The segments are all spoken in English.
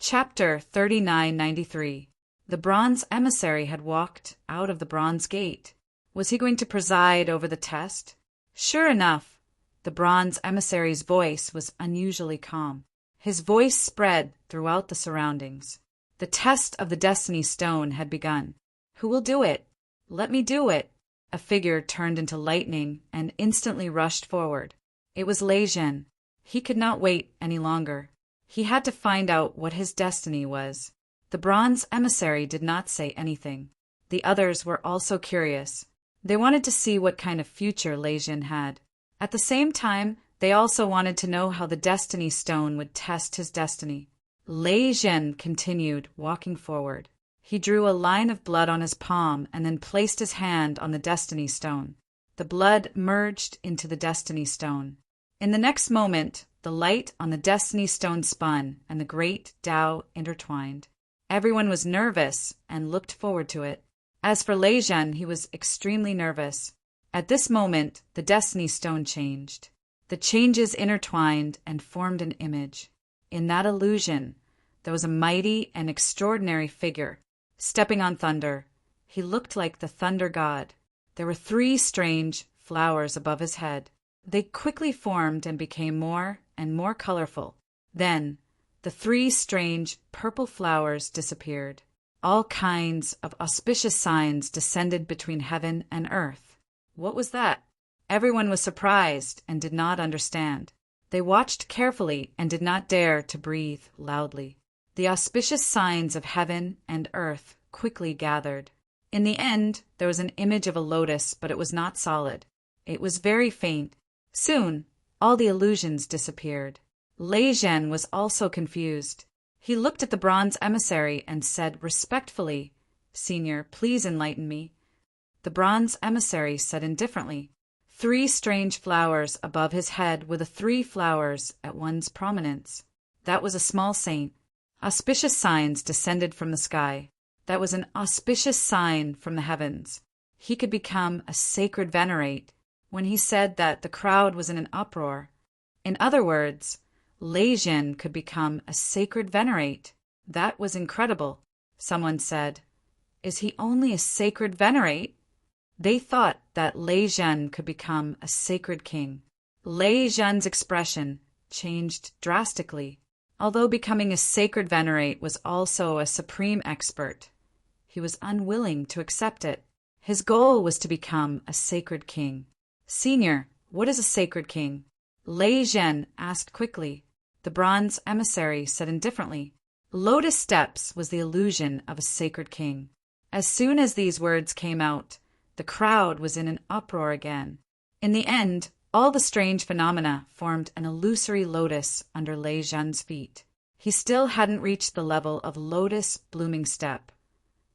Chapter 3993. The bronze emissary had walked out of the bronze gate. Was he going to preside over the test? Sure enough, the bronze emissary's voice was unusually calm. His voice spread throughout the surroundings. The test of the Destiny Stone had begun. Who will do it? Let me do it. A figure turned into lightning and instantly rushed forward. It was Lei Zhen. He could not wait any longer. He had to find out what his destiny was. The bronze emissary did not say anything. The others were also curious. They wanted to see what kind of future Lei Zhen had. At the same time, they also wanted to know how the Destiny Stone would test his destiny. Lei Zhen continued walking forward. He drew a line of blood on his palm and then placed his hand on the Destiny Stone. The blood merged into the Destiny Stone. In the next moment, the light on the Destiny Stone spun and the great Tao intertwined. Everyone was nervous and looked forward to it. As for Lei Zhen, he was extremely nervous. At this moment, the Destiny Stone changed. The changes intertwined and formed an image. In that illusion, there was a mighty and extraordinary figure, stepping on thunder. He looked like the thunder god. There were 3 strange flowers above his head. They quickly formed and became more and more colorful. Then, the 3 strange purple flowers disappeared. All kinds of auspicious signs descended between heaven and earth. What was that? Everyone was surprised and did not understand. They watched carefully and did not dare to breathe loudly. The auspicious signs of heaven and earth quickly gathered. In the end, there was an image of a lotus, but it was not solid. It was very faint. Soon, all the illusions disappeared. Lei Zhen was also confused. He looked at the bronze emissary and said respectfully, "Senior, please enlighten me." The bronze emissary said indifferently, 3 strange flowers above his head were the 3 flowers at one's prominence. That was a small saint. Auspicious signs descended from the sky. That was an auspicious sign from the heavens. He could become a sacred venerate. When he said that, the crowd was in an uproar. In other words, Lei Zhen could become a sacred venerate. That was incredible. Someone said, "Is he only a sacred venerate?" They thought that Lei Zhen could become a sacred king. Lei Zhen's expression changed drastically. Although becoming a sacred venerate was also a supreme expert, he was unwilling to accept it. His goal was to become a sacred king. "Senior, what is a sacred king?" Lei Zhen asked quickly. The bronze emissary said indifferently, "Lotus steps was the illusion of a sacred king." As soon as these words came out, the crowd was in an uproar again. In the end, all the strange phenomena formed an illusory lotus under Lei Zhen's feet. He still hadn't reached the level of lotus blooming step,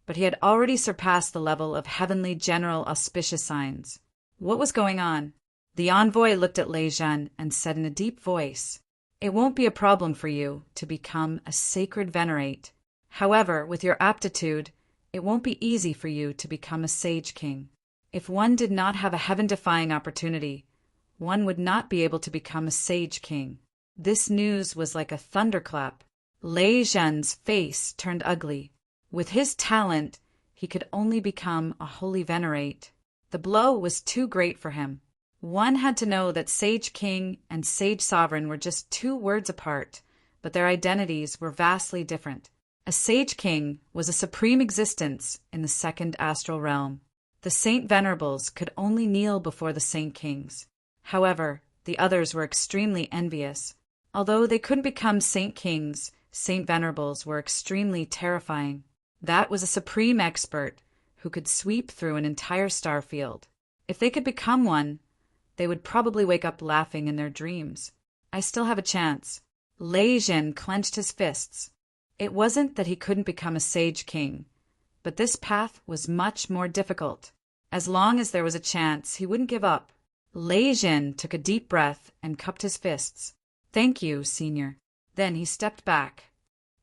but he had already surpassed the level of heavenly general auspicious signs. What was going on? The envoy looked at Lei Zhen and said in a deep voice, "It won't be a problem for you to become a sacred venerate. However, with your aptitude, it won't be easy for you to become a sage king. If one did not have a heaven-defying opportunity, one would not be able to become a sage king." This news was like a thunderclap. Lei Zhen's face turned ugly. With his talent, he could only become a holy venerate. The blow was too great for him. One had to know that Sage King and Sage Sovereign were just 2 words apart, but their identities were vastly different. A Sage King was a supreme existence in the 2nd astral realm. The Saint Venerables could only kneel before the Saint Kings. However, the others were extremely envious. Although they couldn't become Saint Kings, Saint Venerables were extremely terrifying. That was a supreme expert who could sweep through an entire star field. If they could become one, they would probably wake up laughing in their dreams. I still have a chance. Lei Zhen clenched his fists. It wasn't that he couldn't become a sage king, but this path was much more difficult. As long as there was a chance, he wouldn't give up. Lei Zhen took a deep breath and cupped his fists. "Thank you, Senior." Then he stepped back.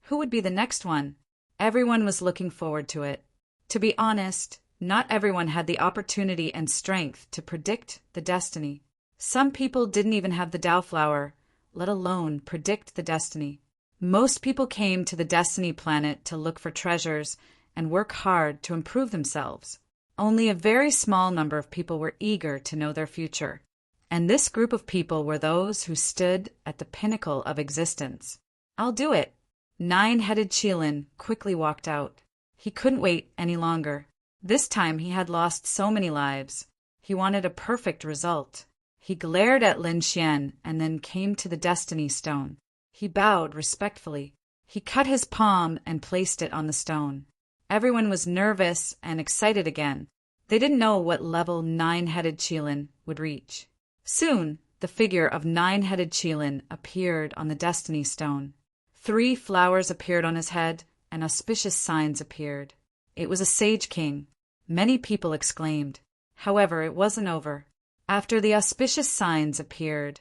Who would be the next one? Everyone was looking forward to it. To be honest, not everyone had the opportunity and strength to predict the destiny. Some people didn't even have the Tao flower, let alone predict the destiny. Most people came to the Destiny Planet to look for treasures and work hard to improve themselves. Only a very small number of people were eager to know their future. And this group of people were those who stood at the pinnacle of existence. "I'll do it." Nine-headed Chilin quickly walked out. He couldn't wait any longer. This time he had lost so many lives. He wanted a perfect result. He glared at Lin Xian and then came to the Destiny Stone. He bowed respectfully. He cut his palm and placed it on the stone. Everyone was nervous and excited again. They didn't know what level Nine-headed Chilin would reach. Soon, the figure of Nine-headed Chilin appeared on the Destiny Stone. 3 flowers appeared on his head, and auspicious signs appeared. It was a Sage King. Many people exclaimed. However, it wasn't over. After the auspicious signs appeared,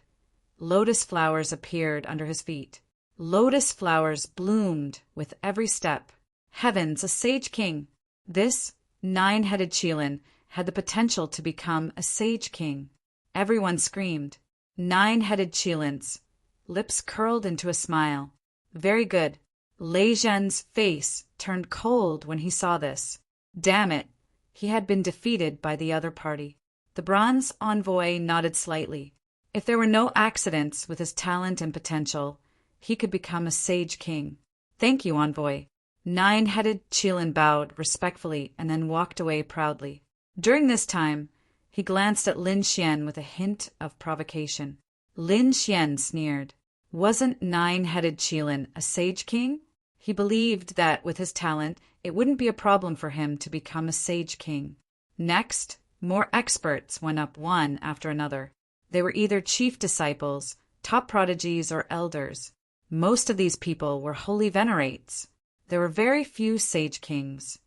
lotus flowers appeared under his feet. Lotus flowers bloomed with every step. Heavens, a Sage King! This Nine-headed Chilin had the potential to become a Sage King. Everyone screamed. Nine-headed Chilin's lips curled into a smile. Very good. Lei Zhen's face turned cold when he saw this. Damn it! He had been defeated by the other party. The bronze envoy nodded slightly. If there were no accidents with his talent and potential, he could become a Sage King. Thank you, envoy. Nine-headed Chilin bowed respectfully and then walked away proudly. During this time, he glanced at Lin Xian with a hint of provocation. Lin Xian sneered. Wasn't Nine-headed Chilin a Sage King? He believed that with his talent, it wouldn't be a problem for him to become a Sage King. Next, more experts went up one after another. They were either chief disciples, top prodigies, or elders. Most of these people were holy venerates. There were very few Sage Kings.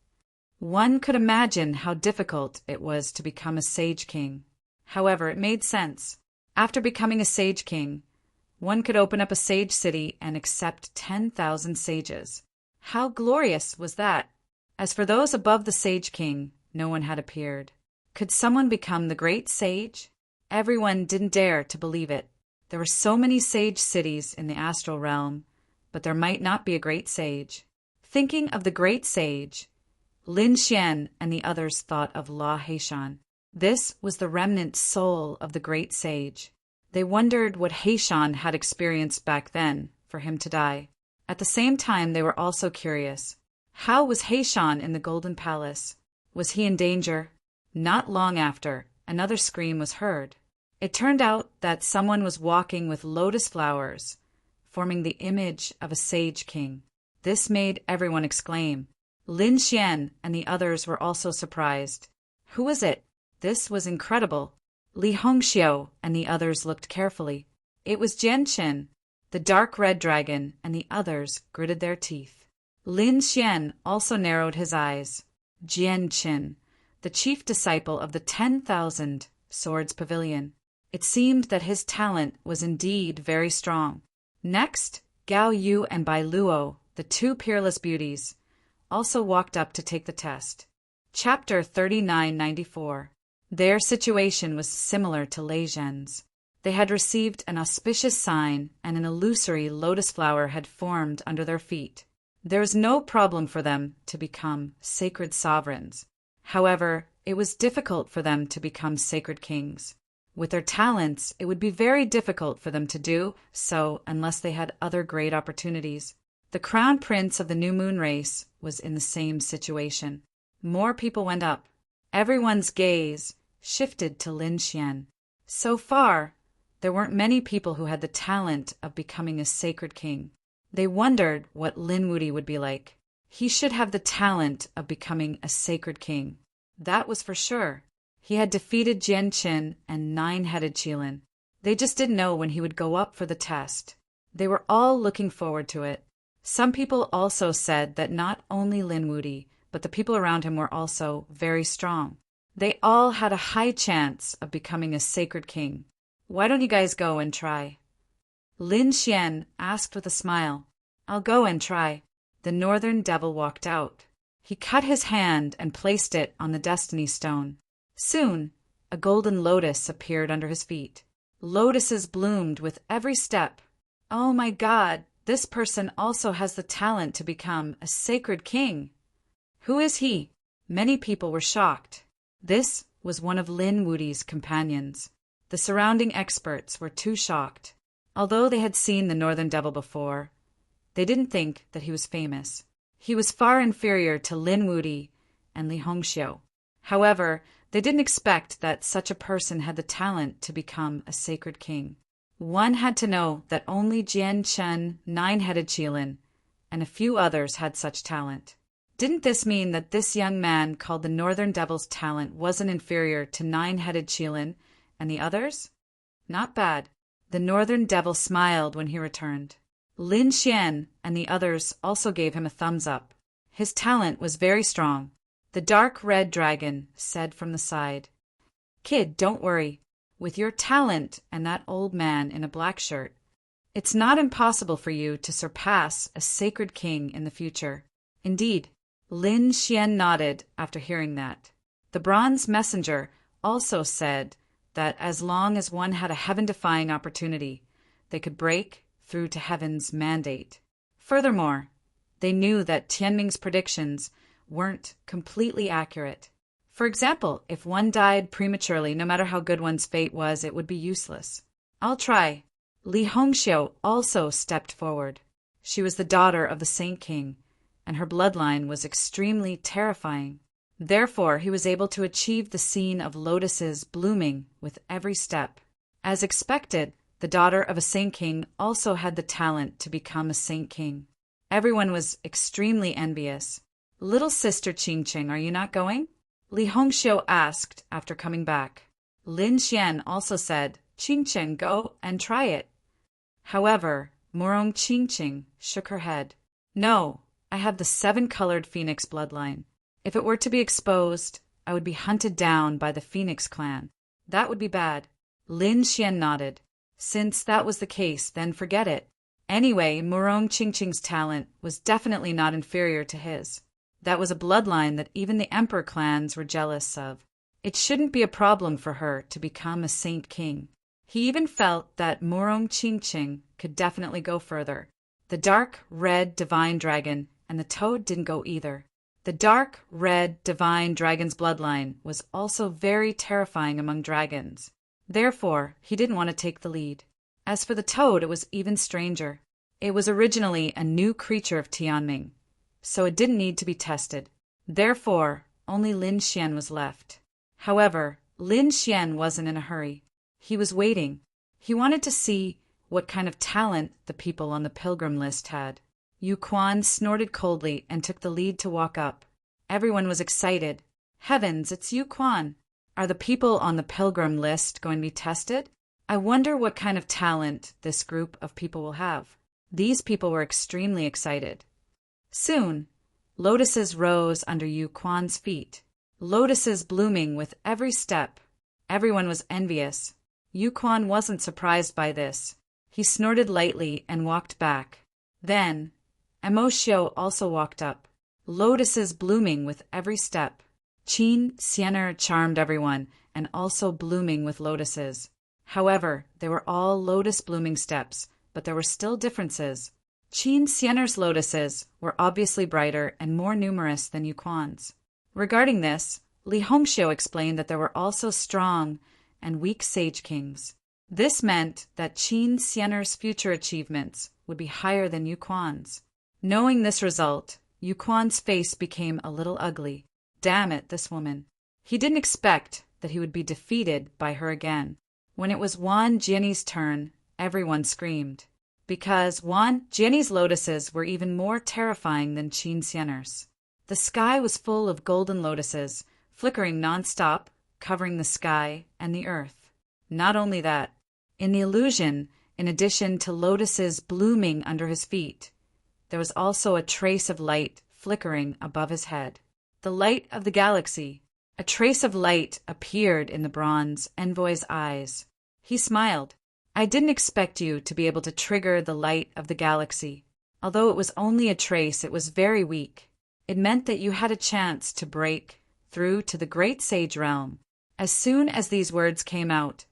One could imagine how difficult it was to become a Sage King. However, it made sense. After becoming a Sage King, one could open up a sage city and accept 10,000 sages. How glorious was that! As for those above the Sage King, no one had appeared. Could someone become the great sage? Everyone didn't dare to believe it. There were so many sage cities in the astral realm, but there might not be a great sage. Thinking of the great sage, Lin Xian and the others thought of La Heishan. This was the remnant soul of the great sage. They wondered what Heishan had experienced back then for him to die. At the same time, they were also curious. How was Heishan in the Golden Palace? Was he in danger? Not long after, another scream was heard. It turned out that someone was walking with lotus flowers, forming the image of a Sage King. This made everyone exclaim. Lin Xian and the others were also surprised. Who was it? This was incredible. Li Hongxiu and the others looked carefully. It was Jian Qin, the dark red dragon, and the others gritted their teeth. Lin Xian also narrowed his eyes. Jian Qin, the chief disciple of the 10,000 Swords Pavilion. It seemed that his talent was indeed very strong. Next, Gao Yu and Bai Luo, the 2 peerless beauties, also walked up to take the test. Chapter 3994. Their situation was similar to Lei Zhen's. They had received an auspicious sign, and an illusory lotus flower had formed under their feet. There was no problem for them to become sacred sovereigns. However, it was difficult for them to become sacred kings. With their talents, it would be very difficult for them to do so unless they had other great opportunities. The crown prince of the New Moon race was in the same situation. More people went up. Everyone's gaze shifted to Lin Xian. So far, there weren't many people who had the talent of becoming a sacred king. They wondered what Lin Wuti would be like. He should have the talent of becoming a sacred king. That was for sure. He had defeated Jian Qin and Nine-headed Chilin. They just didn't know when he would go up for the test. They were all looking forward to it. Some people also said that not only Lin Wuti, but the people around him were also very strong. They all had a high chance of becoming a sacred king. Why don't you guys go and try? Lin Xian asked with a smile. I'll go and try. The Northern Devil walked out. He cut his hand and placed it on the Destiny Stone. Soon, a golden lotus appeared under his feet. Lotuses bloomed with every step. Oh my God, This person also has the talent to become a sacred king. Who is he? Many people were shocked. This was one of Lin Wudi's companions. The surrounding experts were too shocked. Although they had seen the Northern Devil before, they didn't think that he was famous. He was far inferior to Lin Wudi and Li Hongxiu. However, they didn't expect that such a person had the talent to become a sacred king. One had to know that only Jian Chen, nine-headed Qilin, and a few others had such talent. Didn't this mean that this young man called the Northern Devil's talent wasn't inferior to nine-headed Qilin and the others? Not bad. The Northern Devil smiled when he returned. Lin Xian and the others also gave him a thumbs up. His talent was very strong. The dark red dragon said from the side, "Kid, don't worry. With your talent and that old man in a black shirt, it's not impossible for you to surpass a sacred king in the future." Indeed, Lin Xian nodded after hearing that. The bronze messenger also said that as long as one had a heaven-defying opportunity, they could break through to heaven's mandate. Furthermore, they knew that Tianming's predictions weren't completely accurate. For example, if one died prematurely, no matter how good one's fate was, it would be useless. "I'll try." Li Hongxiu also stepped forward. She was the daughter of the Saint King, and her bloodline was extremely terrifying. Therefore, he was able to achieve the scene of lotuses blooming with every step. As expected, the daughter of a Saint King also had the talent to become a Saint King. Everyone was extremely envious. "Little sister Qingqing, are you not going?" Li Hongxiu asked after coming back. Lin Xian also said, "Qingqing, go and try it." However, Murong Qingqing shook her head. "No, I have the seven-colored phoenix bloodline. If it were to be exposed, I would be hunted down by the Phoenix clan. That would be bad." Lin Xian nodded. Since that was the case, then forget it. Anyway, Murong Qingqing's talent was definitely not inferior to his. That was a bloodline that even the emperor clans were jealous of. It shouldn't be a problem for her to become a Saint King. He even felt that Murong Qingqing could definitely go further. The dark red divine dragon and the toad didn't go either. The dark red divine dragon's bloodline was also very terrifying among dragons. Therefore, he didn't want to take the lead. As for the toad, it was even stranger. It was originally a new creature of Tianming, so it didn't need to be tested. Therefore, only Lin Xian was left. However, Lin Xian wasn't in a hurry. He was waiting. He wanted to see what kind of talent the people on the pilgrim list had. Yu Quan snorted coldly and took the lead to walk up. Everyone was excited. Heavens, it's Yu Quan! Are the people on the pilgrim list going to be tested? I wonder what kind of talent this group of people will have. These people were extremely excited. Soon, lotuses rose under Yu Quan's feet. Lotuses blooming with every step. Everyone was envious. Yu Quan wasn't surprised by this. He snorted lightly and walked back. Then, Amo Xiu also walked up. Lotuses blooming with every step. Qin Xianer charmed everyone and also blooming with lotuses. However, they were all lotus-blooming steps, but there were still differences. Qin Xianer's lotuses were obviously brighter and more numerous than Yu Quan's. Regarding this, Li Hongxiu explained that there were also strong and weak sage kings. This meant that Qin Xianer's future achievements would be higher than Yu Quan's. Knowing this result, Yu Quan's face became a little ugly. Damn it, this woman. He didn't expect that he would be defeated by her again. When it was Wan Jianyi's turn, everyone screamed, because Wan Jianyi's lotuses were even more terrifying than Qin Xianer's. The sky was full of golden lotuses, flickering non-stop, covering the sky and the earth. Not only that, in the illusion, in addition to lotuses blooming under his feet, there was also a trace of light flickering above his head. The light of the galaxy. A trace of light appeared in the bronze envoy's eyes. He smiled. "I didn't expect you to be able to trigger the light of the galaxy. Although it was only a trace, it was very weak. It meant that you had a chance to break through to the great sage realm." As soon as these words came out,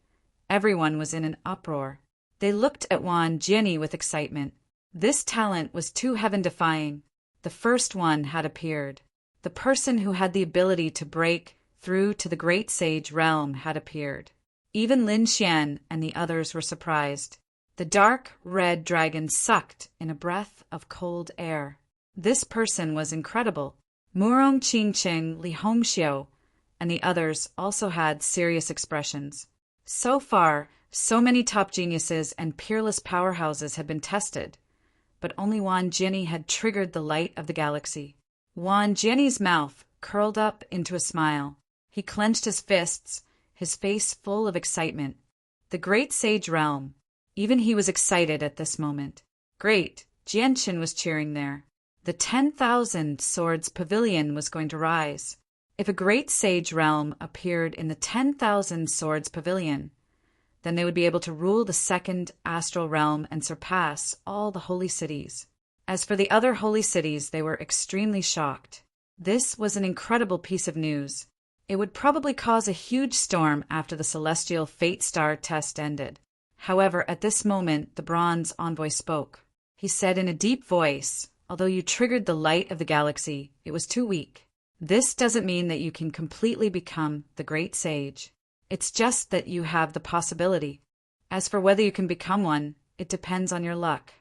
everyone was in an uproar. They looked at Wan Jianyi with excitement. This talent was too heaven-defying. The first one had appeared. The person who had the ability to break through to the great sage realm had appeared. Even Lin Xian and the others were surprised. The dark red dragon sucked in a breath of cold air. This person was incredible. Murong Qingqing, Li Hongxiu, and the others also had serious expressions. So far, so many top geniuses and peerless powerhouses had been tested, but only Wan Jianyi had triggered the light of the galaxy. Wan Jianyi's mouth curled up into a smile. He clenched his fists, his face full of excitement. The great sage realm. Even he was excited at this moment. Great, Jianqin was cheering there. The 10,000 Swords Pavilion was going to rise. If a great sage realm appeared in the 10,000 Swords Pavilion, then they would be able to rule the second astral realm and surpass all the holy cities. As for the other holy cities, they were extremely shocked. This was an incredible piece of news. It would probably cause a huge storm after the celestial fate star test ended. However, at this moment, the bronze envoy spoke. He said in a deep voice, "Although you triggered the light of the galaxy, it was too weak. This doesn't mean that you can completely become the great sage. It's just that you have the possibility. As for whether you can become one, it depends on your luck.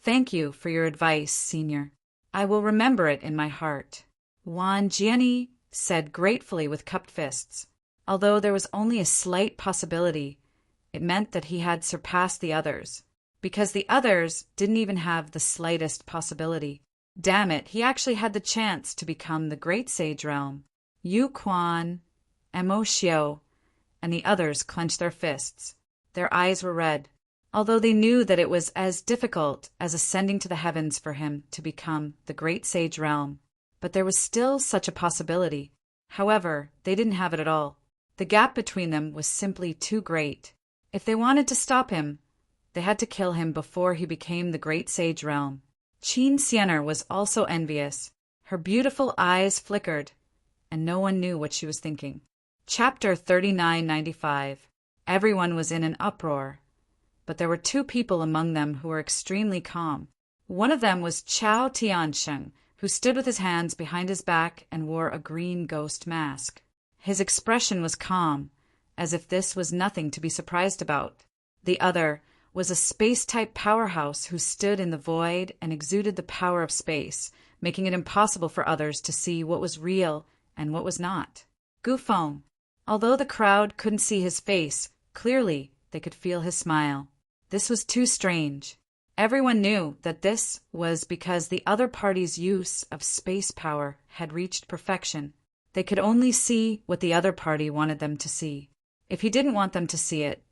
Thank you for your advice, Senior. I will remember it in my heart." Wan Jianyi said gratefully with cupped fists. Although there was only a slight possibility, it meant that he had surpassed the others, because the others didn't even have the slightest possibility. Damn it, he actually had the chance to become the great sage realm. Yu Quan, Mo Xiu, and the others clenched their fists. Their eyes were red, although they knew that it was as difficult as ascending to the heavens for him to become the great sage realm. But there was still such a possibility. However, they didn't have it at all. The gap between them was simply too great. If they wanted to stop him, they had to kill him before he became the great sage realm. Qin Xianer was also envious. Her beautiful eyes flickered, and no one knew what she was thinking. Chapter 3995. Everyone was in an uproar, but there were two people among them who were extremely calm. One of them was Chao Tiansheng, who stood with his hands behind his back and wore a green ghost mask. His expression was calm, as if this was nothing to be surprised about. The other was a space-type powerhouse who stood in the void and exuded the power of space, making it impossible for others to see what was real and what was not. Gufeng. Although the crowd couldn't see his face, clearly they could feel his smile. This was too strange. Everyone knew that this was because the other party's use of space power had reached perfection. They could only see what the other party wanted them to see. If he didn't want them to see it,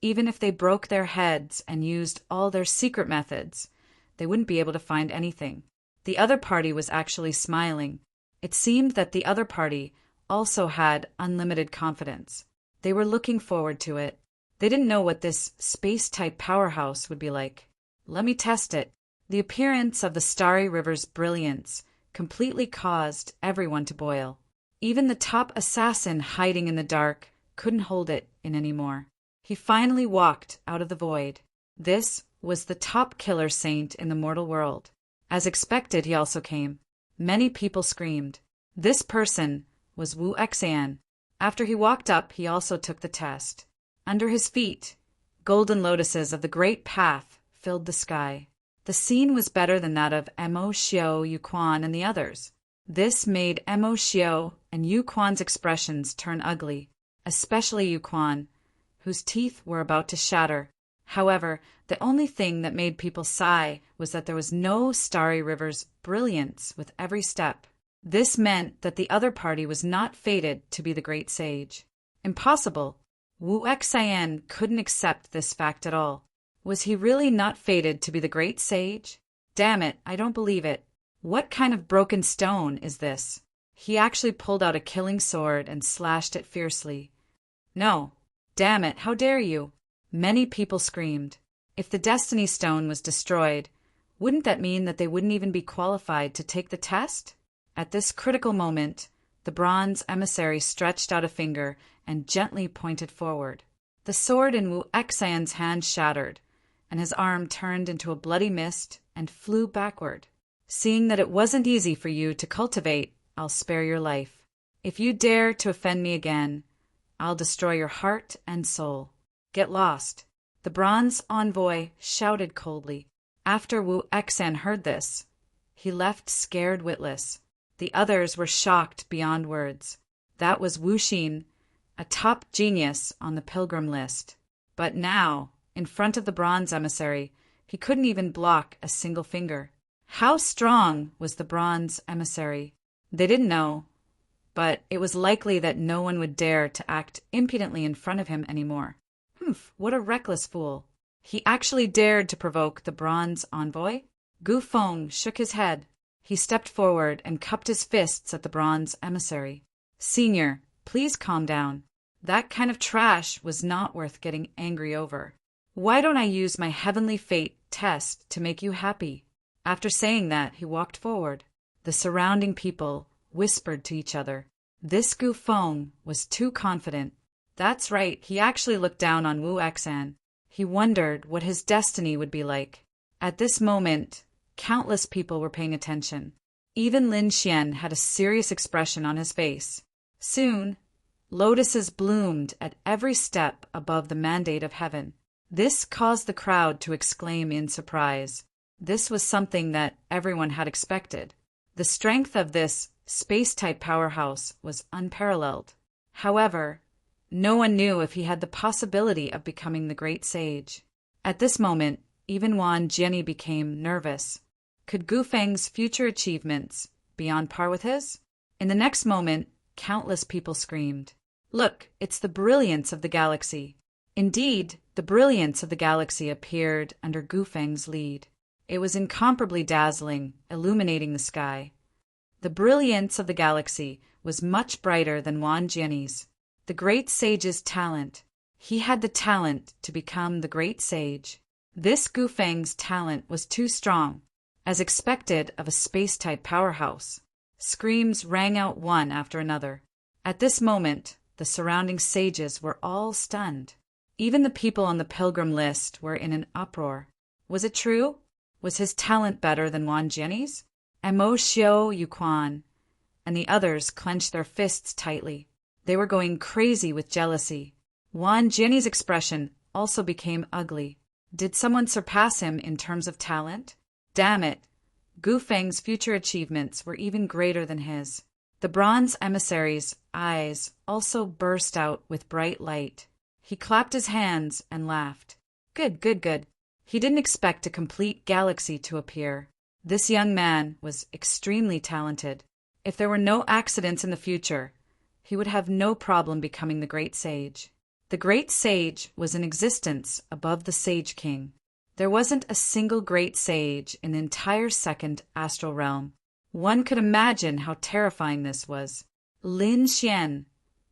even if they broke their heads and used all their secret methods, they wouldn't be able to find anything. The other party was actually smiling. It seemed that the other party also had unlimited confidence. They were looking forward to it. They didn't know what this space-type powerhouse would be like. Let me test it. The appearance of the starry river's brilliance completely caused everyone to boil. Even the top assassin hiding in the dark couldn't hold it in anymore. He finally walked out of the void. This was the top killer saint in the mortal world. As expected, he also came. Many people screamed. This person was Wu Exan. After he walked up, he also took the test. Under his feet, golden lotuses of the great path filled the sky. The scene was better than that of Mo Xiu, Yu Quan, and the others. This made Mo Xiu and Yu Quan's expressions turn ugly, especially Yu Quan, whose teeth were about to shatter. However, the only thing that made people sigh was that there was no starry river's brilliance with every step. This meant that the other party was not fated to be the great sage. Impossible. Wu Exan couldn't accept this fact at all. Was he really not fated to be the great sage? Damn it, I don't believe it. What kind of broken stone is this? He actually pulled out a killing sword and slashed it fiercely. No. Damn it, how dare you? Many people screamed. If the Destiny Stone was destroyed, wouldn't that mean that they wouldn't even be qualified to take the test? At this critical moment, the bronze emissary stretched out a finger and gently pointed forward. The sword in Wu Exan's hand shattered, and his arm turned into a bloody mist and flew backward. Seeing that it wasn't easy for you to cultivate, I'll spare your life. If you dare to offend me again, I'll destroy your heart and soul. Get lost. The bronze envoy shouted coldly. After Wu Xan heard this, he left scared witless. The others were shocked beyond words. That was Wu Xin, a top genius on the pilgrim list. But now, in front of the bronze emissary, he couldn't even block a single finger. How strong was the bronze emissary? They didn't know, but it was likely that no one would dare to act impudently in front of him anymore. Humph, what a reckless fool. He actually dared to provoke the bronze envoy? Gu Feng shook his head. He stepped forward and cupped his fists at the bronze emissary. Senior, please calm down. That kind of trash was not worth getting angry over. Why don't I use my heavenly fate test to make you happy? After saying that, he walked forward. The surrounding people whispered to each other. This Gu Feng was too confident. That's right, he actually looked down on Wu Xan. He wondered what his destiny would be like. At this moment, countless people were paying attention. Even Lin Xian had a serious expression on his face. Soon, lotuses bloomed at every step above the mandate of heaven. This caused the crowd to exclaim in surprise. This was something that everyone had expected. The strength of this space-type powerhouse was unparalleled. However, no one knew if he had the possibility of becoming the great sage. At this moment, even Wan Jianyi became nervous. Could Gu Feng's future achievements be on par with his? In the next moment, countless people screamed, "Look, it's the brilliance of the galaxy." Indeed, the brilliance of the galaxy appeared under Gu Feng's lead. It was incomparably dazzling, illuminating the sky. The brilliance of the galaxy was much brighter than Wan Jianyi's. The great sage's talent. He had the talent to become the great sage. This Gu Feng's talent was too strong, as expected of a space-type powerhouse. Screams rang out one after another. At this moment, the surrounding sages were all stunned. Even the people on the pilgrim list were in an uproar. Was it true? Was his talent better than Wan Jianyi's? And Mo Xiu Yuquan and the others clenched their fists tightly. They were going crazy with jealousy. Wan Jianyi's expression also became ugly. Did someone surpass him in terms of talent? Damn it! Gu Feng's future achievements were even greater than his. The bronze emissary's eyes also burst out with bright light. He clapped his hands and laughed. Good, good, good. He didn't expect a complete galaxy to appear. This young man was extremely talented. If there were no accidents in the future, he would have no problem becoming the great sage. The great sage was in existence above the Sage King. There wasn't a single great sage in the entire second astral realm. One could imagine how terrifying this was. Lin Xian,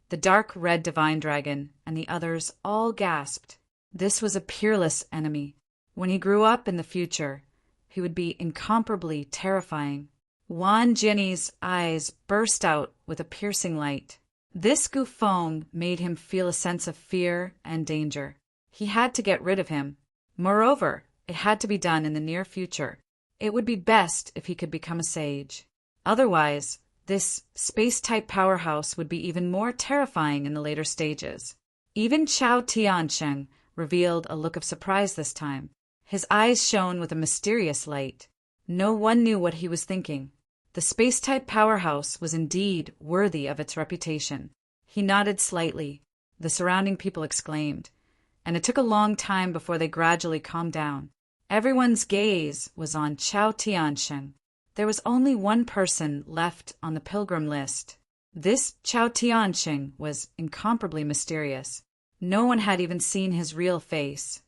the dark red divine dragon, and the others all gasped. This was a peerless enemy. When he grew up in the future, he would be incomparably terrifying. Wan Jianyi's eyes burst out with a piercing light. This Gu Feng made him feel a sense of fear and danger. He had to get rid of him. Moreover, it had to be done in the near future. It would be best if he could become a sage. Otherwise, this space-type powerhouse would be even more terrifying in the later stages. Even Chao Tiansheng revealed a look of surprise this time. His eyes shone with a mysterious light. No one knew what he was thinking. The space-type powerhouse was indeed worthy of its reputation. He nodded slightly. The surrounding people exclaimed, and it took a long time before they gradually calmed down. Everyone's gaze was on Chao Tiansheng. There was only one person left on the pilgrim list. This Chao Tiansheng was incomparably mysterious. No one had even seen his real face.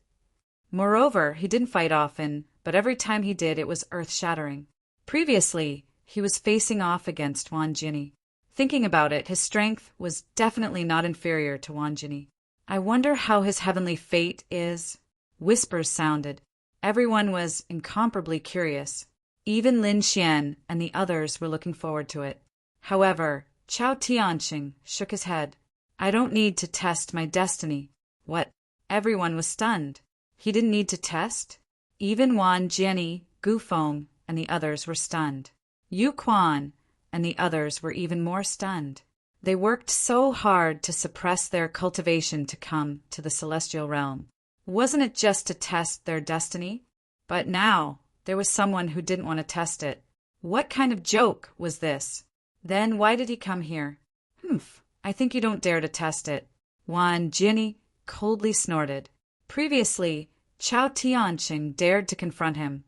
Moreover, he didn't fight often, but every time he did, it was earth-shattering. Previously, he was facing off against Wan Jianyi. Thinking about it, his strength was definitely not inferior to Wan Jianyi. I wonder how his heavenly fate is. Whispers sounded. Everyone was incomparably curious. Even Lin Xian and the others were looking forward to it. However, Chao Tianxing shook his head. I don't need to test my destiny. What? Everyone was stunned. He didn't need to test. Even Wan Jianni, Gu Feng, and the others were stunned. Yu Quan and the others were even more stunned. They worked so hard to suppress their cultivation to come to the celestial realm. Wasn't it just to test their destiny? But now, there was someone who didn't want to test it. What kind of joke was this? Then why did he come here? Humph, I think you don't dare to test it. Wan Jianni coldly snorted. Previously, Chao Tianqing dared to confront him,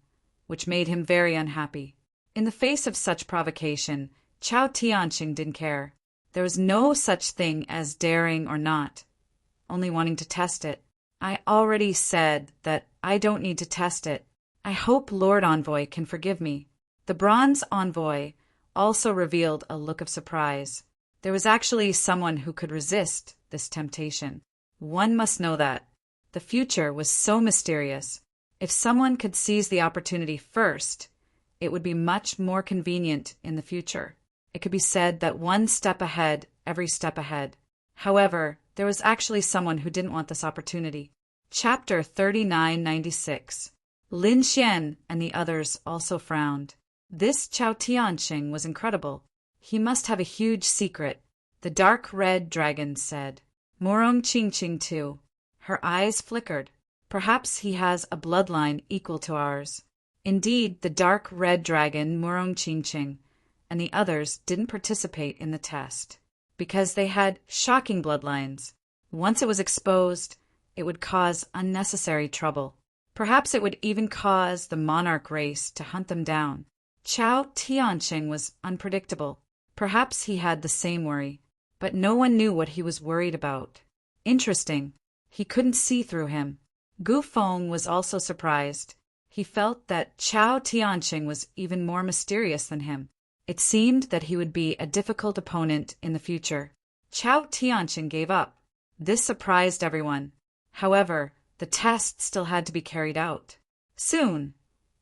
which made him very unhappy. In the face of such provocation, Chao Tianqing didn't care. There was no such thing as daring or not, only wanting to test it. I already said that I don't need to test it. I hope Lord Envoy can forgive me. The bronze envoy also revealed a look of surprise. There was actually someone who could resist this temptation. One must know that. The future was so mysterious. If someone could seize the opportunity first, it would be much more convenient in the future. It could be said that one step ahead, every step ahead. However, there was actually someone who didn't want this opportunity. Chapter 3996. Lin Xian and the others also frowned. This Chao Tianqing was incredible. He must have a huge secret. The dark red dragon said. Morong Qingqing too. Her eyes flickered. Perhaps he has a bloodline equal to ours. Indeed, the dark red dragon Morong Qingqing and the others didn't participate in the test because they had shocking bloodlines. Once it was exposed, it would cause unnecessary trouble. Perhaps it would even cause the monarch race to hunt them down. Chao Tianqing was unpredictable. Perhaps he had the same worry, but no one knew what he was worried about. Interesting. He couldn't see through him. Gu Feng was also surprised. He felt that Chao Tianqing was even more mysterious than him. It seemed that he would be a difficult opponent in the future. Chao Tianqing gave up. This surprised everyone. However, the test still had to be carried out. Soon,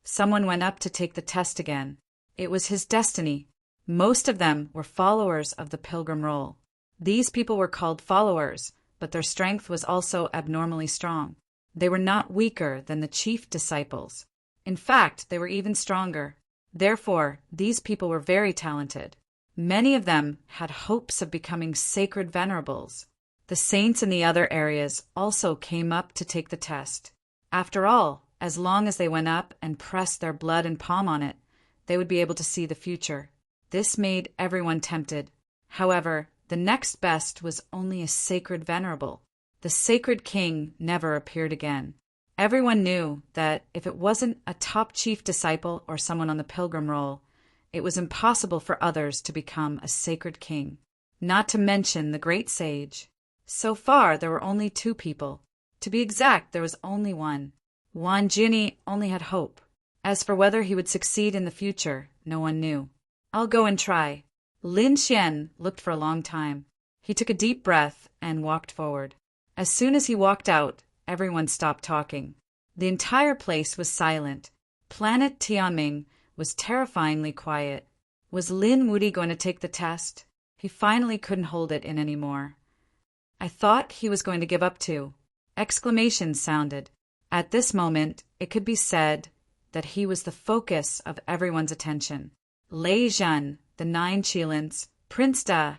someone went up to take the test again. It was his destiny. Most of them were followers of the pilgrim role. These people were called followers, but their strength was also abnormally strong. They were not weaker than the chief disciples. In fact, they were even stronger. Therefore, these people were very talented. Many of them had hopes of becoming sacred venerables. The saints in the other areas also came up to take the test. After all, as long as they went up and pressed their blood and palm on it, they would be able to see the future. This made everyone tempted. However, the next best was only a sacred venerable. The sacred king never appeared again. Everyone knew that if it wasn't a top chief disciple or someone on the pilgrim roll, it was impossible for others to become a sacred king, not to mention the great sage. So far, there were only 2 people. To be exact, there was only one. Wan Jianni only had hope. As for whether he would succeed in the future, no one knew. I'll go and try. Lin Xian looked for a long time. He took a deep breath and walked forward. As soon as he walked out, everyone stopped talking. The entire place was silent. Planet Tianming was terrifyingly quiet. Was Lin Wuti going to take the test? He finally couldn't hold it in anymore. I thought he was going to give up too. Exclamations sounded. At this moment, it could be said that he was the focus of everyone's attention. Lei Zhan, the 9 Qilins, Prince Da,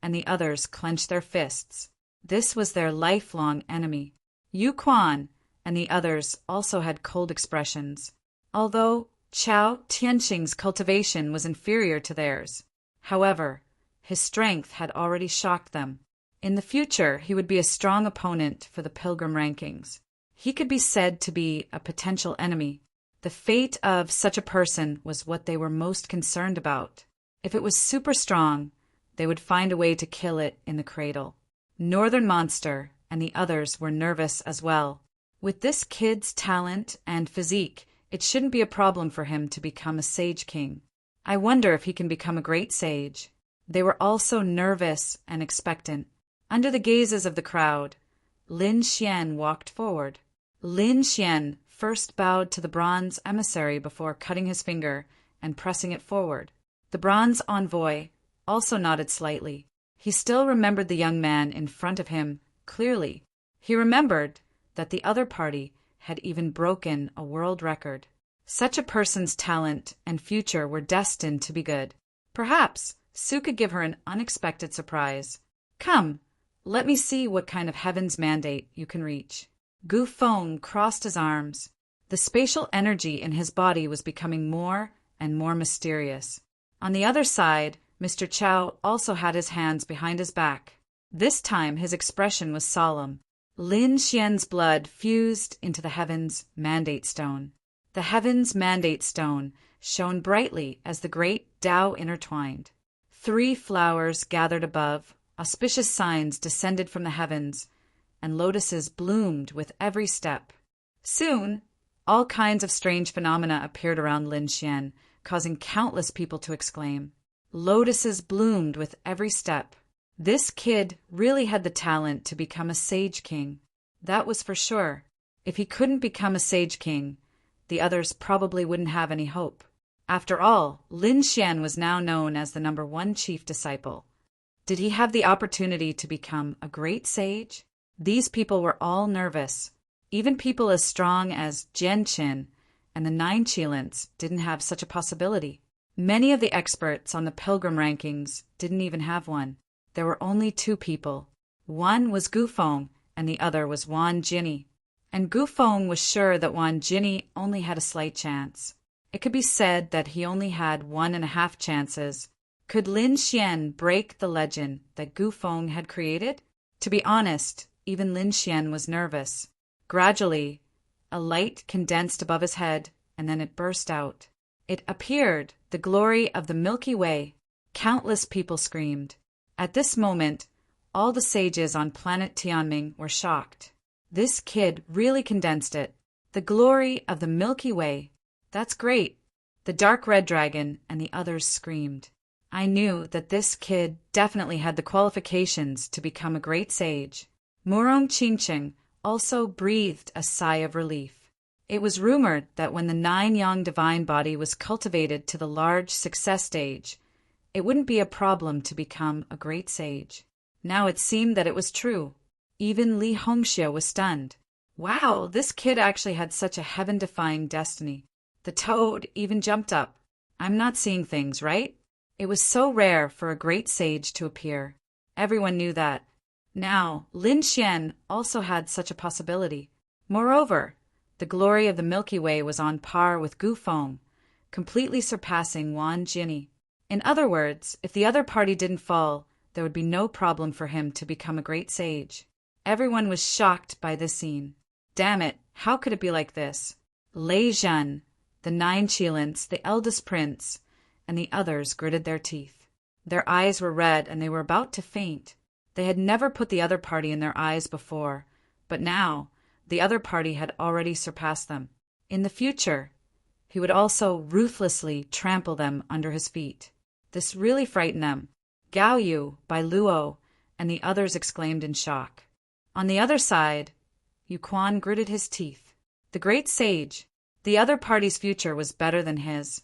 and the others clenched their fists. This was their lifelong enemy. Yu Quan and the others also had cold expressions, although Chao Tianqing's cultivation was inferior to theirs. However, his strength had already shocked them. In the future, he would be a strong opponent for the pilgrim rankings. He could be said to be a potential enemy. The fate of such a person was what they were most concerned about. If it was super strong, they would find a way to kill it in the cradle. Northern Monster and the others were nervous as well. With this kid's talent and physique, it shouldn't be a problem for him to become a sage king. I wonder if he can become a great sage. They were also nervous and expectant. Under the gazes of the crowd, Lin Xian walked forward. Lin Xian first bowed to the bronze emissary before cutting his finger and pressing it forward. The bronze envoy also nodded slightly. He still remembered the young man in front of him clearly. He remembered that the other party had even broken a world record. Such a person's talent and future were destined to be good. Perhaps Sue could give her an unexpected surprise. Come, let me see what kind of heaven's mandate you can reach. Gu Feng crossed his arms. The spatial energy in his body was becoming more and more mysterious. On the other side, Mr. Chow also had his hands behind his back. This time his expression was solemn. Lin Xian's blood fused into the Heaven's Mandate Stone. The Heaven's Mandate Stone shone brightly as the great Tao intertwined. 3 flowers gathered above, auspicious signs descended from the heavens, and lotuses bloomed with every step. Soon, all kinds of strange phenomena appeared around Lin Xian, causing countless people to exclaim. Lotuses bloomed with every step. This kid really had the talent to become a Sage King. That was for sure. If he couldn't become a Sage King, the others probably wouldn't have any hope. After all, Lin Xian was now known as the #1 chief disciple. Did he have the opportunity to become a great sage? These people were all nervous. Even people as strong as Jian Qin and the 9 Qilins didn't have such a possibility. Many of the experts on the pilgrim rankings didn't even have one. There were only 2 people. One was Gu Feng, and the other was Wan Jinni. And Gu Feng was sure that Wan Jinni only had a slight chance. It could be said that he only had 1.5 chances. Could Lin Xian break the legend that Gu Feng had created? To be honest, even Lin Xian was nervous. Gradually, a light condensed above his head, and then it burst out. It appeared, the glory of the Milky Way. Countless people screamed. At this moment, all the sages on planet Tianming were shocked. This kid really condensed it. The glory of the Milky Way. That's great. The dark red dragon and the others screamed. I knew that this kid definitely had the qualifications to become a great sage. Murong Qingcheng also breathed a sigh of relief. It was rumored that when the 9-yang divine body was cultivated to the large success stage, it wouldn't be a problem to become a great sage. Now it seemed that it was true. Even Li Hongxue was stunned. Wow, this kid actually had such a heaven-defying destiny. The toad even jumped up. I'm not seeing things, right? It was so rare for a great sage to appear. Everyone knew that. Now, Lin Xian also had such a possibility. Moreover, the glory of the Milky Way was on par with Gu Feng, completely surpassing Wan Jinni. In other words, if the other party didn't fall, there would be no problem for him to become a great sage. Everyone was shocked by this scene. Damn it, how could it be like this? Lei Zhan, the 9 Qilins, the eldest prince, and the others gritted their teeth. Their eyes were red and they were about to faint. They had never put the other party in their eyes before, but now the other party had already surpassed them. In the future, he would also ruthlessly trample them under his feet. This really frightened them. Gao Yu, Bai Luo, and the others exclaimed in shock. On the other side, Yu Quan gritted his teeth. The great sage, the other party's future was better than his,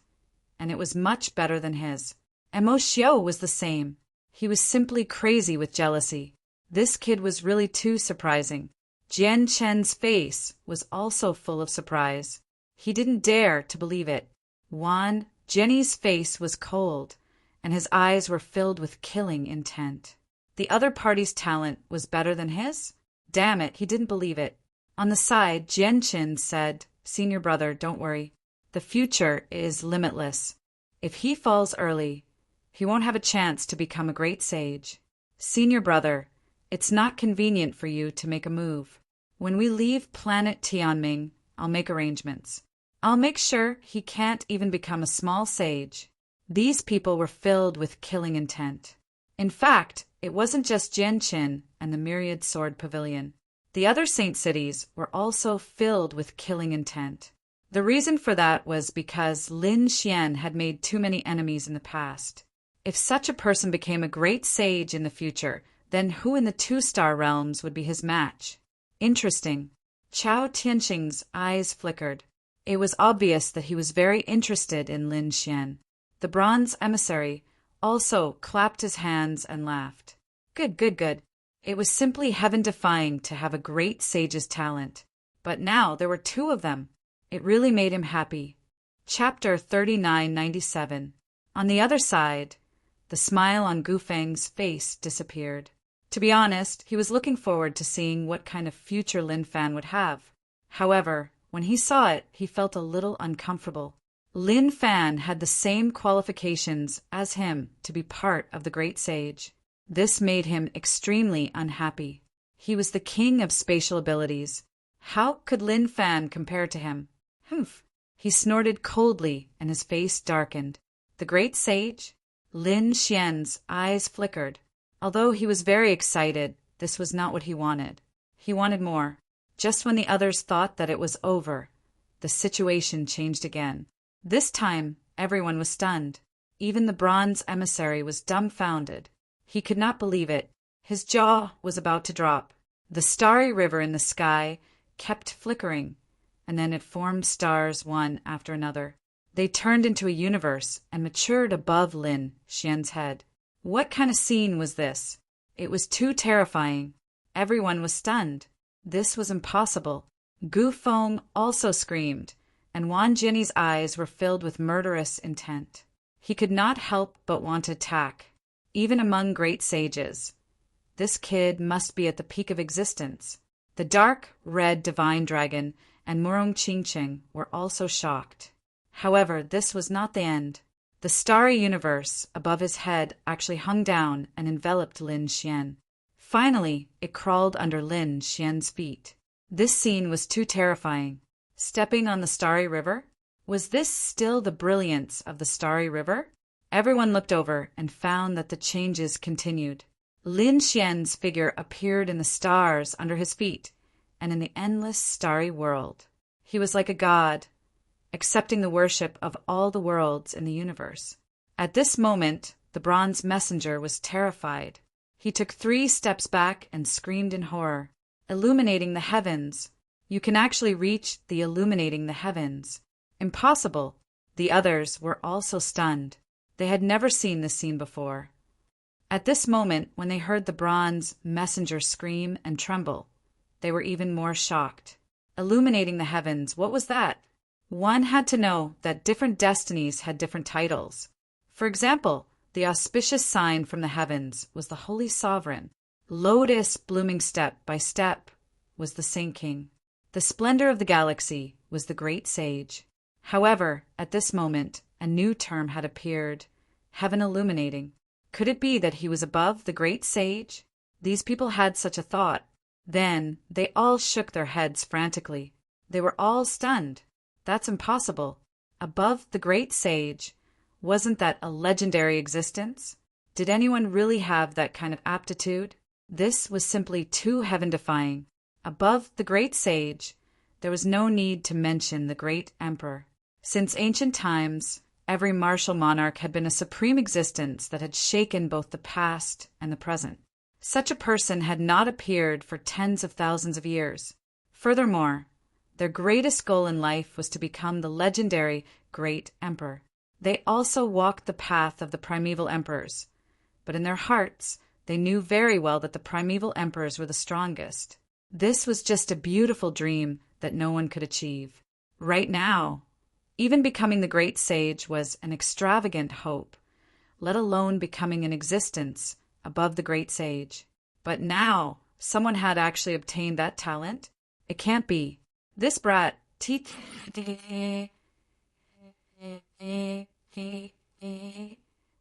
and it was much better than his. And Mo Xiu was the same. He was simply crazy with jealousy. This kid was really too surprising. Jian Chen's face was also full of surprise. He didn't dare to believe it. Wan Jinni's face was cold, and his eyes were filled with killing intent. The other party's talent was better than his? Damn it, he didn't believe it. On the side, Jian Qin said, "Senior brother, don't worry. The future is limitless. If he falls early, he won't have a chance to become a great sage. Senior brother, it's not convenient for you to make a move. When we leave planet Tianming, I'll make arrangements. I'll make sure he can't even become a small sage." These people were filled with killing intent. In fact, it wasn't just Jian Qin and the Myriad Sword Pavilion. The other saint cities were also filled with killing intent. The reason for that was because Lin Xian had made too many enemies in the past. If such a person became a great sage in the future, then who in the 2-star realms would be his match? Interesting. Chao Tianxing's eyes flickered. It was obvious that he was very interested in Lin Xian. The bronze emissary also clapped his hands and laughed. Good, good, good. It was simply heaven-defying to have a great sage's talent. But now there were two of them. It really made him happy. Chapter 3997. On the other side, the smile on Gu Feng's face disappeared. To be honest, he was looking forward to seeing what kind of future Lin Fan would have. However, when he saw it, he felt a little uncomfortable. Lin Fan had the same qualifications as him to be part of the great sage. This made him extremely unhappy. He was the king of spatial abilities. How could Lin Fan compare to him? Humph! He snorted coldly and his face darkened. The great sage? Lin Xian's eyes flickered. Although he was very excited, this was not what he wanted. He wanted more. Just when the others thought that it was over, the situation changed again. This time, everyone was stunned. Even the bronze emissary was dumbfounded. He could not believe it. His jaw was about to drop. The starry river in the sky kept flickering, and then it formed stars one after another. They turned into a universe and matured above Lin Xian's head. What kind of scene was this? It was too terrifying. Everyone was stunned. This was impossible. Gu Feng also screamed, and Wan Jinni's eyes were filled with murderous intent. He could not help but want to attack, even among great sages. This kid must be at the peak of existence. The dark, red divine dragon and Murong Qingcheng were also shocked. However, this was not the end. The starry universe above his head actually hung down and enveloped Lin Xian. Finally, it crawled under Lin Xian's feet. This scene was too terrifying. Stepping on the starry river? Was this still the brilliance of the starry river? Everyone looked over and found that the changes continued. Lin Xian's figure appeared in the stars under his feet and in the endless starry world. He was like a god, accepting the worship of all the worlds in the universe. At this moment, the bronze messenger was terrified. He took 3 steps back and screamed in horror. Illuminating the heavens. You can actually reach the illuminating the heavens. Impossible. The others were also stunned. They had never seen this scene before. At this moment, when they heard the bronze messenger scream and tremble, they were even more shocked. Illuminating the heavens, what was that? One had to know that different destinies had different titles. For example, the auspicious sign from the heavens was the Holy Sovereign. Lotus blooming step by step was the Saint King. The splendor of the galaxy was the Great Sage. However, at this moment, a new term had appeared, heaven illuminating. Could it be that he was above the Great Sage? These people had such a thought. Then they all shook their heads frantically. They were all stunned. That's impossible. Above the Great Sage, wasn't that a legendary existence? Did anyone really have that kind of aptitude? This was simply too heaven-defying. Above the Great Sage, there was no need to mention the Great Emperor. Since ancient times, every martial monarch had been a supreme existence that had shaken both the past and the present. Such a person had not appeared for tens of thousands of years. Furthermore, their greatest goal in life was to become the legendary Great Emperor. They also walked the path of the primeval emperors, but in their hearts, they knew very well that the primeval emperors were the strongest. This was just a beautiful dream that no one could achieve. Right now, even becoming the great sage was an extravagant hope, let alone becoming an existence above the great sage. But now, someone had actually obtained that talent. It can't be. This brat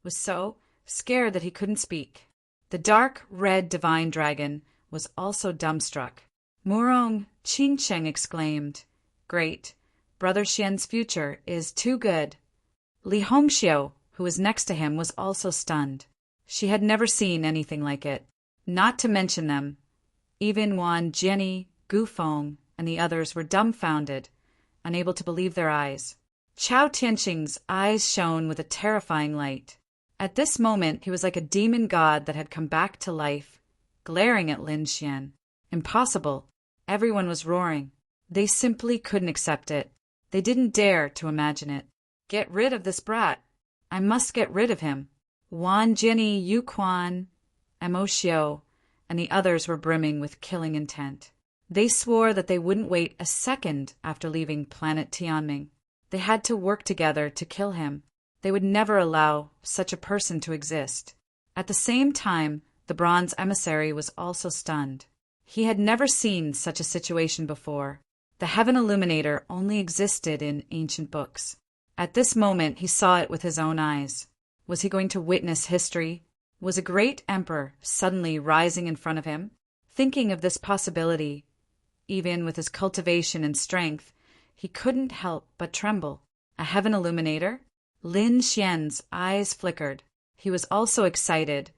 was so scared that he couldn't speak. The dark red divine dragon was also dumbstruck. Murong Qingcheng exclaimed, "Great! Brother Xian's future is too good." Li Hongxiu, who was next to him, was also stunned. She had never seen anything like it. Not to mention them, even Wan Jinni, Gu Feng, and the others were dumbfounded, unable to believe their eyes. Chao Tianxing's eyes shone with a terrifying light. At this moment, he was like a demon god that had come back to life, glaring at Lin Xian. Impossible. Everyone was roaring. They simply couldn't accept it. They didn't dare to imagine it. Get rid of this brat. I must get rid of him. Wan Jinni, Yu Quan, Mo Xiu, and the others were brimming with killing intent. They swore that they wouldn't wait a second after leaving planet Tianming. They had to work together to kill him. They would never allow such a person to exist. At the same time, the bronze emissary was also stunned. He had never seen such a situation before. The Heaven Illuminator only existed in ancient books. At this moment, he saw it with his own eyes. Was he going to witness history? Was a great emperor suddenly rising in front of him? Thinking of this possibility, even with his cultivation and strength, he couldn't help but tremble. A Heaven Illuminator? Lin Xian's eyes flickered. He was also excited,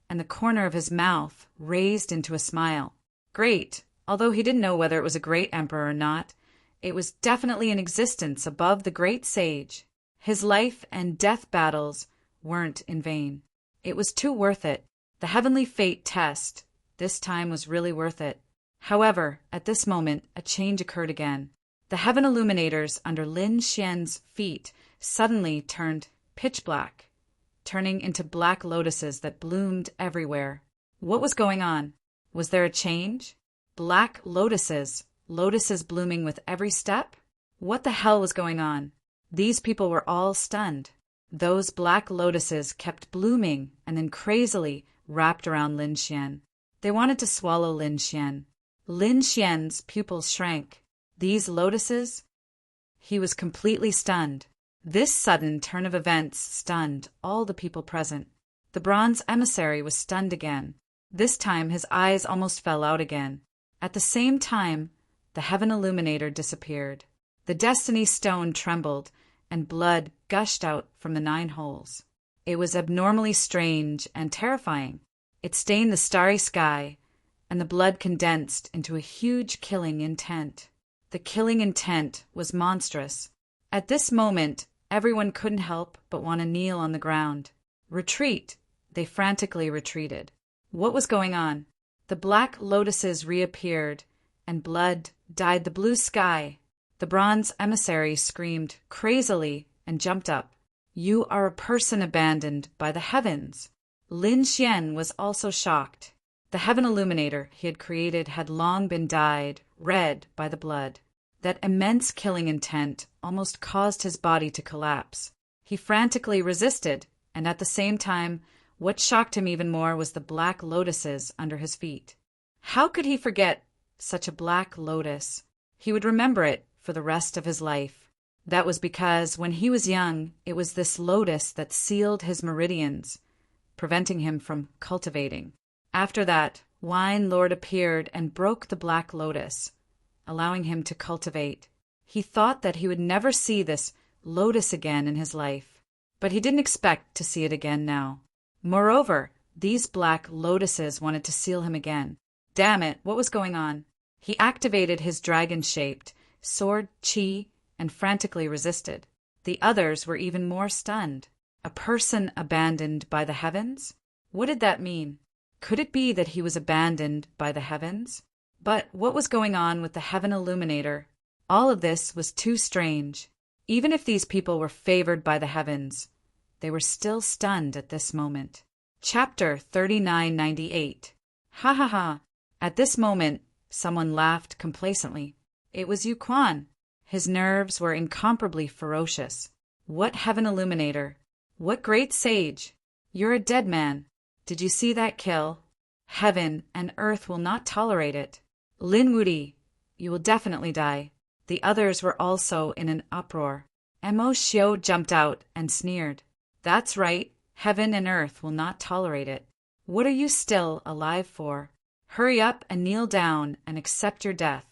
and the corner of his mouth raised into a smile. Great! Although he didn't know whether it was a great emperor or not, it was definitely in existence above the great sage. His life and death battles weren't in vain. It was too worth it. The heavenly fate test, this time, was really worth it. However, at this moment, a change occurred again. The Heaven Illuminators under Lin Xian's feet suddenly turned pitch black, turning into black lotuses that bloomed everywhere. What was going on? Was there a change? Black lotuses, lotuses blooming with every step? What the hell was going on? These people were all stunned. Those black lotuses kept blooming and then crazily wrapped around Lin Xian. They wanted to swallow Lin Xian. Lin Xian's pupils shrank. These lotuses? He was completely stunned. This sudden turn of events stunned all the people present. The bronze emissary was stunned again. This time his eyes almost fell out again. At the same time, the Heaven Illuminator disappeared. The Destiny Stone trembled, and blood gushed out from the 9 holes. It was abnormally strange and terrifying. It stained the starry sky, and the blood condensed into a huge killing intent. The killing intent was monstrous. At this moment, everyone couldn't help but want to kneel on the ground. Retreat! They frantically retreated. What was going on? The black lotuses reappeared, and blood dyed the blue sky. The bronze emissary screamed crazily and jumped up. You are a person abandoned by the heavens. Lin Xian was also shocked. The Heaven Illuminator he had created had long been dyed red by the blood. That immense killing intent almost caused his body to collapse. He frantically resisted, and at the same time, what shocked him even more was the black lotuses under his feet. How could he forget such a black lotus? He would remember it for the rest of his life. That was because when he was young, it was this lotus that sealed his meridians, preventing him from cultivating. After that, Wine Lord appeared and broke the black lotus, allowing him to cultivate. He thought that he would never see this lotus again in his life, but he didn't expect to see it again now. Moreover, these black lotuses wanted to seal him again. Damn it, what was going on? He activated his dragon-shaped sword chi and frantically resisted. The others were even more stunned. A person abandoned by the heavens? What did that mean? Could it be that he was abandoned by the heavens? But what was going on with the Heaven Illuminator? All of this was too strange. Even if these people were favored by the heavens, they were still stunned at this moment. Chapter 3998. Ha ha ha. At this moment, someone laughed complacently. It was Yu Quan. His nerves were incomparably ferocious. What Heaven Illuminator? What great sage? You're a dead man. Did you see that kill? Heaven and earth will not tolerate it. Lin Wudi, you will definitely die. The others were also in an uproar. Mo Xiu jumped out and sneered. That's right. Heaven and earth will not tolerate it. What are you still alive for? Hurry up and kneel down and accept your death.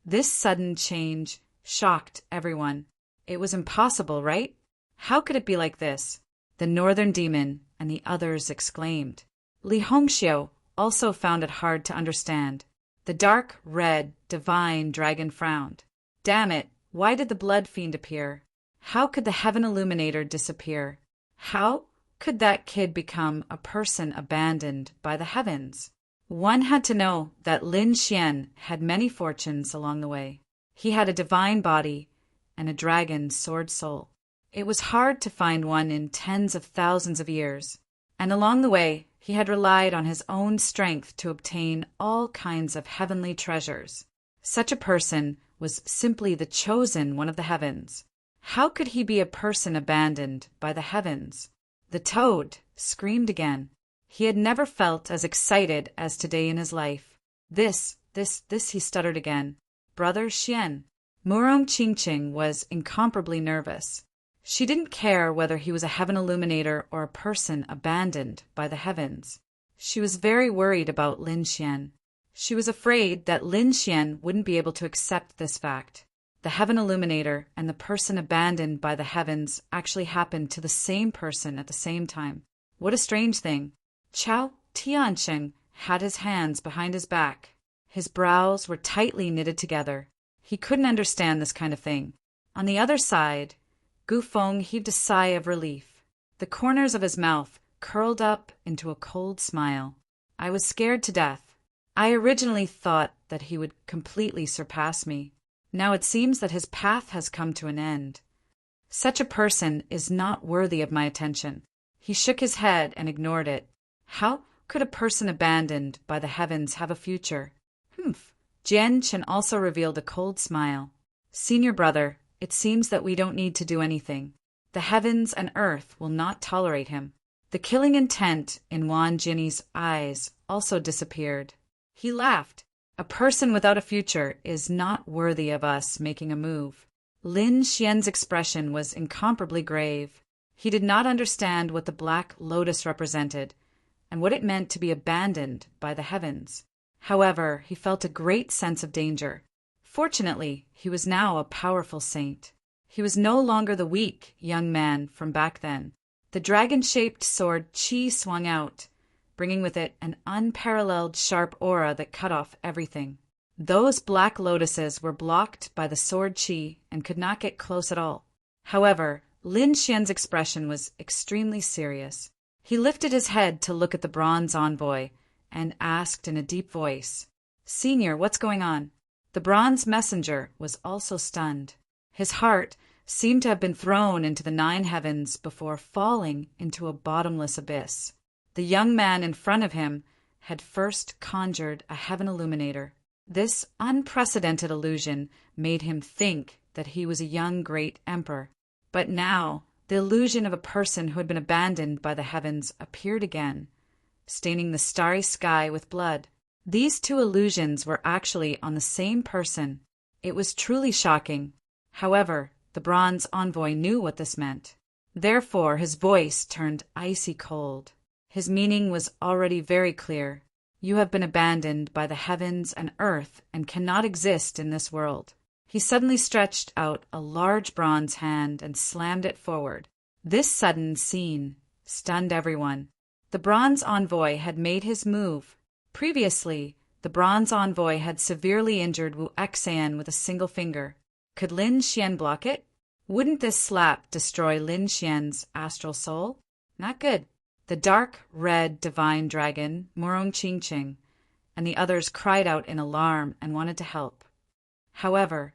This sudden change shocked everyone. It was impossible, right? How could it be like this? The northern demon and the others exclaimed. Li Hongxiu also found it hard to understand. The dark, red, divine dragon frowned. Damn it, why did the blood fiend appear? How could the Heaven Illuminator disappear? How could that kid become a person abandoned by the heavens? One had to know that Lin Xian had many fortunes along the way. He had a divine body and a dragon sword soul. It was hard to find one in tens of thousands of years, and along the way he had relied on his own strength to obtain all kinds of heavenly treasures. Such a person was simply the chosen one of the heavens. How could he be a person abandoned by the heavens? The toad screamed again. He had never felt as excited as today in his life. This, he stuttered again. Brother Xian. Murong Qingqing was incomparably nervous. She didn't care whether he was a heaven illuminator or a person abandoned by the heavens. She was very worried about Lin Xian. She was afraid that Lin Xian wouldn't be able to accept this fact. The heaven illuminator and the person abandoned by the heavens actually happened to the same person at the same time. What a strange thing. Chao Tiancheng had his hands behind his back. His brows were tightly knitted together. He couldn't understand this kind of thing. On the other side, Gu Feng heaved a sigh of relief. The corners of his mouth curled up into a cold smile. I was scared to death. I originally thought that he would completely surpass me. Now it seems that his path has come to an end. Such a person is not worthy of my attention. He shook his head and ignored it. How could a person abandoned by the heavens have a future? Humph. Jian Chen also revealed a cold smile. Senior brother, it seems that we don't need to do anything. The heavens and earth will not tolerate him. The killing intent in Wan Jinny's eyes also disappeared. He laughed. A person without a future is not worthy of us making a move. Lin Xian's expression was incomparably grave. He did not understand what the black lotus represented and what it meant to be abandoned by the heavens. However, he felt a great sense of danger. Fortunately, he was now a powerful saint. He was no longer the weak young man from back then. The dragon-shaped sword Qi swung out, bringing with it an unparalleled sharp aura that cut off everything. Those black lotuses were blocked by the sword Qi and could not get close at all. However, Lin Xian's expression was extremely serious. He lifted his head to look at the bronze envoy and asked in a deep voice, "Senior, what's going on?" The bronze messenger was also stunned. His heart seemed to have been thrown into the 9 heavens before falling into a bottomless abyss. The young man in front of him had first conjured a heaven illuminator. This unprecedented illusion made him think that he was a young great emperor. But now, the illusion of a person who had been abandoned by the heavens appeared again, staining the starry sky with blood. These 2 illusions were actually on the same person. It was truly shocking. However, the bronze envoy knew what this meant. Therefore, his voice turned icy cold. His meaning was already very clear. You have been abandoned by the heavens and earth and cannot exist in this world. He suddenly stretched out a large bronze hand and slammed it forward. This sudden scene stunned everyone. The bronze envoy had made his move. Previously, the bronze envoy had severely injured Wu Exan with a single finger. Could Lin Xian block it? Wouldn't this slap destroy Lin Xian's astral soul? Not good. The dark red divine dragon, Murong Qingqing, and the others cried out in alarm and wanted to help. However,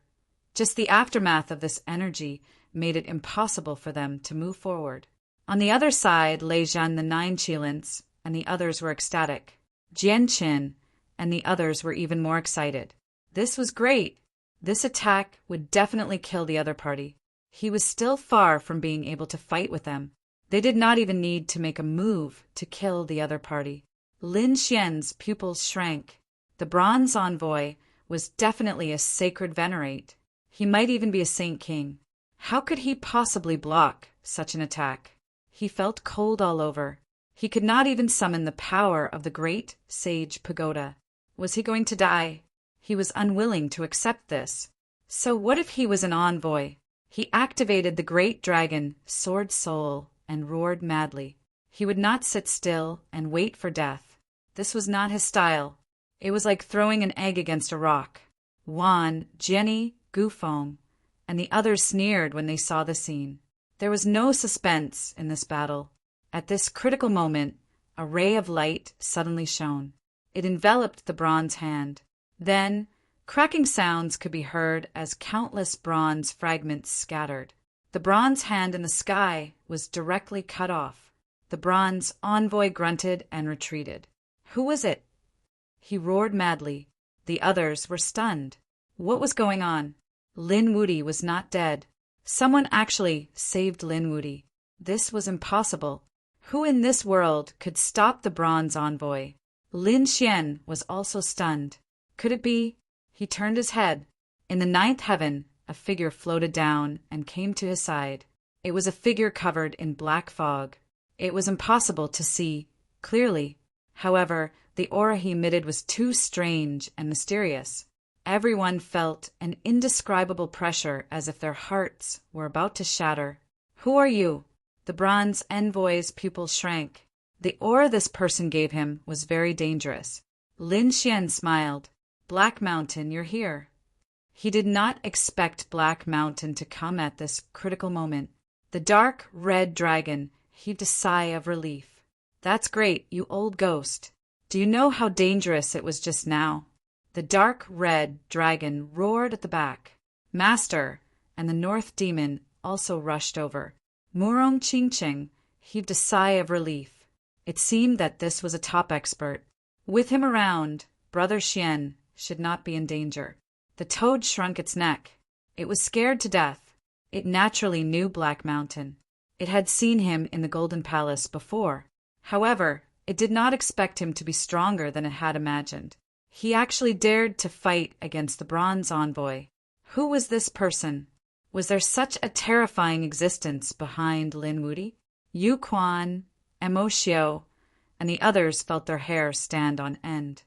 just the aftermath of this energy made it impossible for them to move forward. On the other side lay Zhan the 9 Qilins, and the others were ecstatic. Jian Qin and the others were even more excited. This was great. This attack would definitely kill the other party. He was still far from being able to fight with them. They did not even need to make a move to kill the other party. Lin Xian's pupils shrank. The bronze envoy was definitely a sacred venerate. He might even be a saint king. How could he possibly block such an attack? He felt cold all over. He could not even summon the power of the great sage pagoda. Was he going to die? He was unwilling to accept this. So what if he was an envoy? He activated the great dragon, Sword Soul, and roared madly. He would not sit still and wait for death. This was not his style. It was like throwing an egg against a rock. Wan, Jenny, Gufeng, and the others sneered when they saw the scene. There was no suspense in this battle. At this critical moment, a ray of light suddenly shone. It enveloped the bronze hand. Then, cracking sounds could be heard as countless bronze fragments scattered. The bronze hand in the sky was directly cut off. The bronze envoy grunted and retreated. Who was it? He roared madly. The others were stunned. What was going on? Lin Wuti was not dead. Someone actually saved Lin Wuti. This was impossible. Who in this world could stop the bronze envoy? Lin Xian was also stunned. Could it be? He turned his head. In the ninth heaven, a figure floated down and came to his side. It was a figure covered in black fog. It was impossible to see clearly. However, the aura he emitted was too strange and mysterious. Everyone felt an indescribable pressure as if their hearts were about to shatter. Who are you? The bronze envoy's pupils shrank. The aura this person gave him was very dangerous. Lin Xian smiled. Black Mountain, you're here. He did not expect Black Mountain to come at this critical moment. The dark red dragon heaved a sigh of relief. That's great, you old ghost. Do you know how dangerous it was just now? The dark red dragon roared at the back. Master, and the North Demon also rushed over. Murong Qingqing heaved a sigh of relief. It seemed that this was a top expert. With him around, Brother Xian should not be in danger. The toad shrunk its neck. It was scared to death. It naturally knew Black Mountain. It had seen him in the Golden Palace before. However, it did not expect him to be stronger than it had imagined. He actually dared to fight against the bronze envoy. Who was this person? Was there such a terrifying existence behind Lin Wuti? Yu Quan, Mo Xiao, and the others felt their hair stand on end.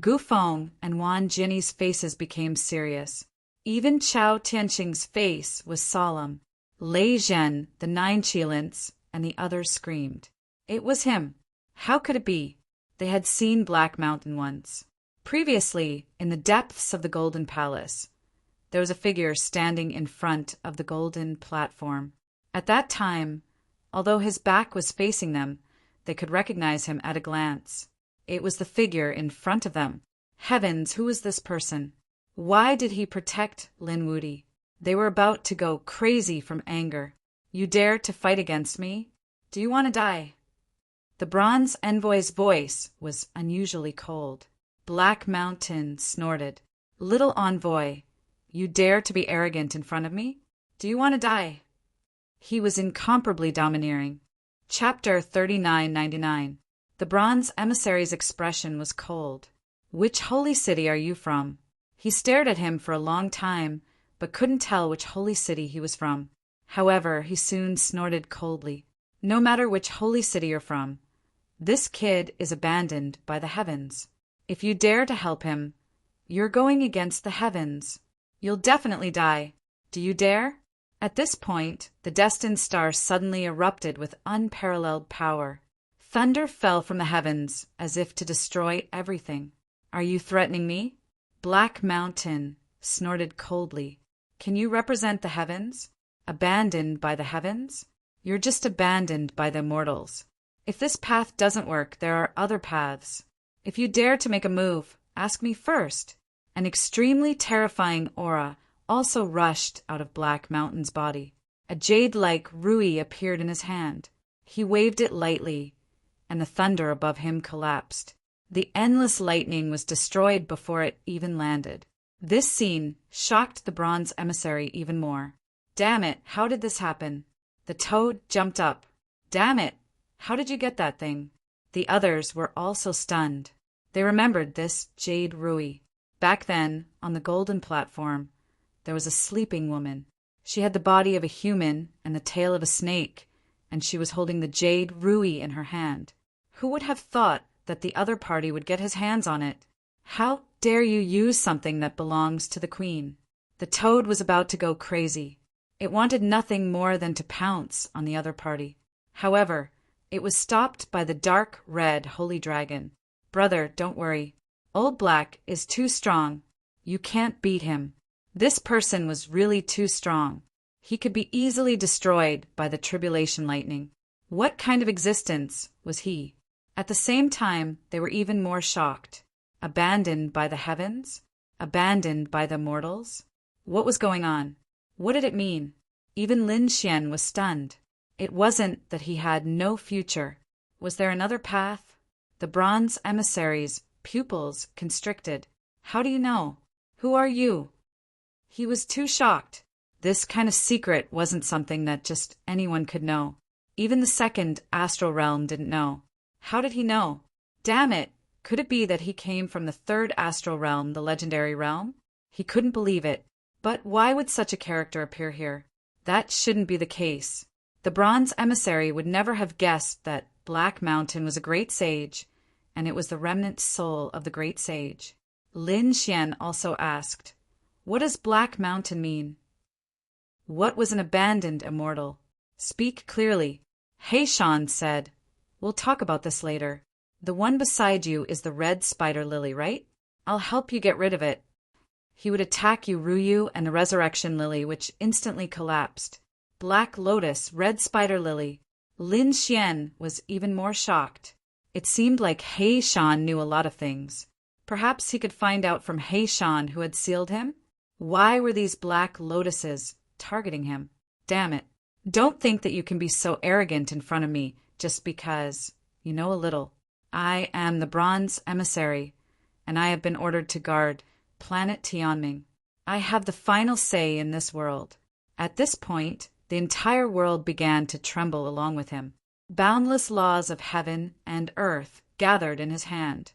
Gu Feng and Wan Jinni's faces became serious. Even Chao Tianqing's face was solemn. Lei Zhen, the Nine Qilins, and the others screamed. It was him. How could it be? They had seen Black Mountain once. Previously, in the depths of the Golden Palace, there was a figure standing in front of the golden platform. At that time, although his back was facing them, they could recognize him at a glance. It was the figure in front of them. Heavens, who was this person? Why did he protect Lin Wuti? They were about to go crazy from anger. You dare to fight against me? Do you want to die? The bronze envoy's voice was unusually cold. Black Mountain snorted. Little envoy, you dare to be arrogant in front of me? Do you want to die? He was incomparably domineering. Chapter 3999. The bronze emissary's expression was cold. Which holy city are you from? He stared at him for a long time, but couldn't tell which holy city he was from. However, he soon snorted coldly. No matter which holy city you're from, this kid is abandoned by the heavens. If you dare to help him, you're going against the heavens. You'll definitely die. Do you dare? At this point, the destined star suddenly erupted with unparalleled power. Thunder fell from the heavens as if to destroy everything. Are you threatening me? Black Mountain snorted coldly. Can you represent the heavens? Abandoned by the heavens? You're just abandoned by the mortals. If this path doesn't work, there are other paths. If you dare to make a move, ask me first. An extremely terrifying aura also rushed out of Black Mountain's body. A jade-like rui appeared in his hand. He waved it lightly, and the thunder above him collapsed. The endless lightning was destroyed before it even landed. This scene shocked the bronze emissary even more. Damn it, how did this happen? The toad jumped up. Damn it, how did you get that thing? The others were also stunned. They remembered this jade rui. Back then, on the golden platform, there was a sleeping woman. She had the body of a human and the tail of a snake, and she was holding the jade rui in her hand. Who would have thought that the other party would get his hands on it? How dare you use something that belongs to the queen? The toad was about to go crazy. It wanted nothing more than to pounce on the other party. However, it was stopped by the dark red holy dragon. Brother, don't worry. Old Black is too strong. You can't beat him. This person was really too strong. He could be easily destroyed by the tribulation lightning. What kind of existence was he? At the same time, they were even more shocked. Abandoned by the heavens? Abandoned by the mortals? What was going on? What did it mean? Even Lin Xian was stunned. It wasn't that he had no future. Was there another path? The bronze emissary's pupils constricted. How do you know? Who are you? He was too shocked. This kind of secret wasn't something that just anyone could know. Even the second astral realm didn't know. How did he know? Damn it! Could it be that he came from the third astral realm, the legendary realm? He couldn't believe it. But why would such a character appear here? That shouldn't be the case. The bronze emissary would never have guessed that Black Mountain was a great sage, and it was the remnant soul of the great sage. Lin Xian also asked, "What does Black Mountain mean? What was an abandoned immortal? Speak clearly." He Shan said, "We'll talk about this later. The one beside you is the red spider lily, right? I'll help you get rid of it." He would attack Yu Ruyu and the resurrection lily, which instantly collapsed. Black lotus, red spider lily. Lin Xian was even more shocked. It seemed like He Shan knew a lot of things. Perhaps he could find out from He Shan who had sealed him? Why were these black lotuses targeting him? Damn it. Don't think that you can be so arrogant in front of me just because you know a little. I am the bronze emissary, and I have been ordered to guard planet Tianming. I have the final say in this world. At this point, the entire world began to tremble along with him. Boundless laws of heaven and earth gathered in his hand,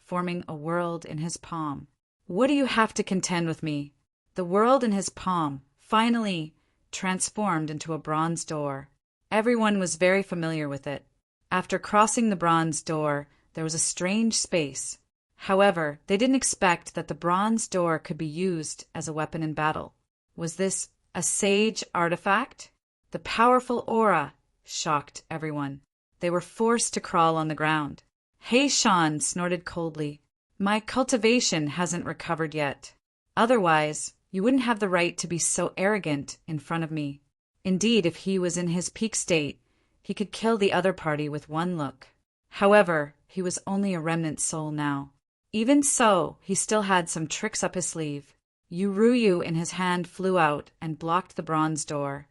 forming a world in his palm. What do you have to contend with me? The world in his palm finally transformed into a bronze door. Everyone was very familiar with it. After crossing the bronze door, there was a strange space. However, they didn't expect that the bronze door could be used as a weapon in battle. Was this a sage artifact? The powerful aura shocked everyone. They were forced to crawl on the ground. He Shan snorted coldly. "My cultivation hasn't recovered yet. Otherwise, you wouldn't have the right to be so arrogant in front of me." Indeed, if he was in his peak state, he could kill the other party with one look. However, he was only a remnant soul now. Even so, he still had some tricks up his sleeve. Yu Ruyu in his hand flew out and blocked the bronze door.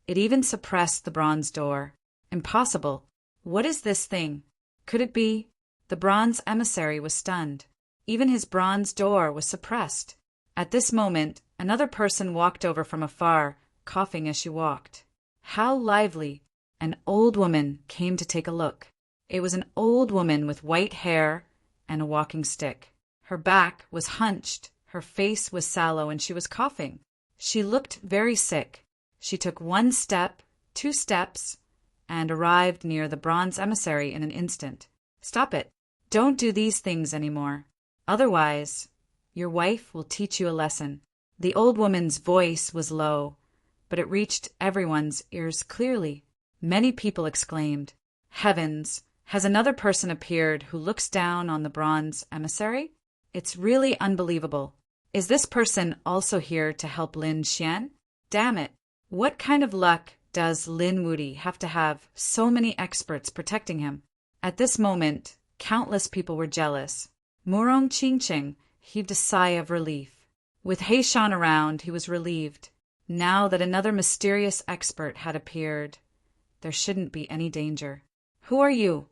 It even suppressed the bronze door. Impossible. What is this thing? Could it be? The bronze emissary was stunned. Even his bronze door was suppressed. At this moment, another person walked over from afar, coughing as she walked. How lively! An old woman came to take a look. It was an old woman with white hair and a walking stick. Her back was hunched, her face was sallow, and she was coughing. She looked very sick. She took 1 step, 2 steps, and arrived near the bronze emissary in an instant. "Stop it. Don't do these things anymore. Otherwise, your wife will teach you a lesson." The old woman's voice was low, but it reached everyone's ears clearly. Many people exclaimed, "Heavens! Has another person appeared who looks down on the bronze emissary? It's really unbelievable. Is this person also here to help Lin Xian? Damn it! What kind of luck does Lin Wudi have to have so many experts protecting him?" At this moment, countless people were jealous. Murong Qingqing heaved a sigh of relief. With He Shan around, he was relieved. Now that another mysterious expert had appeared, there shouldn't be any danger. "Who are you?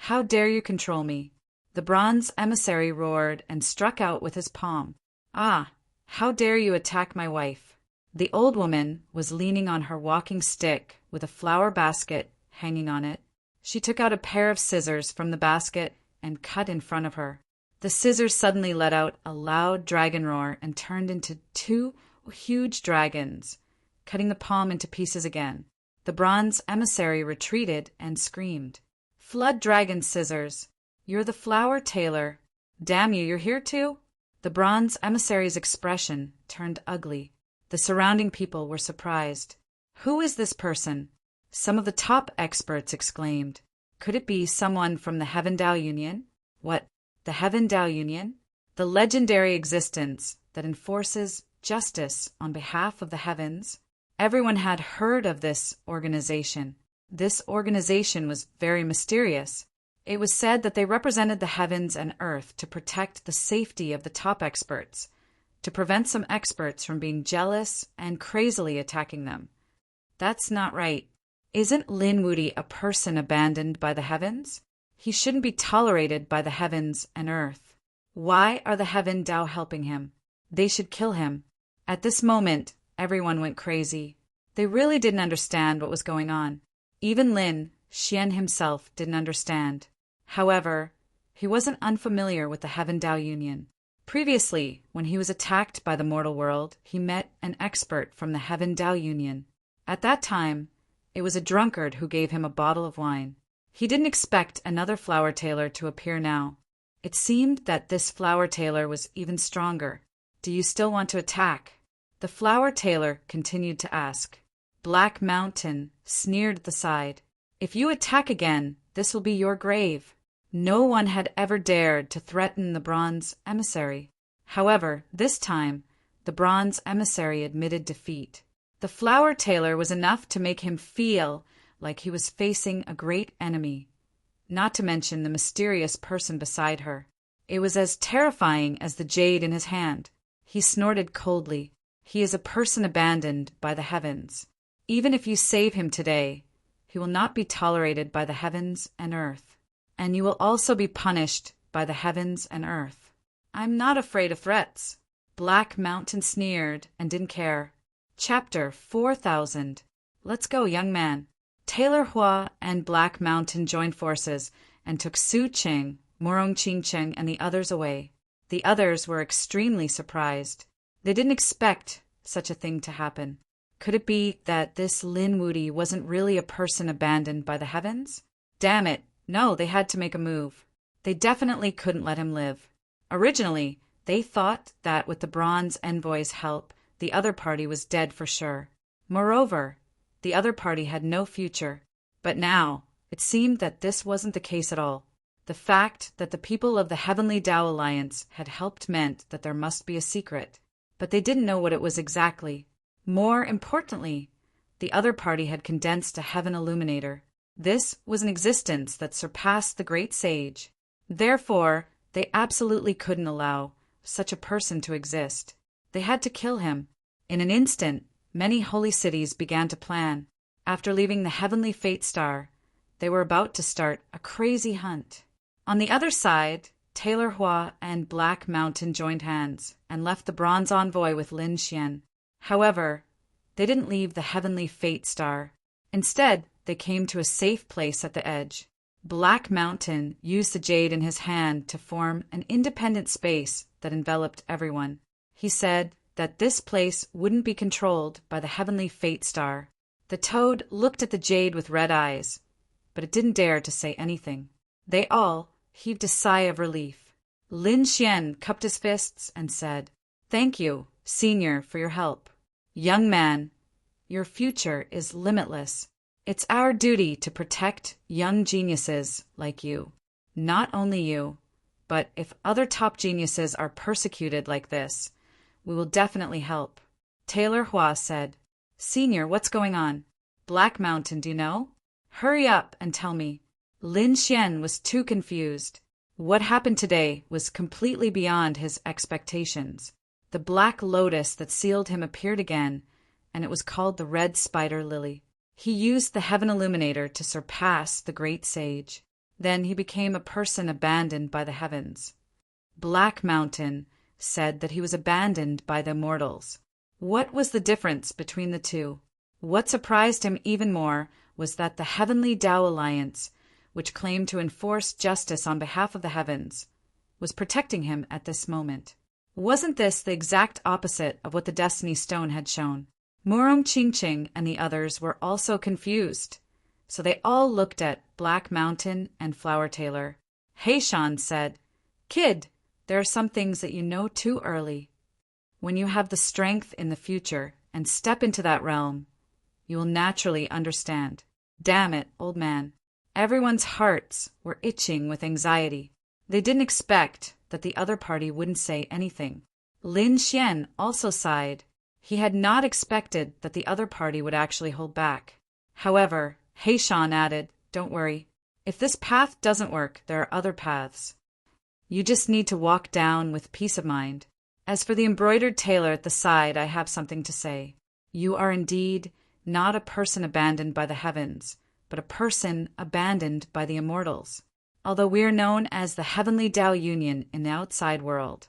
How dare you control me?" The bronze emissary roared and struck out with his palm. "Ah, how dare you attack my wife?" The old woman was leaning on her walking stick with a flower basket hanging on it. She took out a pair of scissors from the basket and cut in front of her. The scissors suddenly let out a loud dragon roar and turned into 2 huge dragons, cutting the palm into pieces again. The bronze emissary retreated and screamed, "Flood dragon scissors! You're the flower tailor. Damn you, you're here too?" The bronze emissary's expression turned ugly. The surrounding people were surprised. "Who is this person?" Some of the top experts exclaimed. Could it be someone from the Heaven Tao Union? What, the Heaven Tao Union? The legendary existence that enforces justice on behalf of the heavens? Everyone had heard of this organization. This organization was very mysterious. It was said that they represented the heavens and earth to protect the safety of the top experts, to prevent some experts from being jealous and crazily attacking them. That's not right. Isn't Lin Wudi a person abandoned by the heavens? He shouldn't be tolerated by the heavens and earth. Why are the Heaven Tao helping him? They should kill him. At this moment, everyone went crazy. They really didn't understand what was going on. Even Lin Xian himself didn't understand. However, he wasn't unfamiliar with the Heaven Tao Union. Previously, when he was attacked by the mortal world, he met an expert from the Heaven Tao Union. At that time, it was a drunkard who gave him a bottle of wine. He didn't expect another flower tailor to appear now. It seemed that this flower tailor was even stronger. Do you still want to attack? The flower tailor continued to ask. Black Mountain sneered at the side. If you attack again, this will be your grave. No one had ever dared to threaten the bronze emissary. However, this time, the bronze emissary admitted defeat. The flower tailor was enough to make him feel like he was facing a great enemy, not to mention the mysterious person beside her. It was as terrifying as the jade in his hand. He snorted coldly. He is a person abandoned by the heavens. Even if you save him today, he will not be tolerated by the heavens and earth. And you will also be punished by the heavens and earth. I'm not afraid of threats. Black Mountain sneered and didn't care. Chapter 4000. Let's go, young man. Tailor Hua and Black Mountain joined forces and took Su Qing, Morong Qingcheng, and the others away. The others were extremely surprised. They didn't expect such a thing to happen. Could it be that this Lin Wudi wasn't really a person abandoned by the heavens? Damn it, no, they had to make a move. They definitely couldn't let him live. Originally, they thought that with the bronze envoy's help, the other party was dead for sure. Moreover, the other party had no future. But now, it seemed that this wasn't the case at all. The fact that the people of the Heavenly Tao Alliance had helped meant that there must be a secret. But they didn't know what it was exactly. More importantly, the other party had condensed a heaven illuminator. This was an existence that surpassed the great sage. Therefore, they absolutely couldn't allow such a person to exist. They had to kill him. In an instant, many holy cities began to plan. After leaving the heavenly fate star, they were about to start a crazy hunt. On the other side, Tailor Hua and Black Mountain joined hands and left the bronze envoy with Lin Xian. However, they didn't leave the heavenly fate star. Instead, they came to a safe place at the edge. Black Mountain used the jade in his hand to form an independent space that enveloped everyone. He said that this place wouldn't be controlled by the heavenly fate star. The toad looked at the jade with red eyes, but it didn't dare to say anything. They all heaved a sigh of relief. Lin Xian cupped his fists and said, "Thank you, Senior, for your help. Young man, your future is limitless. It's our duty to protect young geniuses like you. Not only you, but if other top geniuses are persecuted like this, we will definitely help." Tailor Hua said, "Senior, what's going on? Black Mountain, do you know? Hurry up and tell me." Lin Xian was too confused. What happened today was completely beyond his expectations. The black lotus that sealed him appeared again, and it was called the Red Spider Lily. He used the Heaven Illuminator to surpass the great sage. Then he became a person abandoned by the heavens. Black Mountain said that he was abandoned by the immortals. What was the difference between the two? What surprised him even more was that the Heavenly Tao Alliance, which claimed to enforce justice on behalf of the heavens, was protecting him at this moment. Wasn't this the exact opposite of what the Destiny Stone had shown? Murong Qingqing and the others were also confused, so they all looked at Black Mountain and Flower Tailor. Heishan said, "Kid, there are some things that you know too early. When you have the strength in the future and step into that realm, you will naturally understand." Damn it, old man. Everyone's hearts were itching with anxiety. They didn't expect that the other party wouldn't say anything. Lin Xian also sighed. He had not expected that the other party would actually hold back. However, Heishan added, "Don't worry. If this path doesn't work, there are other paths. You just need to walk down with peace of mind. As for the embroidered tailor at the side, I have something to say. You are indeed not a person abandoned by the heavens, but a person abandoned by the immortals. Although we are known as the Heavenly Tao Union in the outside world,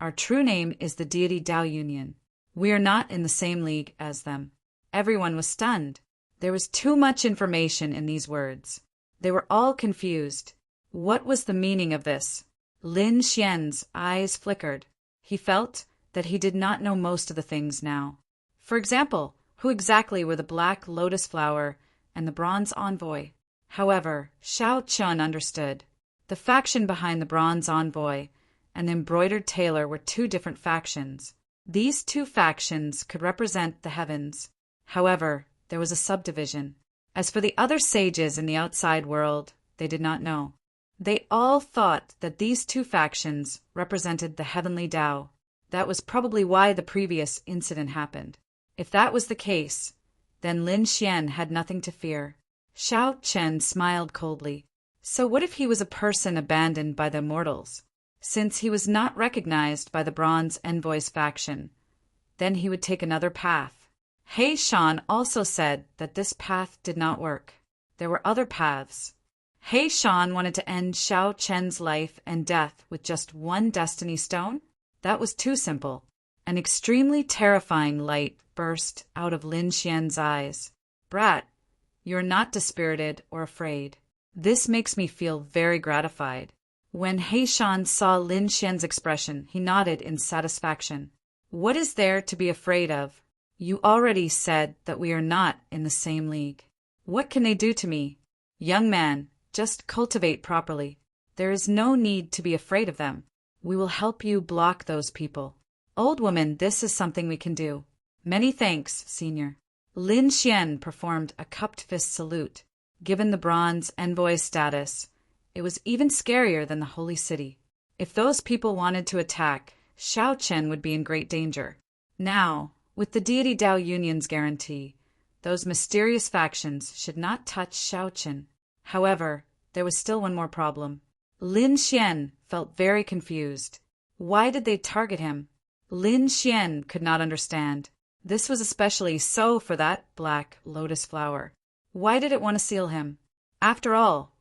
our true name is the deity Tao Union. We are not in the same league as them. Everyone was stunned. There was too much information in these words. They were all confused. What was the meaning of this? Lin Xian's eyes flickered. He felt that he did not know most of the things now. For example, who exactly were the Black Lotus Flower and the Bronze Envoy? However, Xiao Chun understood. The faction behind the Bronze Envoy and the Embroidered Tailor were two different factions. These two factions could represent the heavens. However, there was a subdivision. As for the other sages in the outside world, they did not know. They all thought that these two factions represented the heavenly Tao. That was probably why the previous incident happened. If that was the case, then Lin Xian had nothing to fear. Xiao Chen smiled coldly. So what if he was a person abandoned by the immortals? Since he was not recognized by the Bronze Envoy's faction, then he would take another path. He Shan also said that this path did not work. There were other paths. He Shan wanted to end Xiao Chen's life and death with just one destiny stone? That was too simple. An extremely terrifying light burst out of Lin Xian's eyes. Brat, you are not dispirited or afraid. This makes me feel very gratified. When He Shan saw Lin Xian's expression, he nodded in satisfaction. What is there to be afraid of? You already said that we are not in the same league. What can they do to me? Young man, just cultivate properly. There is no need to be afraid of them. We will help you block those people. Old woman, this is something we can do. Many thanks, senior. Lin Xian performed a cupped fist salute. Given the Bronze Envoy's status, it was even scarier than the Holy City. If those people wanted to attack, Xiao Chen would be in great danger. Now, with the Deity Dao Union's guarantee, those mysterious factions should not touch Xiao Chen. However, there was still one more problem. Lin Xian felt very confused. Why did they target him? Lin Xian could not understand. This was especially so for that Black Lotus Flower. Why did it want to seal him? After all,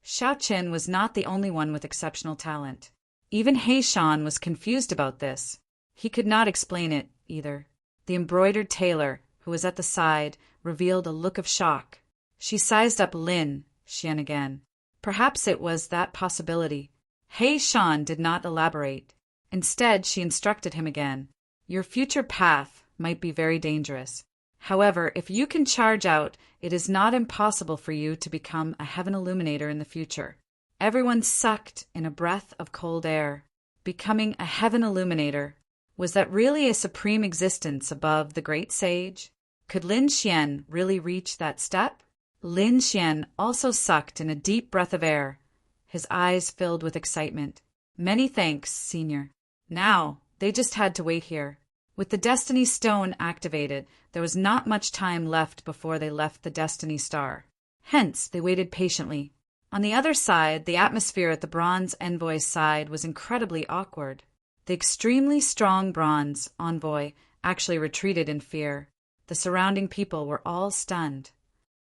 Xiao Chen was not the only one with exceptional talent. Even He Shan was confused about this. He could not explain it, either. The Embroidered Tailor, who was at the side, revealed a look of shock. She sized up Lin Xian again. Perhaps it was that possibility. He Shan did not elaborate. Instead, she instructed him again. Your future path might be very dangerous. However, if you can charge out, it is not impossible for you to become a heaven illuminator in the future. Everyone sucked in a breath of cold air. Becoming a heaven illuminator. Was that really a supreme existence above the great sage? Could Lin Xian really reach that step? Lin Xian also sucked in a deep breath of air. His eyes filled with excitement. Many thanks, senior. Now, they just had to wait here. With the Destiny Stone activated, there was not much time left before they left the Destiny Star. Hence, they waited patiently. On the other side, the atmosphere at the Bronze Envoy's side was incredibly awkward. The extremely strong Bronze Envoy actually retreated in fear. The surrounding people were all stunned.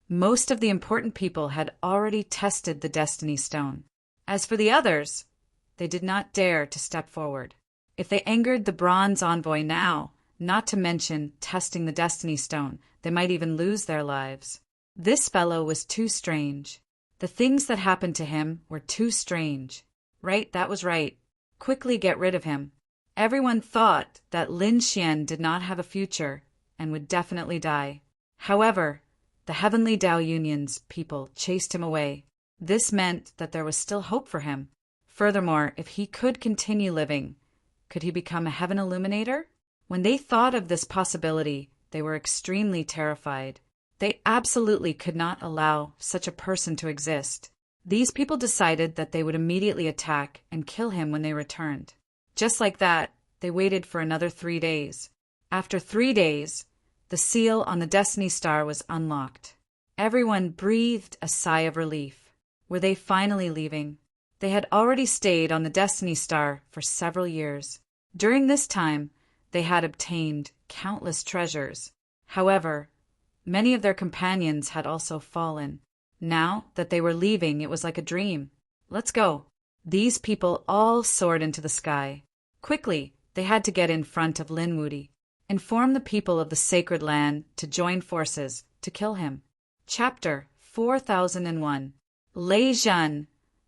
Most of the important people had already tested the Destiny Stone. As for the others, they did not dare to step forward. If they angered the Bronze Envoy now, not to mention testing the Destiny Stone, they might even lose their lives. This fellow was too strange. The things that happened to him were too strange. Right, that was right. Quickly get rid of him. Everyone thought that Lin Xian did not have a future and would definitely die. However, the Heavenly Dao Union's people chased him away. This meant that there was still hope for him. Furthermore, if he could continue living, could he become a heaven illuminator? When they thought of this possibility, they were extremely terrified. They absolutely could not allow such a person to exist. These people decided that they would immediately attack and kill him when they returned. Just like that, they waited for another 3 days. After 3 days, the seal on the Destiny Star was unlocked. Everyone breathed a sigh of relief. Were they finally leaving? They had already stayed on the Destiny Star for several years. During this time, they had obtained countless treasures. However, many of their companions had also fallen. Now that they were leaving, it was like a dream. Let's go. These people all soared into the sky. Quickly, they had to get in front of Lin Wudi. Inform the people of the sacred land to join forces to kill him. Chapter 4001. Lei Zhen,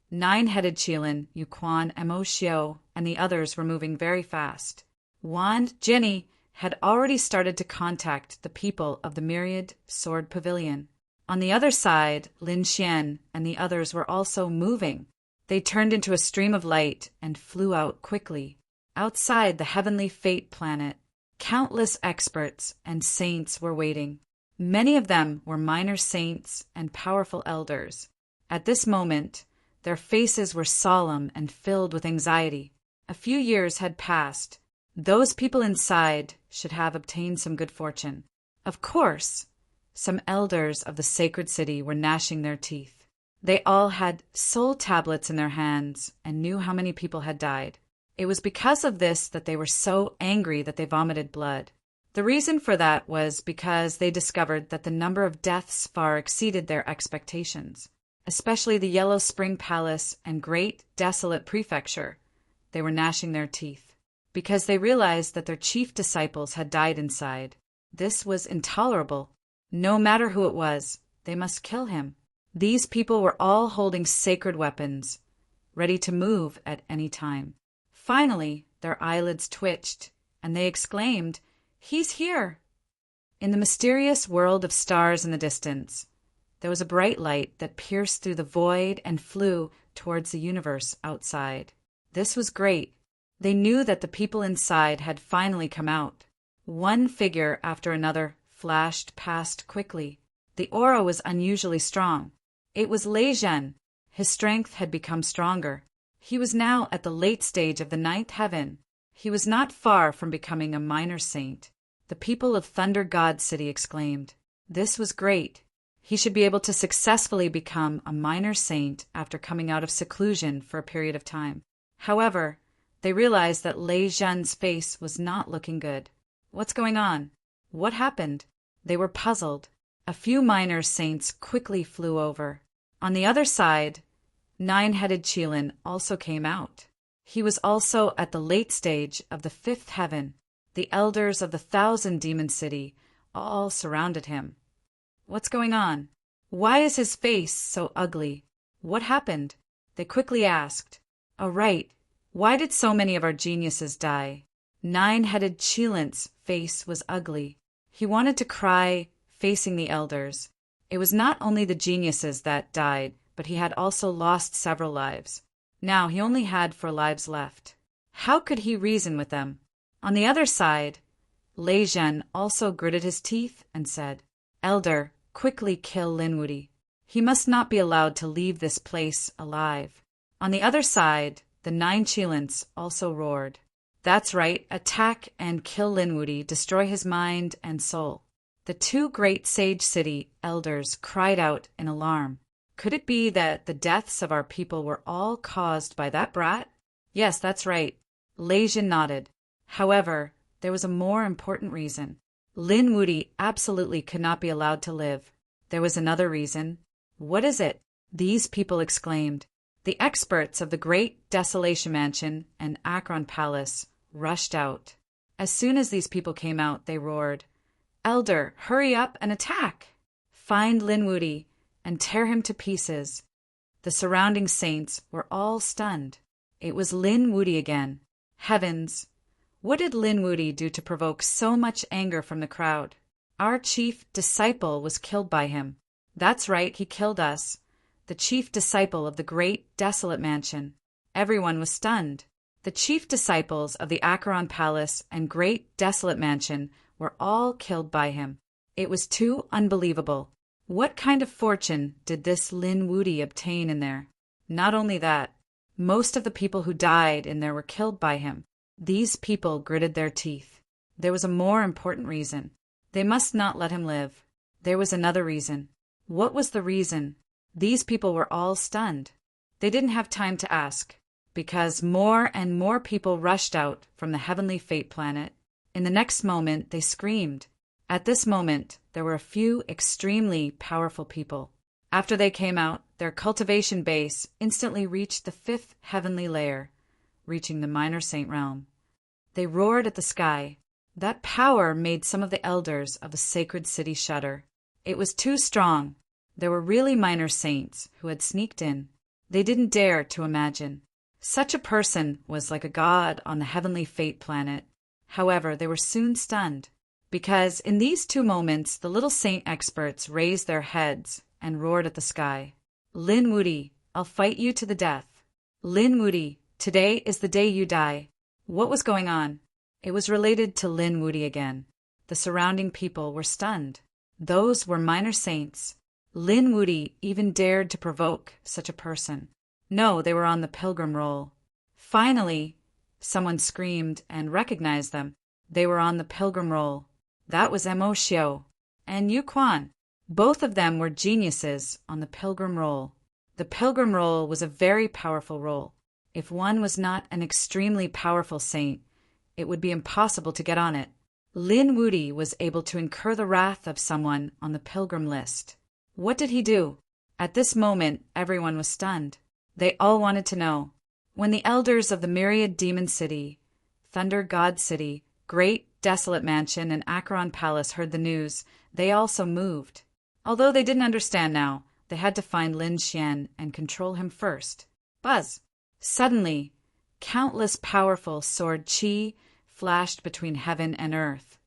Nine-Headed Qilin, Yuquan, Mo Xiao, and the others were moving very fast. Wand Jinny had already started to contact the people of the Myriad Sword Pavilion. On the other side, Lin Xian and the others were also moving. They turned into a stream of light and flew out quickly. Outside the heavenly fate planet, countless experts and saints were waiting. Many of them were minor saints and powerful elders. At this moment, their faces were solemn and filled with anxiety. A few years had passed. Those people inside should have obtained some good fortune. Of course, some elders of the sacred city were gnashing their teeth. They all had soul tablets in their hands and knew how many people had died. It was because of this that they were so angry that they vomited blood. The reason for that was because they discovered that the number of deaths far exceeded their expectations, especially the Yellow Spring Palace and Great Desolate Prefecture. They were gnashing their teeth because they realized that their chief disciples had died inside. This was intolerable. No matter who it was, they must kill him. These people were all holding sacred weapons, ready to move at any time. Finally, their eyelids twitched, and they exclaimed, "He's here!" In the mysterious world of stars in the distance, there was a bright light that pierced through the void and flew towards the universe outside. This was great. They knew that the people inside had finally come out. One figure after another flashed past quickly. The aura was unusually strong. It was Lei Zhen. His strength had become stronger. He was now at the late stage of the ninth heaven. He was not far from becoming a minor saint. The people of Thunder God City exclaimed. This was great. He should be able to successfully become a minor saint after coming out of seclusion for a period of time. However, they realized that Lei Zhen's face was not looking good. What's going on? What happened? They were puzzled. A few minor saints quickly flew over. On the other side, Nine-Headed Qilin also came out. He was also at the late stage of the fifth heaven. The elders of the 1,000 Demon City all surrounded him. What's going on? Why is his face so ugly? What happened? They quickly asked. Oh, right. Why did so many of our geniuses die? Nine-Headed Qilin's face was ugly. He wanted to cry, facing the elders. It was not only the geniuses that died, but he had also lost several lives. Now he only had 4 lives left. How could he reason with them? On the other side, Lei Zhen also gritted his teeth and said, Elder, quickly kill Linwoody. He must not be allowed to leave this place alive. On the other side, the 9 Qilins also roared. That's right, attack and kill Linwoody, destroy his mind and soul. The 2 great Sage City elders cried out in alarm. Could it be that the deaths of our people were all caused by that brat? Yes, that's right. Lei Zhen nodded. However, there was a more important reason. Linwoody absolutely could not be allowed to live. There was another reason. What is it? These people exclaimed. The experts of the Great Desolation Mansion and Akron Palace rushed out. As soon as these people came out, they roared, Elder, hurry up and attack! Find Linwoody and tear him to pieces. The surrounding saints were all stunned. It was Linwoody again. Heavens! What did Linwoody do to provoke so much anger from the crowd? Our chief disciple was killed by him. That's right, he killed us. The chief disciple of the Great Desolate Mansion. Everyone was stunned. The chief disciples of the Acheron Palace and Great Desolate Mansion were all killed by him. It was too unbelievable. What kind of fortune did this Linwoody obtain in there? Not only that, most of the people who died in there were killed by him. These people gritted their teeth. There was a more important reason. They must not let him live. There was another reason. What was the reason? These people were all stunned. They didn't have time to ask, because more and more people rushed out from the heavenly fate planet. In the next moment, they screamed. At this moment, there were a few extremely powerful people. After they came out, their cultivation base instantly reached the 5th heavenly layer, reaching the minor saint realm. They roared at the sky. That power made some of the elders of the sacred city shudder. It was too strong. There were really minor saints who had sneaked in. They didn't dare to imagine. Such a person was like a god on the heavenly fate planet. However, they were soon stunned, because in these 2 moments the little saint experts raised their heads and roared at the sky. Lin Wudy, I'll fight you to the death. Lin Wudy, today is the day you die. What was going on? It was related to Lin Wudy again. The surrounding people were stunned. Those were minor saints. Lin Wudy even dared to provoke such a person. No, they were on the pilgrim roll. Finally, someone screamed and recognized them. They were on the pilgrim roll. That was Mo Xiao and Yu Quan. Both of them were geniuses on the pilgrim roll. The pilgrim roll was a very powerful roll. If one was not an extremely powerful saint, it would be impossible to get on it. Lin Wudy was able to incur the wrath of someone on the pilgrim list. What did he do? At this moment, everyone was stunned. They all wanted to know. When the elders of the myriad demon city, Thunder God City, Great Desolate Mansion, and Acheron Palace heard the news, they also moved. Although they didn't understand now, they had to find Lin Xian and control him first. Buzz! Suddenly, countless powerful sword qi flashed between heaven and earth,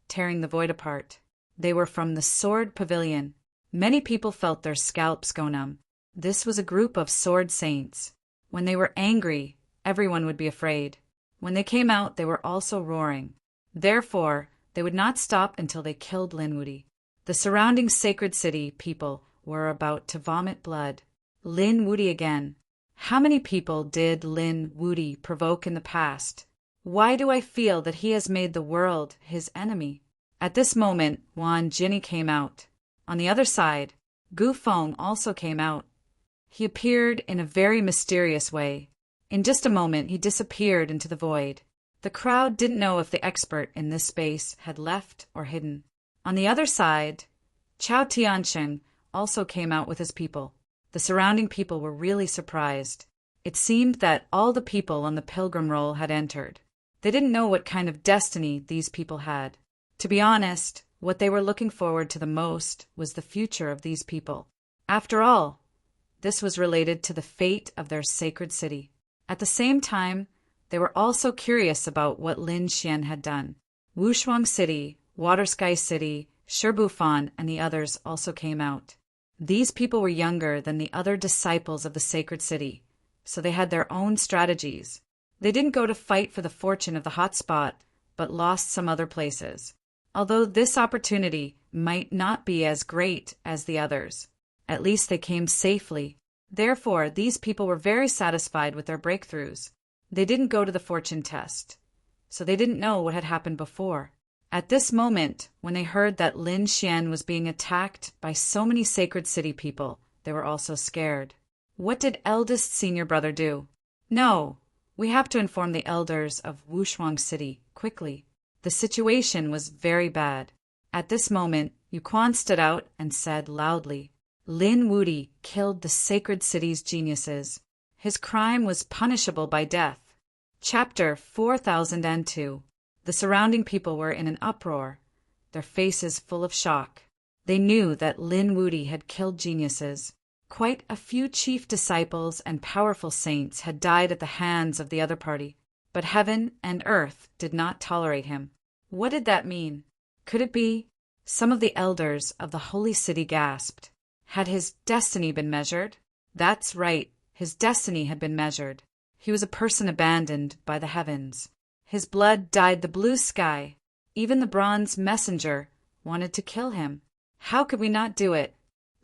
tearing the void apart. They were from the Sword Pavilion. Many people felt their scalps go numb. This was a group of sword saints. When they were angry, everyone would be afraid. When they came out, they were also roaring. Therefore, they would not stop until they killed Lin Wudy. The surrounding sacred city people were about to vomit blood. Lin Wudy again. How many people did Lin Wudy provoke in the past? Why do I feel that he has made the world his enemy? At this moment, Wan Jinny came out. On the other side, Gu Feng also came out. He appeared in a very mysterious way. In just a moment, he disappeared into the void. The crowd didn't know if the expert in this space had left or hidden. On the other side, Chao Tiancheng also came out with his people. The surrounding people were really surprised. It seemed that all the people on the pilgrim roll had entered. They didn't know what kind of destiny these people had. To be honest, what they were looking forward to the most was the future of these people. After all, this was related to the fate of their sacred city. At the same time, they were also curious about what Lin Xian had done. Wushuang City, Water Sky City, Shibufan, and the others also came out. These people were younger than the other disciples of the sacred city, so they had their own strategies. They didn't go to fight for the fortune of the hot spot, but lost some other places. Although this opportunity might not be as great as the others, at least they came safely. Therefore, these people were very satisfied with their breakthroughs. They didn't go to the fortune test, so they didn't know what had happened before. At this moment, when they heard that Lin Xian was being attacked by so many sacred city people, they were also scared. What did eldest senior brother do? No, we have to inform the elders of Wushuang City, quickly. The situation was very bad. At this moment, Yu Quan stood out and said loudly, Lin Wudy killed the sacred city's geniuses. His crime was punishable by death. Chapter 4002. The surrounding people were in an uproar, their faces full of shock. They knew that Lin Wudy had killed geniuses. Quite a few chief disciples and powerful saints had died at the hands of the other party, but heaven and earth did not tolerate him. What did that mean? Could it be? Some of the elders of the holy city gasped. Had his destiny been measured? That's right, his destiny had been measured. He was a person abandoned by the heavens. His blood dyed the blue sky. Even the bronze messenger wanted to kill him. How could we not do it?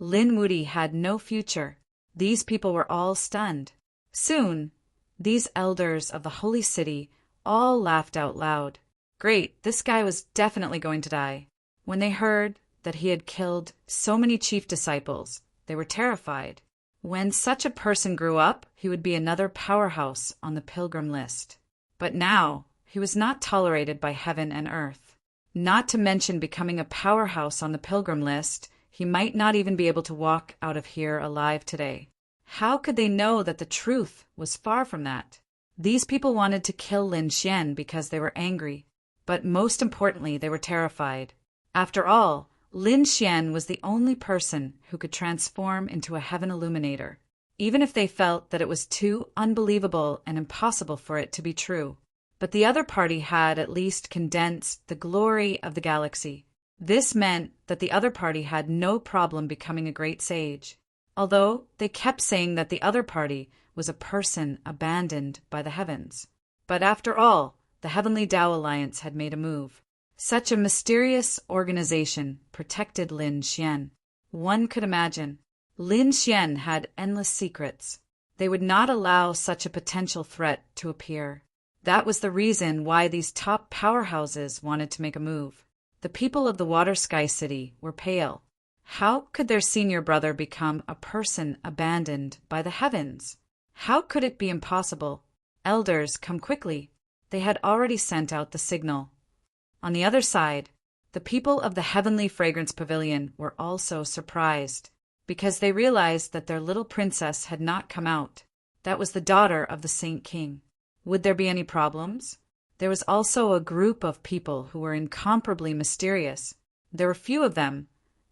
Lin Wudy had no future. These people were all stunned. Soon, these elders of the holy city all laughed out loud. Great, this guy was definitely going to die. When they heard that he had killed so many chief disciples, they were terrified. When such a person grew up, he would be another powerhouse on the pilgrim list. But now, he was not tolerated by heaven and earth. Not to mention becoming a powerhouse on the pilgrim list, he might not even be able to walk out of here alive today. How could they know that the truth was far from that? These people wanted to kill Lin Xian because they were angry. But most importantly, they were terrified. After all, Lin Xian was the only person who could transform into a heaven illuminator, even if they felt that it was too unbelievable and impossible for it to be true. But the other party had at least condensed the glory of the galaxy. This meant that the other party had no problem becoming a great sage, although they kept saying that the other party was a person abandoned by the heavens. But after all, the Heavenly Tao Alliance had made a move. Such a mysterious organization protected Lin Xian. One could imagine. Lin Xian had endless secrets. They would not allow such a potential threat to appear. That was the reason why these top powerhouses wanted to make a move. The people of the Water Sky City were pale. How could their senior brother become a person abandoned by the heavens? How could it be impossible? Elders, come quickly. They had already sent out the signal. On the other side, the people of the Heavenly Fragrance Pavilion were also surprised, because they realized that their little princess had not come out. That was the daughter of the Saint King. Would there be any problems? There was also a group of people who were incomparably mysterious. There were few of them,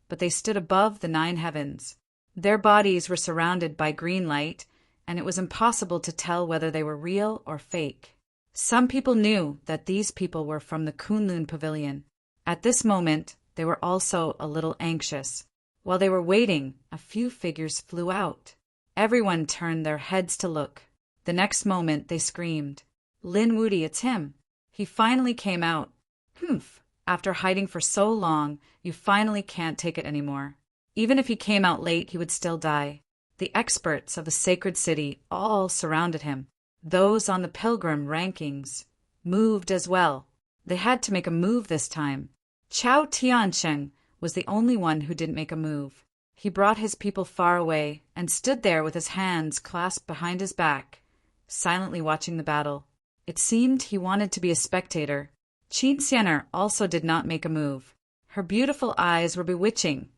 but they stood above the 9 heavens. Their bodies were surrounded by green light, and it was impossible to tell whether they were real or fake. Some people knew that these people were from the Kunlun Pavilion. At this moment, they were also a little anxious. While they were waiting, a few figures flew out. Everyone turned their heads to look. The next moment, they screamed, "Lin Wudi, it's him! He finally came out! Humph! After hiding for so long, you finally can't take it anymore." Even if he came out late, he would still die. The experts of the sacred city all surrounded him. Those on the pilgrim rankings moved as well. They had to make a move this time. Chao Tiansheng was the only one who didn't make a move. He brought his people far away and stood there with his hands clasped behind his back, silently watching the battle. It seemed he wanted to be a spectator. Qin Xianer also did not make a move. Her beautiful eyes were bewitching,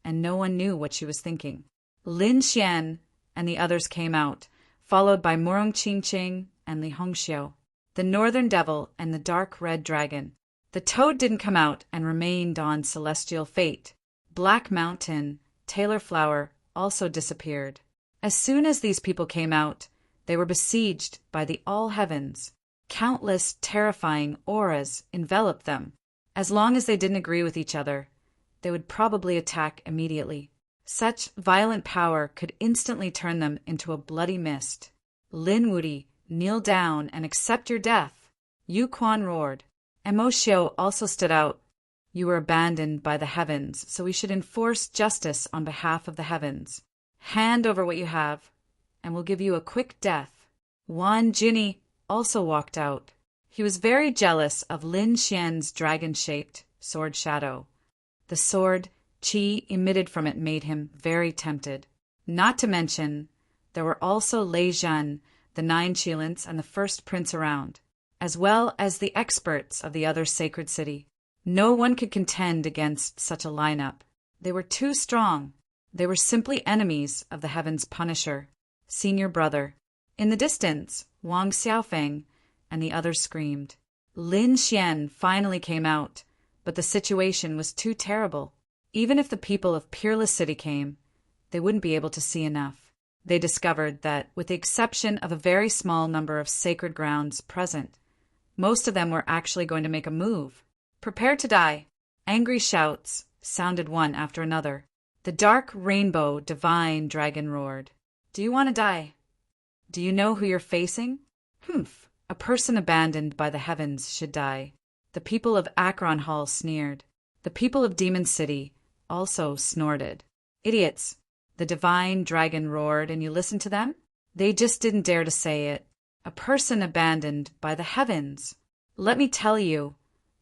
and no one knew what she was thinking. Lin Xian and the others came out, followed by Murong Qingqing and Li Hongxiao, the Northern Devil and the Dark Red Dragon. The Toad didn't come out and remained on celestial fate. Black Mountain, Tailor Flower also disappeared. As soon as these people came out, they were besieged by the all heavens. Countless terrifying auras enveloped them. As long as they didn't agree with each other, they would probably attack immediately. Such violent power could instantly turn them into a bloody mist. "Lin Wudi, kneel down and accept your death!" Yu Quan roared. Mo Xiao also stood out. "You were abandoned by the heavens, so we should enforce justice on behalf of the heavens. Hand over what you have, and we'll give you a quick death." Wan Jinni also walked out. He was very jealous of Lin Xian's dragon-shaped sword shadow. The sword qi emitted from it made him very tempted. Not to mention, there were also Lei Zhan, the 9 Qilins, and the first prince around, as well as the experts of the other sacred city. No one could contend against such a lineup. They were too strong. They were simply enemies of the Heaven's Punisher, senior brother. In the distance, Wang Xiaofeng and the others screamed. Lin Xian finally came out, but the situation was too terrible. Even if the people of Peerless City came, they wouldn't be able to see enough. They discovered that, with the exception of a very small number of sacred grounds present, most of them were actually going to make a move. "Prepare to die!" Angry shouts sounded one after another. The dark rainbow divine dragon roared. "Do you want to die? Do you know who you're facing? Humph! A person abandoned by the heavens should die." The people of Akron Hall sneered. The people of Demon City also snorted. "Idiots!" The divine dragon roared, and you listened to them? They just didn't dare to say it. A person abandoned by the heavens. Let me tell you,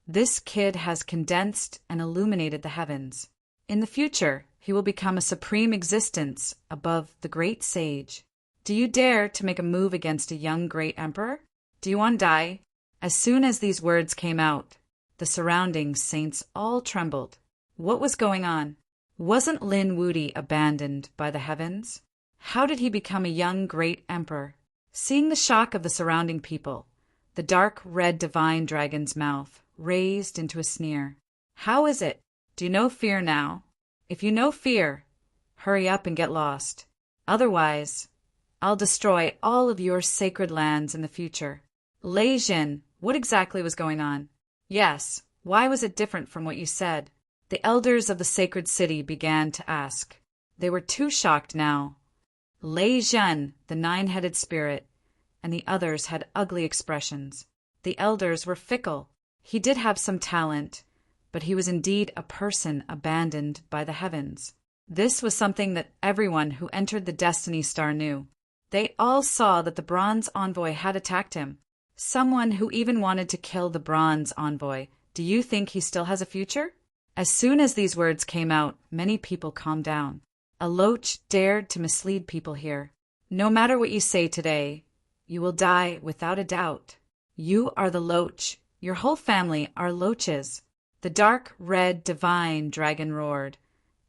this kid has condensed and illuminated the heavens. In the future, he will become a supreme existence above the great sage. Do you dare to make a move against a young great emperor? Do you want to die? As soon as these words came out, the surrounding saints all trembled. What was going on? Wasn't Lin Wudi abandoned by the heavens? How did he become a young great emperor? Seeing the shock of the surrounding people, the dark red divine dragon's mouth raised into a sneer. How is it? Do you know fear now? If you know fear, hurry up and get lost. Otherwise, I'll destroy all of your sacred lands in the future. Lei Jin, what exactly was going on? Yes, why was it different from what you said? The elders of the sacred city began to ask. They were too shocked now. Lei Jin, the nine-headed spirit, and the others had ugly expressions. The elders were fickle. He did have some talent, but he was indeed a person abandoned by the heavens. This was something that everyone who entered the Destiny Star knew. They all saw that the Bronze Envoy had attacked him. Someone who even wanted to kill the Bronze Envoy. Do you think he still has a future? As soon as these words came out, many people calmed down. A loach dared to mislead people here. No matter what you say today, you will die without a doubt. You are the loach. Your whole family are loaches. The dark red divine dragon roared,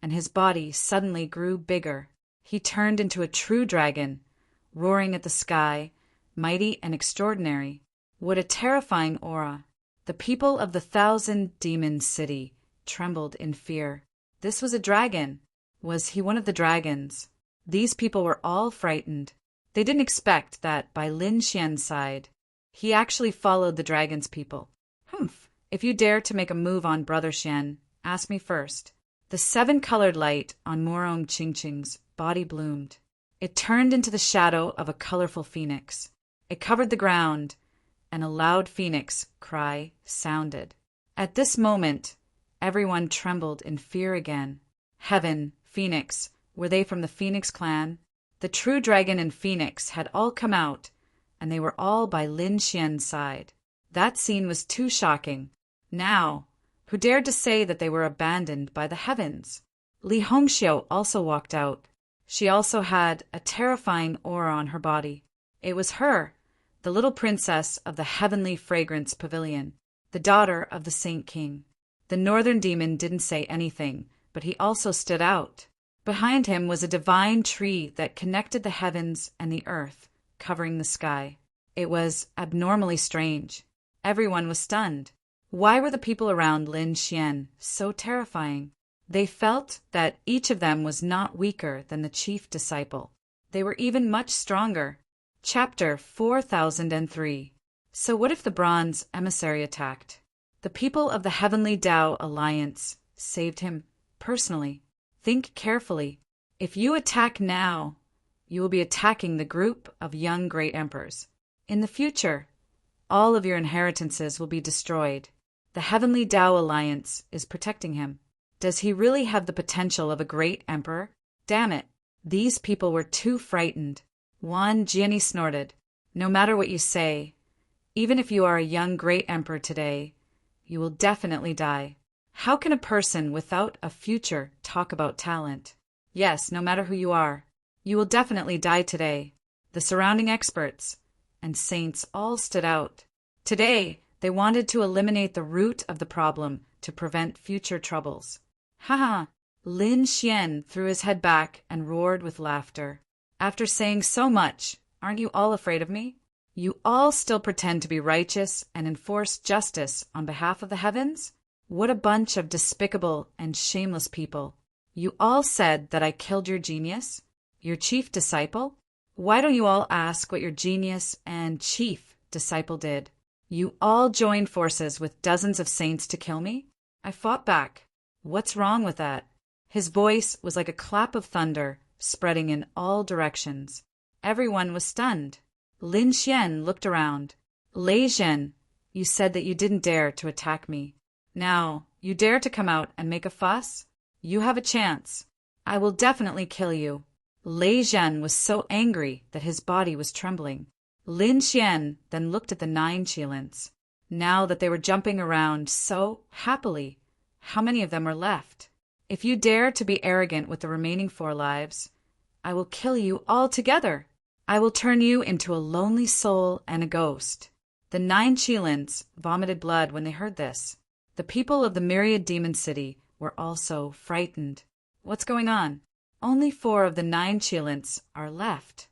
and his body suddenly grew bigger. He turned into a true dragon, roaring at the sky, mighty and extraordinary. What a terrifying aura! The people of the 1,000-demon city trembled in fear. This was a dragon. Was he one of the dragons? These people were all frightened. They didn't expect that by Lin Xian's side. He actually followed the dragon's people. Humph! If you dare to make a move on Brother Xian, ask me first. The 7-colored light on Morong Qingqing's body bloomed. It turned into the shadow of a colorful phoenix. It covered the ground, and a loud phoenix cry sounded. At this moment, everyone trembled in fear again. Heaven, Phoenix, were they from the Phoenix clan? The true dragon and Phoenix had all come out, and they were all by Lin Xian's side. That scene was too shocking. Now, who dared to say that they were abandoned by the heavens? Li Hongxiu also walked out. She also had a terrifying aura on her body. It was her, the little princess of the heavenly fragrance pavilion, the daughter of the Saint King. The northern demon didn't say anything, but he also stood out. Behind him was a divine tree that connected the heavens and the earth, covering the sky. It was abnormally strange. Everyone was stunned. Why were the people around Lin Xian so terrifying? They felt that each of them was not weaker than the chief disciple. They were even much stronger. Chapter 4003. So what if the Bronze Emissary attacked? The people of the Heavenly Tao Alliance saved him personally. Think carefully. If you attack now, you will be attacking the group of young great emperors. In the future, all of your inheritances will be destroyed. The Heavenly Tao Alliance is protecting him. Does he really have the potential of a great emperor? Damn it. These people were too frightened. Wan Jianni snorted. No matter what you say, even if you are a young great emperor today, you will definitely die. How can a person without a future talk about talent? Yes, no matter who you are, you will definitely die today. The surrounding experts and saints all stood out. Today, they wanted to eliminate the root of the problem to prevent future troubles. Haha! Lin Xian threw his head back and roared with laughter. After saying so much, aren't you all afraid of me? You all still pretend to be righteous and enforce justice on behalf of the heavens? What a bunch of despicable and shameless people. You all said that I killed your genius, your chief disciple. Why don't you all ask what your genius and chief disciple did? You all joined forces with dozens of saints to kill me? I fought back. What's wrong with that? His voice was like a clap of thunder, spreading in all directions. Everyone was stunned. Lin Xian looked around. Lei Jin, you said that you didn't dare to attack me. Now, you dare to come out and make a fuss? You have a chance. I will definitely kill you. Lei Jin was so angry that his body was trembling. Lin Xian then looked at the 9 Qilins. Now that they were jumping around so happily, how many of them were left? If you dare to be arrogant with the remaining 4 lives, I will kill you all together. I will turn you into a lonely soul and a ghost. The 9 Qilins vomited blood when they heard this. The people of the Myriad Demon City were also frightened. What's going on? Only 4 of the 9 Qilins are left.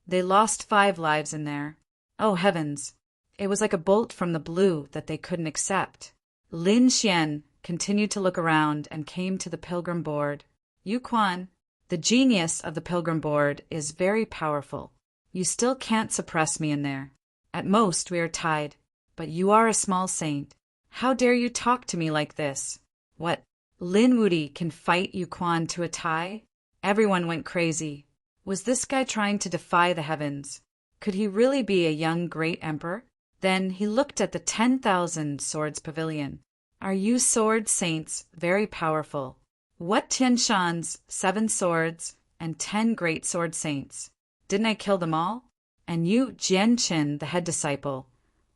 They lost 5 lives in there. Oh heavens! It was like a bolt from the blue that they couldn't accept. Lin Xian continued to look around and came to the pilgrim board. Yu Quan, the genius of the pilgrim board is very powerful. You still can't suppress me in there. At most we are tied, but you are a small saint. How dare you talk to me like this? What? Lin Wudi can fight Yu Quan to a tie? Everyone went crazy. Was this guy trying to defy the heavens? Could he really be a young great emperor? Then he looked at the 10,000 swords pavilion. Are you sword saints very powerful? What Tianshan's 7 swords and 10 great sword saints? Didn't I kill them all? And you, Jianqin, the head disciple,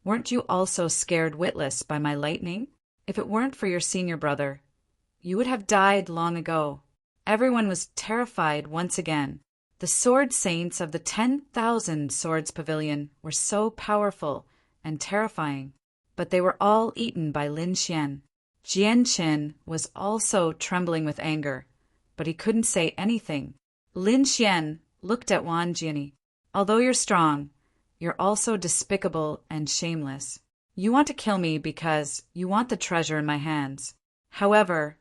weren't you also scared witless by my lightning? If it weren't for your senior brother, you would have died long ago. Everyone was terrified once again. The sword saints of the 10,000 swords pavilion were so powerful and terrifying, but they were all eaten by Lin Xian. Jianqin was also trembling with anger, but he couldn't say anything. Lin Xian looked at Wang Jiani. Although you're strong, you're also despicable and shameless. You want to kill me because you want the treasure in my hands. However,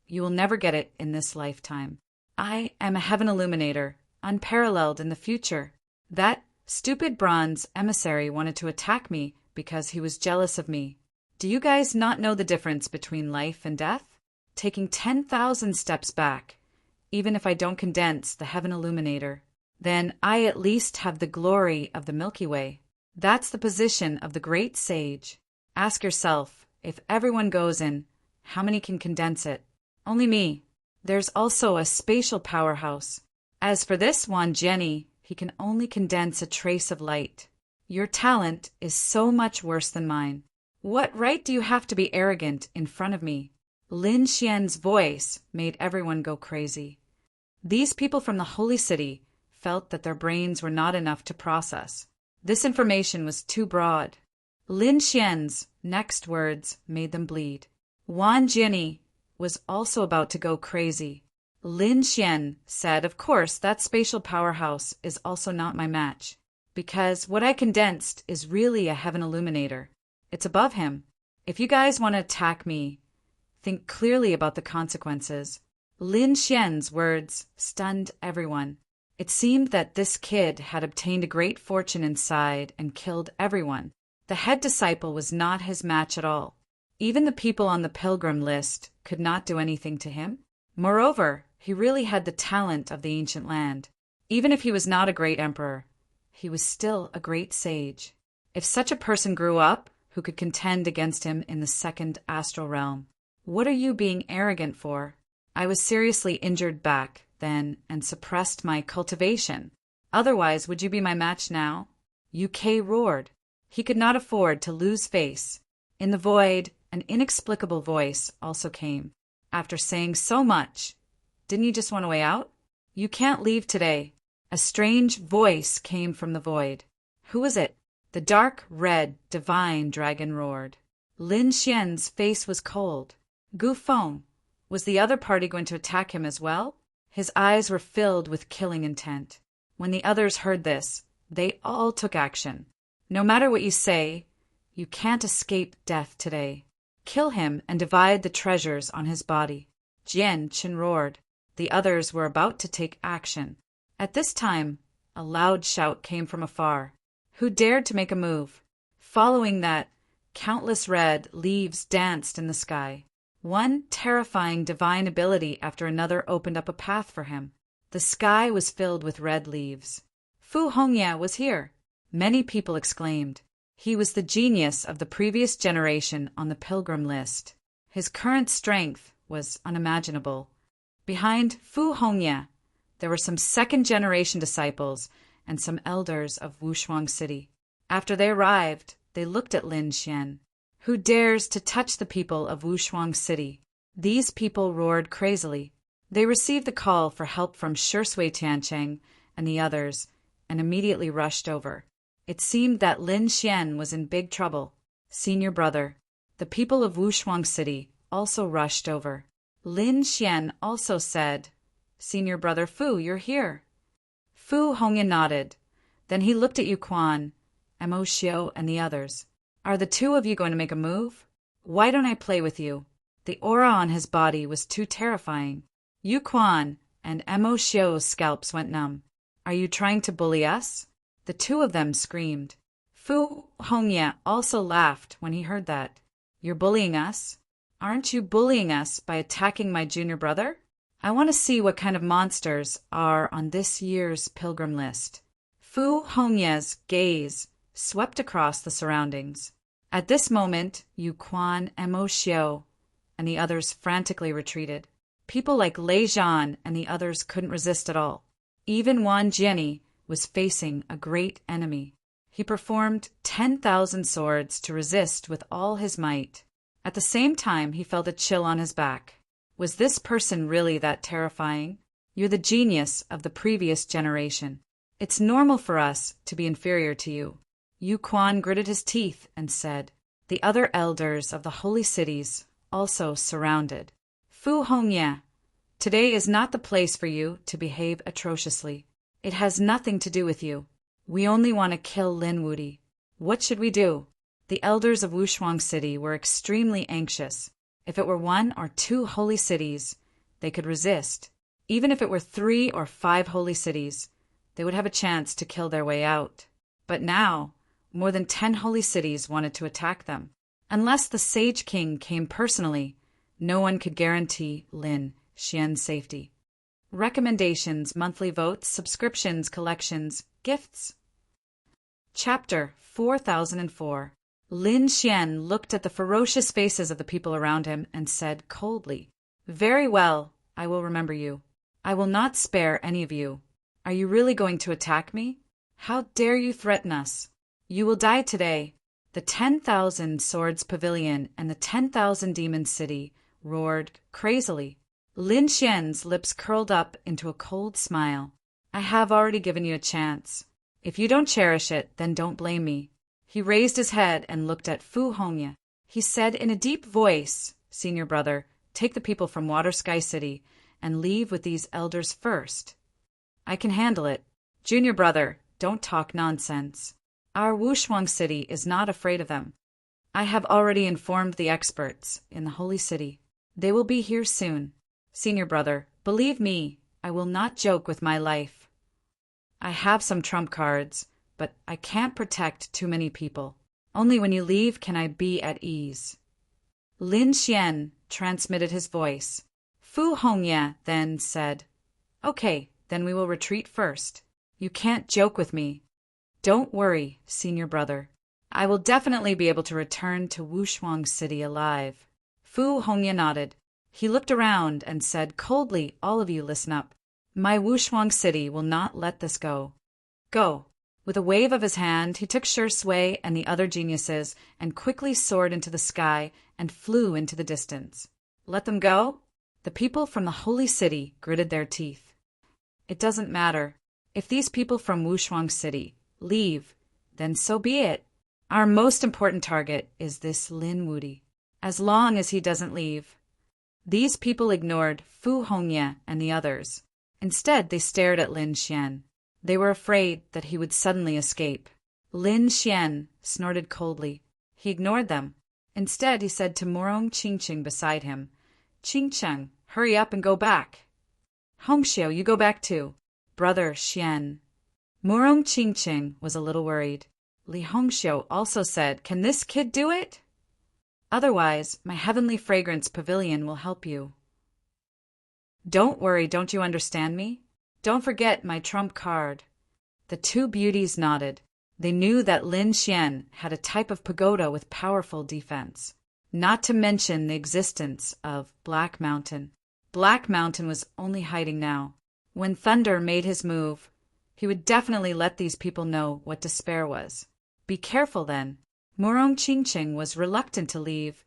you will never get it in this lifetime. I am a heaven illuminator, unparalleled in the future. That stupid bronze emissary wanted to attack me because he was jealous of me. Do you guys not know the difference between life and death? Taking 10,000 steps back, even if I don't condense the heaven illuminator, then I at least have the glory of the Milky Way. That's the position of the great sage. Ask yourself, if everyone goes in, how many can condense it? Only me. There's also a spatial powerhouse. As for this Wang Jiani, he can only condense a trace of light. Your talent is so much worse than mine. What right do you have to be arrogant in front of me? Lin Xian's voice made everyone go crazy. These people from the holy city felt that their brains were not enough to process. This information was too broad. Lin Xian's next words made them bleed. Wang Jiani was also about to go crazy. Lin Xian said, of course, that spatial powerhouse is also not my match, because what I condensed is really a heaven illuminator. It's above him. If you guys want to attack me, think clearly about the consequences. Lin Xian's words stunned everyone. It seemed that this kid had obtained a great fortune inside and killed everyone. The head disciple was not his match at all. Even the people on the pilgrim list could not do anything to him. Moreover, he really had the talent of the ancient land. Even if he was not a great emperor, he was still a great sage. If such a person grew up who could contend against him in the second astral realm, what are you being arrogant for? I was seriously injured back then and suppressed my cultivation. Otherwise, would you be my match now? UK roared. He could not afford to lose face. In the void, an inexplicable voice also came. After saying so much, didn't you just want a way out? You can't leave today. A strange voice came from the void. Who was it? The dark red divine dragon roared. Lin Xian's face was cold. Gu Feng, was the other party going to attack him as well? His eyes were filled with killing intent. When the others heard this, they all took action. No matter what you say, you can't escape death today. Kill him and divide the treasures on his body. Jian Qin roared. The others were about to take action. At this time, a loud shout came from afar. Who dared to make a move? Following that, countless red leaves danced in the sky. One terrifying divine ability after another opened up a path for him. The sky was filled with red leaves. Fu Hongya was here. Many people exclaimed. He was the genius of the previous generation on the pilgrim list. His current strength was unimaginable. Behind Fu Hongya, there were some second-generation disciples and some elders of Wushuang City. After they arrived, they looked at Lin Xian. Who dares to touch the people of Wushuang City? These people roared crazily. They received the call for help from Shui Tiancheng and the others and immediately rushed over. It seemed that Lin Xian was in big trouble. Senior brother. The people of Wushuang City also rushed over. Lin Xian also said, Senior brother Fu, you're here. Fu Hongyan nodded. Then he looked at Yu Quan Mo Xiao, and the others. Are the two of you going to make a move? Why don't I play with you? The aura on his body was too terrifying. Yu Quan and Mo Xiao's scalps went numb. Are you trying to bully us? The two of them screamed. Fu Hongye also laughed when he heard that. You're bullying us? Aren't you bullying us by attacking my junior brother? I want to see what kind of monsters are on this year's pilgrim list. Fu Hongye's gaze swept across the surroundings. At this moment, Yu Quan, Mo Xiao, and the others frantically retreated. People like Lei Zhan and the others couldn't resist at all. Even Wan Jianyi was facing a great enemy. He performed 10,000 swords to resist with all his might. At the same time, he felt a chill on his back. Was this person really that terrifying? You're the genius of the previous generation. It's normal for us to be inferior to you. Yu Quan gritted his teeth and said. The other elders of the holy cities also surrounded. Fu Hongye, today is not the place for you to behave atrociously. It has nothing to do with you. We only want to kill Lin Wudi. What should we do? The elders of Wushuang City were extremely anxious. If it were 1 or 2 holy cities, they could resist. Even if it were 3 or 5 holy cities, they would have a chance to kill their way out. But now, more than 10 holy cities wanted to attack them. Unless the Sage King came personally, no one could guarantee Lin Xian's safety. Recommendations, monthly votes, subscriptions, collections, gifts. Chapter 4004. Lin Xian looked at the ferocious faces of the people around him and said coldly, Very well, I will remember you. I will not spare any of you. Are you really going to attack me? How dare you threaten us? You will die today. The 10,000 Swords Pavilion and the 10,000 Demons City roared crazily. Lin Xian's lips curled up into a cold smile. I have already given you a chance. If you don't cherish it, then don't blame me. He raised his head and looked at Fu Hongye. He said in a deep voice, Senior brother, take the people from Water Sky City and leave with these elders first. I can handle it. Junior brother, don't talk nonsense. Our Wushuang City is not afraid of them. I have already informed the experts in the Holy City. They will be here soon. Senior brother, believe me, I will not joke with my life. I have some trump cards, but I can't protect too many people. Only when you leave can I be at ease. Lin Xian transmitted his voice. Fu Hongye then said, Okay, then we will retreat first. You can't joke with me. Don't worry, senior brother. I will definitely be able to return to Wushuang City alive. Fu Hongye nodded. He looked around and said coldly, All of you listen up. My Wushuang City will not let this go. Go. With a wave of his hand, he took Shi Sui and the other geniuses and quickly soared into the sky and flew into the distance. Let them go? The people from the holy city gritted their teeth. It doesn't matter. If these people from Wushuang City leave, then so be it. Our most important target is this Lin Wudi. As long as he doesn't leave. These people ignored Fu Hongye and the others. Instead, they stared at Lin Xian. They were afraid that he would suddenly escape. Lin Xian snorted coldly. He ignored them. Instead, he said to Morong Qingqing beside him, Qingcheng, hurry up and go back. Hongxiao, you go back too. Brother Xian. Morong Qingqing was a little worried. Li Hongxiao also said, Can this kid do it? Otherwise, my heavenly fragrance pavilion will help you. Don't worry, don't you understand me? Don't forget my trump card. The two beauties nodded. They knew that Lin Xian had a type of pagoda with powerful defense. Not to mention the existence of Black Mountain. Black Mountain was only hiding now. When Thunder made his move, he would definitely let these people know what despair was. Be careful then. Morong Qingqing was reluctant to leave,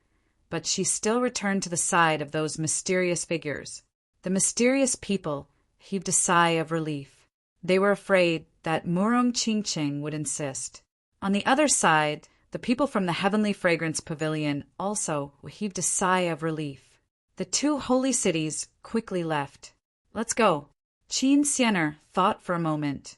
but she still returned to the side of those mysterious figures. The mysterious people heaved a sigh of relief. They were afraid that Morong Qingqing would insist. On the other side, the people from the Heavenly Fragrance Pavilion also heaved a sigh of relief. The two holy cities quickly left. Let's go. Qin Xianer thought for a moment.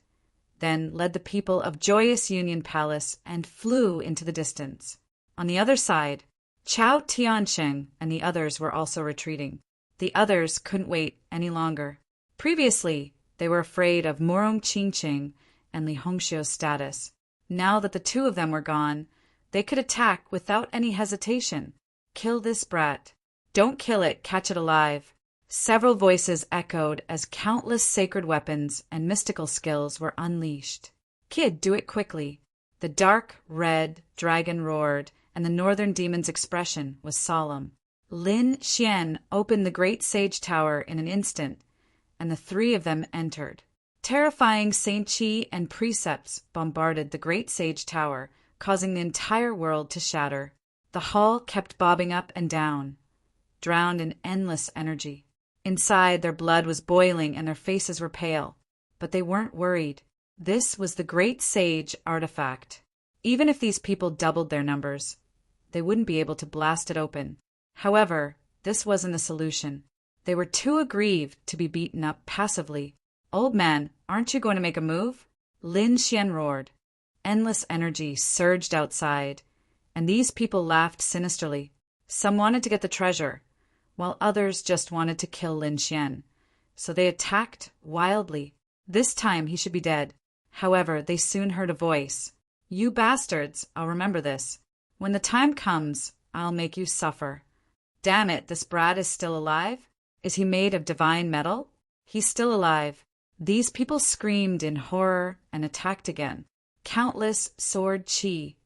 then led the people of Joyous Union Palace and flew into the distance. On the other side, Chao Tiansheng and the others were also retreating. The others couldn't wait any longer. Previously, they were afraid of Murong Qingqing and Li Hongxiu's status. Now that the two of them were gone, they could attack without any hesitation. Kill this brat. Don't kill it, catch it alive. Several voices echoed as countless sacred weapons and mystical skills were unleashed. Kid, do it quickly. The dark, red dragon roared, and the northern demon's expression was solemn. Lin Xian opened the great sage tower in an instant, and the three of them entered. Terrifying Saint Qi and precepts bombarded the great sage tower, causing the entire world to shatter. The hall kept bobbing up and down, drowned in endless energy. Inside, their blood was boiling and their faces were pale, but they weren't worried. This was the great sage artifact. Even if these people doubled their numbers, they wouldn't be able to blast it open. However, this wasn't the solution. They were too aggrieved to be beaten up passively. Old man, aren't you going to make a move? Lin Xian roared. Endless energy surged outside, and these people laughed sinisterly. Some wanted to get the treasure, while others just wanted to kill Lin Xian. So they attacked wildly. This time he should be dead. However, they soon heard a voice. You bastards, I'll remember this. When the time comes, I'll make you suffer. Damn it, this brat is still alive? Is he made of divine metal? He's still alive. These people screamed in horror and attacked again. Countless sword qi,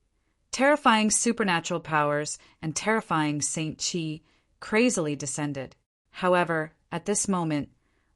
terrifying supernatural powers, and terrifying Saint Qi crazily descended. However, at this moment,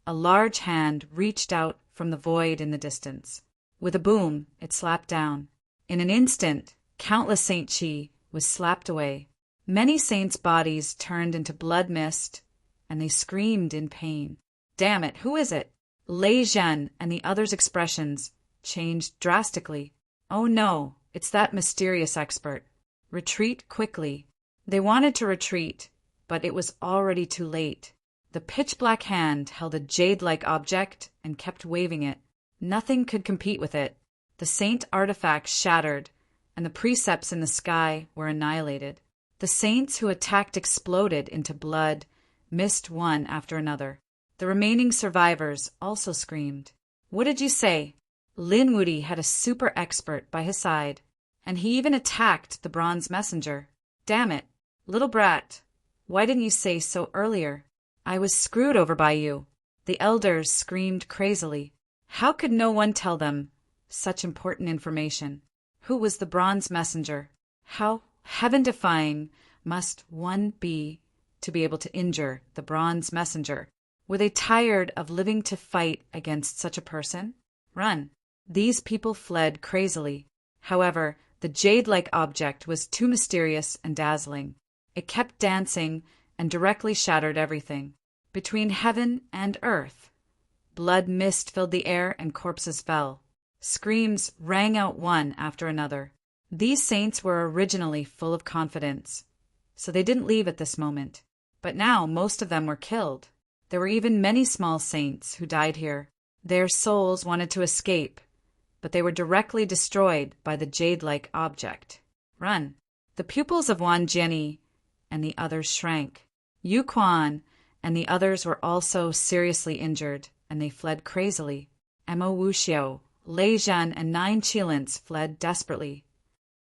a large hand reached out from the void in the distance. With a boom, it slapped down. In an instant, countless Saint Qi was slapped away. Many saints' bodies turned into blood mist, and they screamed in pain. Damn it, who is it? Lei Zhen and the others' expressions changed drastically. Oh no, it's that mysterious expert. Retreat quickly. They wanted to retreat, but it was already too late. The pitch-black hand held a jade-like object and kept waving it. Nothing could compete with it. The saint artifact shattered, and the precepts in the sky were annihilated. The saints who attacked exploded into blood, mist one after another. The remaining survivors also screamed. What did you say? Lin Wudi had a super expert by his side, and he even attacked the bronze messenger. Damn it, little brat. Why didn't you say so earlier? I was screwed over by you. The elders screamed crazily. How could no one tell them such important information? Who was the bronze messenger? How heaven-defying must one be to be able to injure the bronze messenger? Were they tired of living to fight against such a person? Run. These people fled crazily. However, the jade-like object was too mysterious and dazzling. It kept dancing and directly shattered everything. Between heaven and earth, blood mist filled the air and corpses fell. Screams rang out one after another. These saints were originally full of confidence, so they didn't leave at this moment. But now most of them were killed. There were even many small saints who died here. Their souls wanted to escape, but they were directly destroyed by the jade-like object. Run. The pupils of Wan Jianyi and the others shrank. Yu Quan and the others were also seriously injured, and they fled crazily. Mo Wuxiu, Lei Zhen, and 9 Qilins fled desperately.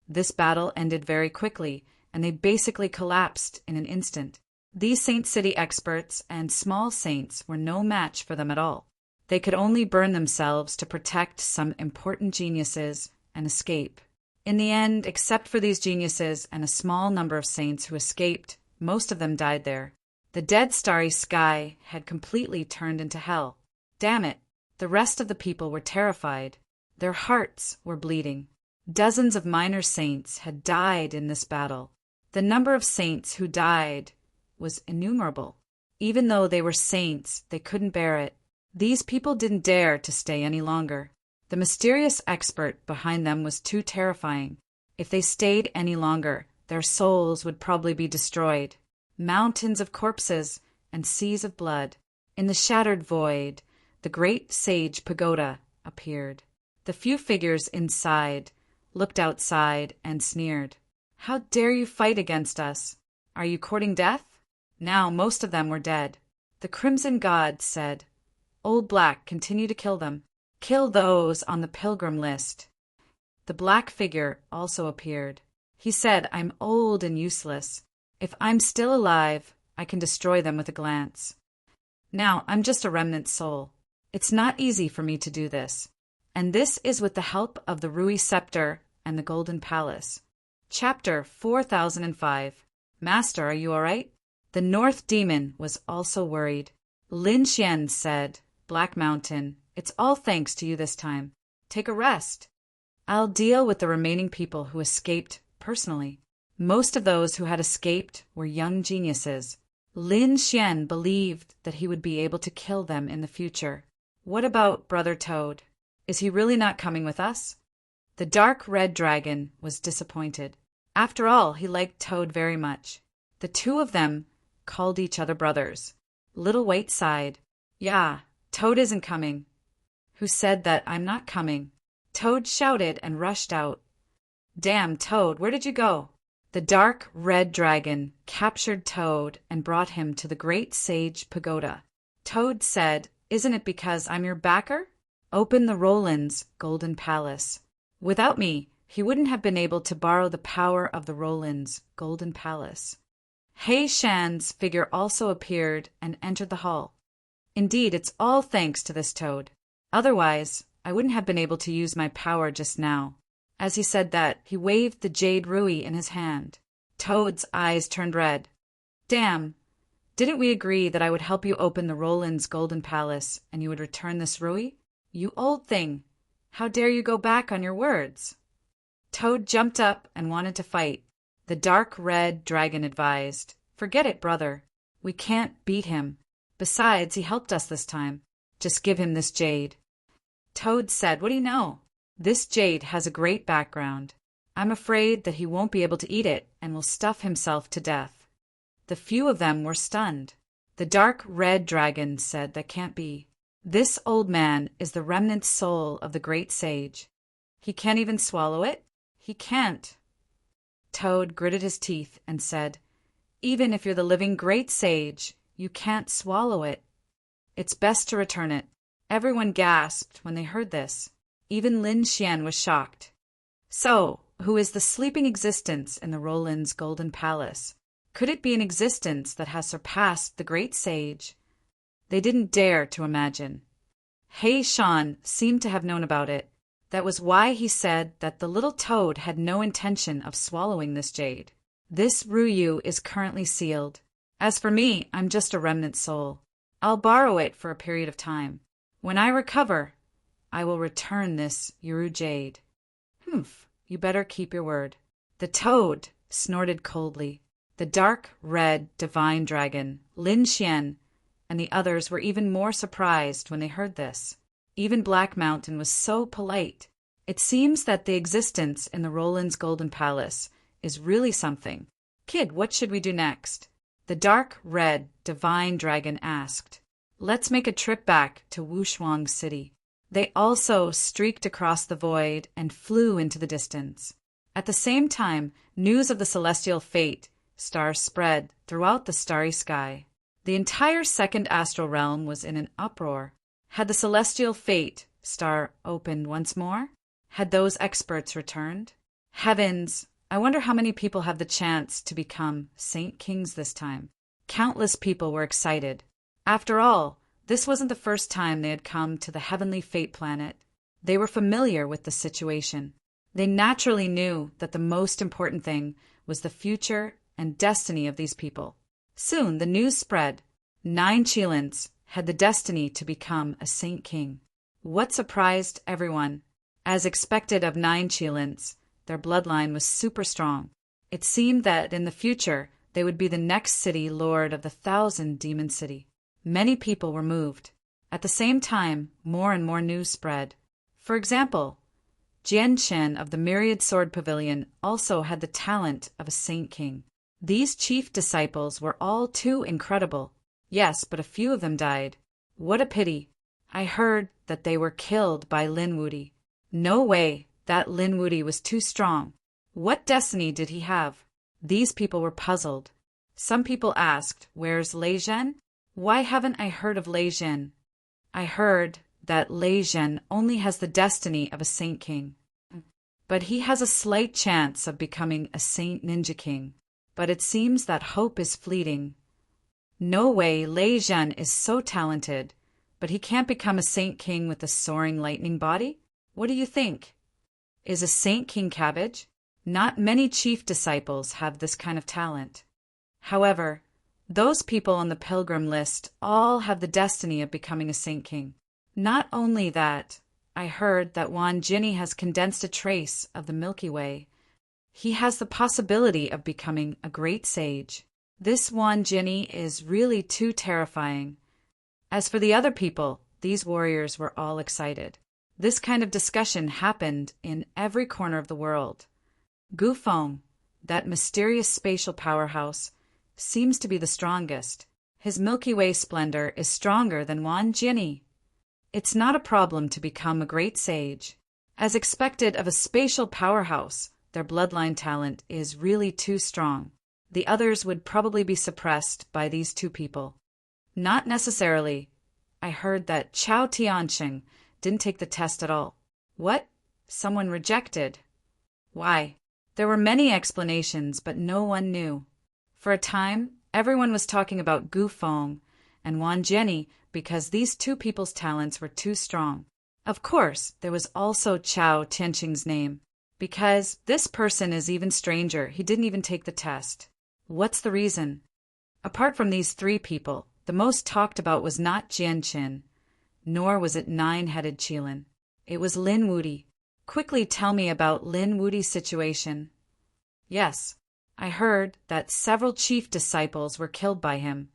This battle ended very quickly, and they basically collapsed in an instant. These Saint City experts and small saints were no match for them at all. They could only burn themselves to protect some important geniuses and escape. In the end, except for these geniuses and a small number of saints who escaped, most of them died there. The dead starry sky had completely turned into hell. Damn it! The rest of the people were terrified. Their hearts were bleeding. Dozens of minor saints had died in this battle. The number of saints who died was innumerable. Even though they were saints, they couldn't bear it. These people didn't dare to stay any longer. The mysterious expert behind them was too terrifying. If they stayed any longer, their souls would probably be destroyed. Mountains of corpses and seas of blood. In the shattered void, the great sage pagoda appeared. The few figures inside looked outside and sneered. How dare you fight against us? Are you courting death? Now most of them were dead. The Crimson God said, Old Black, continue to kill them. Kill those on the pilgrim list. The black figure also appeared. He said, I'm old and useless. If I'm still alive, I can destroy them with a glance. Now I'm just a remnant soul. It's not easy for me to do this. And this is with the help of the Rui Scepter and the Golden Palace. Chapter 4005. Master, are you all right? The North Demon was also worried. Lin Xian said, Black Mountain, it's all thanks to you this time. Take a rest. I'll deal with the remaining people who escaped personally. Most of those who had escaped were young geniuses. Lin Xian believed that he would be able to kill them in the future. What about Brother Toad? Is he really not coming with us? The dark red dragon was disappointed. After all, he liked Toad very much. The two of them called each other brothers. Little White sighed. Yeah, Toad isn't coming. Who said that I'm not coming? Toad shouted and rushed out. Damn, Toad, where did you go? The dark red dragon captured Toad and brought him to the great sage pagoda. Toad said, Isn't it because I'm your backer? Open the Roland's golden palace. Without me, he wouldn't have been able to borrow the power of the Roland's golden palace. Hei Shan's figure also appeared and entered the hall. Indeed, it's all thanks to this Toad. Otherwise, I wouldn't have been able to use my power just now. As he said that, he waved the jade Rui in his hand. Toad's eyes turned red. Damn, didn't we agree that I would help you open the Roland's golden palace and you would return this Rui? You old thing, how dare you go back on your words? Toad jumped up and wanted to fight. The dark red dragon advised, Forget it, brother. We can't beat him. Besides, he helped us this time. Just give him this jade. Toad said, What do you know? This jade has a great background. I'm afraid that he won't be able to eat it and will stuff himself to death. The few of them were stunned. The dark red dragon said, That can't be. This old man is the remnant soul of the great sage. He can't even swallow it? He can't. Toad gritted his teeth and said, Even if you're the living great sage, you can't swallow it. It's best to return it. Everyone gasped when they heard this. Even Lin Xian was shocked. So, who is the sleeping existence in the Roland's golden palace? Could it be an existence that has surpassed the great sage? They didn't dare to imagine. Hei Shan seemed to have known about it. That was why he said that the little Toad had no intention of swallowing this jade. This Ruyu is currently sealed. As for me, I'm just a remnant soul. I'll borrow it for a period of time. When I recover, I will return this Yuru jade. Humph, you better keep your word. The Toad snorted coldly. The dark red divine dragon, Lin Xian, and the others were even more surprised when they heard this. Even Black Mountain was so polite. It seems that the existence in the Roland's golden palace is really something. Kid, what should we do next? The dark red divine dragon asked. Let's make a trip back to Wushuang City. They also streaked across the void and flew into the distance. At the same time, news of the celestial fate star spread throughout the starry sky. The entire second astral realm was in an uproar. Had the celestial fate star opened once more? Had those experts returned? Heavens, I wonder how many people have the chance to become Saint Kings this time. Countless people were excited. After all, this wasn't the first time they had come to the heavenly fate planet. They were familiar with the situation. They naturally knew that the most important thing was the future and destiny of these people. Soon the news spread. 9 Chilans had the destiny to become a Saint King. What surprised everyone? As expected of 9 Chilans, their bloodline was super strong. It seemed that in the future they would be the next city lord of the 1,000 Demon City. Many people were moved. At the same time, more and more news spread. For example, Jian Shen of the Myriad Sword Pavilion also had the talent of a Saint King. These chief disciples were all too incredible. Yes, but a few of them died. What a pity. I heard that they were killed by Lin Wudi. No way, that Lin Wuti was too strong. What destiny did he have? These people were puzzled. Some people asked, where's Lei Zhen? Why haven't I heard of Lei Zhen? I heard that Lei Zhen only has the destiny of a Saint King. But he has a slight chance of becoming a Saint Ninja King. But it seems that hope is fleeting. No way, Lei Zhen is so talented, but he can't become a Saint King with a soaring lightning body? What do you think? Is a Saint King cabbage? Not many chief disciples have this kind of talent. However, those people on the pilgrim list all have the destiny of becoming a Saint King. Not only that, I heard that Wan Jinni has condensed a trace of the Milky Way. He has the possibility of becoming a great sage. This Wan Jinni is really too terrifying. As for the other people, these warriors were all excited. This kind of discussion happened in every corner of the world. Gu Feng, that mysterious spatial powerhouse, seems to be the strongest. His Milky Way splendor is stronger than Wan Jinni. It's not a problem to become a great sage. As expected of a spatial powerhouse, their bloodline talent is really too strong. The others would probably be suppressed by these two people. Not necessarily. I heard that Chao Tianxing didn't take the test at all. What? Someone rejected. Why? There were many explanations, but no one knew. For a time, everyone was talking about Gu Feng and Wan Jinni because these two people's talents were too strong. Of course, there was also Chao Tianxing's name, because this person is even stranger. He didn't even take the test. What's the reason? Apart from these three people, the most talked about was not Jian Qin, nor was it nine-headed Qilin. It was Lin Wuti. Quickly tell me about Lin Wuti's situation. Yes, I heard that several chief disciples were killed by him.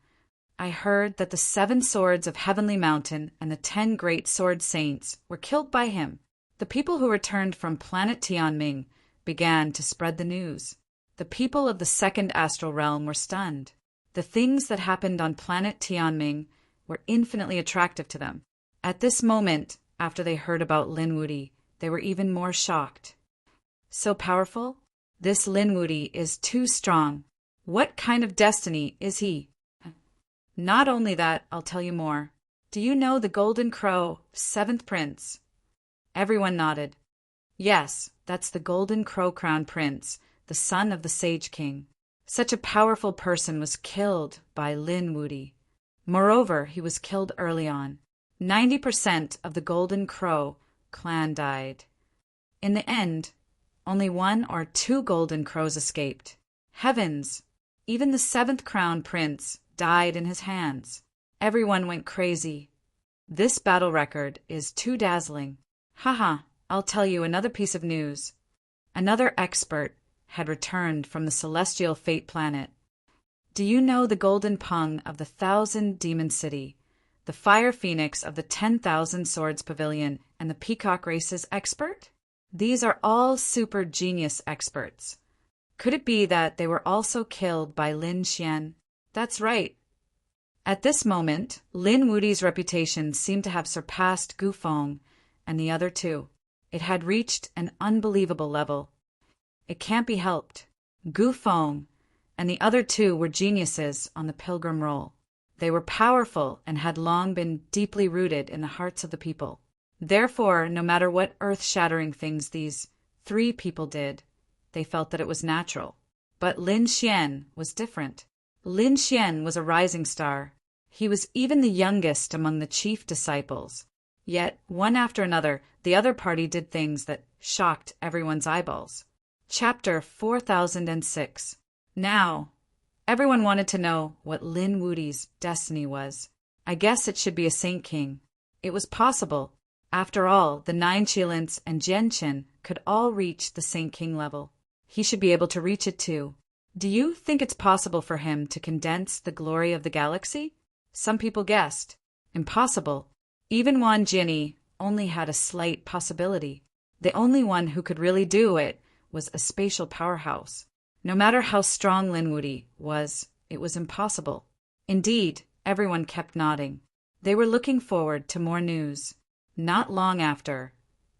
I heard that the 7 swords of Heavenly Mountain and the 10 great sword saints were killed by him. The people who returned from planet Tianming began to spread the news. The people of the second astral realm were stunned. The things that happened on planet Tianming were infinitely attractive to them. At this moment, after they heard about Lin Wuti, they were even more shocked. So powerful? This Lin Wuti is too strong. What kind of destiny is he? Not only that, I'll tell you more. Do you know the Golden Crow, 7th Prince? Everyone nodded. Yes, that's the Golden Crow Crown Prince, the son of the Sage King. Such a powerful person was killed by Lin Wuti. Moreover, he was killed early on. 90% of the Golden Crow clan died. In the end, only 1 or 2 Golden Crows escaped. Heavens! Even the 7th Crown Prince died in his hands. Everyone went crazy. This battle record is too dazzling. Haha, I'll tell you another piece of news. Another expert had returned from the celestial fate planet. Do you know the Golden Pung of the 1,000 Demon City, the Fire Phoenix of the 10,000 Swords Pavilion, and the Peacock Race's expert? These are all super genius experts. Could it be that they were also killed by Lin Xian? That's right. At this moment, Lin Wuti's reputation seemed to have surpassed Gu Feng and the other two. It had reached an unbelievable level. It can't be helped. Gu Feng and the other two were geniuses on the pilgrim role. They were powerful and had long been deeply rooted in the hearts of the people. Therefore, no matter what earth-shattering things these 3 people did, they felt that it was natural. But Lin Xian was different. Lin Xian was a rising star. He was even the youngest among the chief disciples. Yet, one after another, the other party did things that shocked everyone's eyeballs. Chapter 4006. Now, everyone wanted to know what Lin Wuti's destiny was. I guess it should be a Saint King. It was possible. After all, the 9 Qilins and Jian Qin could all reach the Saint King level. He should be able to reach it too. Do you think it's possible for him to condense the glory of the galaxy? Some people guessed. Impossible. Even Wan Jinni only had a slight possibility. The only one who could really do it was a spatial powerhouse. No matter how strong Lin Wuti was, it was impossible. Indeed, everyone kept nodding. They were looking forward to more news. Not long after,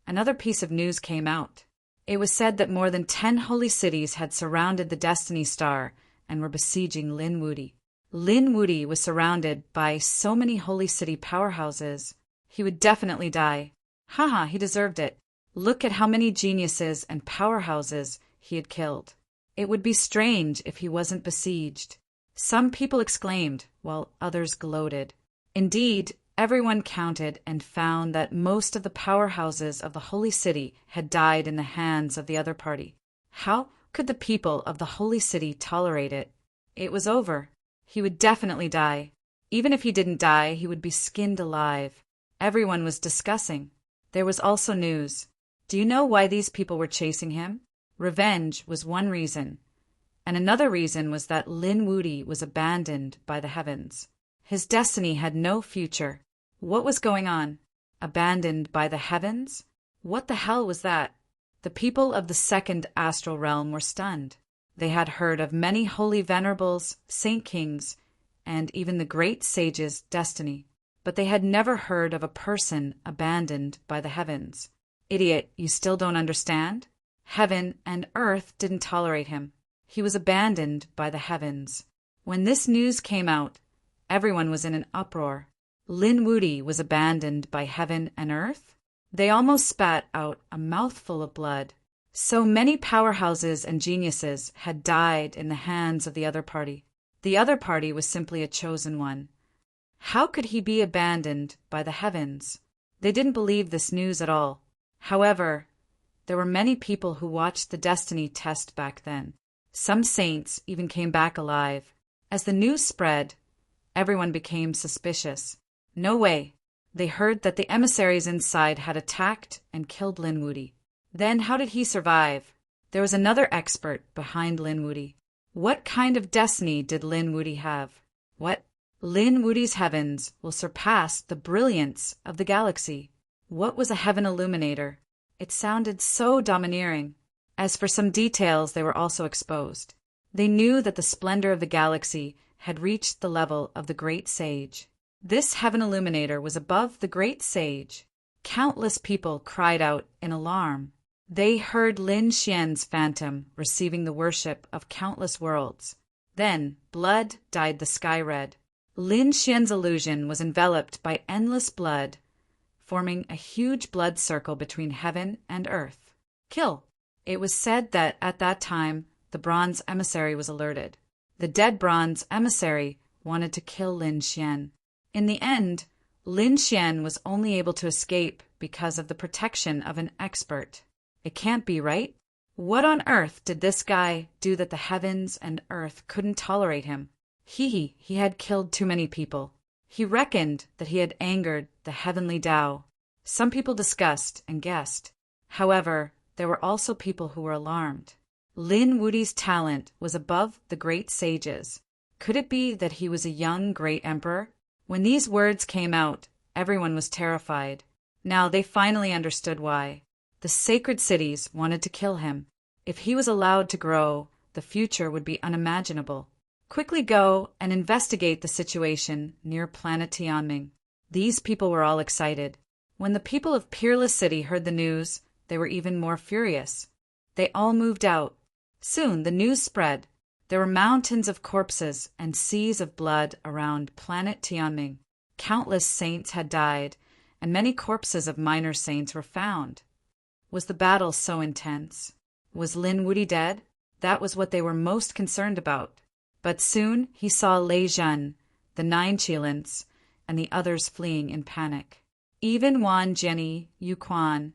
another piece of news came out. It was said that more than 10 holy cities had surrounded the Destiny Star and were besieging Lin Wudy. Lin Wudy was surrounded by so many holy city powerhouses. He would definitely die. Haha, he deserved it. Look at how many geniuses and powerhouses he had killed. It would be strange if he wasn't besieged. Some people exclaimed, while others gloated. Indeed, everyone counted and found that most of the powerhouses of the Holy City had died in the hands of the other party. How could the people of the Holy City tolerate it? It was over. He would definitely die. Even if he didn't die, he would be skinned alive. Everyone was discussing. There was also news. Do you know why these people were chasing him? Revenge was one reason, and another reason was that Lin Wudy was abandoned by the heavens. His destiny had no future. What was going on? Abandoned by the heavens? What the hell was that? The people of the second astral realm were stunned. They had heard of many holy venerables, saint kings, and even the great sage's destiny, but they had never heard of a person abandoned by the heavens. Idiot, you still don't understand? Heaven and earth didn't tolerate him. He was abandoned by the heavens. When this news came out, everyone was in an uproar. Lin Wudy was abandoned by heaven and earth? They almost spat out a mouthful of blood. So many powerhouses and geniuses had died in the hands of the other party. The other party was simply a chosen one. How could he be abandoned by the heavens? They didn't believe this news at all. However, there were many people who watched the destiny test back then. Some saints even came back alive. As the news spread, everyone became suspicious. No way. They heard that the emissaries inside had attacked and killed Lin Wudy. Then how did he survive? There was another expert behind Lin Wudy. What kind of destiny did Lin Wudy have? What? Lin Wudy's heavens will surpass the brilliance of the galaxy. What was a heaven illuminator? It sounded so domineering. As for some details, they were also exposed. They knew that the splendor of the galaxy had reached the level of the great sage. This heaven illuminator was above the great sage. Countless people cried out in alarm. They heard Lin Xian's phantom receiving the worship of countless worlds. Then blood dyed the sky red. Lin Xian's illusion was enveloped by endless blood, forming a huge blood circle between heaven and earth. Kill. It was said that at that time, the bronze emissary was alerted. The dead bronze emissary wanted to kill Lin Xian. In the end, Lin Xian was only able to escape because of the protection of an expert. It can't be, right? What on earth did this guy do that the heavens and earth couldn't tolerate him? He had killed too many people. He reckoned that he had angered the heavenly Tao. Some people discussed and guessed. However, there were also people who were alarmed. Lin Wudy's talent was above the great sages. Could it be that he was a young great emperor? When these words came out, everyone was terrified. Now they finally understood why. The sacred cities wanted to kill him. If he was allowed to grow, the future would be unimaginable. Quickly go and investigate the situation near planet Tianming. These people were all excited. When the people of Peerless City heard the news, they were even more furious. They all moved out. Soon the news spread. There were mountains of corpses and seas of blood around planet Tianming. Countless saints had died, and many corpses of minor saints were found. Was the battle so intense? Was Lin Wudy dead? That was what they were most concerned about. But soon he saw Lei Zhen, the 9 Qilins, and the others fleeing in panic. Even Wan Jianyi, Yu Quan,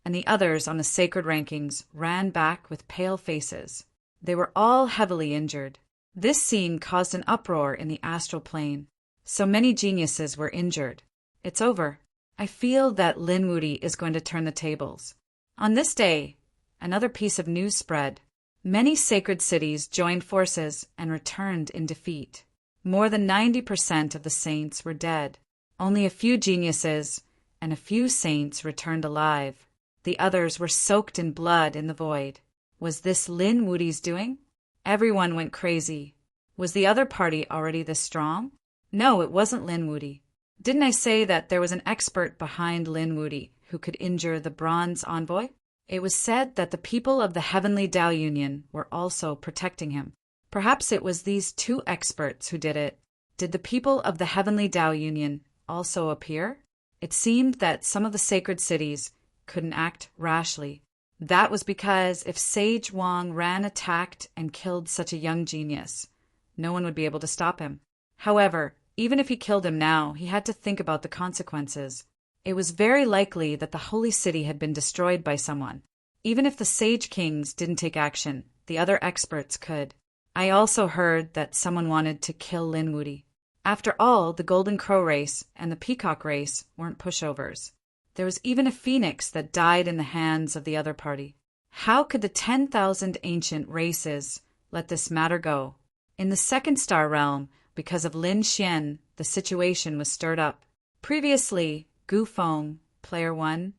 and the others on the sacred rankings ran back with pale faces. They were all heavily injured. This scene caused an uproar in the astral plane. So many geniuses were injured. It's over. I feel that Lin Wudy is going to turn the tables. On this day, another piece of news spread. Many sacred cities joined forces and returned in defeat. More than 90% of the saints were dead. Only a few geniuses and a few saints returned alive. The others were soaked in blood in the void. Was this Lin Wudy's doing? Everyone went crazy. Was the other party already this strong? No, it wasn't Lin Wudy. Didn't I say that there was an expert behind Lin Wudy who could injure the bronze envoy? It was said that the people of the Heavenly Tao Union were also protecting him. Perhaps it was these two experts who did it. Did the people of the Heavenly Tao Union also appear? It seemed that some of the sacred cities couldn't act rashly. That was because if Sage Wang ran, attacked, and killed such a young genius, no one would be able to stop him. However, even if he killed him now, he had to think about the consequences. It was very likely that the holy city had been destroyed by someone. Even if the Sage Kings didn't take action, the other experts could. I also heard that someone wanted to kill Lin Wudi. After all, the Golden Crow race and the Peacock race weren't pushovers. There was even a phoenix that died in the hands of the other party. How could the 10,000 ancient races let this matter go? In the second star realm, because of Lin Xian, the situation was stirred up. Previously, Gu Feng, Player 1,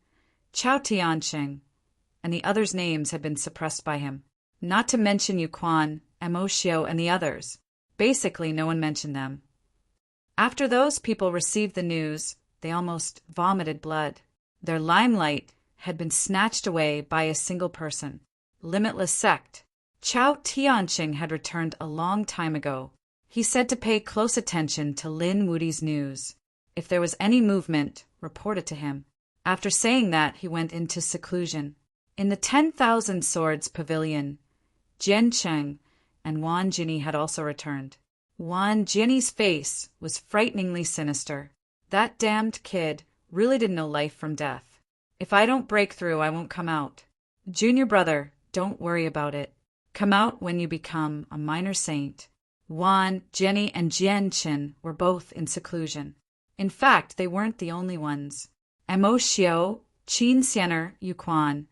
Chao Tianxing, and the others' names had been suppressed by him. Not to mention Yu Quan, Mo Xiu, and the others. Basically, no one mentioned them. After those people received the news, they almost vomited blood. Their limelight had been snatched away by a single person. Limitless Sect. Chao Tianxing had returned a long time ago. He said to pay close attention to Lin Wudi's news. If there was any movement, report it to him. After saying that, he went into seclusion. In the 10,000 Swords Pavilion, Jian Cheng and Wan Jinni had also returned. Wan Jinni's face was frighteningly sinister. That damned kid really didn't know life from death. If I don't break through, I won't come out. Junior brother, don't worry about it. Come out when you become a minor saint. Wan, Jinni, and Jian Chen were both in seclusion. In fact, they weren't the only ones. Mo Xiu, Qin Xianer, Yu Quan,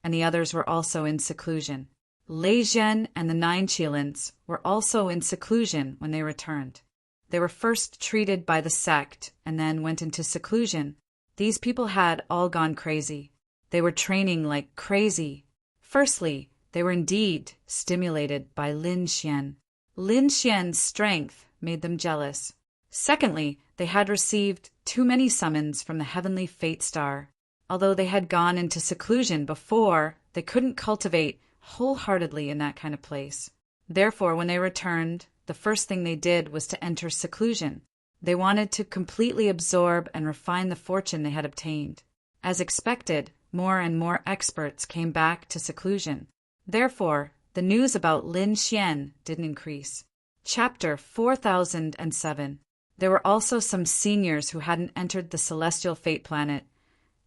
and the others were also in seclusion. Lei Zhen and the 9 Qilins were also in seclusion when they returned. They were first treated by the sect and then went into seclusion. These people had all gone crazy. They were training like crazy. Firstly, they were indeed stimulated by Lin Xian. Lin Xian's strength made them jealous. Secondly, they had received too many summons from the heavenly fate star. Although they had gone into seclusion before, they couldn't cultivate wholeheartedly in that kind of place. Therefore, when they returned, the first thing they did was to enter seclusion. They wanted to completely absorb and refine the fortune they had obtained. As expected, more and more experts came back to seclusion. Therefore, the news about Lin Xian didn't increase. Chapter 4007. There were also some seniors who hadn't entered the celestial fate planet,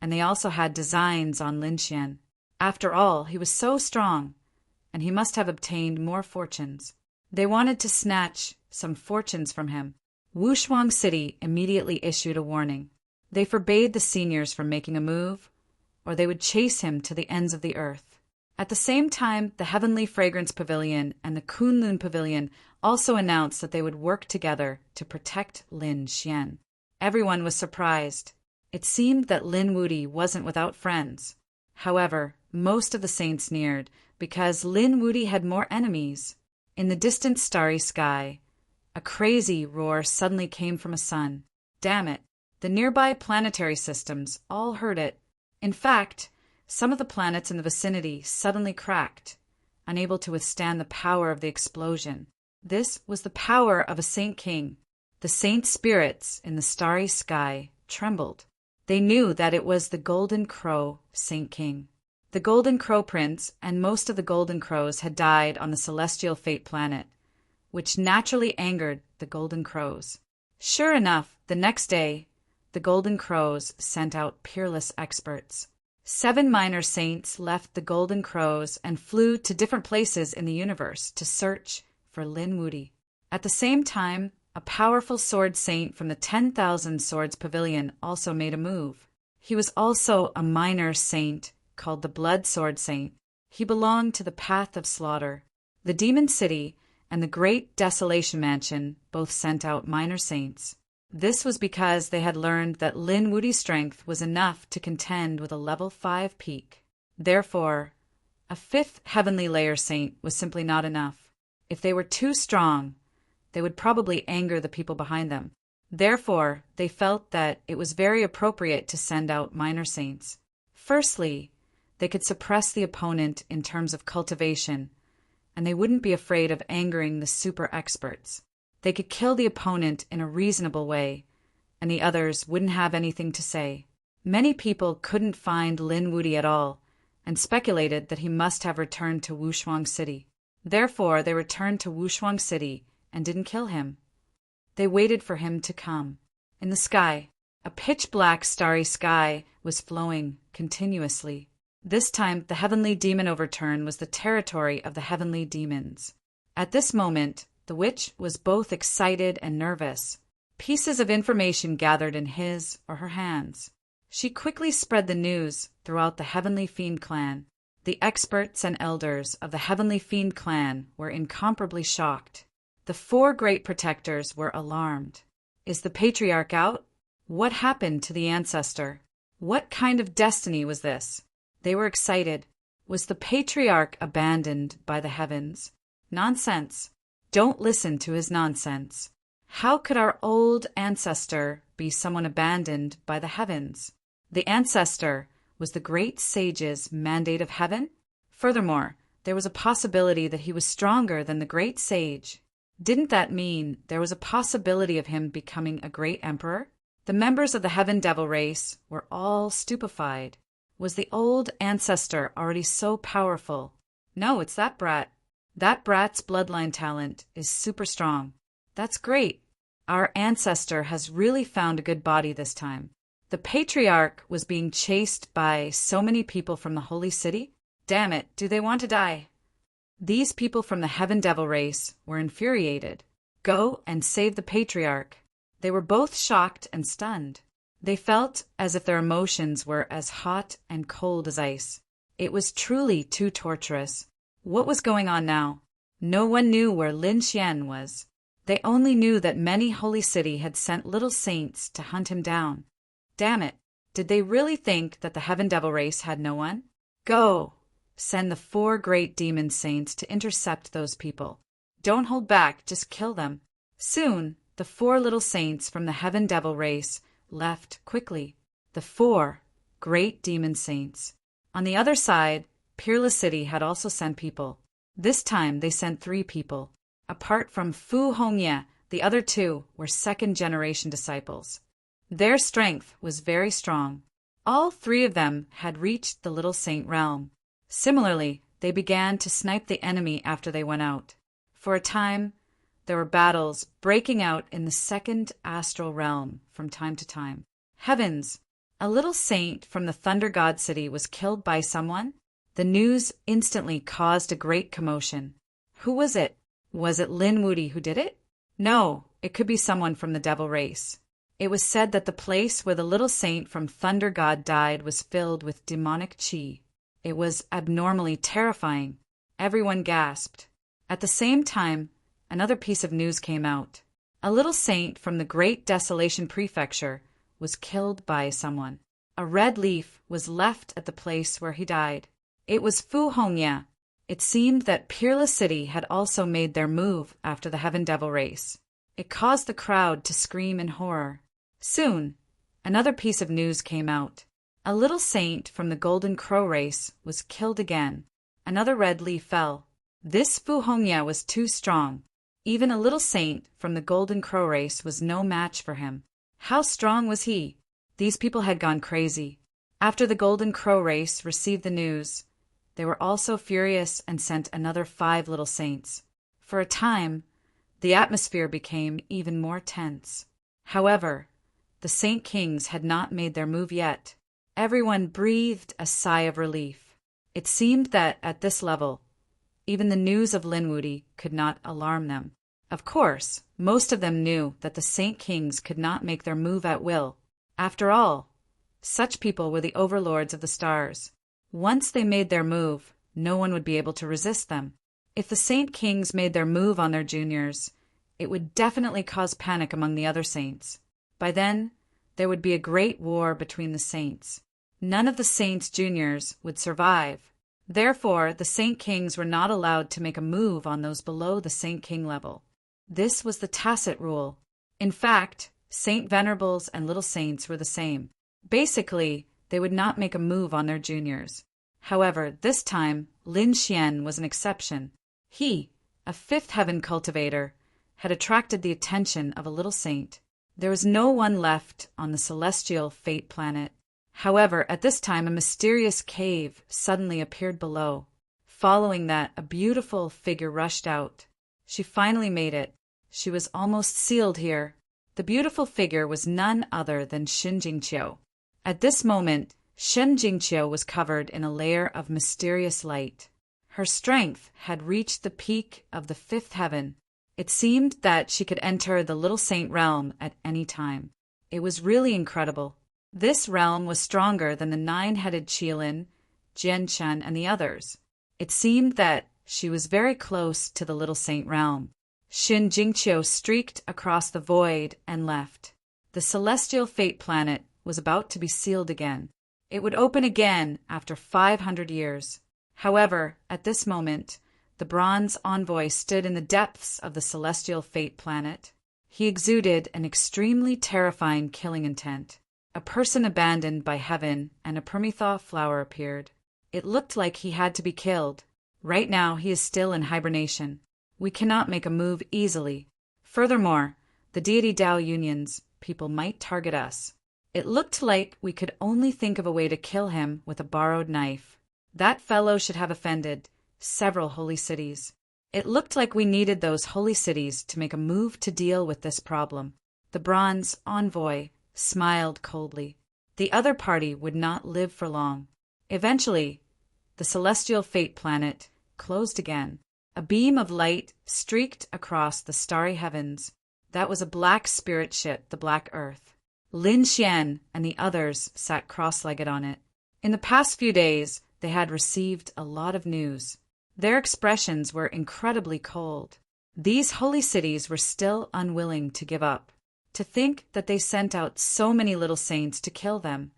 and they also had designs on Lin Xian. After all, he was so strong, and he must have obtained more fortunes. They wanted to snatch some fortunes from him. Wushuang City immediately issued a warning. They forbade the seniors from making a move, or they would chase him to the ends of the earth. At the same time, the Heavenly Fragrance Pavilion and the Kunlun Pavilion also announced that they would work together to protect Lin Xian. Everyone was surprised. It seemed that Lin Wudi wasn't without friends. However, most of the saints sneered because Lin Wudi had more enemies. In the distant starry sky, a crazy roar suddenly came from a sun. Damn it! The nearby planetary systems all heard it. In fact, some of the planets in the vicinity suddenly cracked, unable to withstand the power of the explosion. This was the power of a saint king. The saint spirits in the starry sky trembled. They knew that it was the Golden Crow Saint King. The Golden Crow Prince and most of the Golden Crows had died on the celestial fate planet, which naturally angered the Golden Crows. Sure enough, the next day, the Golden Crows sent out peerless experts. 7 minor saints left the Golden Crows and flew to different places in the universe to search for Lin Wudi. At the same time, a powerful sword saint from the 10,000 Swords Pavilion also made a move. He was also a minor saint called the Blood Sword Saint. He belonged to the Path of Slaughter. The Demon City and the Great Desolation Mansion both sent out minor saints. This was because they had learned that Lin Wudi's strength was enough to contend with a level 5 peak. Therefore, a 5th heavenly layer saint was simply not enough. If they were too strong, they would probably anger the people behind them. Therefore, they felt that it was very appropriate to send out minor saints. Firstly, they could suppress the opponent in terms of cultivation, and they wouldn't be afraid of angering the super experts. They could kill the opponent in a reasonable way, and the others wouldn't have anything to say. Many people couldn't find Lin Wuti at all, and speculated that he must have returned to Wushuang City. Therefore, they returned to Wushuang City and didn't kill him. They waited for him to come. In the sky, a pitch-black starry sky was flowing continuously. This time, the heavenly demon overturn was the territory of the heavenly demons. At this moment, the witch was both excited and nervous. Pieces of information gathered in his or her hands. She quickly spread the news throughout the Heavenly Fiend clan. The experts and elders of the Heavenly Fiend clan were incomparably shocked. The 4 great protectors were alarmed. Is the patriarch out? What happened to the ancestor? What kind of destiny was this? They were excited. Was the patriarch abandoned by the heavens? Nonsense. Don't listen to his nonsense. How could our old ancestor be someone abandoned by the heavens? The ancestor was the great sage's mandate of heaven? Furthermore, there was a possibility that he was stronger than the great sage. Didn't that mean there was a possibility of him becoming a great emperor? The members of the Heaven Devil race were all stupefied. Was the old ancestor already so powerful? No, it's that brat. That brat's bloodline talent is super strong. That's great. Our ancestor has really found a good body this time. The patriarch was being chased by so many people from the holy city. Damn it, do they want to die? These people from the Heaven Devil race were infuriated. Go and save the patriarch. They were both shocked and stunned. They felt as if their emotions were as hot and cold as ice. It was truly too torturous. What was going on now? No one knew where Lin Xian was. They only knew that many holy city had sent little saints to hunt him down. Damn it, did they really think that the Heaven Devil race had no one? Go! Send the 4 great demon saints to intercept those people. Don't hold back, just kill them. Soon, the 4 little saints from the Heaven Devil race left quickly. The 4 great demon saints. On the other side, Peerless City had also sent people. This time they sent 3 people. Apart from Fu Hongye, the other 2 were second-generation disciples. Their strength was very strong. All 3 of them had reached the Little Saint realm. Similarly, they began to snipe the enemy after they went out. For a time, there were battles breaking out in the second astral realm from time to time. Heavens! A little saint from the Thunder God City was killed by someone? The news instantly caused a great commotion. Who was it? Was it Lin Wuti who did it? No, it could be someone from the devil race. It was said that the place where the little saint from Thunder God died was filled with demonic chi. It was abnormally terrifying. Everyone gasped. At the same time, another piece of news came out. A little saint from the Great Desolation Prefecture was killed by someone. A red leaf was left at the place where he died. It was Fu Hongye. It seemed that Peerless City had also made their move after the Heaven Devil race. It caused the crowd to scream in horror. Soon, another piece of news came out. A little saint from the Golden Crow race was killed again. Another red leaf fell. This Fu Hongye was too strong. Even a little saint from the Golden Crow race was no match for him. How strong was he? These people had gone crazy. After the Golden Crow race received the news, they were also furious and sent another 5 little saints. For a time, the atmosphere became even more tense. However, the Saint Kings had not made their move yet. Everyone breathed a sigh of relief. It seemed that at this level, even the news of Lin Wuti could not alarm them. Of course, most of them knew that the Saint Kings could not make their move at will. After all, such people were the overlords of the stars. Once they made their move, no one would be able to resist them. If the Saint Kings made their move on their juniors, it would definitely cause panic among the other saints. By then, there would be a great war between the saints. None of the saints' juniors would survive. Therefore, the Saint Kings were not allowed to make a move on those below the Saint King level. This was the tacit rule. In fact, Saint Venerables and Little Saints were the same. Basically, they would not make a move on their juniors. However, this time, Lin Xian was an exception. He, a fifth heaven cultivator, had attracted the attention of a little saint. There was no one left on the celestial fate planet. However, at this time a mysterious cave suddenly appeared below. Following that, a beautiful figure rushed out. She finally made it. She was almost sealed here. The beautiful figure was none other than Shen Jingqiu. At this moment, Shen Jingqiu was covered in a layer of mysterious light. Her strength had reached the peak of the fifth heaven. It seemed that she could enter the little saint realm at any time. It was really incredible. This realm was stronger than the nine-headed Qilin, Jianshan, and the others. It seemed that she was very close to the little saint realm. Shen Jingqiu streaked across the void and left. The celestial fate planet was about to be sealed again. It would open again after 500 years. However, at this moment, the bronze envoy stood in the depths of the celestial fate planet. He exuded an extremely terrifying killing intent. A person abandoned by heaven and a Prometha flower appeared. It looked like he had to be killed. Right now he is still in hibernation. We cannot make a move easily. Furthermore, the deity Tao Union's people might target us. It looked like we could only think of a way to kill him with a borrowed knife. That fellow should have offended several holy cities. It looked like we needed those holy cities to make a move to deal with this problem. The bronze envoy smiled coldly. The other party would not live for long. Eventually, the celestial fate planet closed again. A beam of light streaked across the starry heavens. That was a black spirit ship, the Black Earth. Lin Xian and the others sat cross-legged on it. In the past few days, they had received a lot of news. Their expressions were incredibly cold. These holy cities were still unwilling to give up. To think that they sent out so many little saints to kill them.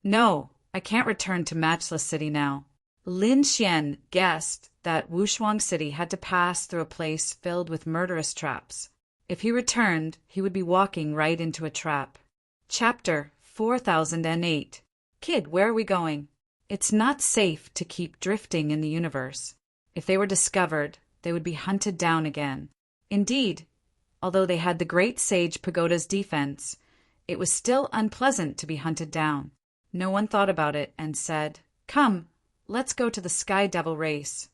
No, I can't return to Matchless City now. Lin Xian guessed that Wushuang City had to pass through a place filled with murderous traps. If he returned, he would be walking right into a trap. Chapter 4008. Kid, where are we going? It's not safe to keep drifting in the universe. If they were discovered, they would be hunted down again. Indeed, although they had the great sage Pagoda's defense, it was still unpleasant to be hunted down. No one thought about it and said, "Come, let's go to the Sky Devil race."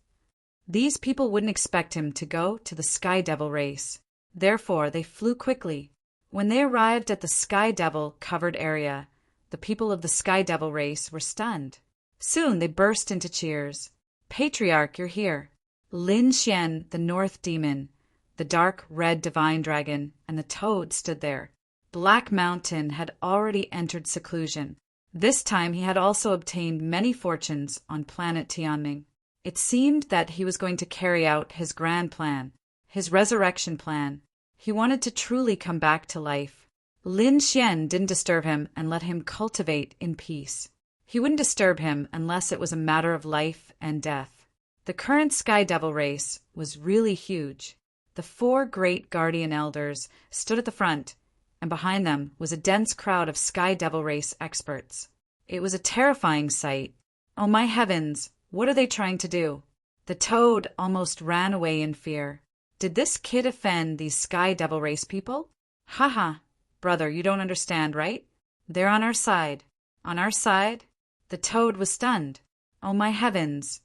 These people wouldn't expect him to go to the Sky Devil race. Therefore, they flew quickly. When they arrived at the Sky Devil covered area, the people of the Sky Devil race were stunned. Soon they burst into cheers. "Patriarch, you're here." Lin Xian, the North Demon, the dark red divine dragon, and the toad stood there. Black Mountain had already entered seclusion. This time he had also obtained many fortunes on planet Tianming. It seemed that he was going to carry out his grand plan, his resurrection plan. He wanted to truly come back to life. Lin Xian didn't disturb him and let him cultivate in peace. He wouldn't disturb him unless it was a matter of life and death. The current Sky Devil race was really huge. The 4 great guardian elders stood at the front, and behind them was a dense crowd of Sky Devil race experts. It was a terrifying sight. Oh my heavens, what are they trying to do? The toad almost ran away in fear. Did this kid offend these Sky Devil race people? Haha, brother, you don't understand, right? They're on our side. On our side? The toad was stunned. Oh my heavens,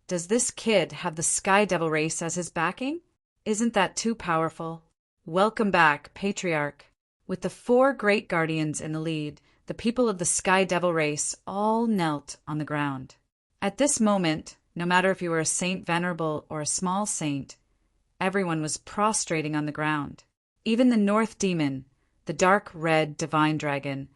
does this kid have the Sky Devil race as his backing? Isn't that too powerful? Welcome back, Patriarch. With the 4 great guardians in the lead, the people of the Sky Devil race all knelt on the ground. At this moment, no matter if you were a Saint Venerable or a small saint, everyone was prostrating on the ground. Even the North Demon, the dark red divine dragon,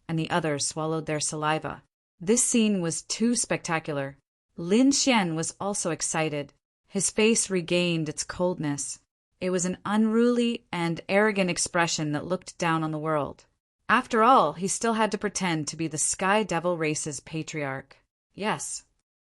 and the others swallowed their saliva. This scene was too spectacular. Lin Xian was also excited. His face regained its coldness. It was an unruly and arrogant expression that looked down on the world. After all, he still had to pretend to be the Sky Devil race's patriarch. Yes,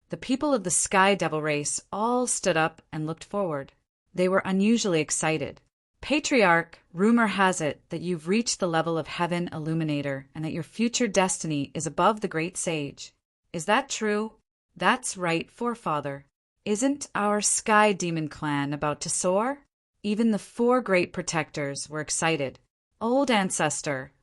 the people of the Sky Devil race all stood up and looked forward. They were unusually excited. Patriarch, rumor has it that you've reached the level of heaven illuminator and that your future destiny is above the great sage. Is that true? That's right, forefather. Isn't our sky demon clan about to soar? Even the 4 great protectors were excited. Old ancestor,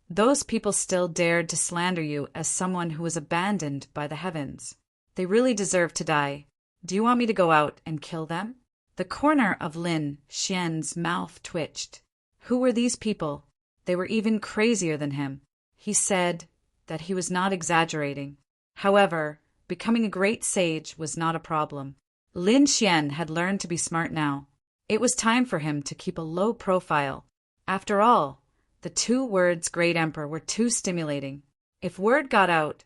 those people still dared to slander you as someone who was abandoned by the heavens. They really deserve to die. Do you want me to go out and kill them? The corner of Lin Xian's mouth twitched. Who were these people? They were even crazier than him. He said that he was not exaggerating. However, becoming a great sage was not a problem. Lin Xian had learned to be smart now. It was time for him to keep a low profile. After all, the 2 words Great Emperor were too stimulating. If word got out,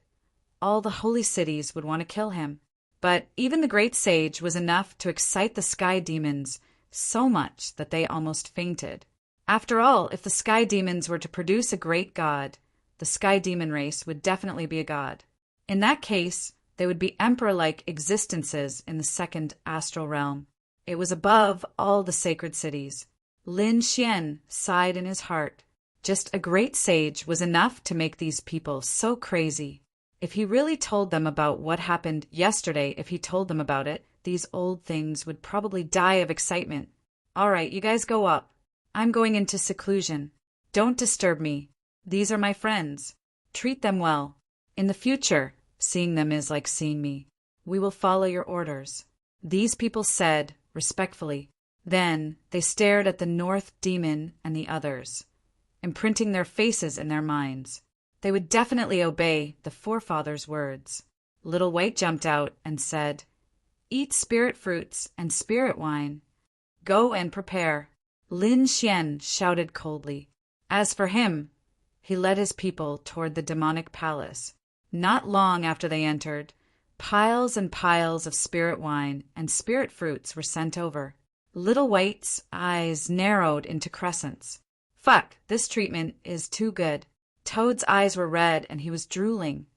all the holy cities would want to kill him. But even the great sage was enough to excite the sky demons so much that they almost fainted. After all, if the sky demons were to produce a great god, the sky demon race would definitely be a god. In that case, they would be emperor-like existences in the 2nd astral realm. It was above all the sacred cities. Lin Xian sighed in his heart. Just a great sage was enough to make these people so crazy. If he really told them about what happened yesterday, if he told them about it, these old things would probably die of excitement. All right, you guys go up. I'm going into seclusion. Don't disturb me. These are my friends. Treat them well. In the future, seeing them is like seeing me. We will follow your orders. These people said, respectfully. Then they stared at the North Demon and the others, imprinting their faces in their minds. They would definitely obey the forefathers' words. Little White jumped out and said, "Eat spirit fruits and spirit wine. Go and prepare." Lin Xian shouted coldly. As for him, he led his people toward the demonic palace. Not long after they entered, piles and piles of spirit wine and spirit fruits were sent over. Little White's eyes narrowed into crescents. Fuck, this treatment is too good. Toad's eyes were red and he was drooling.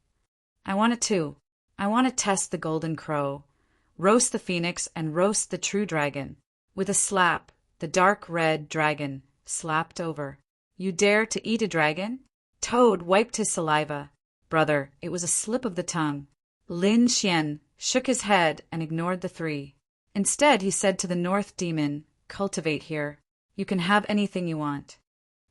I want it too. I want to test the golden crow, roast the phoenix, and roast the true dragon. With a slap, the dark red dragon slapped over. You dare to eat a dragon? Toad wiped his saliva. Brother, it was a slip of the tongue. Lin Xian shook his head and ignored the 3. Instead, he said to the North Demon, "Cultivate here. You can have anything you want."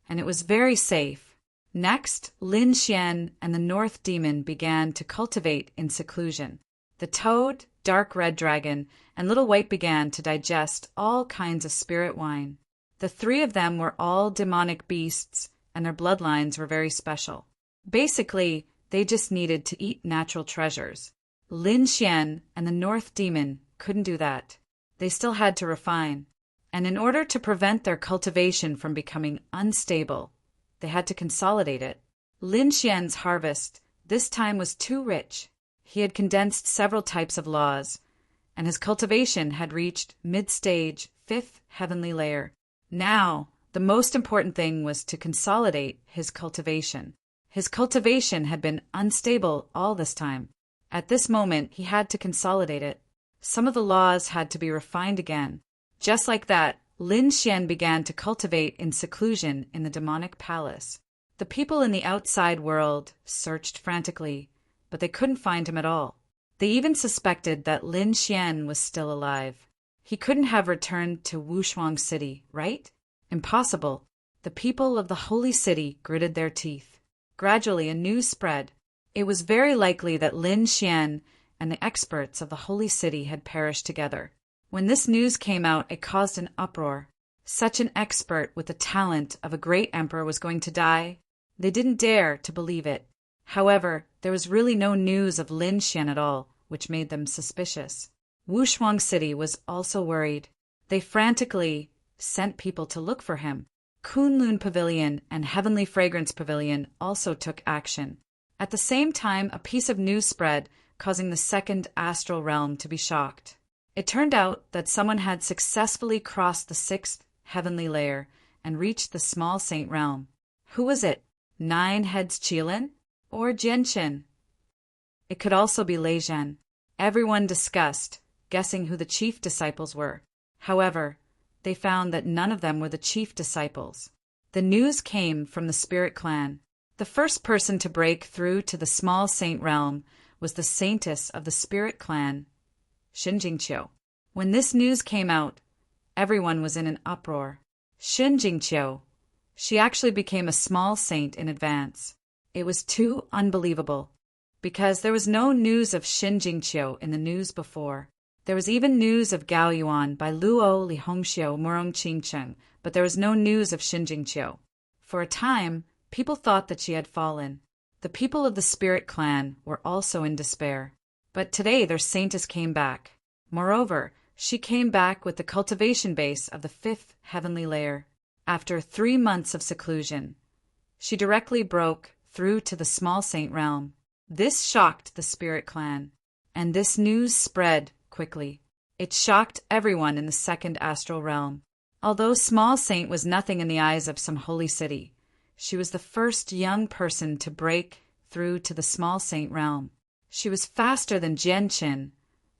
And it was very safe. Next, Lin Xian and the North Demon began to cultivate in seclusion. The Toad, Dark Red Dragon, and Little White began to digest all kinds of spirit wine. The 3 of them were all demonic beasts, and their bloodlines were very special. Basically, they just needed to eat natural treasures. Lin Xian and the North Demon couldn't do that. They still had to refine. And in order to prevent their cultivation from becoming unstable, they had to consolidate it. Lin Xian's harvest this time was too rich. He had condensed several types of laws, and his cultivation had reached mid-stage 5th heavenly layer. Now, the most important thing was to consolidate his cultivation. His cultivation had been unstable all this time. At this moment, he had to consolidate it. Some of the laws had to be refined again. Just like that, Lin Xian began to cultivate in seclusion in the demonic palace. The people in the outside world searched frantically, but they couldn't find him at all. They even suspected that Lin Xian was still alive. He couldn't have returned to Wushuang City, right? Impossible. The people of the holy city gritted their teeth. Gradually, a news spread. It was very likely that Lin Xian and the experts of the holy city had perished together. When this news came out, it caused an uproar. Such an expert with the talent of a great emperor was going to die? They didn't dare to believe it. However, there was really no news of Lin Xian at all, which made them suspicious. Wushuang City was also worried. They frantically sent people to look for him. Kunlun Pavilion and Heavenly Fragrance Pavilion also took action. At the same time, a piece of news spread, causing the 2nd astral realm to be shocked. It turned out that someone had successfully crossed the 6th heavenly layer and reached the small saint realm. Who was it? 9 Heads Qilin? Or Jianchen? It could also be Lei Zhen. Everyone discussed, guessing who the chief disciples were. However, they found that none of them were the chief disciples. The news came from the spirit clan. The first person to break through to the small saint realm was the saintess of the spirit clan, Shinjingqiu. When this news came out, everyone was in an uproar. Shinjingqiu, she actually became a small saint in advance. It was too unbelievable, because there was no news of Shinjingqiu in the news before. There was even news of Gao Yuan by Luo Li Hongxiu Murong Qingcheng, but there was no news of Shinjingqiu. For a time, people thought that she had fallen. The people of the spirit clan were also in despair. But today their saintess came back. Moreover, she came back with the cultivation base of the fifth heavenly layer. After 3 months of seclusion, she directly broke through to the small saint realm. This shocked the spirit clan, and this news spread quickly. It shocked everyone in the second astral realm. Although small saint was nothing in the eyes of some holy city, she was the first young person to break through to the small saint realm. She was faster than Jianqin,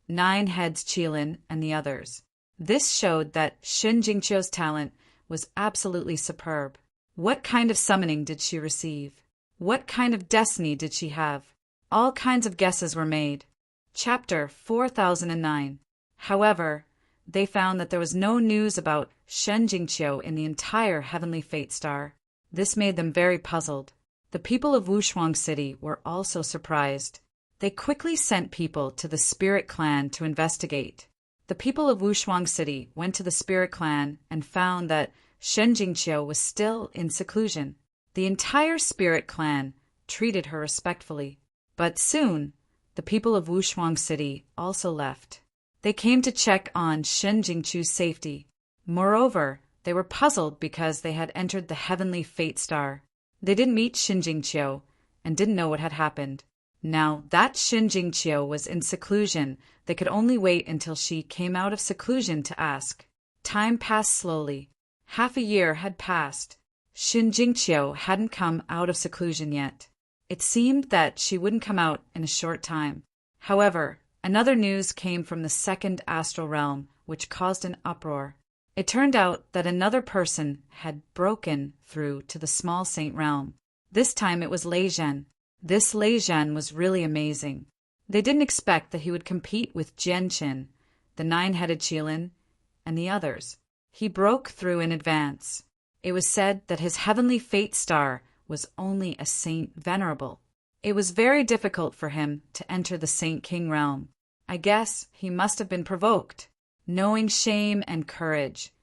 Nine Heads Qilin, and the others. This showed that Shinjingqiu's talent was absolutely superb. What kind of summoning did she receive? What kind of destiny did she have? All kinds of guesses were made. Chapter 4009. However, they found that there was no news about Shinjingqiu in the entire heavenly fate star. This made them very puzzled. The people of Wushuang City were also surprised. They quickly sent people to the spirit clan to investigate. The people of Wushuang City went to the spirit clan and found that Shinjingqiu was still in seclusion. The entire spirit clan treated her respectfully. But soon, the people of Wushuang City also left. They came to check on Shinjingqiu's safety. Moreover, they were puzzled because they had entered the heavenly fate star. They didn't meet Shinjingqiu and didn't know what had happened. Now that Shinjingqiu was in seclusion, they could only wait until she came out of seclusion to ask. Time passed slowly. Half a year had passed. Shinjingqiu hadn't come out of seclusion yet. It seemed that she wouldn't come out in a short time. However, another news came from the second astral realm, which caused an uproar. It turned out that another person had broken through to the small saint realm. This time it was Lei Zhen. This Lei Zhen was really amazing. They didn't expect that he would compete with Jianqin, the nine-headed Qilin, and the others. He broke through in advance. It was said that his heavenly fate star was only a saint venerable. It was very difficult for him to enter the Saint King realm. I guess he must have been provoked. Knowing shame and courage,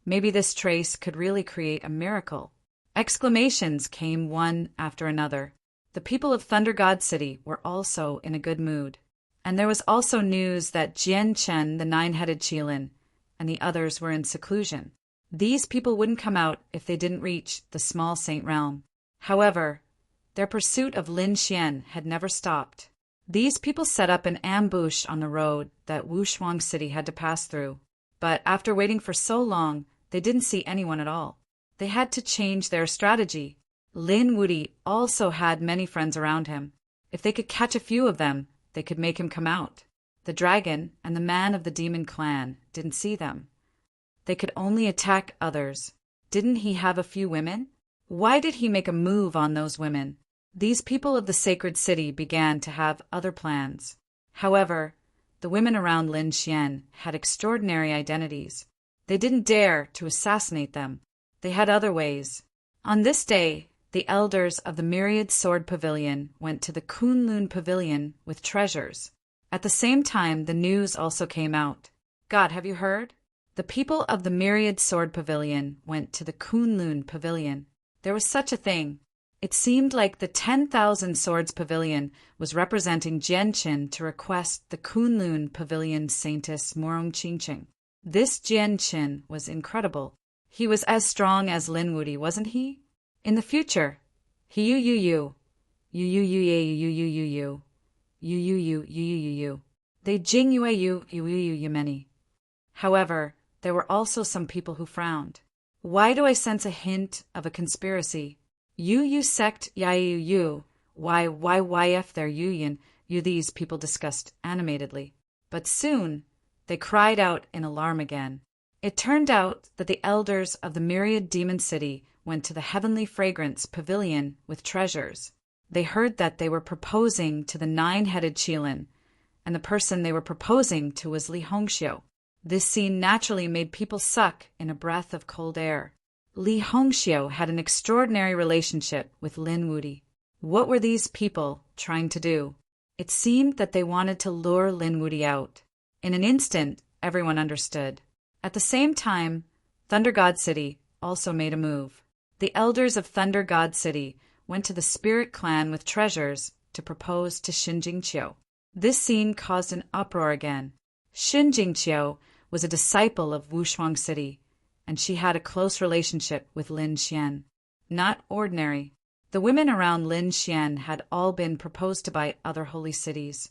maybe this trace could really create a miracle. Exclamations came one after another. The people of Thunder God City were also in a good mood. And there was also news that Jian Chen, the nine-headed Qilin, and the others were in seclusion. These people wouldn't come out if they didn't reach the small saint realm. However, their pursuit of Lin Xian had never stopped. These people set up an ambush on the road that Wushuang City had to pass through. But after waiting for so long, they didn't see anyone at all. They had to change their strategy. Lin Wudi also had many friends around him. If they could catch a few of them, they could make him come out. The dragon and the man of the demon clan didn't see them. They could only attack others. Didn't he have a few women? Why did he make a move on those women? These people of the sacred city began to have other plans. However, the women around Lin Xian had extraordinary identities. They didn't dare to assassinate them. They had other ways. On this day, the elders of the Myriad Sword Pavilion went to the Kunlun Pavilion with treasures. At the same time, the news also came out. God, have you heard? The people of the Myriad Sword Pavilion went to the Kunlun Pavilion. There was such a thing. It seemed like the 10,000 Swords Pavilion was representing Jianqin to request the Kunlun Pavilion Saintess Murong Qingcheng. This Jianqin was incredible. He was as strong as Lin Wudi, wasn't he? In the future, he they jing you many. However, there were also some people who frowned. Why do I sense a hint of a conspiracy? You sect you. Why if they're you these people discussed animatedly. But soon, they cried out in alarm again. It turned out that the elders of the myriad demon city went to the heavenly fragrance pavilion with treasures. They heard that they were proposing to the nine-headed Qilin, and the person they were proposing to was Li Hongxiu. This scene naturally made people suck in a breath of cold air. Li Hongxiu had an extraordinary relationship with Lin Wuti. What were these people trying to do? It seemed that they wanted to lure Lin Wuti out. In an instant, everyone understood. At the same time, Thunder God City also made a move. The elders of Thunder God City went to the spirit clan with treasures to propose to Xin Jingqiu. This scene caused an uproar again. Xin Jingqiu was a disciple of Wushuang City, and she had a close relationship with Lin Xian. Not ordinary. The women around Lin Xian had all been proposed to by other holy cities.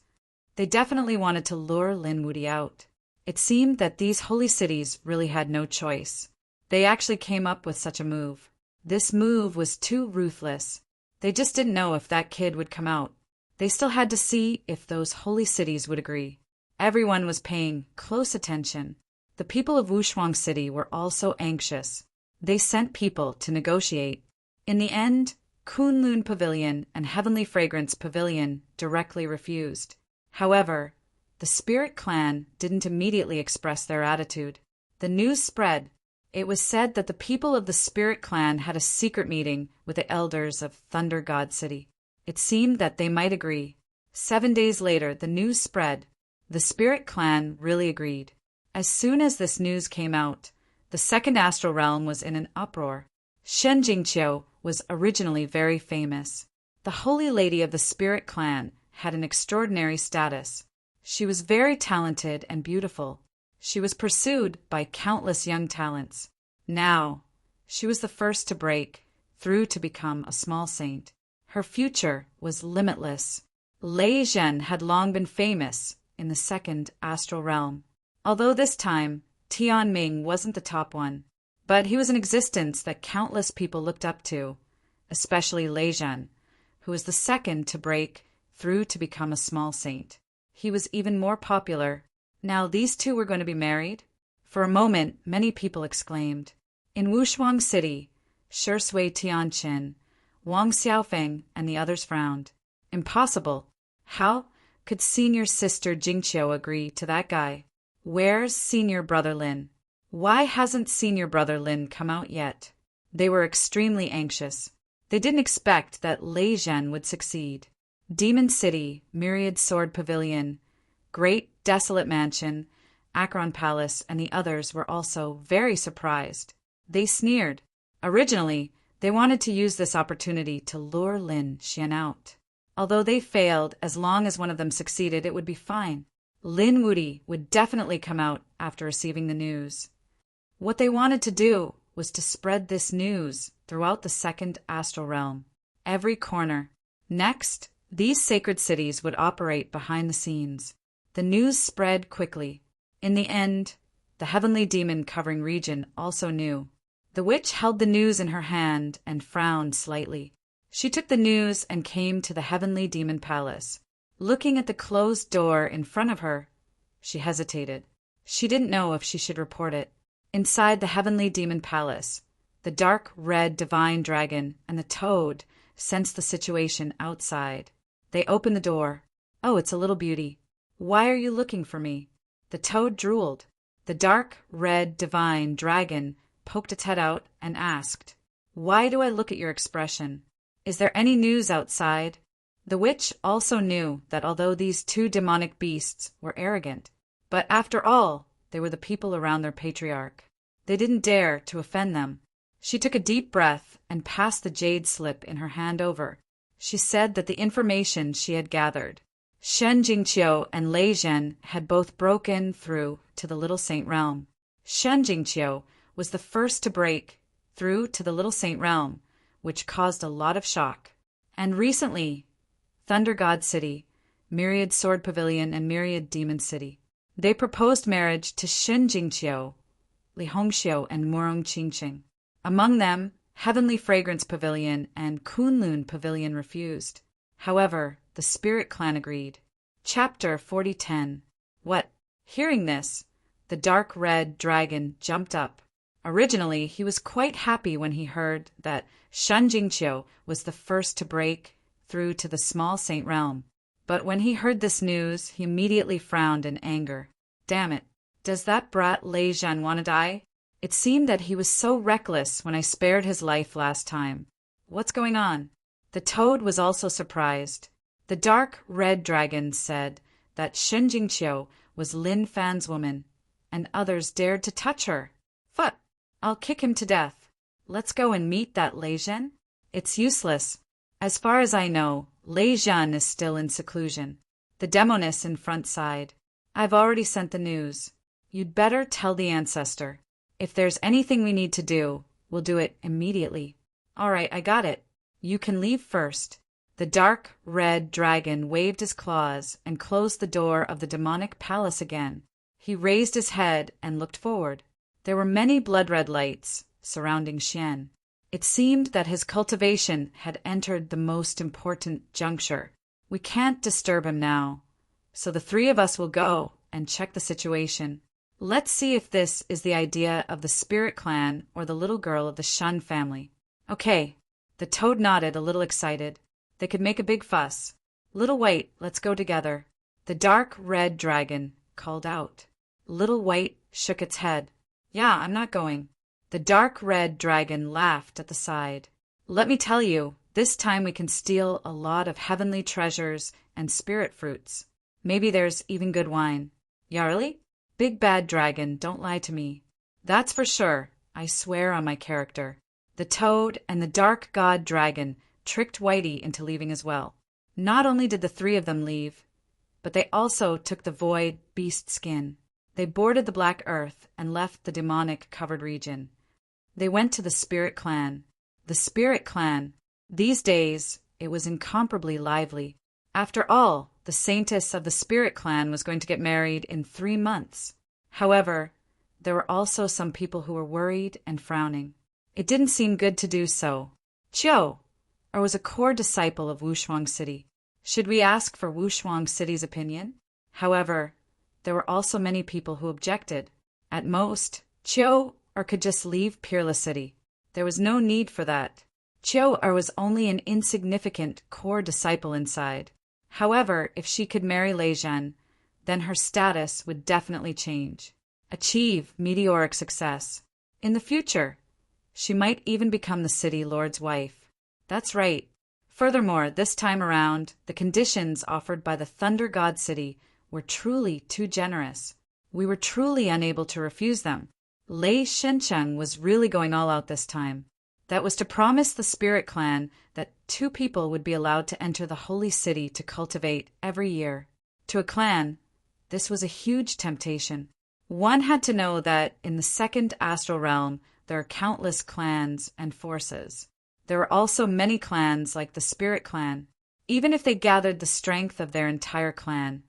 They definitely wanted to lure Lin Wuti out. It seemed that these holy cities really had no choice. They actually came up with such a move. This move was too ruthless. They just didn't know if that kid would come out. They still had to see if those holy cities would agree. Everyone was paying close attention. The people of Wushuang City were also anxious. They sent people to negotiate. In the end, Kunlun Pavilion and Heavenly Fragrance Pavilion directly refused. However, the Spirit Clan didn't immediately express their attitude. The news spread. It was said that the people of the Spirit Clan had a secret meeting with the elders of Thunder God City. It seemed that they might agree. 7 days later, the news spread. The Spirit Clan really agreed. As soon as this news came out, the second astral realm was in an uproar. Shen Jingqiu was originally very famous. The Holy Lady of the Spirit Clan had an extraordinary status. She was very talented and beautiful. She was pursued by countless young talents. Now, she was the first to break through to become a small saint. Her future was limitless. Lei Zhen had long been famous in the second astral realm. Although this time, Tian Ming wasn't the top one, but he was an existence that countless people looked up to, especially Lei Zhen, who was the second to break through to become a small saint. He was even more popular. Now these two were going to be married? For a moment, many people exclaimed. In Wushuang City, Shui Tianqin, Wang Xiaofeng, and the others frowned. Impossible. How could senior sister Jingqiu agree to that guy? Where's senior brother Lin? Why hasn't senior brother Lin come out yet? They were extremely anxious. They didn't expect that Lei Zhen would succeed. Demon City, Myriad Sword Pavilion, Great Desolate Mansion, Akron Palace, and the others were also very surprised. They sneered. Originally, they wanted to use this opportunity to lure Lin Xian out. Although they failed, as long as one of them succeeded, it would be fine. Lin Wuti would definitely come out after receiving the news. What they wanted to do was to spread this news throughout the second astral realm, every corner. Next, these sacred cities would operate behind the scenes. The news spread quickly. In the end, the heavenly demon covering region also knew. The witch held the news in her hand and frowned slightly. She took the news and came to the heavenly demon palace. Looking at the closed door in front of her, she hesitated. She didn't know if she should report it. Inside the heavenly demon palace, the dark red divine dragon and the toad sensed the situation outside. They opened the door. "Oh, it's a little beauty. Why are you looking for me?" The toad drooled. The dark red divine dragon poked its head out and asked, "Why do I look at your expression? Is there any news outside?" The witch also knew that although these two demonic beasts were arrogant, but after all, they were the people around their patriarch. They didn't dare to offend them. She took a deep breath and passed the jade slip in her hand over. She said that the information she had gathered. Shen Jingqiu and Lei Zhen had both broken through to the Little Saint realm. Shen Jingqiu was the first to break through to the Little Saint realm, which caused a lot of shock. And recently, Thunder God City, Myriad Sword Pavilion, and Myriad Demon City. They proposed marriage to Shen Jingqiu, Li Hongxiu, and Murong Qingqing. Among them, Heavenly Fragrance Pavilion and Kunlun Pavilion refused. However, the Spirit Clan agreed. Chapter 4010. What? Hearing this, the dark red dragon jumped up. Originally, he was quite happy when he heard that Shen Jingqiu was the first to break through to the small saint realm. But when he heard this news, he immediately frowned in anger. Damn it, does that brat Lei Zhen want to die? It seemed that he was so reckless when I spared his life last time. What's going on? The toad was also surprised. The dark red dragon said that Shen Jingqiu was Lin Fan's woman, and others dared to touch her. Phut! I'll kick him to death. Let's go and meet that Lei Zhen. It's useless. As far as I know, Lei Zhen is still in seclusion. The demoness in front side. I've already sent the news. You'd better tell the ancestor. If there's anything we need to do, we'll do it immediately. All right, I got it. You can leave first. The dark red dragon waved his claws and closed the door of the demonic palace again. He raised his head and looked forward. There were many blood-red lights surrounding Xian. It seemed that his cultivation had entered the most important juncture. We can't disturb him now, so the three of us will go and check the situation. Let's see if this is the idea of the spirit clan or the little girl of the Shen family. Okay. The toad nodded, a little excited. They could make a big fuss. Little White, let's go together. The dark red dragon called out. Little White shook its head. Yeah, I'm not going. The dark red dragon laughed at the side. Let me tell you, this time we can steal a lot of heavenly treasures and spirit fruits. Maybe there's even good wine. Yeah, really? Big bad dragon, don't lie to me. That's for sure. I swear on my character. The toad and the dark god dragon tricked Whitey into leaving as well. Not only did the three of them leave, but they also took the void beast skin. They boarded the black earth and left the demonic-covered region. They went to the spirit clan. The spirit clan. These days, it was incomparably lively. After all, the saintess of the spirit clan was going to get married in 3 months. However, there were also some people who were worried and frowning. It didn't seem good to do so. Chiu, or was a core disciple of Wushuang City. Should we ask for Wushuang City's opinion? However, there were also many people who objected. At most, Chiu or could just leave Peerless City. There was no need for that. Chiu or was only an insignificant core disciple inside. However, if she could marry Lei Zhen, then her status would definitely change. Achieve meteoric success. In the future, she might even become the city lord's wife. That's right. Furthermore, this time around, the conditions offered by the Thunder God City were truly too generous. We were truly unable to refuse them. Lei Shencheng was really going all out this time. That was to promise the spirit clan that 2 people would be allowed to enter the holy city to cultivate every year. To a clan, this was a huge temptation. One had to know that in the second astral realm, there are countless clans and forces. There are also many clans like the spirit clan. Even if they gathered the strength of their entire clan,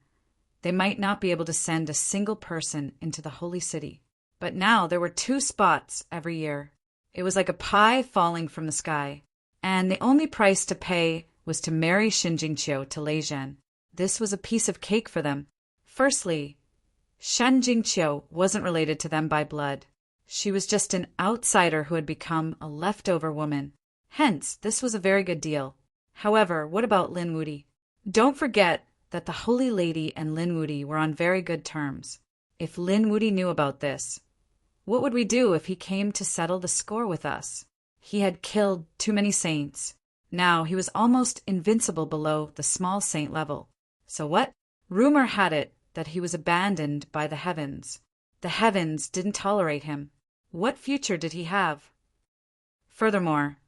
they might not be able to send a single person into the holy city. But now there were 2 spots every year. It was like a pie falling from the sky. And the only price to pay was to marry Shen Jingqiu to Lei Zhen. This was a piece of cake for them. Firstly, Shen Jingqiu wasn't related to them by blood. She was just an outsider who had become a leftover woman. Hence, this was a very good deal. However, what about Lin Wuti? Don't forget that the Holy Lady and Lin Wuti were on very good terms. If Lin Wuti knew about this, what would we do if he came to settle the score with us? He had killed too many saints. Now he was almost invincible below the small saint level. So what? Rumor had it that he was abandoned by the heavens. The heavens didn't tolerate him. What future did he have? Furthermore,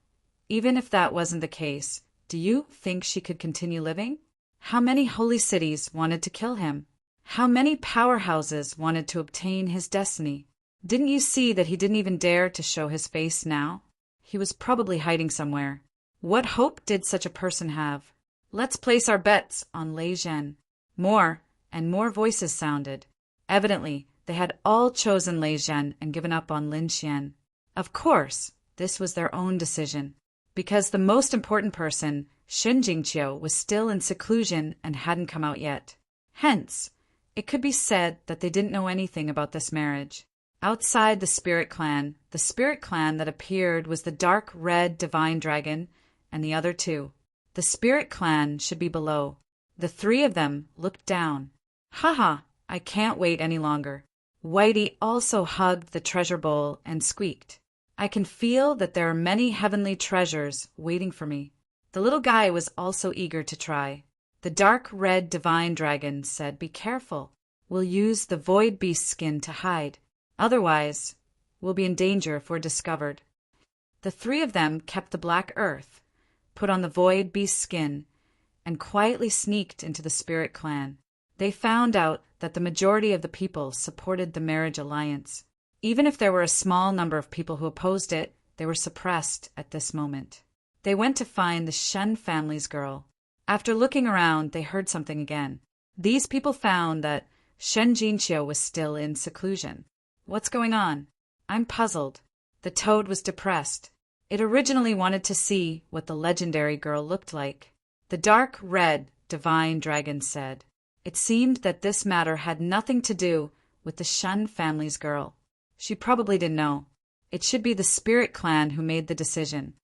even if that wasn't the case, do you think she could continue living? How many holy cities wanted to kill him? How many powerhouses wanted to obtain his destiny? Didn't you see that he didn't even dare to show his face now? He was probably hiding somewhere. What hope did such a person have? Let's place our bets on Lei Zhen. More and more voices sounded. Evidently, they had all chosen Lei Zhen and given up on Lin Xian. Of course, this was their own decision, because the most important person, Shen Jingqiu, was still in seclusion and hadn't come out yet. Hence, It could be said that they didn't know anything about this marriage. Outside the spirit clan that appeared was the dark red divine dragon and the other two. The spirit clan should be below. The three of them looked down. Haha, I can't wait any longer. Whitey also hugged the treasure bowl and squeaked. I can feel that there are many heavenly treasures waiting for me. The little guy was also eager to try. The dark red divine dragon said, "Be careful. We'll use the void beast skin to hide. Otherwise, we'll be in danger if we're discovered." The three of them kept the black earth, put on the void beast skin, and quietly sneaked into the spirit clan. They found out that the majority of the people supported the marriage alliance. Even if there were a small number of people who opposed it, they were suppressed at this moment. They went to find the Shen family's girl. After looking around, they heard something again. These people found that Shen Jinqiu was still in seclusion. What's going on? I'm puzzled. The toad was depressed. It originally wanted to see what the legendary girl looked like. The dark red divine dragon said. It seemed that this matter had nothing to do with the Shen family's girl. She probably didn't know. It should be the spirit clan who made the decision.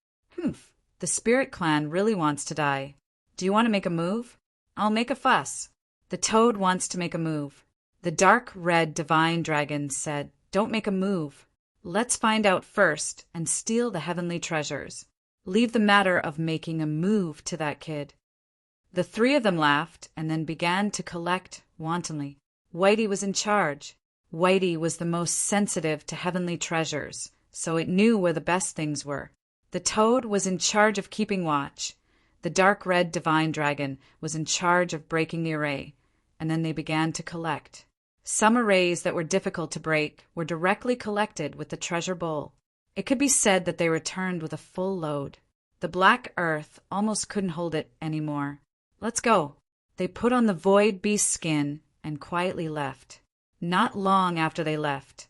The spirit clan really wants to die. Do you want to make a move? I'll make a fuss. The toad wants to make a move. The dark red divine dragon said, "Don't make a move. Let's find out first and steal the heavenly treasures. Leave the matter of making a move to that kid." The three of them laughed and then began to collect wantonly. Whitey was in charge. Whitey was the most sensitive to heavenly treasures, so it knew where the best things were. The toad was in charge of keeping watch. The dark red divine dragon was in charge of breaking the array, and then they began to collect. Some arrays that were difficult to break were directly collected with the treasure bowl. It could be said that they returned with a full load. The black earth almost couldn't hold it anymore. "Let's go." They put on the void beast skin and quietly left. Not long after they left,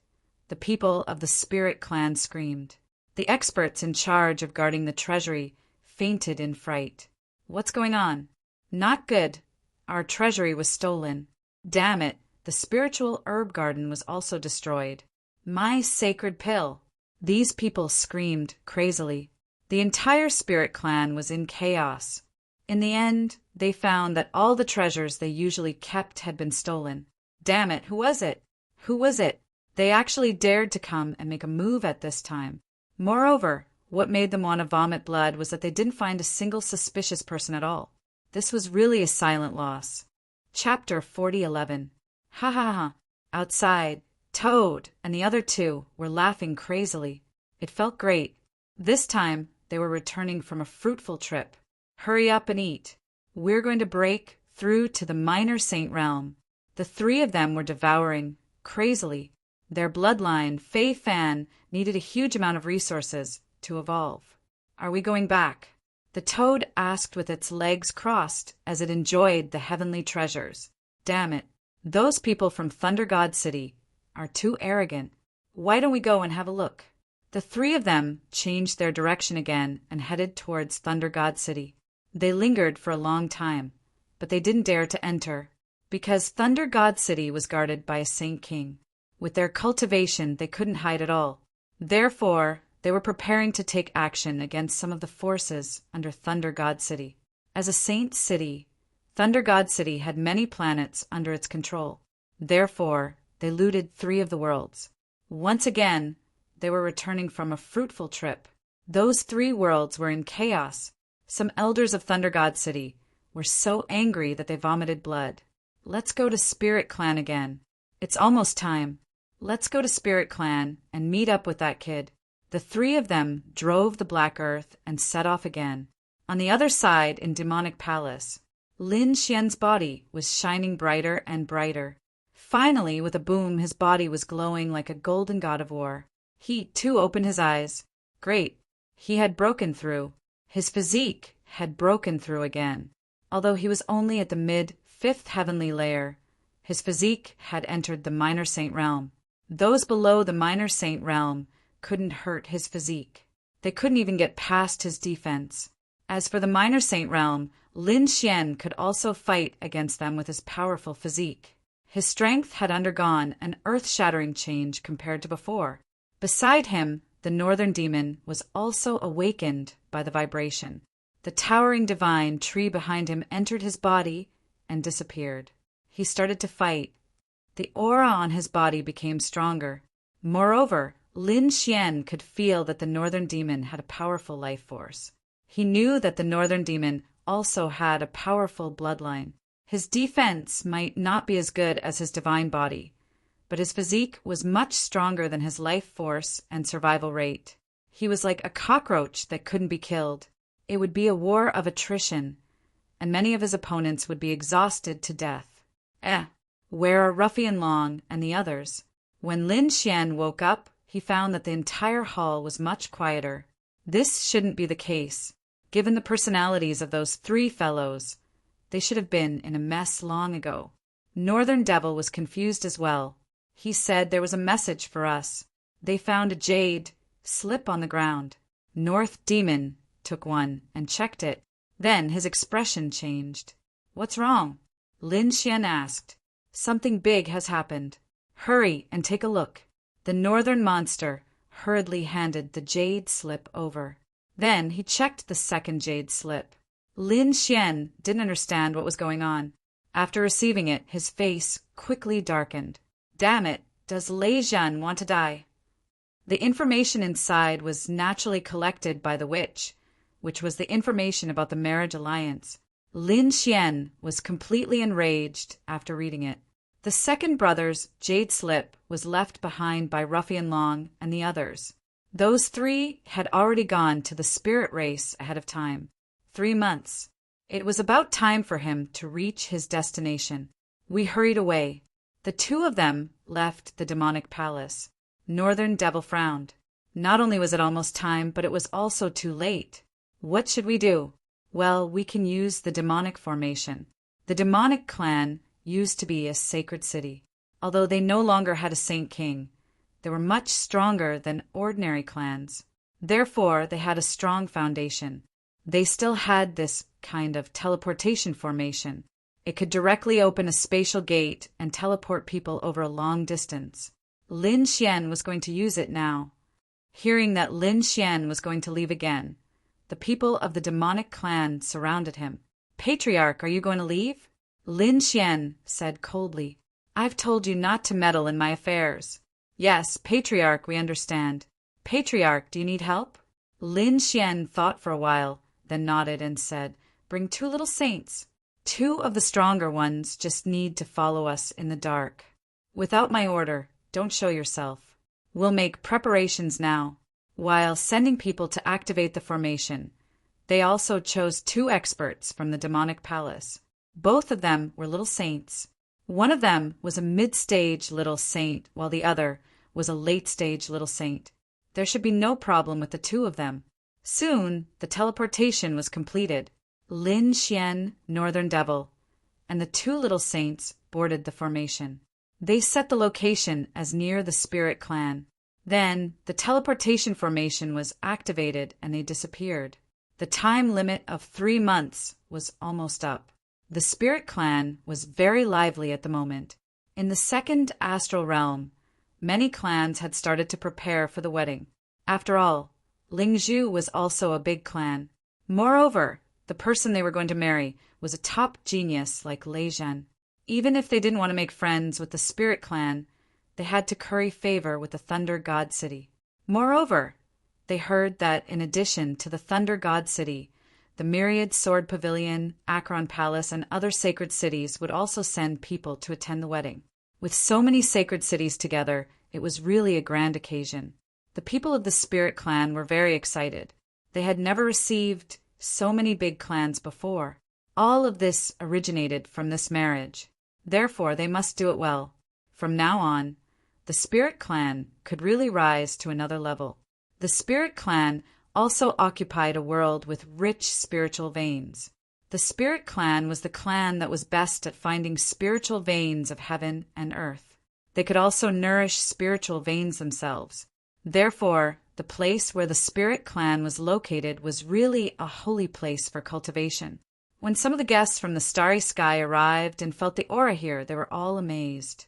the people of the spirit clan screamed. The experts in charge of guarding the treasury fainted in fright. "What's going on?" "Not good. Our treasury was stolen. Damn it, the spiritual herb garden was also destroyed. My sacred pill." These people screamed crazily. The entire spirit clan was in chaos. In the end, they found that all the treasures they usually kept had been stolen. Damn it, who was it? Who was it? They actually dared to come and make a move at this time. Moreover, what made them want to vomit blood was that they didn't find a single suspicious person at all. This was really a silent loss. Chapter 40:11. Ha ha ha. Outside, Toad and the other two were laughing crazily. It felt great. This time, they were returning from a fruitful trip. Hurry up and eat. We're going to break through to the minor saint realm. The three of them were devouring crazily. Their bloodline, Fei Fan, needed a huge amount of resources to evolve. "Are we going back?" The toad asked with its legs crossed as it enjoyed the heavenly treasures. Damn it. Those people from Thunder God City are too arrogant. Why don't we go and have a look? The three of them changed their direction again and headed towards Thunder God City. They lingered for a long time, but they didn't dare to enter, because Thunder God City was guarded by a Saint King. With their cultivation, they couldn't hide at all. Therefore, they were preparing to take action against some of the forces under Thunder God City. As a saint city, Thunder God City had many planets under its control. Therefore, they looted 3 of the worlds. Once again, they were returning from a fruitful trip. Those 3 worlds were in chaos. Some elders of Thunder God City were so angry that they vomited blood. "Let's go to Spirit Clan again. It's almost time. Let's go to Spirit Clan and meet up with that kid." The 3 of them drove the Black Earth and set off again. On the other side, in Demonic Palace, Lin Xian's body was shining brighter and brighter. Finally, with a boom, his body was glowing like a golden god of war. He, too, opened his eyes. Great. He had broken through. His physique had broken through again. Although he was only at the mid-5th heavenly layer, his physique had entered the Minor Saint realm. Those below the Minor Saint realm couldn't hurt his physique. They couldn't even get past his defense. As for the Minor Saint realm, Lin Xian could also fight against them with his powerful physique. His strength had undergone an earth-shattering change compared to before. Beside him, the northern demon was also awakened by the vibration. The towering divine tree behind him entered his body and disappeared. He started to fight. The aura on his body became stronger. Moreover, Lin Xian could feel that the northern demon had a powerful life force. He knew that the northern demon also had a powerful bloodline. His defense might not be as good as his divine body, but his physique was much stronger than his life force and survival rate. He was like a cockroach that couldn't be killed. It would be a war of attrition, and many of his opponents would be exhausted to death. Where are Ruffian Long and the others? When Lin Xian woke up, he found that the entire hall was much quieter. This shouldn't be the case. Given the personalities of those three fellows, they should have been in a mess long ago. Northern Devil was confused as well. He said there was a message for us. They found a jade slip on the ground. North Demon took one and checked it. Then his expression changed. "What's wrong?" Lin Xian asked. "Something big has happened. Hurry and take a look." The northern monster hurriedly handed the jade slip over. Then he checked the second jade slip. Lin Xian didn't understand what was going on. After receiving it, his face quickly darkened. Damn it, does Lei Zhan want to die? The information inside was naturally collected by the witch, which was the information about the marriage alliance. Lin Xian was completely enraged after reading it. The second brother's jade slip was left behind by Ruffian Long and the others. Those three had already gone to the spirit race ahead of time. 3 months. It was about time for him to reach his destination. We hurried away. The two of them left the demonic palace. Northern Devil frowned. Not only was it almost time, but it was also too late. What should we do? Well, we can use the demonic formation. The demonic clan used to be a sacred city. Although they no longer had a saint king, they were much stronger than ordinary clans. Therefore, they had a strong foundation. They still had this kind of teleportation formation. It could directly open a spatial gate and teleport people over a long distance. Lin Xian was going to use it now. Hearing that Lin Xian was going to leave again, the people of the demonic clan surrounded him. "Patriarch, are you going to leave?" Lin Xian said coldly. "I've told you not to meddle in my affairs." "Yes, Patriarch, we understand." "Patriarch, do you need help?" Lin Xian thought for a while, then nodded and said, "Bring 2 little saints. 2 of the stronger ones just need to follow us in the dark. Without my order, don't show yourself. We'll make preparations now." While sending people to activate the formation, they also chose 2 experts from the demonic palace. Both of them were little saints. One of them was a mid-stage little saint, while the other was a late-stage little saint. There should be no problem with the 2 of them. Soon, the teleportation was completed. Lin Xian, Northern Devil, and the 2 little saints boarded the formation. They set the location as near the spirit clan. Then, the teleportation formation was activated and they disappeared. The time limit of 3 months was almost up. The spirit clan was very lively at the moment. In the second astral realm, many clans had started to prepare for the wedding. After all, Lingzhu was also a big clan. Moreover, the person they were going to marry was a top genius like Lei Zhan. Even if they didn't want to make friends with the spirit clan, they had to curry favor with the Thunder God City. Moreover, they heard that in addition to the Thunder God City, the Myriad Sword Pavilion, Akron Palace, and other sacred cities would also send people to attend the wedding. With so many sacred cities together, it was really a grand occasion. The people of the Spirit Clan were very excited. They had never received so many big clans before. All of this originated from this marriage. Therefore, they must do it well. From now on, the Spirit Clan could really rise to another level. The Spirit Clan also occupied a world with rich spiritual veins. The Spirit Clan was the clan that was best at finding spiritual veins of heaven and earth. They could also nourish spiritual veins themselves. Therefore, the place where the Spirit Clan was located was really a holy place for cultivation. When some of the guests from the starry sky arrived and felt the aura here, they were all amazed.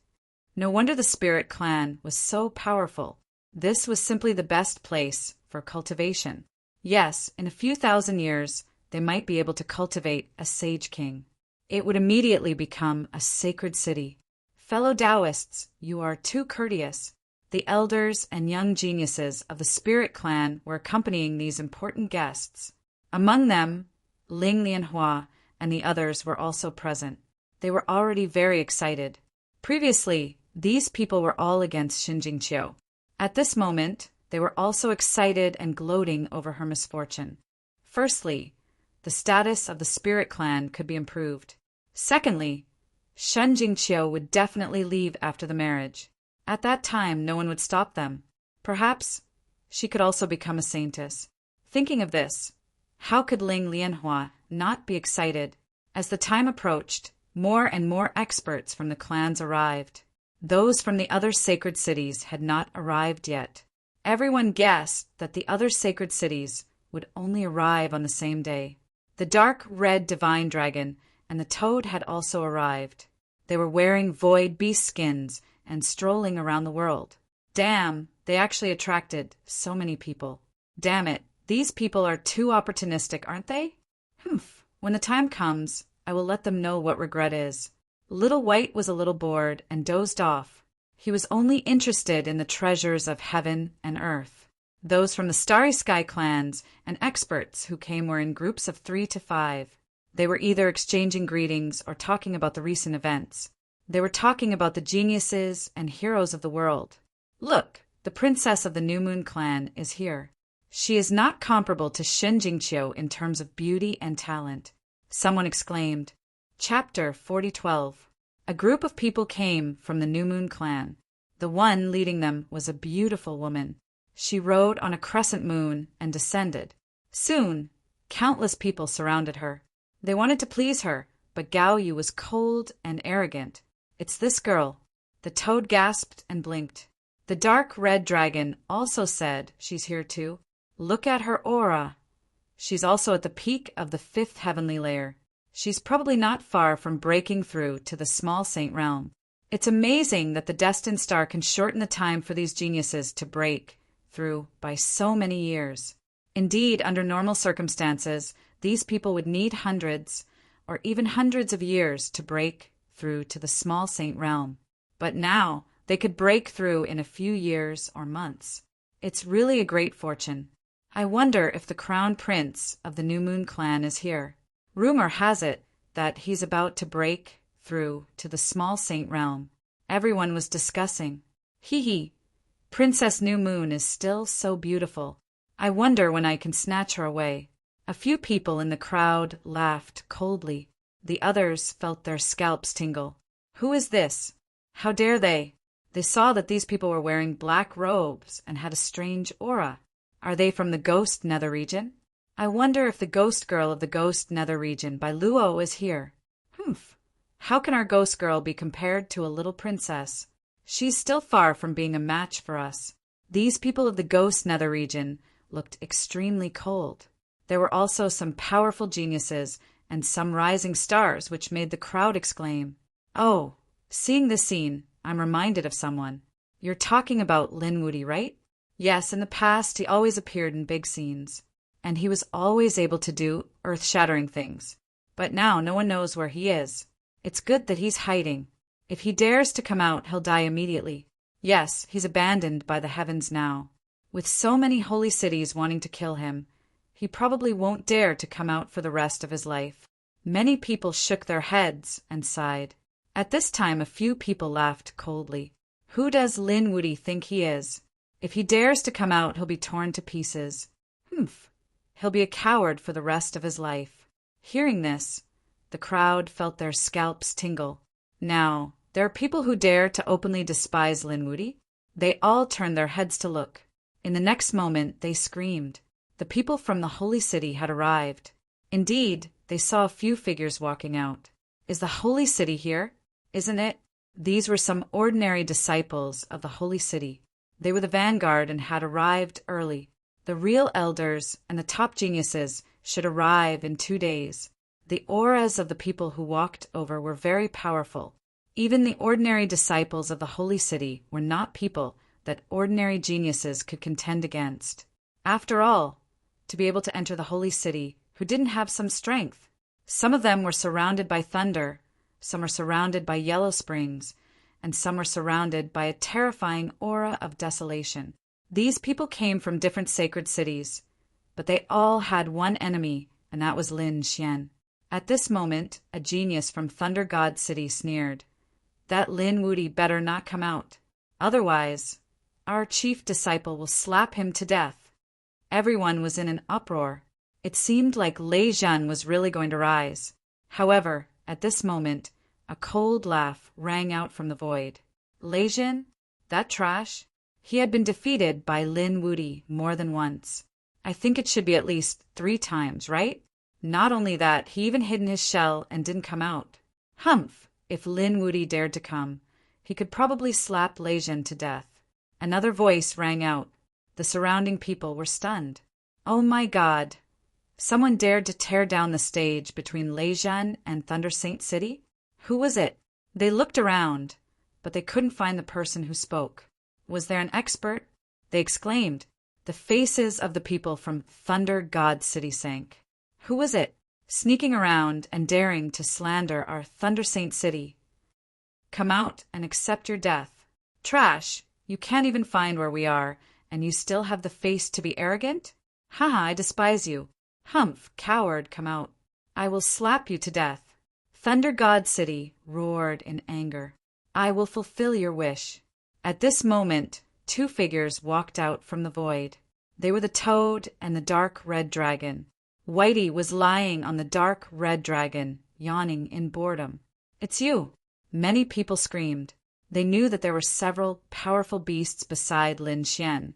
No wonder the spirit clan was so powerful. This was simply the best place for cultivation. Yes, in a few thousand years, they might be able to cultivate a sage king. It would immediately become a sacred city. Fellow Taoists, you are too courteous. The elders and young geniuses of the spirit clan were accompanying these important guests. Among them, Ling Lianhua and the others were also present. They were already very excited. Previously, these people were all against Xinjingqiu. At this moment, they were also excited and gloating over her misfortune. Firstly, the status of the spirit clan could be improved. Secondly, Shen Jingqiu would definitely leave after the marriage. At that time, no one would stop them. Perhaps she could also become a saintess. Thinking of this, how could Ling Lianhua not be excited? As the time approached, more and more experts from the clans arrived. Those from the other sacred cities had not arrived yet. Everyone guessed that the other sacred cities would only arrive on the same day. The dark red divine dragon and the toad had also arrived. They were wearing void beast skins and strolling around the world. Damn, they actually attracted so many people. Damn it, these people are too opportunistic, aren't they? Humph, when the time comes, I will let them know what regret is. Little White was a little bored and dozed off. He was only interested in the treasures of heaven and earth. Those from the Starry Sky clans and experts who came were in groups of 3 to 5. They were either exchanging greetings or talking about the recent events. They were talking about the geniuses and heroes of the world. Look, the princess of the New Moon clan is here. She is not comparable to Shen Jingqiu in terms of beauty and talent. Someone exclaimed. Chapter 4012. A group of people came from the New Moon clan. The one leading them was a beautiful woman. She rode on a crescent moon and descended. Soon, countless people surrounded her. They wanted to please her, but Gao Yu was cold and arrogant. It's this girl. The toad gasped and blinked. The dark red dragon also said she's here too. Look at her aura. She's also at the peak of the 5th heavenly layer. She's probably not far from breaking through to the small saint realm. It's amazing that the destined star can shorten the time for these geniuses to break through by so many years. Indeed, under normal circumstances, these people would need hundreds or even hundreds of years to break through to the small saint realm. But now, they could break through in a few years or months. It's really a great fortune. I wonder if the crown prince of the New Moon clan is here. Rumor has it that he's about to break through to the small saint realm. Everyone was discussing. Hee, Princess New Moon is still so beautiful. I wonder when I can snatch her away. A few people in the crowd laughed coldly. The others felt their scalps tingle. Who is this? How dare they? They saw that these people were wearing black robes and had a strange aura. Are they from the Ghost Nether region? I wonder if the Ghost Girl of the Ghost Nether region by Luo is here. Humph. How can our Ghost Girl be compared to a little princess? She's still far from being a match for us. These people of the Ghost Nether region looked extremely cold. There were also some powerful geniuses and some rising stars, which made the crowd exclaim. Oh, seeing this scene, I'm reminded of someone. You're talking about Lin Wudi, right? Yes, in the past he always appeared in big scenes, and he was always able to do earth-shattering things. But now no one knows where he is. It's good that he's hiding. If he dares to come out, he'll die immediately. Yes, he's abandoned by the heavens now. With so many holy cities wanting to kill him, he probably won't dare to come out for the rest of his life. Many people shook their heads and sighed. At this time, a few people laughed coldly. Who does Lin Wudi think he is? If he dares to come out, he'll be torn to pieces. Humph. He'll be a coward for the rest of his life. Hearing this, the crowd felt their scalps tingle. Now, there are people who dare to openly despise Lin Wudi. They all turned their heads to look. In the next moment, they screamed. The people from the holy city had arrived. Indeed, they saw a few figures walking out. Is the holy city here? Isn't it? These were some ordinary disciples of the holy city. They were the vanguard and had arrived early. The real elders and the top geniuses should arrive in 2 days. The auras of the people who walked over were very powerful. Even the ordinary disciples of the holy city were not people that ordinary geniuses could contend against. After all, to be able to enter the holy city, who didn't have some strength? Some of them were surrounded by thunder, some were surrounded by yellow springs, and some were surrounded by a terrifying aura of desolation. These people came from different sacred cities, but they all had one enemy, and that was Lin Xian. At this moment, a genius from Thunder God City sneered. That Lin Wuti better not come out. Otherwise, our chief disciple will slap him to death. Everyone was in an uproar. It seemed like Lei Zhan was really going to rise. However, at this moment, a cold laugh rang out from the void. Lei Zhan? That trash? He had been defeated by Lin Wuti more than once. I think it should be at least 3 times, right? Not only that, he even hid in his shell and didn't come out. Humph! If Lin Wuti dared to come, he could probably slap Lei Zhan to death. Another voice rang out. The surrounding people were stunned. Oh my God! Someone dared to tear down the stage between Lei Zhan and Thunder Saint City? Who was it? They looked around, but they couldn't find the person who spoke. Was there an expert? They exclaimed. The faces of the people from Thunder God City sank. Who was it? Sneaking around and daring to slander our Thunder Saint City. Come out and accept your death. Trash! You can't even find where we are, and you still have the face to be arrogant? Haha, I despise you. Humph, coward, come out. I will slap you to death. Thunder God City roared in anger. I will fulfill your wish. At this moment, 2 figures walked out from the void. They were the Toad and the dark red dragon. Whitey was lying on the dark red dragon, yawning in boredom. It's you! Many people screamed. They knew that there were several powerful beasts beside Lin Xian,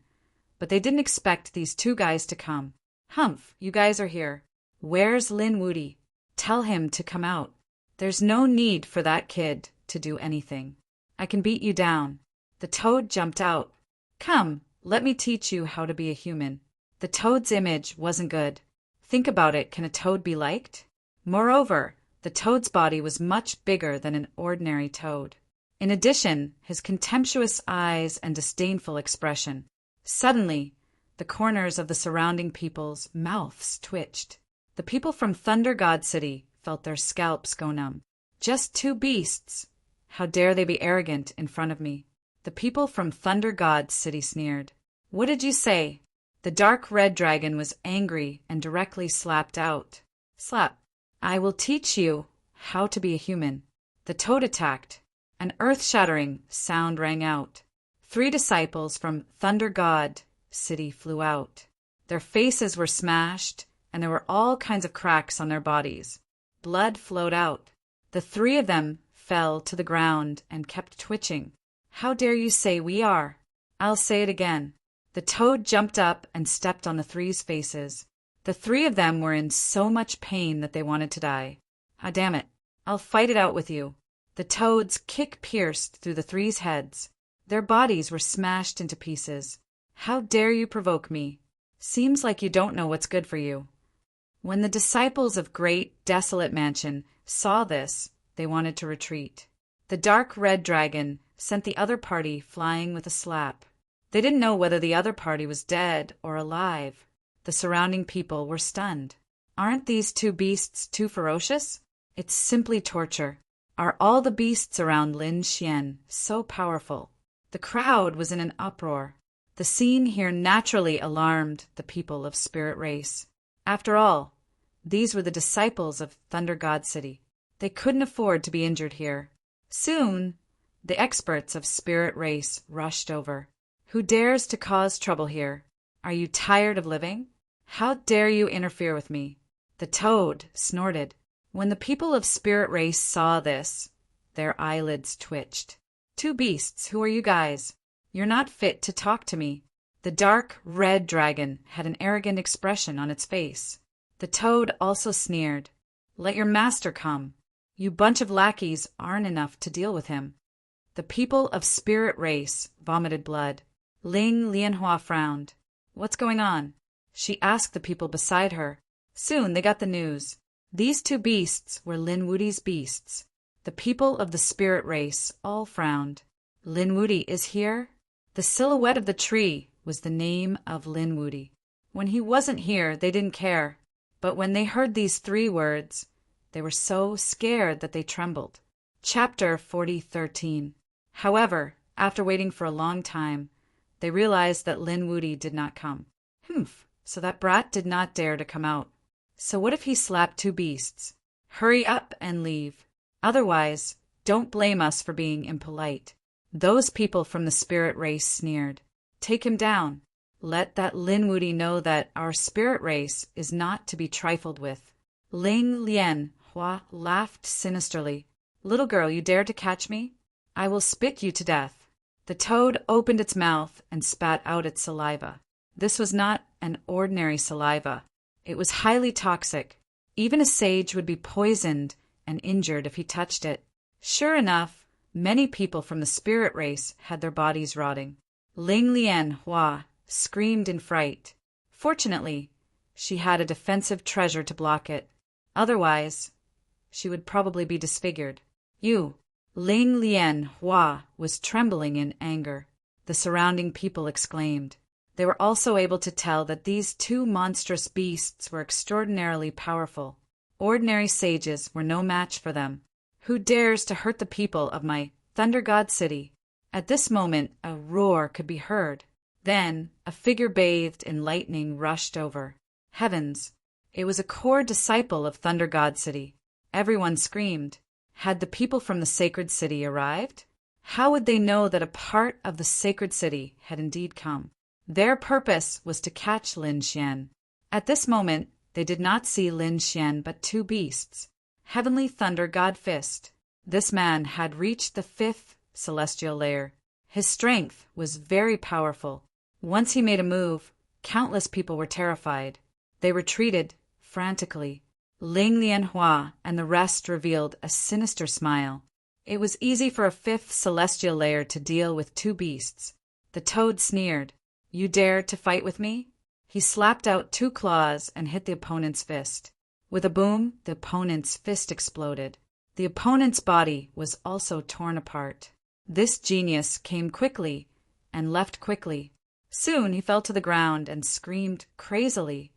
but they didn't expect these 2 guys to come. Humph, you guys are here. Where's Lin Wuti? Tell him to come out. There's no need for that kid to do anything. I can beat you down. The Toad jumped out. Come, let me teach you how to be a human. The Toad's image wasn't good. Think about it, can a toad be liked? Moreover, the Toad's body was much bigger than an ordinary toad. In addition, his contemptuous eyes and disdainful expression. Suddenly, the corners of the surrounding people's mouths twitched. The people from Thunder God City felt their scalps go numb. Just 2 beasts. How dare they be arrogant in front of me? The people from Thunder God City sneered. What did you say? The dark red dragon was angry and directly slapped out. Slap. I will teach you how to be a human. The Toad attacked. An earth-shattering sound rang out. 3 disciples from Thunder God City flew out. Their faces were smashed, and there were all kinds of cracks on their bodies. Blood flowed out. The 3 of them fell to the ground and kept twitching. How dare you say we are? I'll say it again. The Toad jumped up and stepped on the 3's faces. The 3 of them were in so much pain that they wanted to die. Ah, damn it. I'll fight it out with you. The Toad's kick pierced through the 3's heads. Their bodies were smashed into pieces. How dare you provoke me? Seems like you don't know what's good for you. When the disciples of Great Desolate Mansion saw this, they wanted to retreat. The dark red dragon sent the other party flying with a slap. They didn't know whether the other party was dead or alive. The surrounding people were stunned. Aren't these 2 beasts too ferocious? It's simply torture. Are all the beasts around Lin Xian so powerful? The crowd was in an uproar. The scene here naturally alarmed the people of Spirit Race. After all, these were the disciples of Thunder God City. They couldn't afford to be injured here. Soon, the experts of Spirit Race rushed over. Who dares to cause trouble here? Are you tired of living? How dare you interfere with me? The Toad snorted. When the people of Spirit Race saw this, their eyelids twitched. 2 beasts, who are you guys? You're not fit to talk to me. The dark red dragon had an arrogant expression on its face. The Toad also sneered. Let your master come. You bunch of lackeys aren't enough to deal with him. The people of Spirit Race vomited blood. Ling Lianhua frowned. What's going on? She asked the people beside her. Soon they got the news. These two beasts were Linwudi's beasts. The people of the spirit race all frowned. Linwudi is here? The silhouette of the tree was the name of Linwudi. When he wasn't here, they didn't care. But when they heard these 3 words, they were so scared that they trembled. Chapter 40:13. However, after waiting for a long time, they realized that Linwudi did not come. So that brat did not dare to come out. So what if he slapped 2 beasts? Hurry up and leave. Otherwise, don't blame us for being impolite. Those people from the spirit race sneered. Take him down. Let that Linwudi know that our spirit race is not to be trifled with. Ling Lian Hua laughed sinisterly. Little girl, you dare to catch me? I will spit you to death. The toad opened its mouth and spat out its saliva. This was not an ordinary saliva. It was highly toxic. Even a sage would be poisoned and injured if he touched it. Sure enough, many people from the spirit race had their bodies rotting. Ling Lian Hua screamed in fright. Fortunately, she had a defensive treasure to block it. Otherwise, she would probably be disfigured. Ling Lian Hua was trembling in anger. The surrounding people exclaimed. They were also able to tell that these 2 monstrous beasts were extraordinarily powerful. Ordinary sages were no match for them. Who dares to hurt the people of my Thunder God City? At this moment, a roar could be heard. Then, a figure bathed in lightning rushed over. Heavens! It was a core disciple of Thunder God City. Everyone screamed. Had the people from the sacred city arrived? How would they know that a part of the sacred city had indeed come? Their purpose was to catch Lin Xian. At this moment, they did not see Lin Xian but 2 beasts. Heavenly Thunder God Fist. This man had reached the 5th celestial layer. His strength was very powerful. Once he made a move, countless people were terrified. They retreated frantically. Ling Lian Hua and the rest revealed a sinister smile. It was easy for a 5th celestial layer to deal with 2 beasts. The toad sneered. You dare to fight with me? He slapped out 2 claws and hit the opponent's fist. With a boom, the opponent's fist exploded. The opponent's body was also torn apart. This genius came quickly and left quickly. Soon he fell to the ground and screamed crazily.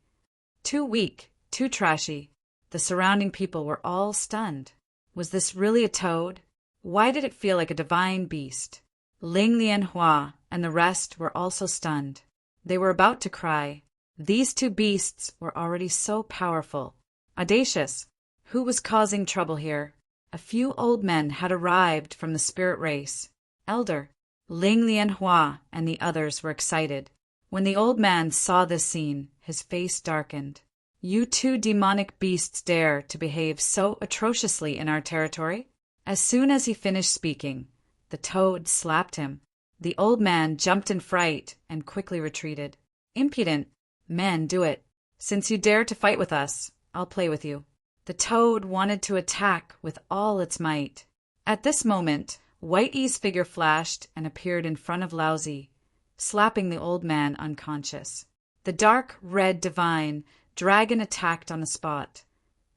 Too weak, too trashy. The surrounding people were all stunned. Was this really a toad? Why did it feel like a divine beast? Ling Lian Hua and the rest were also stunned. They were about to cry. These 2 beasts were already so powerful. Audacious. Who was causing trouble here? A few old men had arrived from the spirit race. Elder. Ling Lian Hua and the others were excited. When the old man saw this scene, his face darkened. You 2 demonic beasts dare to behave so atrociously in our territory? As soon as he finished speaking, the toad slapped him. The old man jumped in fright and quickly retreated. Impudent. Men, do it. Since you dare to fight with us, I'll play with you. The toad wanted to attack with all its might. At this moment, White E's figure flashed and appeared in front of Laozi, slapping the old man unconscious. The dark red divine dragon attacked on the spot,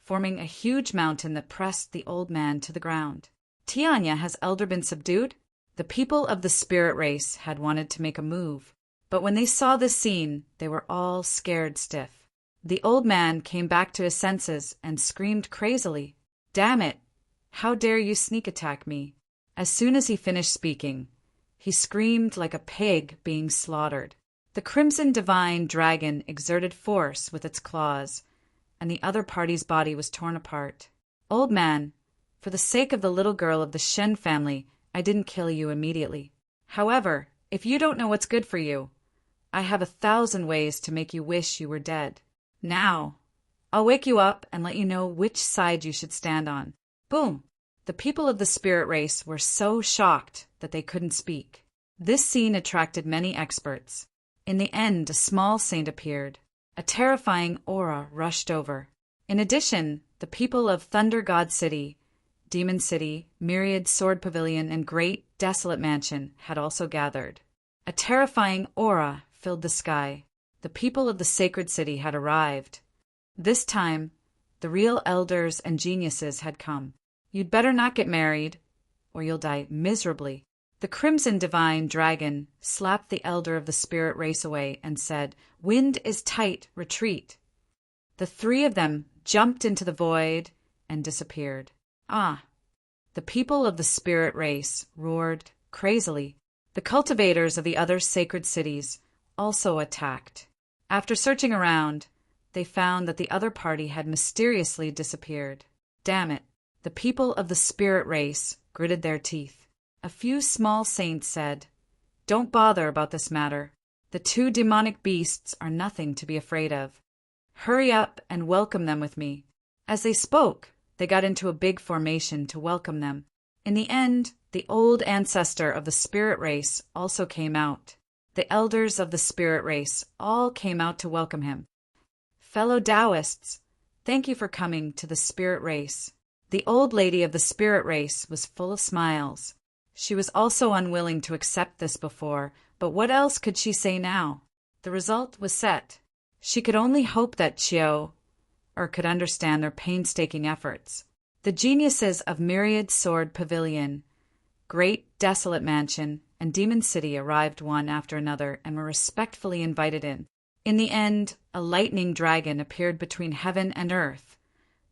forming a huge mountain that pressed the old man to the ground. Tianya, has Elder been subdued? The people of the spirit race had wanted to make a move, but when they saw this scene, they were all scared stiff. The old man came back to his senses and screamed crazily, Damn it! How dare you sneak attack me? As soon as he finished speaking, he screamed like a pig being slaughtered. The crimson divine dragon exerted force with its claws, and the other party's body was torn apart. Old man, for the sake of the little girl of the Shen family, I didn't kill you immediately. However, if you don't know what's good for you, I have 1,000 ways to make you wish you were dead. Now, I'll wake you up and let you know which side you should stand on. Boom! The people of the spirit race were so shocked that they couldn't speak. This scene attracted many experts. In the end, a small saint appeared. A terrifying aura rushed over. In addition, the people of Thunder God City, Demon City, Myriad Sword Pavilion, and Great Desolate Mansion had also gathered. A terrifying aura filled the sky. The people of the sacred city had arrived. This time, The real elders and geniuses had come. You'd better not get married, or you'll die miserably. The Crimson Divine Dragon slapped the elder of the spirit race away and said, "Wind is tight, retreat." The three of them jumped into the void and disappeared. Ah! The people of the spirit race roared crazily. The cultivators of the other sacred cities also attacked. After searching around, they found that the other party had mysteriously disappeared. Damn it! The people of the spirit race gritted their teeth. A few small saints said, "Don't bother about this matter. The two demonic beasts are nothing to be afraid of. Hurry up and welcome them with me." As they spoke, they got into a big formation to welcome them. In the end, the old ancestor of the spirit race also came out. The elders of the spirit race all came out to welcome him. "Fellow Taoists, thank you for coming to the spirit race." The old lady of the spirit race was full of smiles. She was also unwilling to accept this before, but what else could she say now? The result was set. She could only hope that Chiao could understand their painstaking efforts. The geniuses of Myriad Sword Pavilion, Great Desolate Mansion, and Demon City arrived one after another and were respectfully invited in. In the end, a lightning dragon appeared between heaven and earth,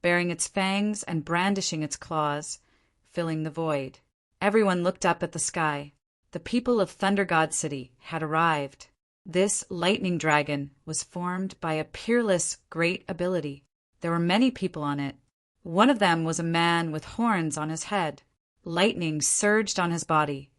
baring its fangs and brandishing its claws, filling the void. Everyone looked up at the sky. The people of Thunder God City had arrived. This lightning dragon was formed by a peerless great ability. There were many people on it. One of them was a man with horns on his head. Lightning surged on his body,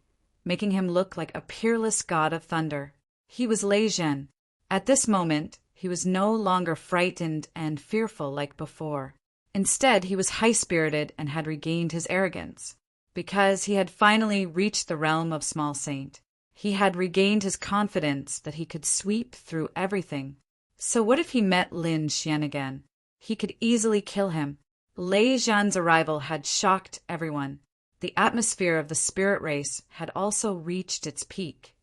making him look like a peerless god of thunder. He was Lei Zhen. At this moment, he was no longer frightened and fearful like before. Instead, he was high-spirited and had regained his arrogance. Because he had finally reached the realm of Small Saint, he had regained his confidence that he could sweep through everything. So what if he met Lin Xian again? He could easily kill him. Lei Zhen's arrival had shocked everyone. The atmosphere of the spirit race had also reached its peak.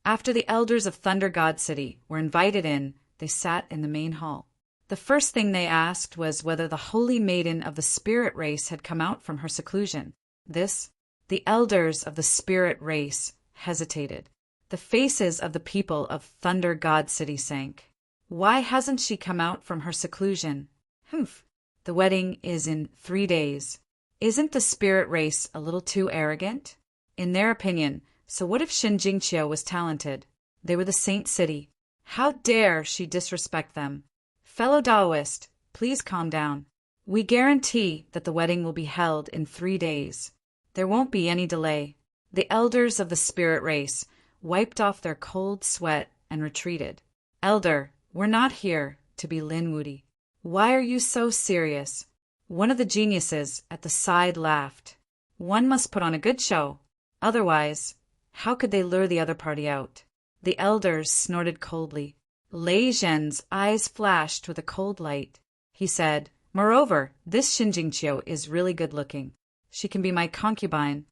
After the elders of Thunder God City were invited in, they sat in the main hall. The first thing they asked was whether the holy maiden of the spirit race had come out from her seclusion. The elders of the spirit race hesitated. The faces of the people of Thunder God City sank. Why hasn't she come out from her seclusion? Humph. The wedding is in 3 days. Isn't the spirit race a little too arrogant? In their opinion, so what if Xin Jingqiu was talented? They were the Saint City. How dare she disrespect them? Fellow Taoist, please calm down. We guarantee that the wedding will be held in 3 days. There won't be any delay. The elders of the spirit race wiped off their cold sweat and retreated. Elder, we're not here to be Lin Wudi. Why are you so serious? One of the geniuses at the side laughed. One must put on a good show. Otherwise, how could they lure the other party out? The elders snorted coldly. Lei Zhen's eyes flashed with a cold light. He said, "Moreover, this Xin Jingqiu is really good-looking. She can be my concubine."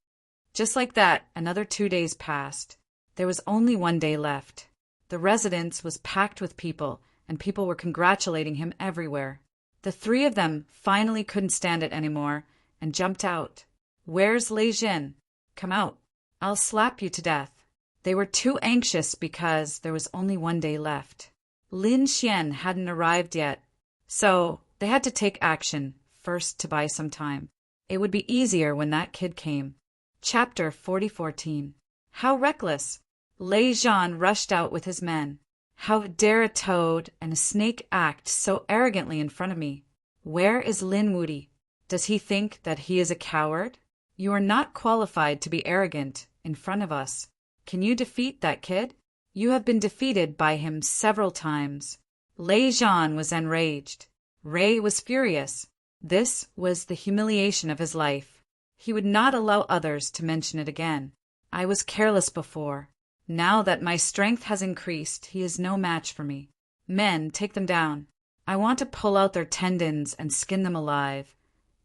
Just like that, another 2 days passed. There was only 1 day left. The residence was packed with people, and people were congratulating him everywhere. The three of them finally couldn't stand it anymore and jumped out. "Where's Lei Zhen? Come out. I'll slap you to death." They were too anxious because there was only 1 day left. Lin Xian hadn't arrived yet, so they had to take action first to buy some time. It would be easier when that kid came. Chapter 4014. How reckless! Lei Zhen rushed out with his men. How dare a toad and a snake act so arrogantly in front of me? Where is Lin Wudi? Does he think that he is a coward? You are not qualified to be arrogant in front of us. Can you defeat that kid? You have been defeated by him several times. Lei Zhen was enraged. Ray was furious. This was the humiliation of his life. He would not allow others to mention it again. I was careless before. Now that my strength has increased, he is no match for me. Men, take them down. I want to pull out their tendons and skin them alive,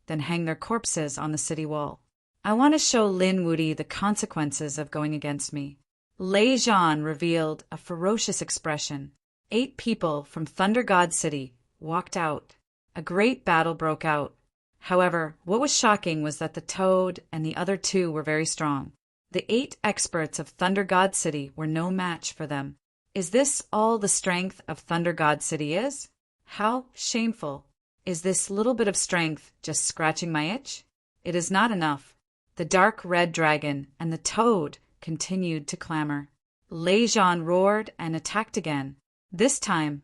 then hang their corpses on the city wall. I want to show Lin Wudi the consequences of going against me. Lei Zhen revealed a ferocious expression. 8 people from Thunder God City walked out. A great battle broke out. However, what was shocking was that the toad and the other two were very strong. The 8 experts of Thunder God City were no match for them. Is this all the strength of Thunder God City is? How shameful. Is this little bit of strength just scratching my itch? It is not enough. The dark red dragon and the toad continued to clamor. Lejean roared and attacked again. This time,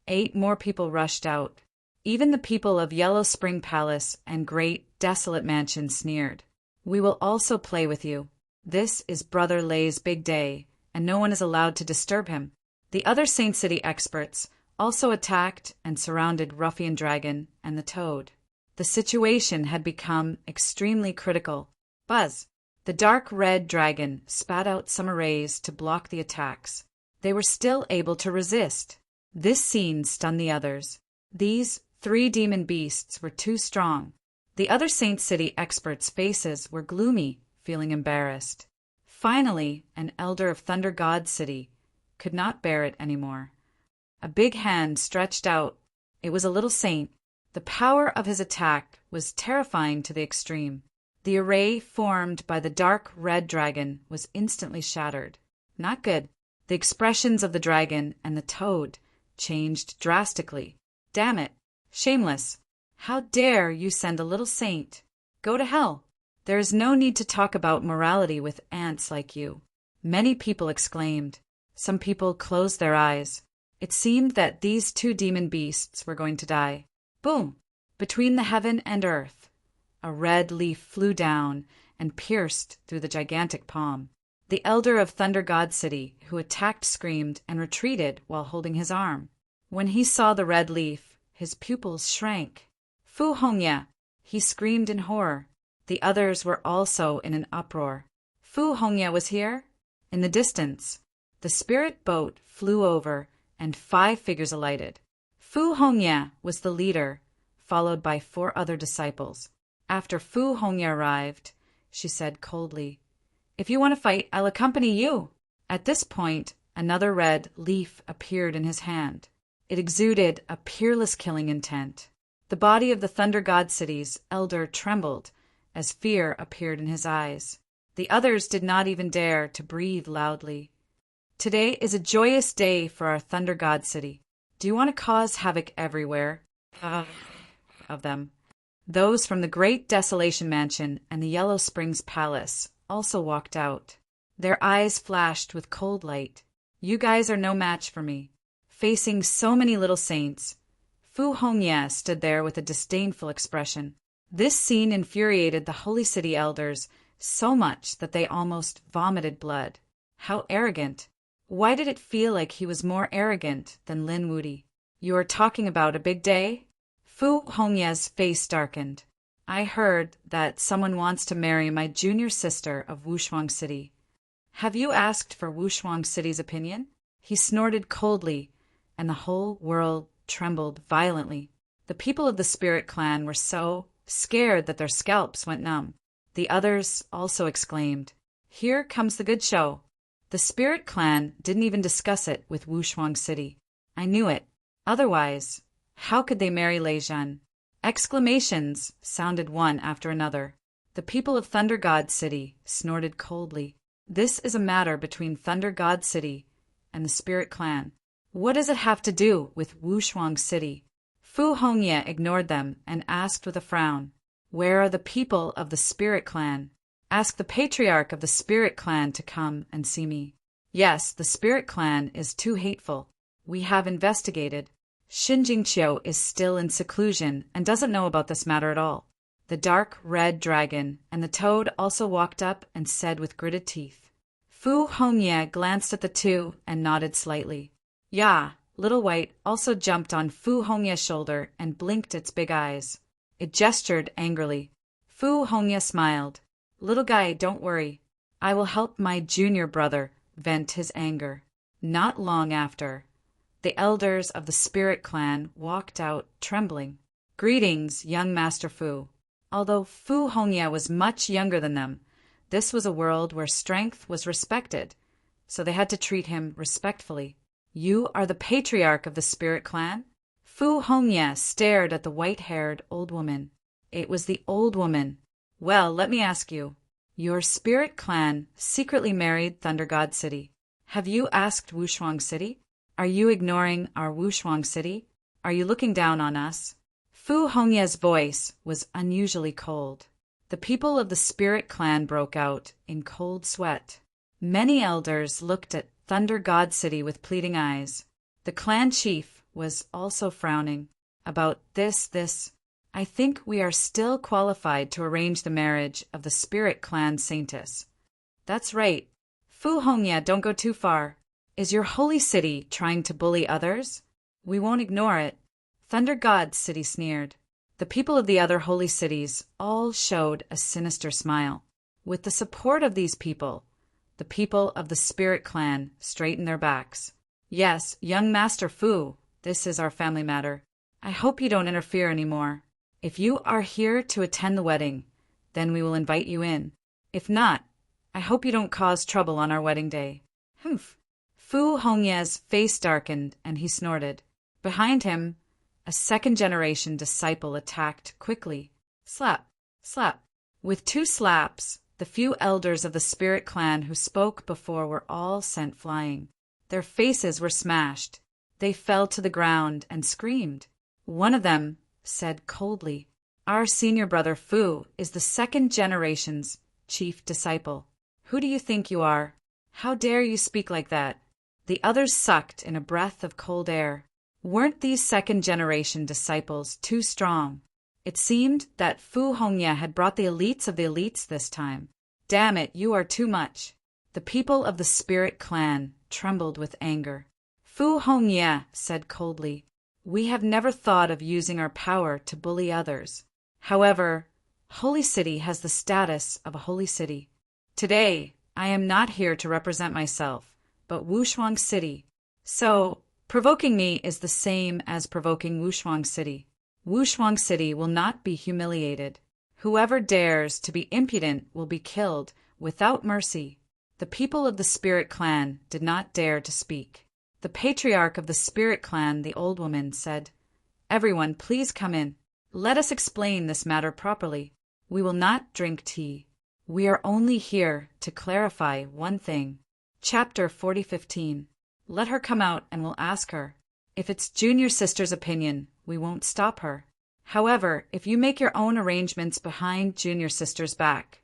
8 more people rushed out. Even the people of Yellow Spring Palace and Great Desolate Mansion sneered. We will also play with you. This is Brother Lay's big day, and no one is allowed to disturb him. The other Saint City experts also attacked and surrounded Ruffian Dragon and the Toad. The situation had become extremely critical. Buzz! The dark red dragon spat out some rays to block the attacks. They were still able to resist. This scene stunned the others. These 3 demon beasts were too strong. The other Saint City experts' faces were gloomy, feeling embarrassed. Finally, an elder of Thunder God City could not bear it anymore. A big hand stretched out. It was a little saint. The power of his attack was terrifying to the extreme. The array formed by the dark red dragon was instantly shattered. Not good. The expressions of the dragon and the toad changed drastically. Damn it! Shameless! How dare you send a little saint? Go to hell! There is no need to talk about morality with ants like you. Many people exclaimed. Some people closed their eyes. It seemed that these 2 demon beasts were going to die. Boom! Between the heaven and earth, a red leaf flew down and pierced through the gigantic palm. The elder of Thunder God City, who attacked, screamed and retreated while holding his arm. When he saw the red leaf, his pupils shrank. Fu Hongya! He screamed in horror. The others were also in an uproar. Fu Hongya was here? In the distance, the spirit boat flew over and 5 figures alighted. Fu Hongya was the leader, followed by 4 other disciples. After Fu Hongya arrived, she said coldly, "If you want to fight, I'll accompany you." At this point, another red leaf appeared in his hand. It exuded a peerless killing intent. The body of the Thunder God City's elder trembled as fear appeared in his eyes. The others did not even dare to breathe loudly. Today is a joyous day for our Thunder God City. Do you want to cause havoc everywhere? Of them. Those from the Great Desolation Mansion and the Yellow Springs Palace also walked out. Their eyes flashed with cold light. You guys are no match for me. Facing so many little saints, Fu Hongya stood there with a disdainful expression. This scene infuriated the Holy City elders so much that they almost vomited blood. How arrogant! Why did it feel like he was more arrogant than Lin Wudi? You are talking about a big day? Fu Hongya's face darkened. I heard that someone wants to marry my junior sister of Wushuang City. Have you asked for Wushuang City's opinion? He snorted coldly, and the whole world trembled violently. The people of the Spirit Clan were so scared that their scalps went numb. The others also exclaimed, "Here comes the good show." The Spirit Clan didn't even discuss it with Wushuang City. I knew it. Otherwise, how could they marry Lejean? Exclamations sounded one after another. The people of Thunder God City snorted coldly. This is a matter between Thunder God City and the Spirit Clan. What does it have to do with Wushuang City? Fu Hongya ignored them and asked with a frown, "Where are the people of the Spirit Clan? Ask the patriarch of the Spirit Clan to come and see me." Yes, the Spirit Clan is too hateful. We have investigated. Shinjingqiu is still in seclusion and doesn't know about this matter at all. The dark red dragon and the toad also walked up and said with gritted teeth. Fu Hongya glanced at the 2 and nodded slightly. "Yeah." Little White also jumped on Fu Hongya's shoulder and blinked its big eyes. It gestured angrily. Fu Hongya smiled. "Little guy, don't worry. I will help my junior brother vent his anger." Not long after, the elders of the Spirit Clan walked out trembling. "Greetings, young Master Fu." Although Fu Hongya was much younger than them, this was a world where strength was respected, so they had to treat him respectfully. "You are the patriarch of the Spirit Clan?" Fu Hongye stared at the white-haired old woman. It was the old woman. Well, let me ask you. Your spirit clan secretly married Thunder God City. Have you asked Wushuang City? Are you ignoring our Wushuang City? Are you looking down on us? Fu Hongye's voice was unusually cold. The people of the spirit clan broke out in cold sweat. Many elders looked at Thunder God City with pleading eyes. The clan chief was also frowning. About this. I think we are still qualified to arrange the marriage of the spirit clan saintess. That's right. Fu Hongye, don't go too far. Is your holy city trying to bully others? We won't ignore it. Thunder God City sneered. The people of the other holy cities all showed a sinister smile. With the support of these people, the people of the spirit clan straightened their backs. Yes, young Master Fu, this is our family matter. I hope you don't interfere anymore. If you are here to attend the wedding, then we will invite you in. If not, I hope you don't cause trouble on our wedding day. Humph. Fu Hongye's face darkened and he snorted. Behind him, a second-generation disciple attacked quickly. Slap, slap. With 2 slaps, the few elders of the spirit clan who spoke before were all sent flying. Their faces were smashed. They fell to the ground and screamed. One of them said coldly, "Our senior brother Fu is the 2nd generation's chief disciple. Who do you think you are? How dare you speak like that?" The others sucked in a breath of cold air. Weren't these 2nd-generation disciples too strong? It seemed that Fu Hongye had brought the elites of the elites this time. Damn it, you are too much. The people of the spirit clan trembled with anger. Fu Hongye said coldly, "We have never thought of using our power to bully others. However, Holy City has the status of a holy city. Today, I am not here to represent myself, but Wushuang City. So, provoking me is the same as provoking Wushuang City. Wushuang City will not be humiliated. Whoever dares to be impudent will be killed without mercy." The people of the spirit clan did not dare to speak. The patriarch of the spirit clan, the old woman, said, "Everyone, please come in. Let us explain this matter properly. We will not drink tea. We are only here to clarify one thing." Chapter 40:15. Let her come out and we'll ask her. If it's junior sister's opinion, we won't stop her. However, if you make your own arrangements behind junior sister's back,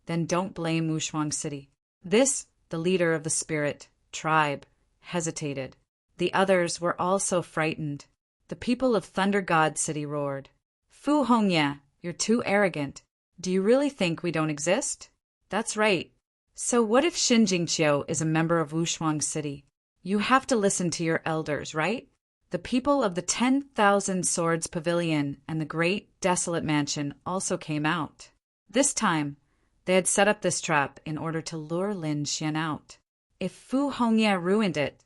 then don't blame Wushuang City. This, the leader of the spirit tribe, hesitated. The others were also frightened. The people of Thunder God City roared. "Fu Hongye, you're too arrogant. Do you really think we don't exist?" "That's right. So what if Xin Jingqiu is a member of Wushuang City? You have to listen to your elders, right?" The people of the 10,000 Swords Pavilion and the Great Desolate Mansion also came out. This time, they had set up this trap in order to lure Lin Xian out. If Fu Hongye ruined it,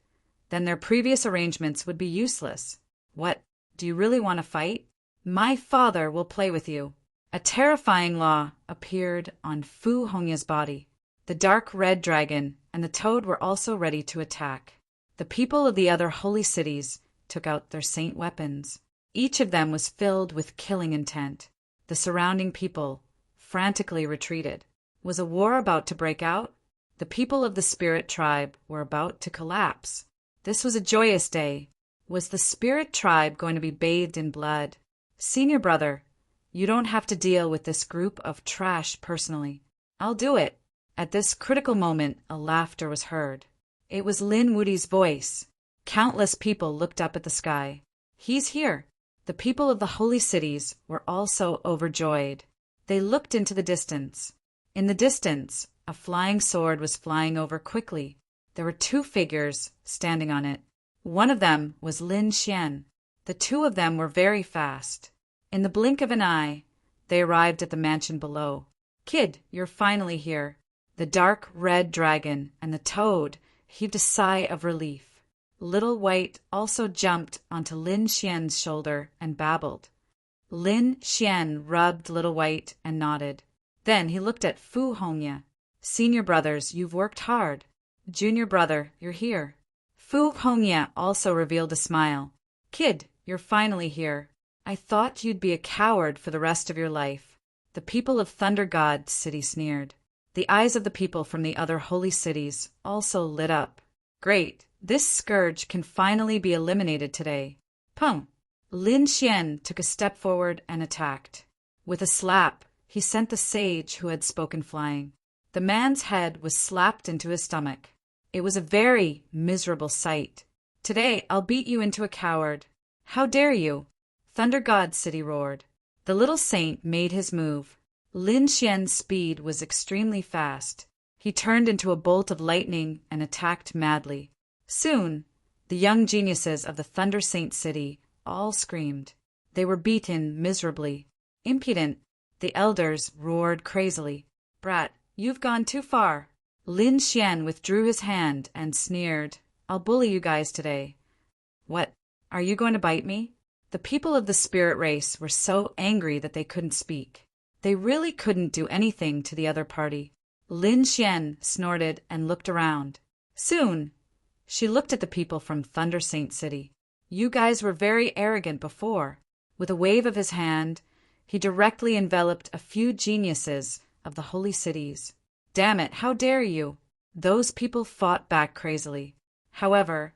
then their previous arrangements would be useless. "What, do you really want to fight? My father will play with you." A terrifying law appeared on Fu Hongye's body. The dark red dragon and the toad were also ready to attack. The people of the other holy cities took out their saint weapons. Each of them was filled with killing intent. The surrounding people frantically retreated. Was a war about to break out? The people of the spirit tribe were about to collapse. This was a joyous day. Was the spirit tribe going to be bathed in blood? "Senior brother, you don't have to deal with this group of trash personally. I'll do it." At this critical moment, a laughter was heard. It was Lin Wudi's voice. Countless people looked up at the sky. "He's here." The people of the holy cities were also overjoyed. They looked into the distance. In the distance, a flying sword was flying over quickly. There were 2 figures standing on it. One of them was Lin Xian. The 2 of them were very fast. In the blink of an eye, they arrived at the mansion below. "Kid, you're finally here." The dark red dragon and the toad heaved a sigh of relief. Little White also jumped onto Lin Xian's shoulder and babbled. Lin Xian rubbed Little White and nodded. Then he looked at Fu Hongye. "Senior brothers, you've worked hard. Junior brother, you're here." Fu Hongye also revealed a smile. Kid, you're finally here. I thought you'd be a coward for the rest of your life. The people of Thunder God City sneered. The eyes of the people from the other holy cities also lit up. Great, this scourge can finally be eliminated today. Pum! Lin Xian took a step forward and attacked. With a slap, he sent the sage who had spoken flying. The man's head was slapped into his stomach. It was a very miserable sight. Today I'll beat you into a coward. How dare you? Thunder God City roared. The little saint made his move. Lin Xian's speed was extremely fast. He turned into a bolt of lightning and attacked madly. Soon, the young geniuses of the Thunder Saint City all screamed. They were beaten miserably. Impudent, the elders roared crazily. Brat, you've gone too far. Lin Xian withdrew his hand and sneered. I'll bully you guys today. What? Are you going to bite me? The people of the spirit race were so angry that they couldn't speak. They really couldn't do anything to the other party. Lin Xian snorted and looked around. Soon, she looked at the people from Thunder Saint City. You guys were very arrogant before. With a wave of his hand, he directly enveloped a few geniuses of the holy cities. Damn it, how dare you? Those people fought back crazily. However,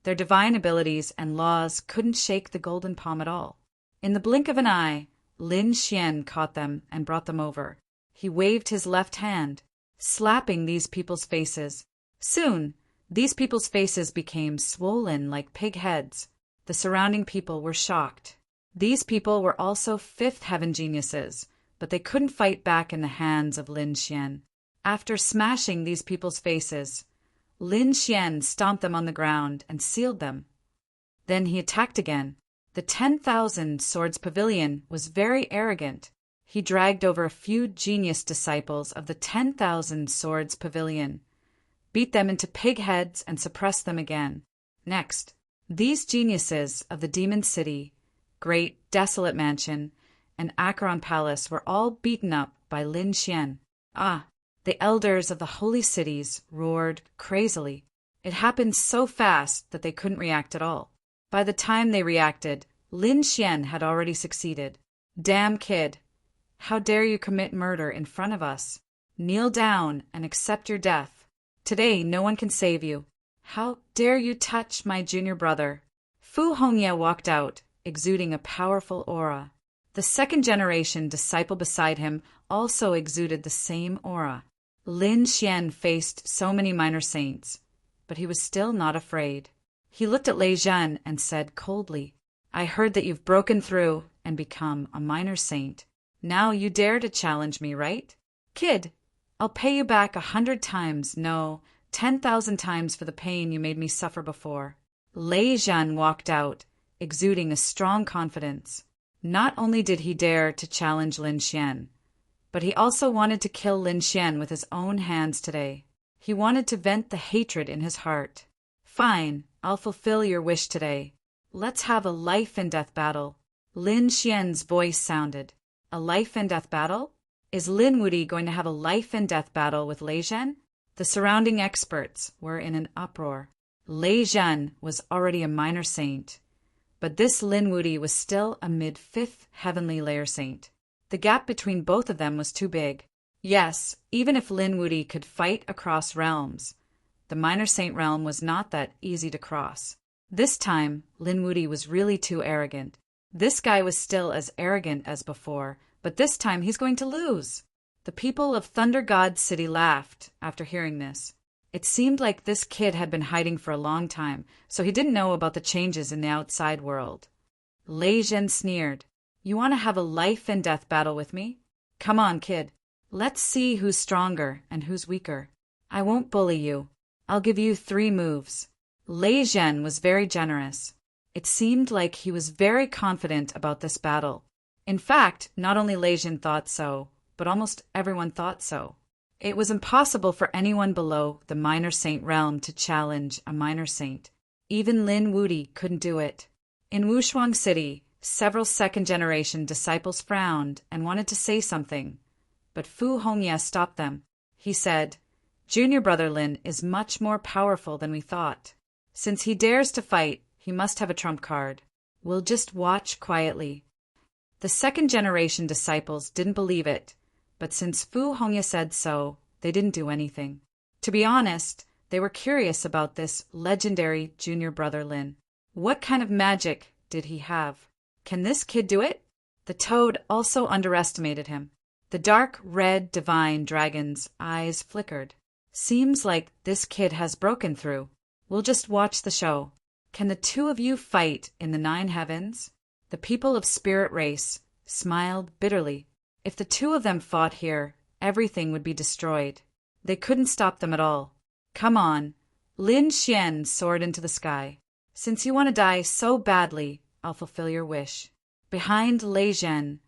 their divine abilities and laws couldn't shake the golden palm at all. In the blink of an eye, Lin Xian caught them and brought them over. He waved his left hand, slapping these people's faces. Soon, these people's faces became swollen like pig heads. The surrounding people were shocked. These people were also fifth heaven geniuses, but they couldn't fight back in the hands of Lin Xian. After smashing these people's faces, Lin Xian stomped them on the ground and sealed them. Then he attacked again. The 10,000 Swords Pavilion was very arrogant. He dragged over a few genius disciples of the 10,000 Swords Pavilion, beat them into pig heads and suppressed them again. Next, these geniuses of the Demon City, Great Desolate Mansion, and Acheron Palace were all beaten up by Lin Xian. The elders of the holy cities roared crazily. It happened so fast that they couldn't react at all. By the time they reacted, Lin Xian had already succeeded. Damn kid! How dare you commit murder in front of us? Kneel down and accept your death. Today no one can save you. How dare you touch my junior brother? Fu Hongye walked out, exuding a powerful aura. The second-generation disciple beside him also exuded the same aura. Lin Xian faced so many minor saints, but he was still not afraid. He looked at Lei Zhen and said coldly, I heard that you've broken through and become a minor saint. Now you dare to challenge me, right? Kid, I'll pay you back 100 times, no, 10,000 times for the pain you made me suffer before. Lei Zhen walked out, exuding a strong confidence. Not only did he dare to challenge Lin Xian, but he also wanted to kill Lin Xian with his own hands today. He wanted to vent the hatred in his heart. Fine, I'll fulfill your wish today. Let's have a life-and-death battle. Lin Xian's voice sounded. A life-and-death battle? Is Lin Wuti going to have a life-and-death battle with Lei Zhen? The surrounding experts were in an uproar. Lei Zhen was already a minor saint, but this Lin Wuti was still a mid-fifth heavenly layer saint. The gap between both of them was too big. Yes, even if Lin Wuti could fight across realms, the minor saint realm was not that easy to cross. This time, Lin Wuti was really too arrogant. This guy was still as arrogant as before, but this time he's going to lose. The people of Thunder God City laughed after hearing this. It seemed like this kid had been hiding for a long time, so he didn't know about the changes in the outside world. Lei Zhen sneered. You want to have a life-and-death battle with me? Come on, kid. Let's see who's stronger and who's weaker. I won't bully you. I'll give you 3 moves. Lei Zhen was very generous. It seemed like he was very confident about this battle. In fact, not only Lei Zhen thought so, but almost everyone thought so. It was impossible for anyone below the minor saint realm to challenge a minor saint. Even Lin Wuti couldn't do it. In Wushuang City, several second-generation disciples frowned and wanted to say something, but Fu Hongye stopped them. He said, Junior brother Lin is much more powerful than we thought. Since he dares to fight, He must have a trump card. We'll just watch quietly. The second-generation disciples didn't believe it, but since Fu Hongya said so, they didn't do anything. To be honest, they were curious about this legendary junior brother Lin. What kind of magic did he have? Can this kid do it? The toad also underestimated him. The dark red divine dragon's eyes flickered. Seems like this kid has broken through. We'll just watch the show. Can the two of you fight in the 9 heavens? The people of Spirit Race smiled bitterly. If the two of them fought here, everything would be destroyed. They couldn't stop them at all. Come on. Lin Xian soared into the sky. Since you want to die so badly, I'll fulfill your wish. Behind Lei Zhen,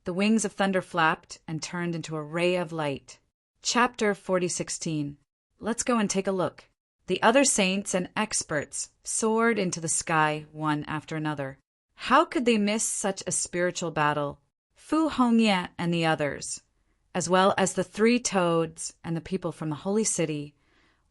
the wings of thunder flapped and turned into a ray of light. Chapter 4016. Let's go and take a look. The other saints and experts soared into the sky one after another. How could they miss such a spiritual battle? Fu Hongya and the others, as well as the 3 toads and the people from the holy city,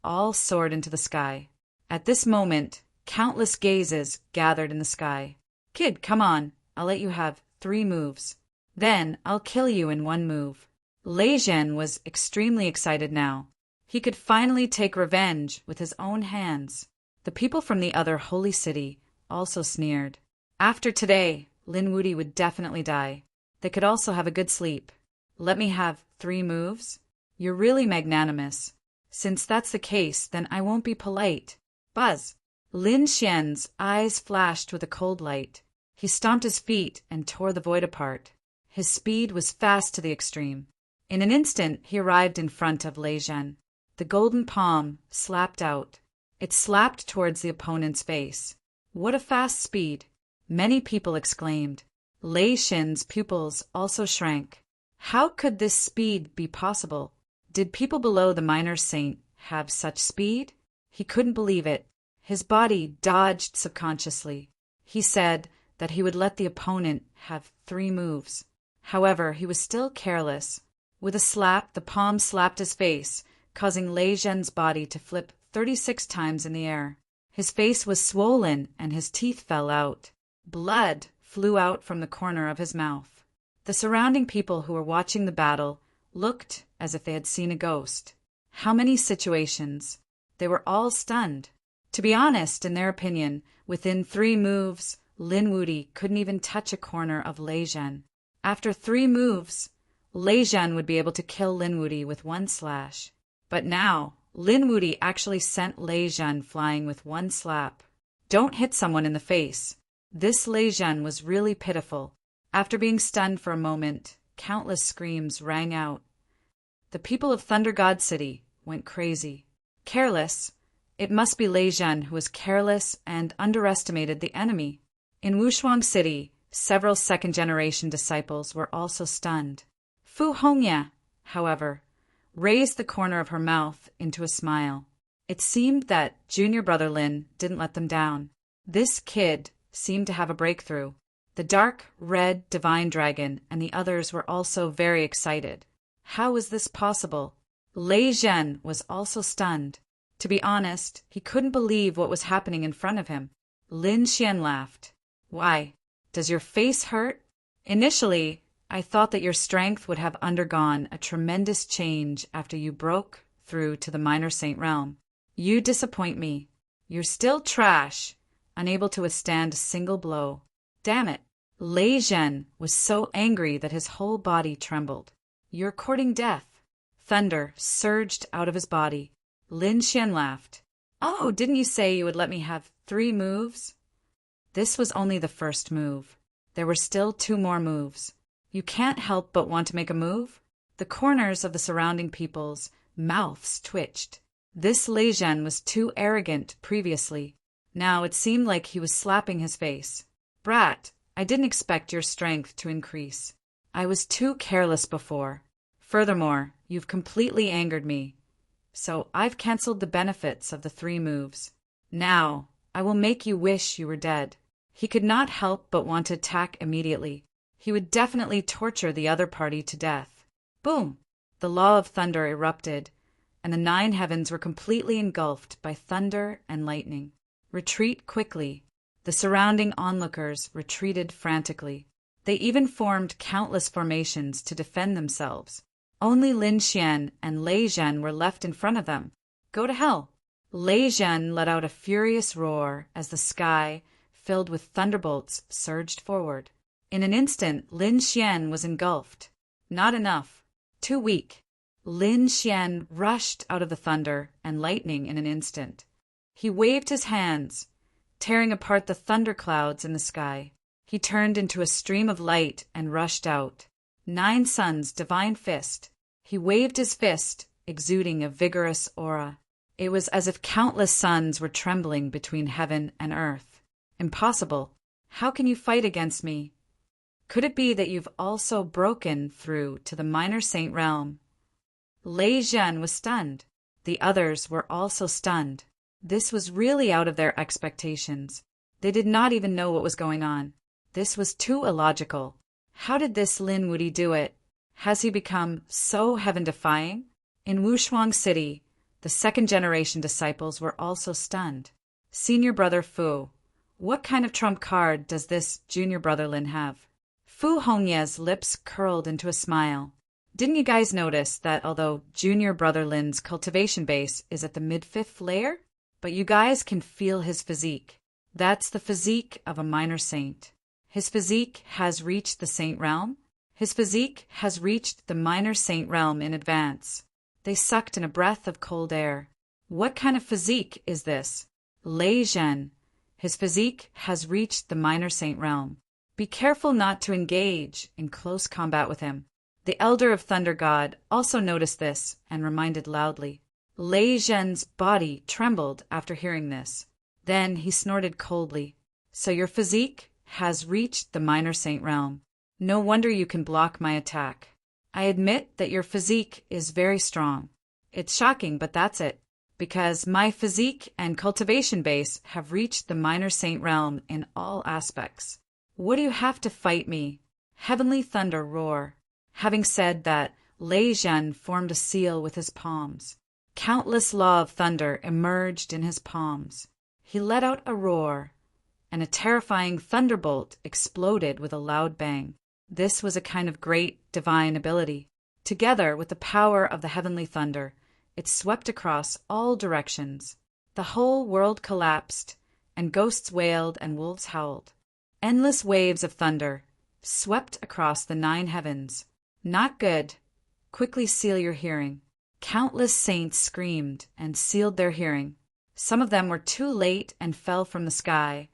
all soared into the sky. At this moment, countless gazes gathered in the sky. Kid, come on. I'll let you have 3 moves. Then I'll kill you in 1 move. Lei Zhen was extremely excited now. He could finally take revenge with his own hands. The people from the other holy city also sneered. After today, Lin Wuti would definitely die. They could also have a good sleep. Let me have 3 moves? You're really magnanimous. Since that's the case, then I won't be polite. Buzz! Lin Xian's eyes flashed with a cold light. He stomped his feet and tore the void apart. His speed was fast to the extreme. In an instant, he arrived in front of Lei Zhen. The golden palm slapped out. It slapped towards the opponent's face. What a fast speed! Many people exclaimed. Lei Zhen's pupils also shrank. How could this speed be possible? Did people below the minor saint have such speed? He couldn't believe it. His body dodged subconsciously. He said that he would let the opponent have 3 moves. However, he was still careless. With a slap, the palm slapped his face, causing Lei Zhen's body to flip 36 times in the air. His face was swollen and his teeth fell out. Blood flew out from the corner of his mouth. The surrounding people who were watching the battle looked as if they had seen a ghost. How many situations? They were all stunned. To be honest, in their opinion, within 3 moves, Lin Wuti couldn't even touch a corner of Lei Zhen. After 3 moves, Lei Zhen would be able to kill Lin Wuti with 1 slash. But now, Lin Wuti actually sent Lei Zhen flying with 1 slap. Don't hit someone in the face. This Lei Zhen was really pitiful. After being stunned for a moment, countless screams rang out. The people of Thunder God City went crazy. Careless? It must be Lei Zhen who was careless and underestimated the enemy. In Wushuang City, several second-generation disciples were also stunned. Fu Hongya, however, raised the corner of her mouth into a smile. It seemed that junior brother Lin didn't let them down. This kid seemed to have a breakthrough. The dark red divine dragon and the others were also very excited. How was this possible? Lei Zhen was also stunned. To be honest, he couldn't believe what was happening in front of him. Lin Xian laughed. Why? Does your face hurt? Initially, I thought that your strength would have undergone a tremendous change after you broke through to the minor saint realm. You disappoint me. You're still trash, unable to withstand a single blow. Damn it. Lei Zhen was so angry that his whole body trembled. You're courting death. Thunder surged out of his body. Lin Xian laughed. Oh, didn't you say you would let me have 3 moves? This was only the first move. There were still 2 more moves. You can't help but want to make a move? The corners of the surrounding people's mouths twitched. This Lei Zhen was too arrogant previously. Now it seemed like he was slapping his face. Brat, I didn't expect your strength to increase. I was too careless before. Furthermore, you've completely angered me. So I've cancelled the benefits of the 3 moves. Now, I will make you wish you were dead. He could not help but want to attack immediately. He would definitely torture the other party to death. Boom! The law of thunder erupted, and the 9 heavens were completely engulfed by thunder and lightning. Retreat quickly. The surrounding onlookers retreated frantically. They even formed countless formations to defend themselves. Only Lin Xian and Lei Zhen were left in front of them. Go to hell! Lei Zhen let out a furious roar as the sky, filled with thunderbolts, surged forward. In an instant, Lin Xian was engulfed. Not enough. Too weak. Lin Xian rushed out of the thunder and lightning in an instant. He waved his hands, tearing apart the thunderclouds in the sky. He turned into a stream of light and rushed out. 9 suns' divine fist. He waved his fist, exuding a vigorous aura. It was as if countless suns were trembling between heaven and earth. Impossible. How can you fight against me? Could it be that you've also broken through to the minor saint realm? Lei Zhen was stunned. The others were also stunned. This was really out of their expectations. They did not even know what was going on. This was too illogical. How did this Lin Wudi do it? Has he become so heaven-defying? In Wushuang City, the second-generation disciples were also stunned. Senior brother Fu, what kind of trump card does this junior brother Lin have? Fu Hongye's lips curled into a smile. Didn't you guys notice that although junior brother Lin's cultivation base is at the mid-5th layer, but you guys can feel his physique? That's the physique of a minor saint. His physique has reached the saint realm. His physique has reached the minor saint realm in advance. They sucked in a breath of cold air. What kind of physique is this? Lei Zhen. His physique has reached the minor saint realm. Be careful not to engage in close combat with him. The Elder of Thunder God also noticed this and reminded loudly. Lei Zhen's body trembled after hearing this. Then he snorted coldly. So your physique has reached the minor saint realm. No wonder you can block my attack. I admit that your physique is very strong. It's shocking, but that's it. Because my physique and cultivation base have reached the minor saint realm in all aspects. What do you have to fight me? Heavenly thunder roar. Having said that, Lei Zhen formed a seal with his palms. Countless law of thunder emerged in his palms. He let out a roar, and a terrifying thunderbolt exploded with a loud bang. This was a kind of great divine ability. Together with the power of the heavenly thunder, it swept across all directions. The whole world collapsed, and ghosts wailed and wolves howled. Endless waves of thunder swept across the 9 heavens. Not good. Quickly seal your hearing. Countless saints screamed and sealed their hearing. Some of them were too late and fell from the sky,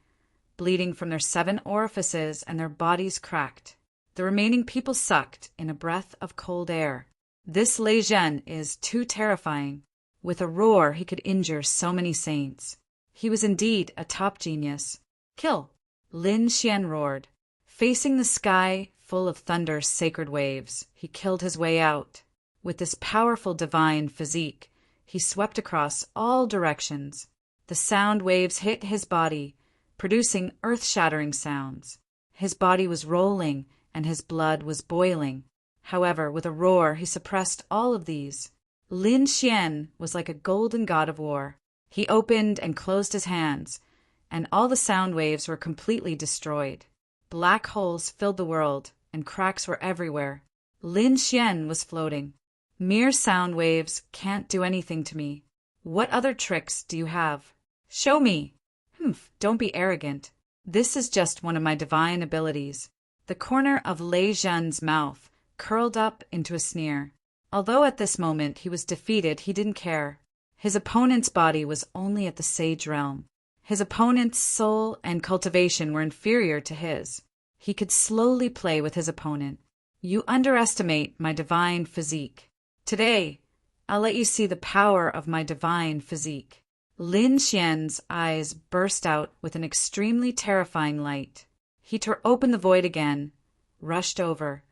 bleeding from their 7 orifices, and their bodies cracked. The remaining people sucked in a breath of cold air. This Lei Zhen is too terrifying. With a roar he could injure so many saints. He was indeed a top genius. Kill! Lin Xian roared. Facing the sky full of thunder's sacred waves, he killed his way out. With this powerful divine physique, he swept across all directions. The sound waves hit his body, producing earth-shattering sounds. His body was rolling, and his blood was boiling. However, with a roar, he suppressed all of these. Lin Xian was like a golden god of war. He opened and closed his hands, and all the sound waves were completely destroyed. Black holes filled the world, and cracks were everywhere. Lin Xian was floating. Mere sound waves can't do anything to me. What other tricks do you have? Show me. Humph, don't be arrogant. This is just one of my divine abilities. The corner of Lei Zhen's mouth curled up into a sneer. Although at this moment he was defeated, he didn't care. His opponent's body was only at the sage realm. His opponent's soul and cultivation were inferior to his. He could slowly play with his opponent. You underestimate my divine physique. Today, I'll let you see the power of my divine physique. Lin Xian's eyes burst out with an extremely terrifying light. He tore open the void again, rushed over,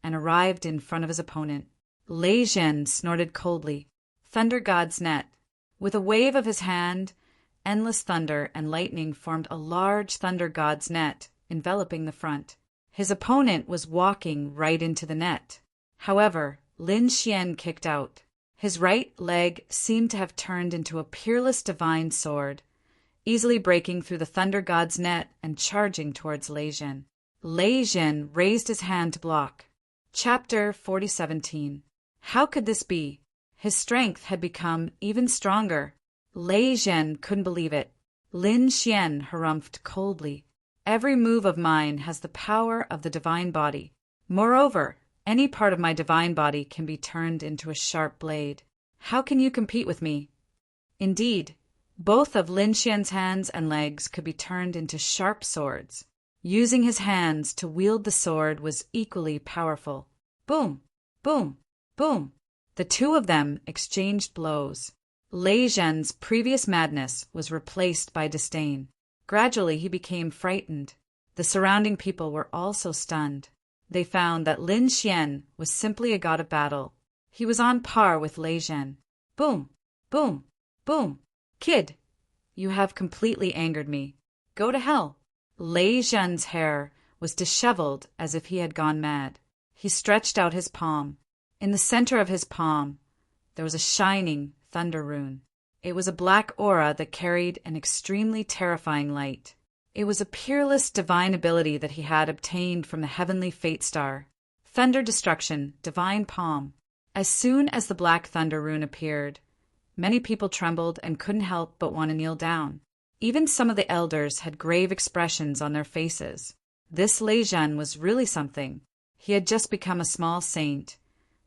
and arrived in front of his opponent. Lei Zhen snorted coldly. Thunder God's net. With a wave of his hand, endless thunder and lightning formed a large Thunder God's net, enveloping the front. His opponent was walking right into the net. However, Lin Xian kicked out. His right leg seemed to have turned into a peerless divine sword. easily breaking through the thunder god's net and charging towards Lei Jin. Lei Jin raised his hand to block. Chapter 40:17. How could this be? His strength had become even stronger. Lei Jin couldn't believe it. Lin Xian harumphed coldly. Every move of mine has the power of the divine body. Moreover, any part of my divine body can be turned into a sharp blade. How can you compete with me? Indeed, both of Lin Xian's hands and legs could be turned into sharp swords. Using his hands to wield the sword was equally powerful. Boom! Boom! Boom! The two of them exchanged blows. Lei Zhen's previous madness was replaced by disdain. Gradually he became frightened. The surrounding people were also stunned. They found that Lin Xian was simply a god of battle. He was on par with Lei Zhen. Boom! Boom! Boom! Kid, you have completely angered me. Go to hell. Lei Zhen's hair was disheveled as if he had gone mad. He stretched out his palm. In the center of his palm, there was a shining thunder rune. It was a black aura that carried an extremely terrifying light. It was a peerless divine ability that he had obtained from the heavenly fate star. Thunder destruction, divine palm. As soon as the black thunder rune appeared, many people trembled and couldn't help but want to kneel down. Even some of the elders had grave expressions on their faces. This Lei Zhen was really something. He had just become a small saint,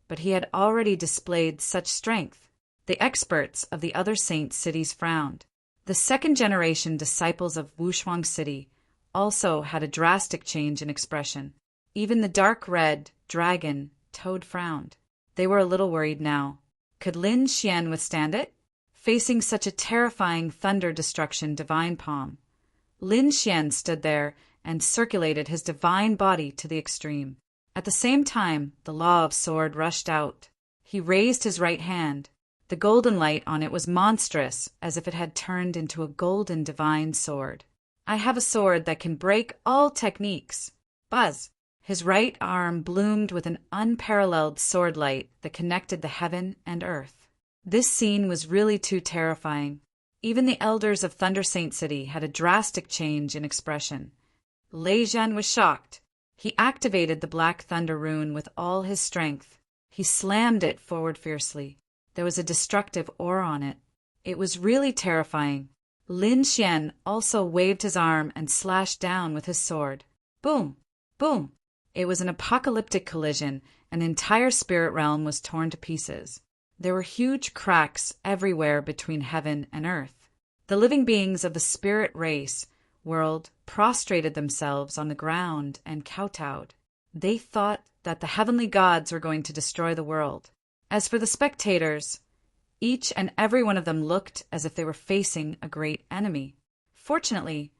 but he had already displayed such strength. The experts of the other saint cities frowned. The second-generation disciples of Wushuang City also had a drastic change in expression. Even the dark red dragon Toad frowned. They were a little worried now. Could Lin Xian withstand it? Facing such a terrifying thunder destruction divine palm, Lin Xian stood there and circulated his divine body to the extreme. At the same time, the law of sword rushed out. He raised his right hand. The golden light on it was monstrous, as if it had turned into a golden divine sword. I have a sword that can break all techniques. Buzz! His right arm bloomed with an unparalleled sword light that connected the heaven and earth. This scene was really too terrifying. Even the elders of Thunder Saint City had a drastic change in expression. Lei Zhen was shocked. He activated the Black Thunder rune with all his strength. He slammed it forward fiercely. There was a destructive aura on it. It was really terrifying. Lin Xian also waved his arm and slashed down with his sword. Boom! Boom! It was an apocalyptic collision. An entire spirit realm was torn to pieces. There were huge cracks everywhere between heaven and earth. The living beings of the spirit race world prostrated themselves on the ground and kowtowed. They thought that the heavenly gods were going to destroy the world. As for the spectators, each and every one of them looked as if they were facing a great enemy. Fortunately,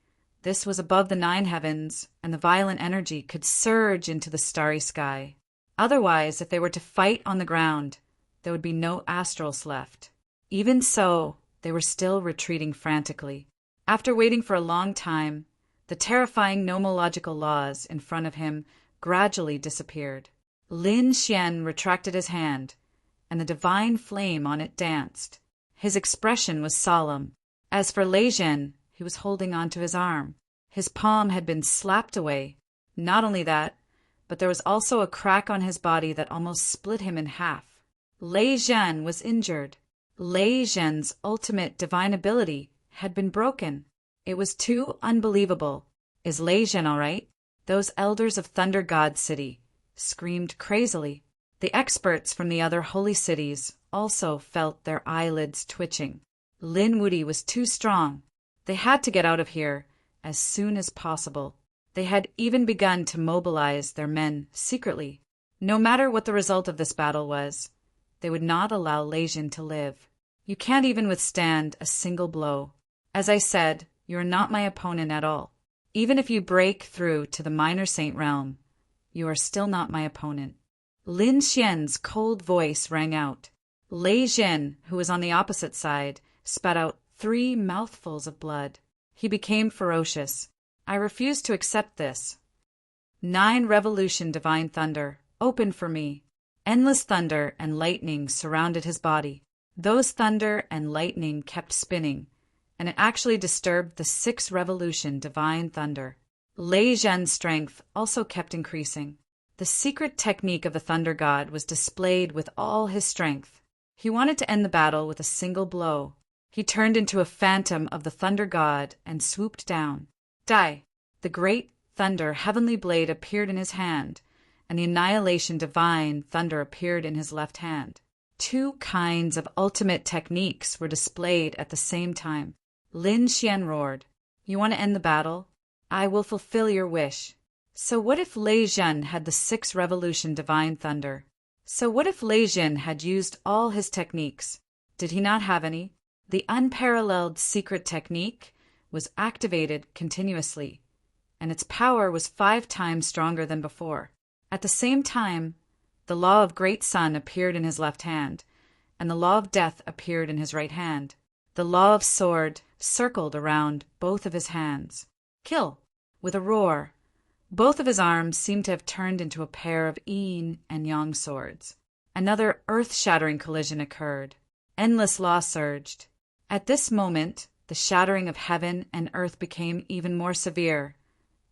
this was above the 9 heavens, and the violent energy could surge into the starry sky. Otherwise, if they were to fight on the ground, there would be no astrals left. Even so, they were still retreating frantically. After waiting for a long time, the terrifying nomological laws in front of him gradually disappeared. Lin Xian retracted his hand, and the divine flame on it danced. His expression was solemn. As for Lei Zhen, he was holding onto his arm. His palm had been slapped away. Not only that, but there was also a crack on his body that almost split him in half. Lei Zhen was injured. Lei Zhen's ultimate divine ability had been broken. It was too unbelievable. Is Lei Zhen all right? Those elders of Thunder God City screamed crazily. The experts from the other holy cities also felt their eyelids twitching. Lin Wudi was too strong. They had to get out of here as soon as possible. They had even begun to mobilize their men secretly. No matter what the result of this battle was, they would not allow Lei Zhen to live. You can't even withstand a single blow. As I said, you are not my opponent at all. Even if you break through to the minor saint realm, you are still not my opponent. Lin Xian's cold voice rang out. Lei Zhen, who was on the opposite side, spat out 3 mouthfuls of blood. He became ferocious. I refuse to accept this. 9 revolution divine thunder, open for me. Endless thunder and lightning surrounded his body. Those thunder and lightning kept spinning, and it actually disturbed the 6th-revolution divine thunder. Lei Zhen's strength also kept increasing. The secret technique of the thunder god was displayed with all his strength. He wanted to end the battle with a single blow. He turned into a phantom of the thunder god and swooped down. Die! The great thunder heavenly blade appeared in his hand, and the annihilation divine thunder appeared in his left hand. 2 kinds of ultimate techniques were displayed at the same time. Lin Xian roared, "You want to end the battle? I will fulfill your wish." So what if Lei Zhen had the 6th-revolution divine thunder? So what if Lei Zhen had used all his techniques? Did he not have any? The unparalleled secret technique was activated continuously, and its power was 5 times stronger than before. At the same time, the law of great sun appeared in his left hand, and the law of death appeared in his right hand. The law of sword circled around both of his hands. Kill! With a roar, both of his arms seemed to have turned into a pair of yin and yang swords. Another earth-shattering collision occurred. Endless law surged. At this moment, the shattering of heaven and earth became even more severe,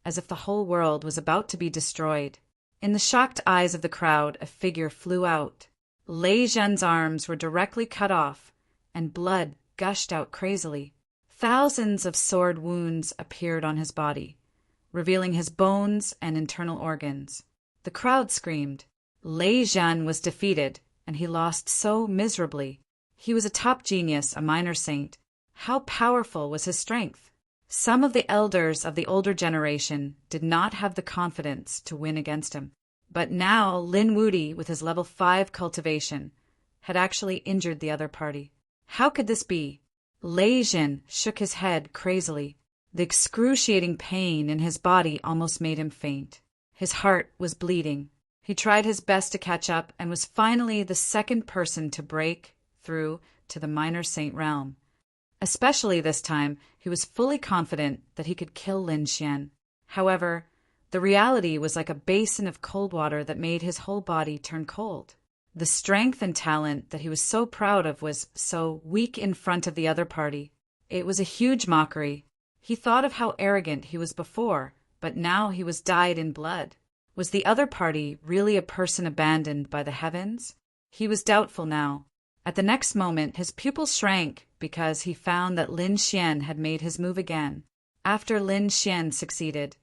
as if the whole world was about to be destroyed. In the shocked eyes of the crowd, a figure flew out. Lei Zhen's arms were directly cut off, and blood gushed out crazily. Thousands of sword wounds appeared on his body, revealing his bones and internal organs. The crowd screamed. Lei Zhen was defeated, and he lost so miserably. He was a top genius, a minor saint. How powerful was his strength? Some of the elders of the older generation did not have the confidence to win against him. But now Lin Wudi, with his level 5 cultivation, had actually injured the other party. How could this be? Lei Zhen shook his head crazily. The excruciating pain in his body almost made him faint. His heart was bleeding. He tried his best to catch up and was finally the second person to break through to the minor saint realm. Especially this time, he was fully confident that he could kill Lin Xian. However, the reality was like a basin of cold water that made his whole body turn cold. The strength and talent that he was so proud of was so weak in front of the other party. It was a huge mockery. He thought of how arrogant he was before, but now he was dyed in blood. Was the other party really a person abandoned by the heavens? He was doubtful now. At the next moment, his pupils shrank because he found that Lin Xian had made his move again. After Lin Xian succeeded,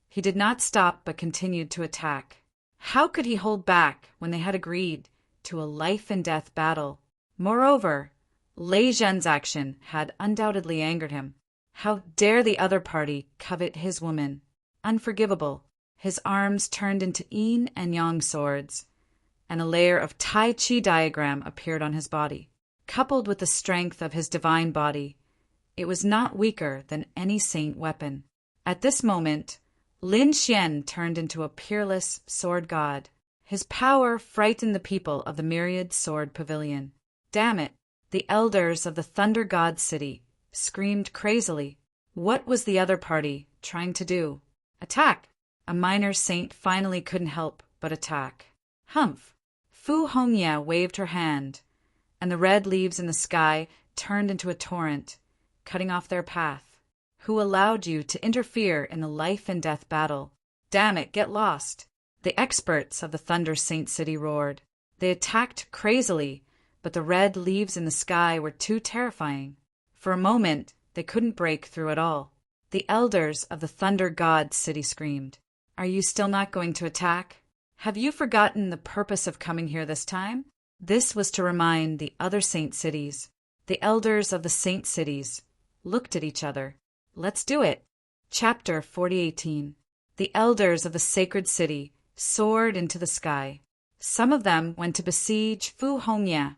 he did not stop but continued to attack. How could he hold back when they had agreed to a life-and-death battle? Moreover, Lei Zhen's action had undoubtedly angered him. How dare the other party covet his woman? Unforgivable. His arms turned into yin and yang swords, and a layer of Tai Chi diagram appeared on his body. Coupled with the strength of his divine body, it was not weaker than any saint weapon. At this moment, Lin Xian turned into a peerless sword god. His power frightened the people of the myriad sword pavilion. Damn it! The elders of the Thunder God City screamed crazily. What was the other party trying to do? Attack! A minor saint finally couldn't help but attack. Humph! Fu Hongye waved her hand, and the red leaves in the sky turned into a torrent, cutting off their path. Who allowed you to interfere in the life-and-death battle? Damn it, get lost! The experts of the Thunder Saint City roared. They attacked crazily, but the red leaves in the sky were too terrifying. For a moment, they couldn't break through at all. The elders of the Thunder God City screamed. Are you still not going to attack? Have you forgotten the purpose of coming here this time? This was to remind the other saint cities. The elders of the saint cities looked at each other. Let's do it. Chapter 4018. The elders of the sacred city soared into the sky. Some of them went to besiege Fu Hongye,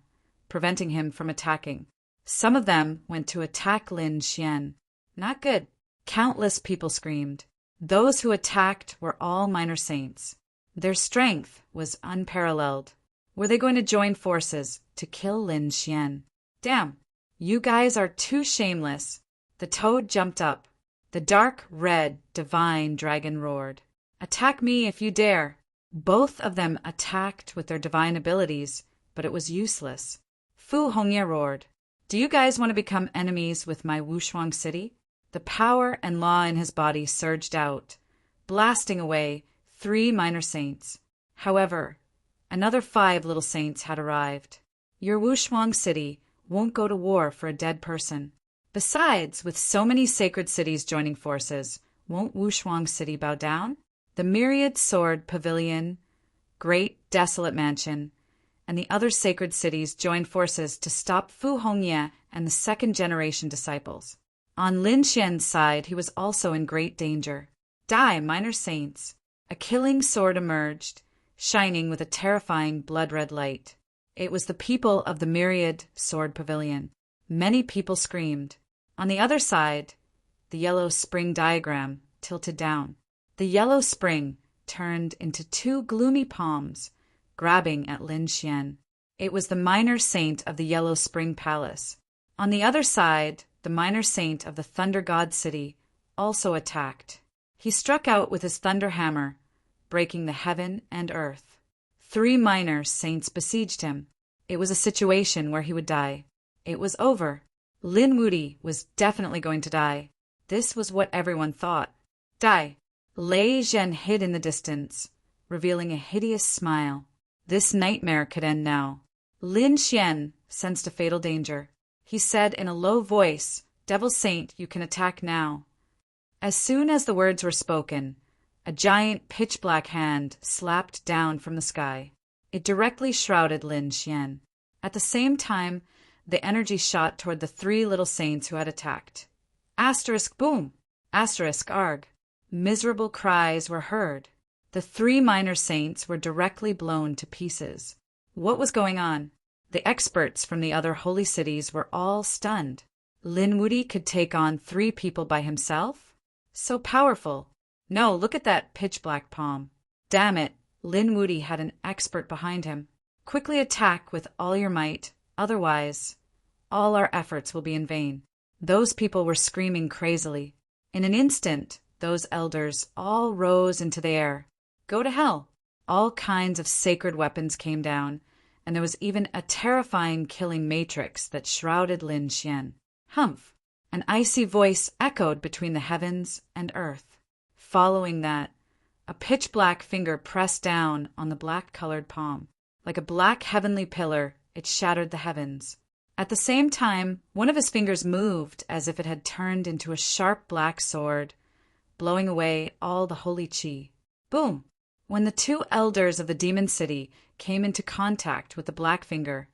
preventing him from attacking. Some of them went to attack Lin Xian. Not good. Countless people screamed. Those who attacked were all minor saints. Their strength was unparalleled. Were they going to join forces to kill Lin Xian? Damn, you guys are too shameless. The toad jumped up. The dark red divine dragon roared. Attack me if you dare. Both of them attacked with their divine abilities, but it was useless. Fu Hongye roared. Do you guys want to become enemies with my Wushuang city? The power and law in his body surged out, blasting away 3 minor saints. However, another 5 little saints had arrived. Your Wushuang city won't go to war for a dead person. Besides, with so many sacred cities joining forces, won't Wushuang city bow down? The myriad sword pavilion, great desolate mansion, and the other sacred cities joined forces to stop Fu Hongye and the second-generation disciples. On Lin Xian's side, he was also in great danger. Die, minor saints! A killing sword emerged, shining with a terrifying blood-red light. It was the people of the myriad sword pavilion. Many people screamed. On the other side, the yellow spring diagram tilted down. The yellow spring turned into 2 gloomy palms, grabbing at Lin Xian. It was the minor saint of the Yellow Spring Palace. On the other side, the minor saint of the Thunder God City also attacked. He struck out with his thunder hammer, breaking the heaven and earth. 3 minor saints besieged him. It was a situation where he would die. It was over. Lin Wuti was definitely going to die. This was what everyone thought. Die. Lei Zhen hid in the distance, revealing a hideous smile. This nightmare could end now. Lin Xian sensed a fatal danger. He said in a low voice, "Devil Saint, you can attack now." As soon as the words were spoken, a giant pitch-black hand slapped down from the sky. It directly shrouded Lin Xian. At the same time, the energy shot toward the 3 little saints who had attacked. Asterisk boom! Asterisk arg! Miserable cries were heard. The 3 minor saints were directly blown to pieces. What was going on? The experts from the other holy cities were all stunned. Lin Wuti could take on 3 people by himself? So powerful. No, look at that pitch-black palm. Damn it, Lin Wuti had an expert behind him. Quickly attack with all your might, otherwise, all our efforts will be in vain. Those people were screaming crazily. In an instant, those elders all rose into the air. Go to hell! All kinds of sacred weapons came down, and there was even a terrifying killing matrix that shrouded Lin Xian. Humph! An icy voice echoed between the heavens and earth. Following that, a pitch-black finger pressed down on the black-colored palm. Like a black heavenly pillar, it shattered the heavens. At the same time, one of his fingers moved as if it had turned into a sharp black sword, blowing away all the holy qi. Boom! When the 2 elders of the demon city came into contact with the black finger,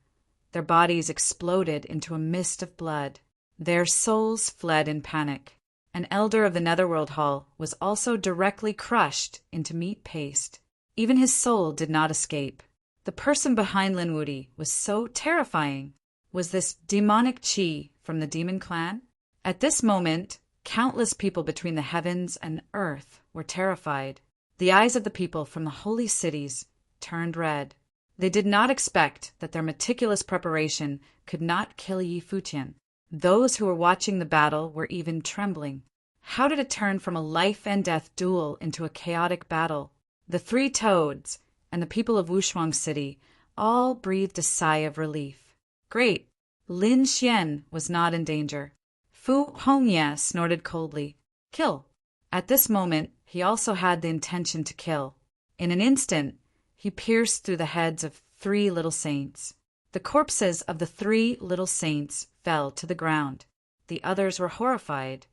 their bodies exploded into a mist of blood. Their souls fled in panic. An elder of the Netherworld Hall was also directly crushed into meat paste. Even his soul did not escape. The person behind Lin Wuti was so terrifying. Was this demonic qi from the demon clan? At this moment, countless people between the heavens and earth were terrified. The eyes of the people from the holy cities turned red. They did not expect that their meticulous preparation could not kill Yi Fuqian. Those who were watching the battle were even trembling. How did it turn from a life-and-death duel into a chaotic battle? The 3 toads and the people of Wushuang City all breathed a sigh of relief. Great! Lin Xian was not in danger. Fu Hongye snorted coldly. Kill! At this moment, he also had the intention to kill. In an instant, he pierced through the heads of 3 little saints. The corpses of the 3 little saints fell to the ground. The others were horrified.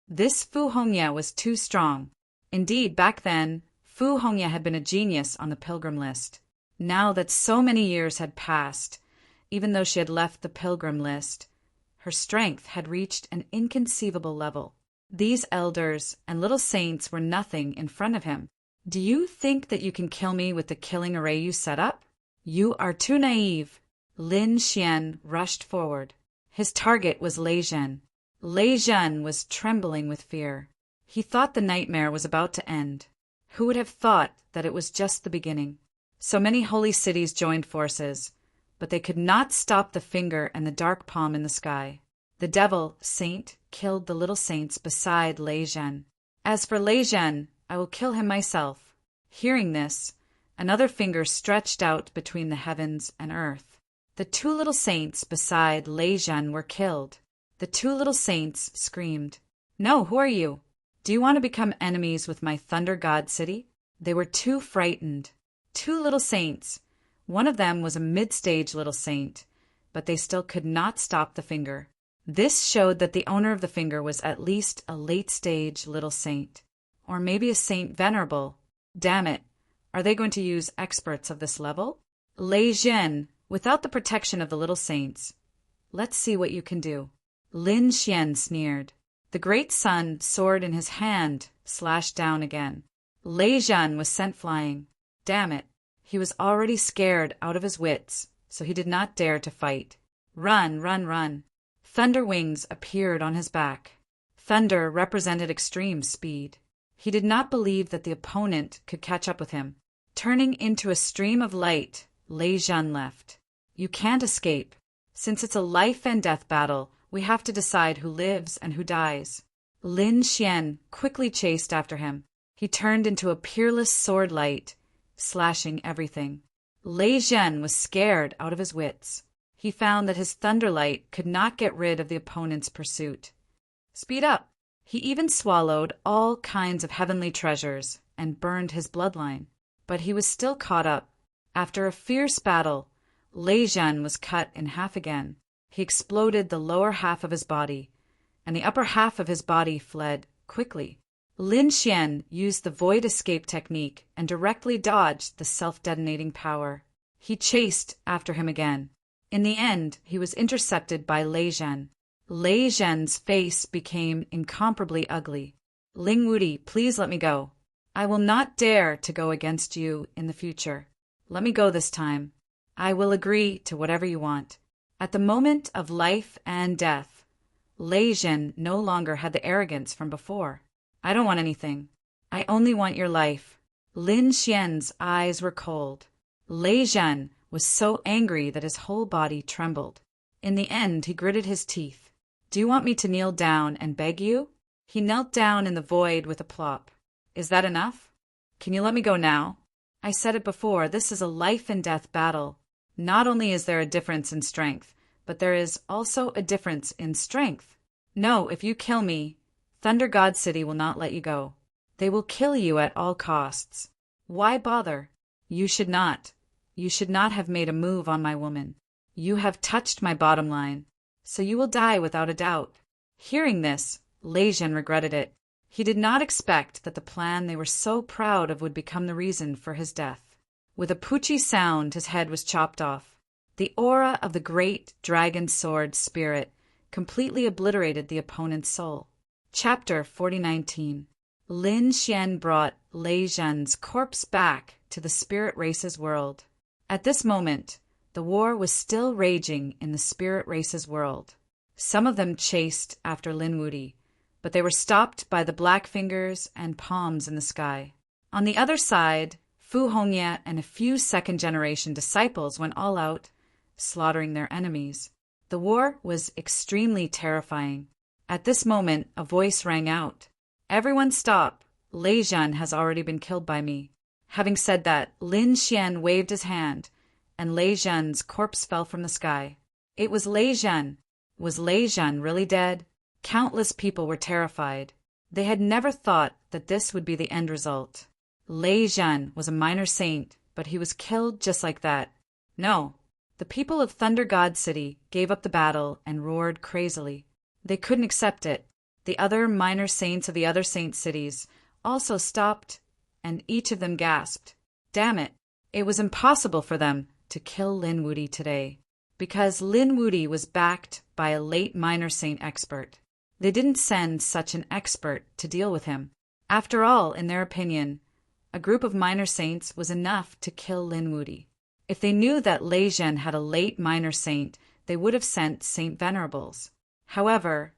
This Fu Hongye was too strong. Indeed, back then, Fu Hongye had been a genius on the pilgrim list. Now that so many years had passed, even though she had left the pilgrim list, her strength had reached an inconceivable level. These elders and little saints were nothing in front of him. Do you think that you can kill me with the killing array you set up? You are too naive. Lin Xian rushed forward. His target was Lei Zhen. Lei Zhen was trembling with fear. He thought the nightmare was about to end. Who would have thought that it was just the beginning? So many holy cities joined forces, but they could not stop the finger and the dark palm in the sky. The devil, saint, killed the little saints beside Lei Zhen. As for Lei Zhen, I will kill him myself. Hearing this, another finger stretched out between the heavens and earth. The two little saints beside Lei Zhen were killed. The two little saints screamed, "No, who are you? Do you want to become enemies with my Thunder God City?" They were too frightened. Two little saints. One of them was a mid-stage little saint, but they still could not stop the finger. This showed that the owner of the finger was at least a late-stage little saint. Or maybe a saint venerable. Damn it. Are they going to use experts of this level? Lei Zhen, without the protection of the little saints. Let's see what you can do. Lin Xian sneered. The great sun, sword in his hand, slashed down again. Lei Zhen was sent flying. Damn it. He was already scared out of his wits, so he did not dare to fight. Run, run, run. Thunder wings appeared on his back. Thunder represented extreme speed. He did not believe that the opponent could catch up with him. Turning into a stream of light, Lei Zhen left. You can't escape. Since it's a life and death battle, we have to decide who lives and who dies. Lin Xian quickly chased after him. He turned into a peerless sword light, slashing everything. Lei Zhen was scared out of his wits. He found that his thunderlight could not get rid of the opponent's pursuit. Speed up! He even swallowed all kinds of heavenly treasures and burned his bloodline. But he was still caught up. After a fierce battle, Lei Zhen was cut in half again. He exploded the lower half of his body, and the upper half of his body fled quickly. Lin Xian used the void escape technique and directly dodged the self-detonating power. He chased after him again. In the end, he was intercepted by Lei Zhen. Lei Zhen's face became incomparably ugly. "Ling Wudi, please let me go. I will not dare to go against you in the future. Let me go this time. I will agree to whatever you want." At the moment of life and death, Lei Zhen no longer had the arrogance from before. "I don't want anything. I only want your life." Lin Xian's eyes were cold. Lei Zhen was so angry that his whole body trembled. In the end, he gritted his teeth. "Do you want me to kneel down and beg you?" He knelt down in the void with a plop. "Is that enough? Can you let me go now? I said it before, this is a life and death battle. Not only is there a difference in strength, but there is also a difference in strength. No, if you kill me, Thunder God City will not let you go. They will kill you at all costs. Why bother? You should not. You should not have made a move on my woman. You have touched my bottom line, so you will die without a doubt." Hearing this, Lei Zhen regretted it. He did not expect that the plan they were so proud of would become the reason for his death. With a poochie sound, his head was chopped off. The aura of the great dragon sword spirit completely obliterated the opponent's soul. Chapter 4019. Lin Xian brought Lei Zhen's corpse back to the spirit race's world. At this moment, the war was still raging in the spirit race's world. Some of them chased after Lin Wudi, but they were stopped by the black fingers and palms in the sky. On the other side, Fu Hongye and a few second-generation disciples went all out, slaughtering their enemies. The war was extremely terrifying. At this moment, a voice rang out. "Everyone stop! Lei Zhen has already been killed by me." Having said that, Lin Xian waved his hand, and Lei Zhen's corpse fell from the sky. It was Lei Zhen. Was Lei Zhen really dead? Countless people were terrified. They had never thought that this would be the end result. Lei Zhen was a minor saint, but he was killed just like that. No. The people of Thunder God City gave up the battle and roared crazily. They couldn't accept it. The other minor saints of the other saint cities also stopped, and each of them gasped. Damn it! It was impossible for them to kill Lin Wudi today, because Lin Wudi was backed by a late minor saint expert. They didn't send such an expert to deal with him. After all, in their opinion, a group of minor saints was enough to kill Lin Wudi. If they knew that Lei Zhen had a late minor saint, they would have sent Saint Venerables. However,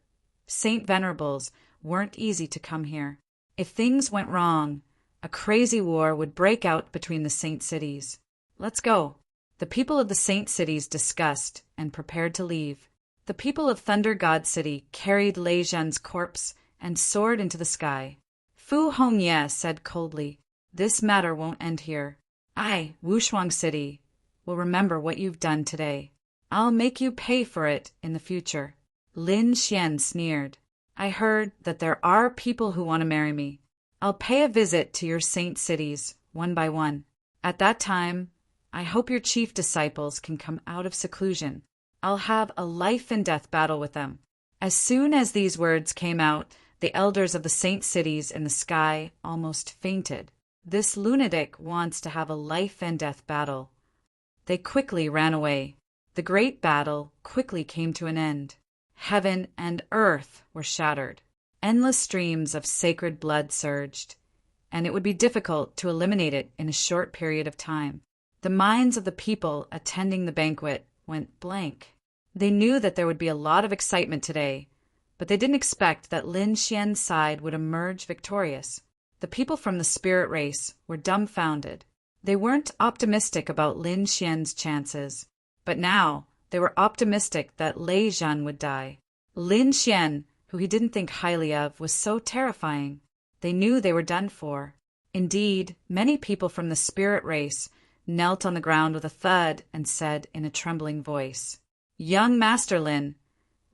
Saint Venerables weren't easy to come here. If things went wrong, a crazy war would break out between the saint cities. "Let's go." The people of the saint cities discussed and prepared to leave. The people of Thunder God City carried Lei Zhen's corpse and soared into the sky. Fu Hongye said coldly, "This matter won't end here. I, Wushuang City, will remember what you've done today." I'll make you pay for it in the future. Lin Xian sneered. I heard that there are people who want to marry me. I'll pay a visit to your saint cities, one by one. At that time, I hope your chief disciples can come out of seclusion. I'll have a life-and-death battle with them. As soon as these words came out, the elders of the saint cities in the sky almost fainted. This lunatic wants to have a life-and-death battle. They quickly ran away. The great battle quickly came to an end. Heaven and earth were shattered. Endless streams of sacred blood surged, and it would be difficult to eliminate it in a short period of time. The minds of the people attending the banquet went blank. They knew that there would be a lot of excitement today, but they didn't expect that Lin Xian's side would emerge victorious. The people from the spirit race were dumbfounded. They weren't optimistic about Lin Xian's chances, but now they were optimistic that Lei Zhan would die. Lin Xian, who he didn't think highly of, was so terrifying. They knew they were done for. Indeed, many people from the spirit race knelt on the ground with a thud and said in a trembling voice, "Young Master Lin,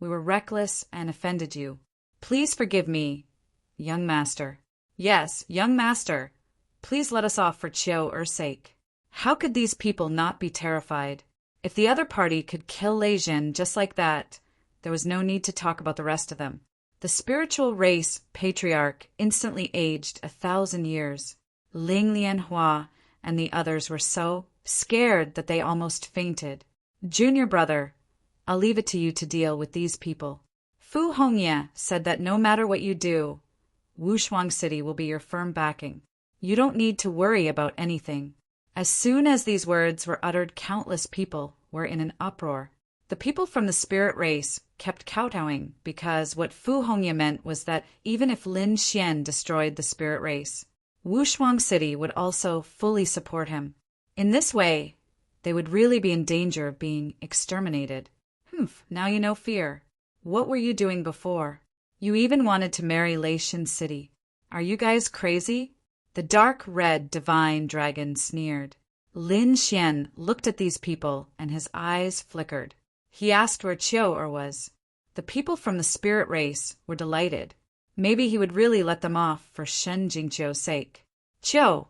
we were reckless and offended you. Please forgive me, young master. Yes, young master, please let us off for Chiao Er's sake." How could these people not be terrified? If the other party could kill Lei Zhan just like that, there was no need to talk about the rest of them. The spiritual race patriarch instantly aged 1,000 years. Ling Lianhua and the others were so scared that they almost fainted. "Junior brother, I'll leave it to you to deal with these people." Fu Hongye said that no matter what you do, Wushuang City will be your firm backing. You don't need to worry about anything. As soon as these words were uttered, countless people were in an uproar. The people from the spirit race kept kowtowing because what Fu Hongye meant was that even if Lin Xian destroyed the spirit race, Wushuang City would also fully support him. In this way, they would really be in danger of being exterminated. Now you know fear. What were you doing before? You even wanted to marry Lei Shin City. Are you guys crazy? The dark red divine dragon sneered. Lin Xian looked at these people and his eyes flickered. He asked where Chiao Er was. The people from the spirit race were delighted. Maybe he would really let them off for Shen Jingqiu's sake. Chiao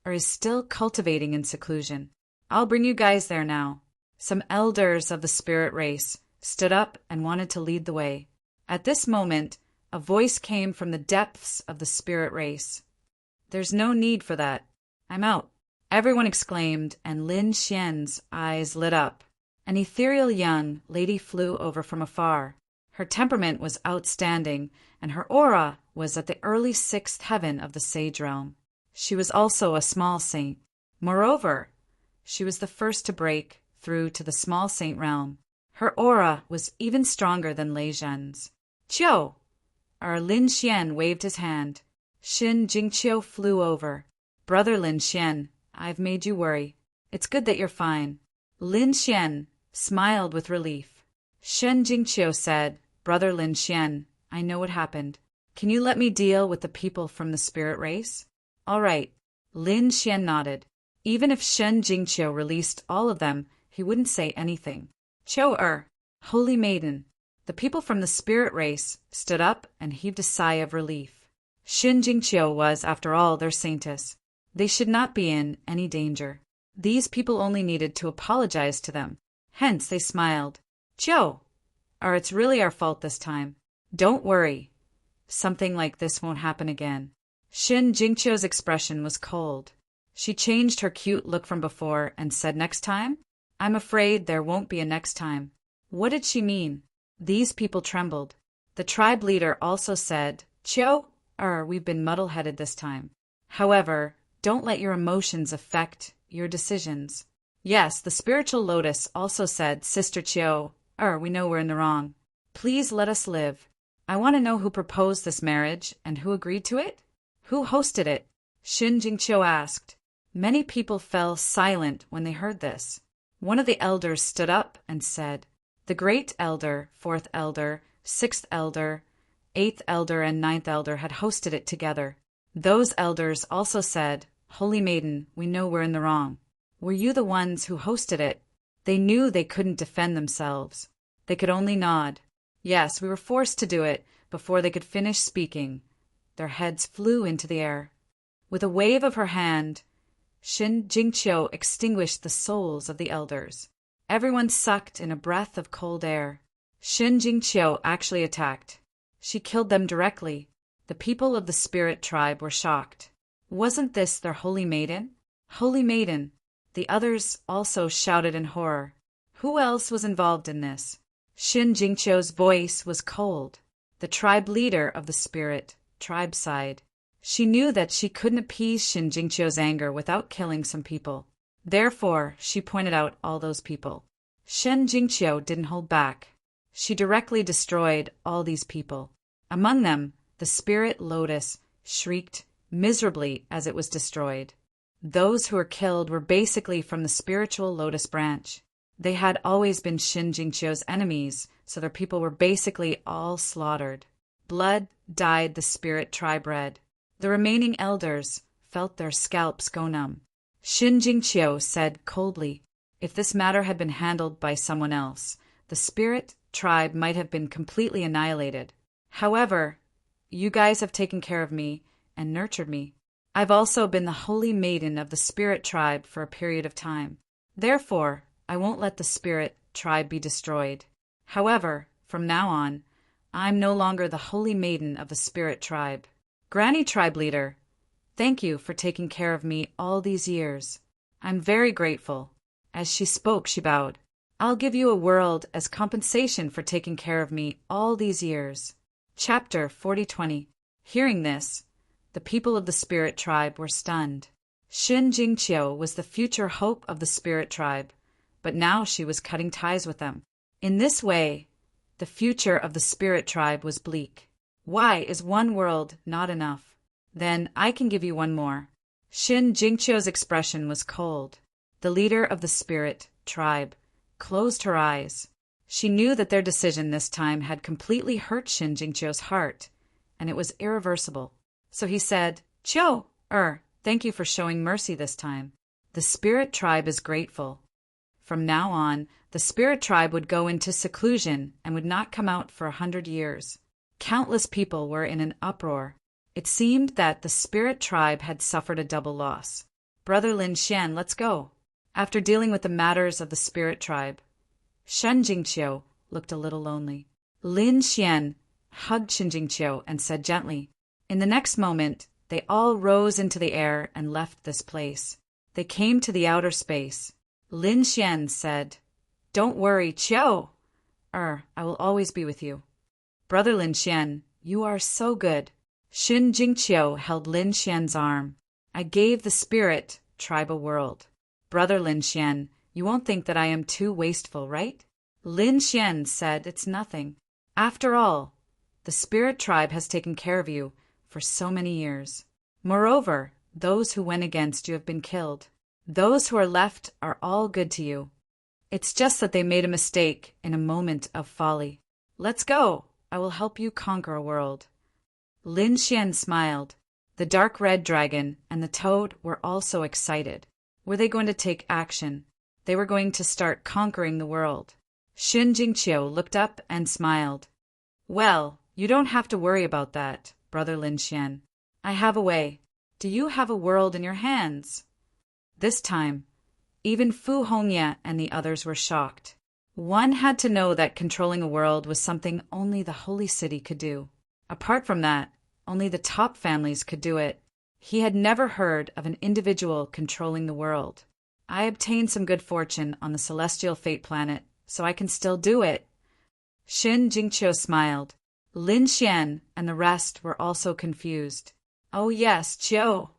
Er is still cultivating in seclusion. I'll bring you guys there now. Some elders of the spirit race stood up and wanted to lead the way. At this moment, a voice came from the depths of the spirit race. "There's no need for that. I'm out." Everyone exclaimed, and Lin Xian's eyes lit up. An ethereal young lady flew over from afar. Her temperament was outstanding, and her aura was at the early 6th heaven of the sage realm. She was also a small saint. Moreover, she was the first to break through to the small saint realm. Her aura was even stronger than Lei Zhan's. "Chiao!" Lin Xian waved his hand. Shin Jingqiu flew over. "Brother Lin Xian, I've made you worry. It's good that you're fine." Lin Xian smiled with relief. Shen Jingqiu said, "Brother Lin Xian, I know what happened. Can you let me deal with the people from the spirit race?" "All right." Lin Xian nodded. Even if Shen Jingqiu released all of them, he wouldn't say anything. "Chiao Er, holy maiden." The people from the spirit race stood up and heaved a sigh of relief. Shin Jingqiu was, after all, their saintess. They should not be in any danger. These people only needed to apologize to them. Hence they smiled. "Chiao Er, it's really our fault this time. Don't worry. Something like this won't happen again." Shin Jingqiu's expression was cold. She changed her cute look from before and said, "Next time? I'm afraid there won't be a next time." What did she mean? These people trembled. The tribe leader also said, "Chiao Er, we've been muddle-headed this time. However, don't let your emotions affect your decisions." Yes, the spiritual lotus also said, "Sister Chiao Er, we know we're in the wrong. Please let us live. I want to know who proposed this marriage and who agreed to it? Who hosted it?" Shin Jingqiu asked. Many people fell silent when they heard this. One of the elders stood up and said, "The great elder, 4th elder, 6th elder, 8th elder, and 9th elder had hosted it together." Those elders also said, "Holy maiden, we know we're in the wrong. Were you the ones who hosted it?" They knew they couldn't defend themselves. They could only nod. Yes, we were forced to do it. Before they could finish speaking, their heads flew into the air. With a wave of her hand, Shin Jingqiu extinguished the souls of the elders. Everyone sucked in a breath of cold air. Shin Jingqiu actually attacked. She killed them directly. The people of the spirit tribe were shocked. Wasn't this their holy maiden? Holy maiden! The others also shouted in horror. Who else was involved in this? Shin Jingqiu's voice was cold. The tribe leader of the spirit tribe sighed. She knew that she couldn't appease Shin Jingqiu's anger without killing some people. Therefore, she pointed out all those people. Shin Jingqiu didn't hold back. She directly destroyed all these people. Among them, the spirit lotus shrieked miserably as it was destroyed. Those who were killed were basically from the spiritual lotus branch. They had always been Shin Jingqiu's enemies, so their people were basically all slaughtered. Blood dyed the spirit tribe red. The remaining elders felt their scalps go numb. Shin Jingqiu said coldly, if this matter had been handled by someone else, the spirit tribe might have been completely annihilated. However, you guys have taken care of me and nurtured me. I've also been the holy maiden of the spirit tribe for a period of time. Therefore, I won't let the spirit tribe be destroyed. However, from now on, I'm no longer the holy maiden of the spirit tribe. Granny tribe leader, thank you for taking care of me all these years. I'm very grateful. As she spoke, she bowed. I'll give you a world as compensation for taking care of me all these years. Chapter 40-20. Hearing this, the people of the spirit tribe were stunned. Shin Jingqiu was the future hope of the spirit tribe, but now she was cutting ties with them. In this way, the future of the spirit tribe was bleak. Why is one world not enough? Then I can give you one more. Shin Jingqiu's expression was cold. The leader of the spirit tribe closed her eyes. She knew that their decision this time had completely hurt Shin Jingqiu's heart, and it was irreversible. So he said, thank you for showing mercy this time. The spirit tribe is grateful. From now on, the spirit tribe would go into seclusion and would not come out for 100 years. Countless people were in an uproar. It seemed that the spirit tribe had suffered a double loss. Brother Lin Xian, let's go. After dealing with the matters of the spirit tribe, Shin Jingqiu looked a little lonely. Lin Xian hugged Shin Jingqiu and said gently. In the next moment, they all rose into the air and left this place. They came to the outer space. Lin Xian said, don't worry, Qiu. I will always be with you. Brother Lin Xian, you are so good. Shin Jingqiu held Lin Xian's arm. I gave the spirit tribe a world. Brother Lin Xian, you won't think that I am too wasteful, right? Lin Xian said it's nothing. After all, the spirit tribe has taken care of you for so many years. Moreover, those who went against you have been killed. Those who are left are all good to you. It's just that they made a mistake in a moment of folly. Let's go. I will help you conquer a world. Lin Xian smiled. The dark red dragon and the toad were also excited. Were they going to take action? They were going to start conquering the world. Shin Jingqiu looked up and smiled. Well, you don't have to worry about that, Brother Lin Xian. I have a way. Do you have a world in your hands? This time, even Fu Hongye and the others were shocked. One had to know that controlling a world was something only the Holy City could do. Apart from that, only the top families could do it. He had never heard of an individual controlling the world. I obtained some good fortune on the celestial fate planet, so I can still do it. Shin Jingqiu smiled. Lin Xian and the rest were also confused. Oh yes, Qiu.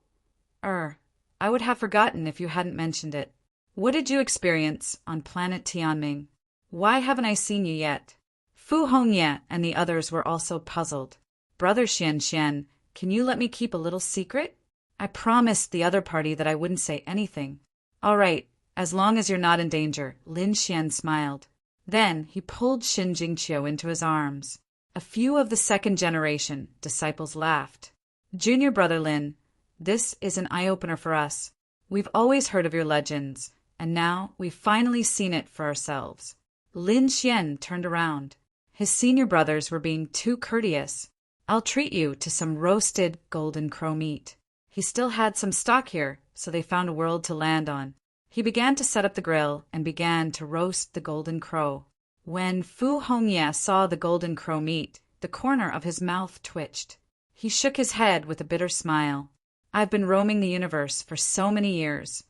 I would have forgotten if you hadn't mentioned it. What did you experience on planet Tianming? Why haven't I seen you yet? Fu Hongye and the others were also puzzled. Brother Xian, can you let me keep a little secret? I promised the other party that I wouldn't say anything. All right, as long as you're not in danger, Lin Xian smiled. Then he pulled Shin Jingqiu into his arms. A few of the second generation disciples laughed. Junior Brother Lin, this is an eye-opener for us. We've always heard of your legends, and now we've finally seen it for ourselves. Lin Xian turned around. His senior brothers were being too courteous. I'll treat you to some roasted golden crow meat. He still had some stock here, so they found a world to land on. He began to set up the grill and began to roast the golden crow. When Fu Hongye saw the golden crow meat, the corner of his mouth twitched. He shook his head with a bitter smile. I've been roaming the universe for so many years,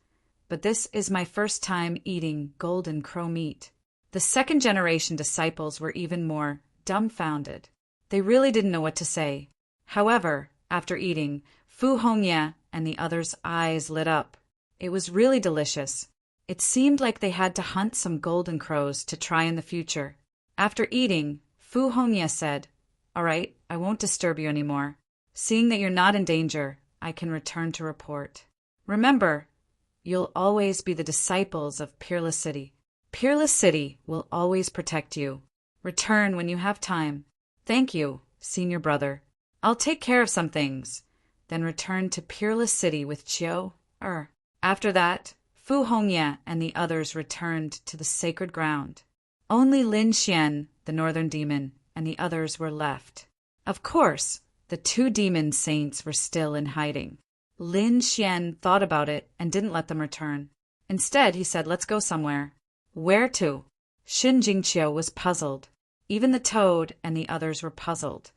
but this is my first time eating golden crow meat. The second-generation disciples were even more dumbfounded. They really didn't know what to say. However, after eating, Fu Hongye and the others' eyes lit up. It was really delicious. It seemed like they had to hunt some golden crows to try in the future. After eating, Fu Hongye said, "All right, I won't disturb you anymore. Seeing that you're not in danger, I can return to report. Remember, you'll always be the disciples of Peerless City. Peerless City will always protect you. Return when you have time. Thank you, senior brother. I'll take care of some things, then return to Peerless City with Chiu. After that, Fu Hongye and the others returned to the sacred ground. Only Lin Xian, the northern demon, and the others were left. Of course, the two demon saints were still in hiding. Lin Xian thought about it and didn't let them return. Instead, he said, "Let's go somewhere." "Where to?" Xin Jingqiu was puzzled. Even the toad and the others were puzzled.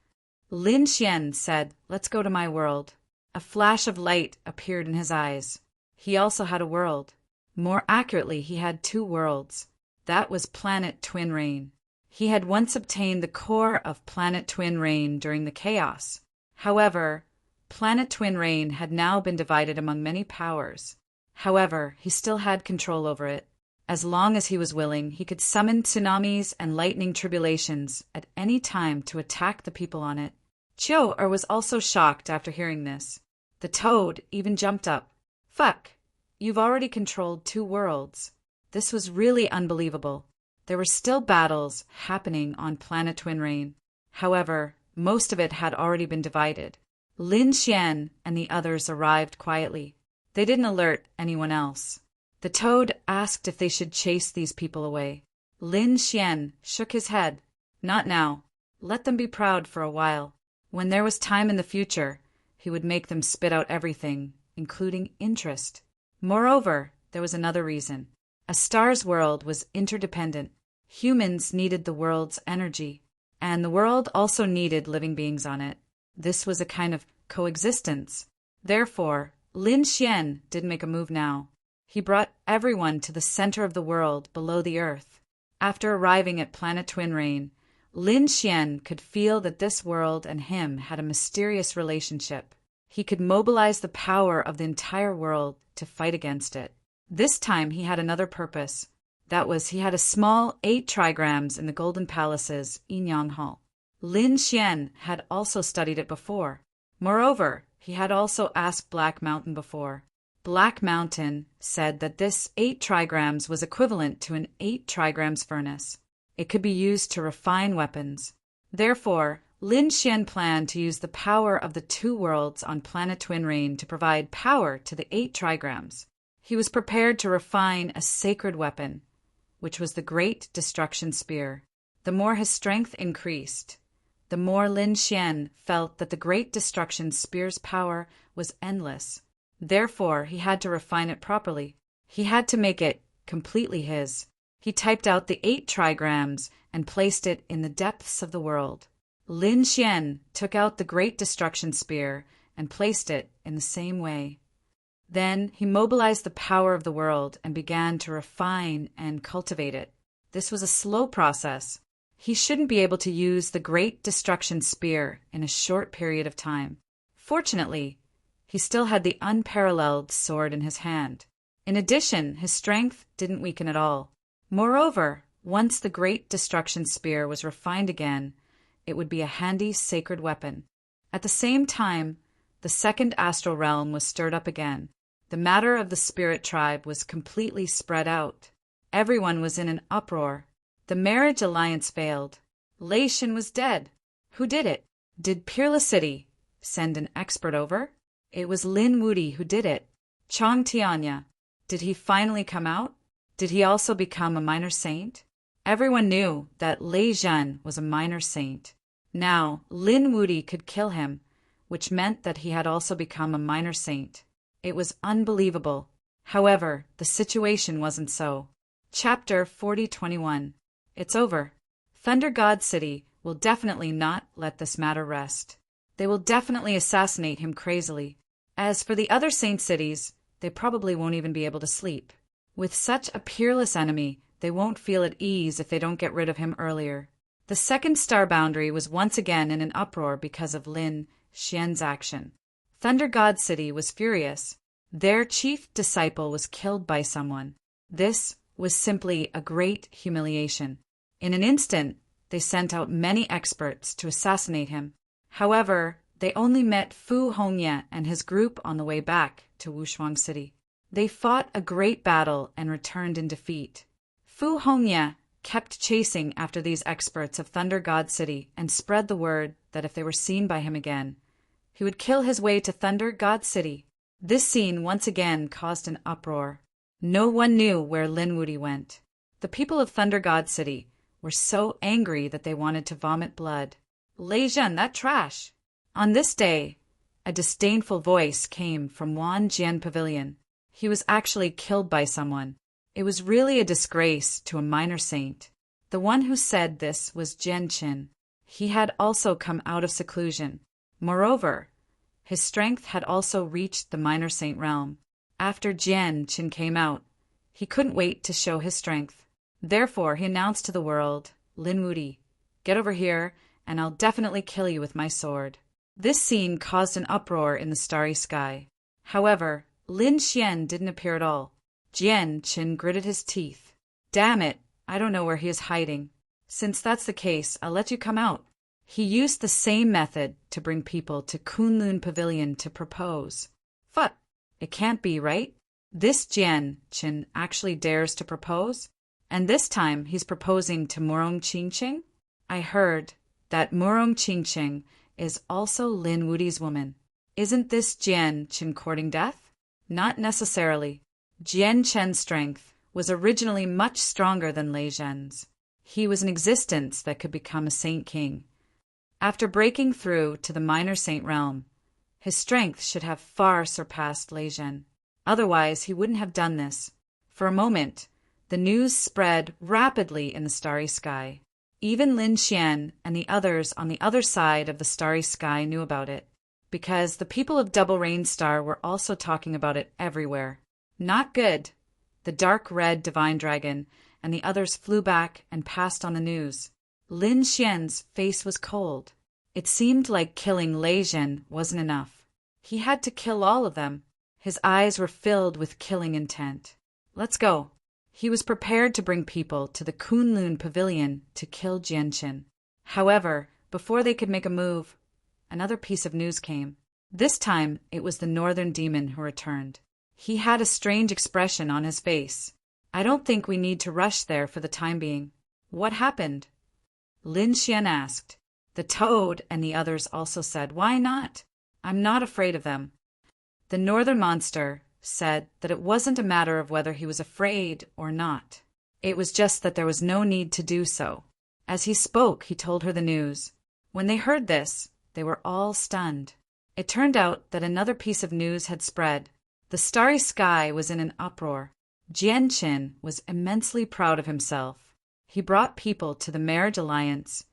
Lin Xian said, "Let's go to my world." A flash of light appeared in his eyes. He also had a world. More accurately, he had two worlds. That was Planet Twin Rain. He had once obtained the core of Planet Twin Rain during the chaos. However, Planet Twin Rain had now been divided among many powers. However, he still had control over it. As long as he was willing, he could summon tsunamis and lightning tribulations at any time to attack the people on it. Chiu was also shocked after hearing this. The toad even jumped up. "Fuck! You've already controlled two worlds." This was really unbelievable. There were still battles happening on Planet Twin Rain. However, most of it had already been divided. Lin Xian and the others arrived quietly. They didn't alert anyone else. The toad asked if they should chase these people away. Lin Xian shook his head. "Not now. Let them be proud for a while. When there was time in the future, he would make them spit out everything, including interest." Moreover, there was another reason. A star's world was interdependent. Humans needed the world's energy, and the world also needed living beings on it. This was a kind of coexistence. Therefore, Lin Xian didn't make a move now. He brought everyone to the center of the world below the earth. After arriving at Planet Twin Rain, Lin Xian could feel that this world and him had a mysterious relationship. He could mobilize the power of the entire world to fight against it. This time he had another purpose. That was, he had a small 8 trigrams in the Golden Palace's Yinyang Hall. Lin Xian had also studied it before. Moreover, he had also asked Black Mountain before. Black Mountain said that this 8 trigrams was equivalent to an 8 trigrams furnace. It could be used to refine weapons. Therefore, Lin Xian planned to use the power of the two worlds on Planet Twin Rain to provide power to the 8 trigrams. He was prepared to refine a sacred weapon, which was the Great Destruction Spear. The more his strength increased, the more Lin Xian felt that the Great Destruction Spear's power was endless. Therefore, he had to refine it properly. He had to make it completely his. He typed out the 8 trigrams and placed it in the depths of the world. Lin Xian took out the Great Destruction Spear and placed it in the same way. Then he mobilized the power of the world and began to refine and cultivate it. This was a slow process. He shouldn't be able to use the Great Destruction Spear in a short period of time. Fortunately, he still had the unparalleled sword in his hand. In addition, his strength didn't weaken at all. Moreover, once the Great Destruction Spear was refined again, it would be a handy sacred weapon. At the same time, the second astral realm was stirred up again. The matter of the spirit tribe was completely spread out. Everyone was in an uproar. The marriage alliance failed. Lei Shin was dead. Who did it? Did Peerless City send an expert over? It was Lin Wudi who did it. Chang Tianya. Did he finally come out? Did he also become a minor saint? Everyone knew that Lei Zhen was a minor saint. Now, Lin Wuti could kill him, which meant that he had also become a minor saint. It was unbelievable. However, the situation wasn't so. Chapter 40:21. It's over. Thunder God City will definitely not let this matter rest. They will definitely assassinate him crazily. As for the other saint cities, they probably won't even be able to sleep. With such a peerless enemy, they won't feel at ease if they don't get rid of him earlier. The second star boundary was once again in an uproar because of Lin Xian's action. Thunder God City was furious. Their chief disciple was killed by someone. This was simply a great humiliation. In an instant, they sent out many experts to assassinate him. However, they only met Fu Hongye and his group on the way back to Wushuang City. They fought a great battle and returned in defeat. Fu Hongye kept chasing after these experts of Thunder God City and spread the word that if they were seen by him again, he would kill his way to Thunder God City. This scene once again caused an uproar. No one knew where Lin Wuti went. The people of Thunder God City were so angry that they wanted to vomit blood. Lei Zhen, that trash! On this day, a disdainful voice came from Wan Jian Pavilion. He was actually killed by someone. It was really a disgrace to a minor saint. The one who said this was Jian Qin. He had also come out of seclusion. Moreover, his strength had also reached the minor saint realm. After Jian Qin came out, he couldn't wait to show his strength. Therefore, he announced to the world, Lin Wuti, get over here, and I'll definitely kill you with my sword. This scene caused an uproar in the starry sky. However, Lin Xian didn't appear at all. Jian Qin gritted his teeth. Damn it, I don't know where he is hiding. Since that's the case, I'll let you come out. He used the same method to bring people to Kunlun Pavilion to propose. But it can't be, right? This Jian Qin actually dares to propose? And this time he's proposing to Murong Qingqing? I heard that Murong Qingqing is also Lin Wuti's woman. Isn't this Jian Qin courting death? Not necessarily. Jian Qin's strength was originally much stronger than Lei Zhen's. He was an existence that could become a saint king. After breaking through to the minor saint realm, his strength should have far surpassed Lei Zhen. Otherwise, he wouldn't have done this. For a moment, the news spread rapidly in the starry sky. Even Lin Xian and the others on the other side of the starry sky knew about it, because the people of Double Rain Star were also talking about it everywhere. Not good. The dark red divine dragon and the others flew back and passed on the news. Lin Xian's face was cold. It seemed like killing Lei Zhen wasn't enough. He had to kill all of them. His eyes were filled with killing intent. Let's go. He was prepared to bring people to the Kunlun Pavilion to kill Jian Qin. However, before they could make a move, another piece of news came. This time, it was the Northern Demon who returned. He had a strange expression on his face. I don't think we need to rush there for the time being. What happened? Lin Xian asked. The toad and the others also said, why not? I'm not afraid of them. The northern monster said that it wasn't a matter of whether he was afraid or not. It was just that there was no need to do so. As he spoke, he told her the news. When they heard this, they were all stunned. It turned out that another piece of news had spread. The starry sky was in an uproar. Jian Qin was immensely proud of himself. He brought people to the marriage alliance,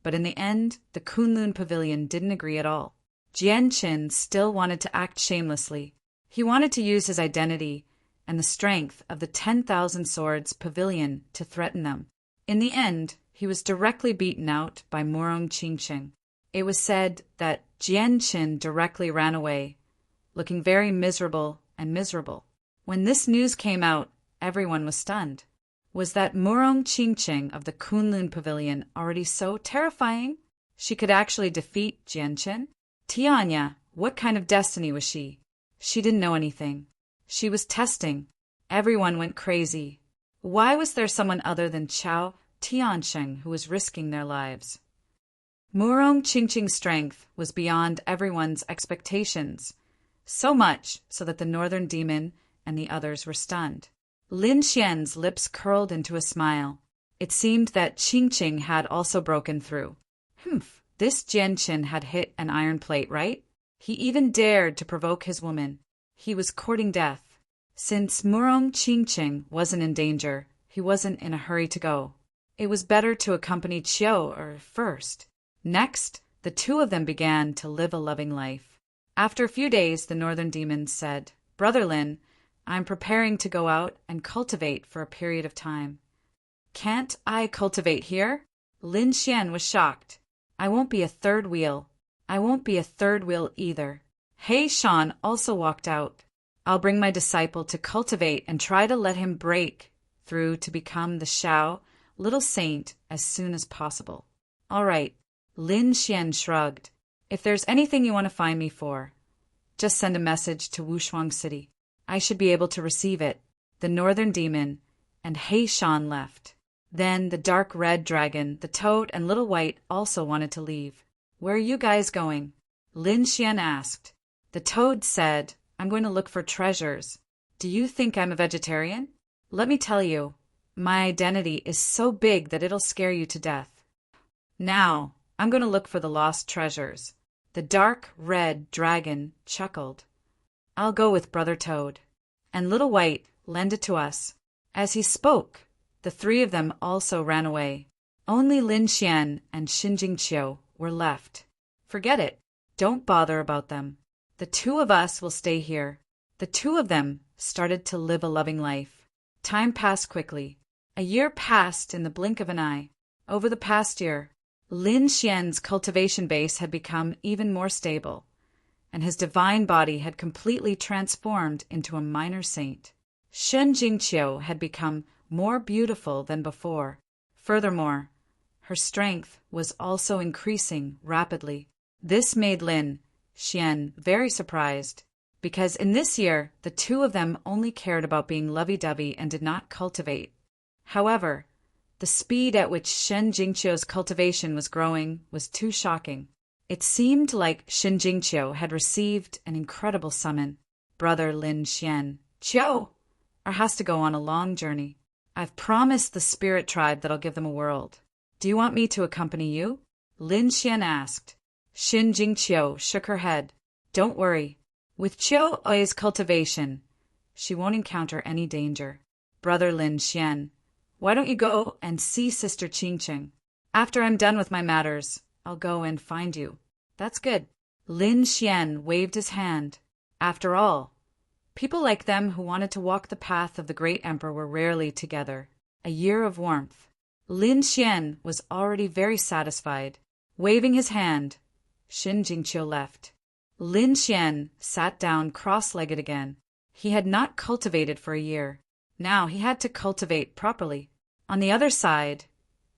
but in the end, the Kunlun Pavilion didn't agree at all. Jian Qin still wanted to act shamelessly. He wanted to use his identity and the strength of the 10,000 Swords Pavilion to threaten them. In the end, he was directly beaten out by Murong Qingqing. It was said that Jian Qin directly ran away, looking very miserable and miserable. When this news came out, everyone was stunned. Was that Murong Qingqing of the Kunlun Pavilion already so terrifying? She could actually defeat Jian Qin? Tianya, what kind of destiny was she? She didn't know anything. She was testing. Everyone went crazy. Why was there someone other than Chao Tiansheng who was risking their lives? Murong Qingqing's strength was beyond everyone's expectations, so much so that the Northern Demon and the others were stunned. Lin Xian's lips curled into a smile. It seemed that Qingqing had also broken through. This Jianqin had hit an iron plate, right? He even dared to provoke his woman. He was courting death. Since Murong Qingqing wasn't in danger, he wasn't in a hurry to go. It was better to accompany Chiu first. Next, the two of them began to live a loving life. After a few days, the northern demon said, "Brother Lin, I'm preparing to go out and cultivate for a period of time." "Can't I cultivate here?" Lin Xian was shocked. "I won't be a third wheel." "I won't be a third wheel either." He Shan also walked out. "I'll bring my disciple to cultivate and try to let him break through to become the Shao, little saint, as soon as possible." "All right." Lin Xian shrugged. "If there's anything you want to find me for, just send a message to Wushuang City. I should be able to receive it." The northern demon and He Shan left. Then the dark red dragon, the toad, and little white also wanted to leave. "Where are you guys going?" Lin Xian asked. The toad said, "I'm going to look for treasures." "Do you think I'm a vegetarian?" "Let me tell you, my identity is so big that it'll scare you to death. Now, I'm going to look for the lost treasures." The dark red dragon chuckled. "I'll go with Brother Toad. And Little White, lend it to us." As he spoke, the three of them also ran away. Only Lin Xian and Xinjingqiu were left. "Forget it. Don't bother about them. The two of us will stay here." The two of them started to live a loving life. Time passed quickly. A year passed in the blink of an eye. Over the past year, Lin Xian's cultivation base had become even more stable, and his divine body had completely transformed into a minor saint. Shen Jingqiu had become more beautiful than before. Furthermore, her strength was also increasing rapidly. This made Lin Xian very surprised, because in this year the two of them only cared about being lovey-dovey and did not cultivate. However, the speed at which Shen Jingqiu's cultivation was growing was too shocking. It seemed like Shen Jingqiu had received an incredible summon. "Brother Lin Xian, Qiu has to go on a long journey. I've promised the spirit tribe that I'll give them a world. Do you want me to accompany you?" Lin Xian asked. Shen Jingqiu shook her head. "Don't worry. With Qiu's cultivation, she won't encounter any danger. Brother Lin Xian, why don't you go and see Sister Qingqing? After I'm done with my matters, I'll go and find you." "That's good." Lin Xian waved his hand. After all, people like them who wanted to walk the path of the great emperor were rarely together. A year of warmth. Lin Xian was already very satisfied. Waving his hand, Shen Jingqiu left. Lin Xian sat down cross-legged again. He had not cultivated for a year. Now he had to cultivate properly. On the other side,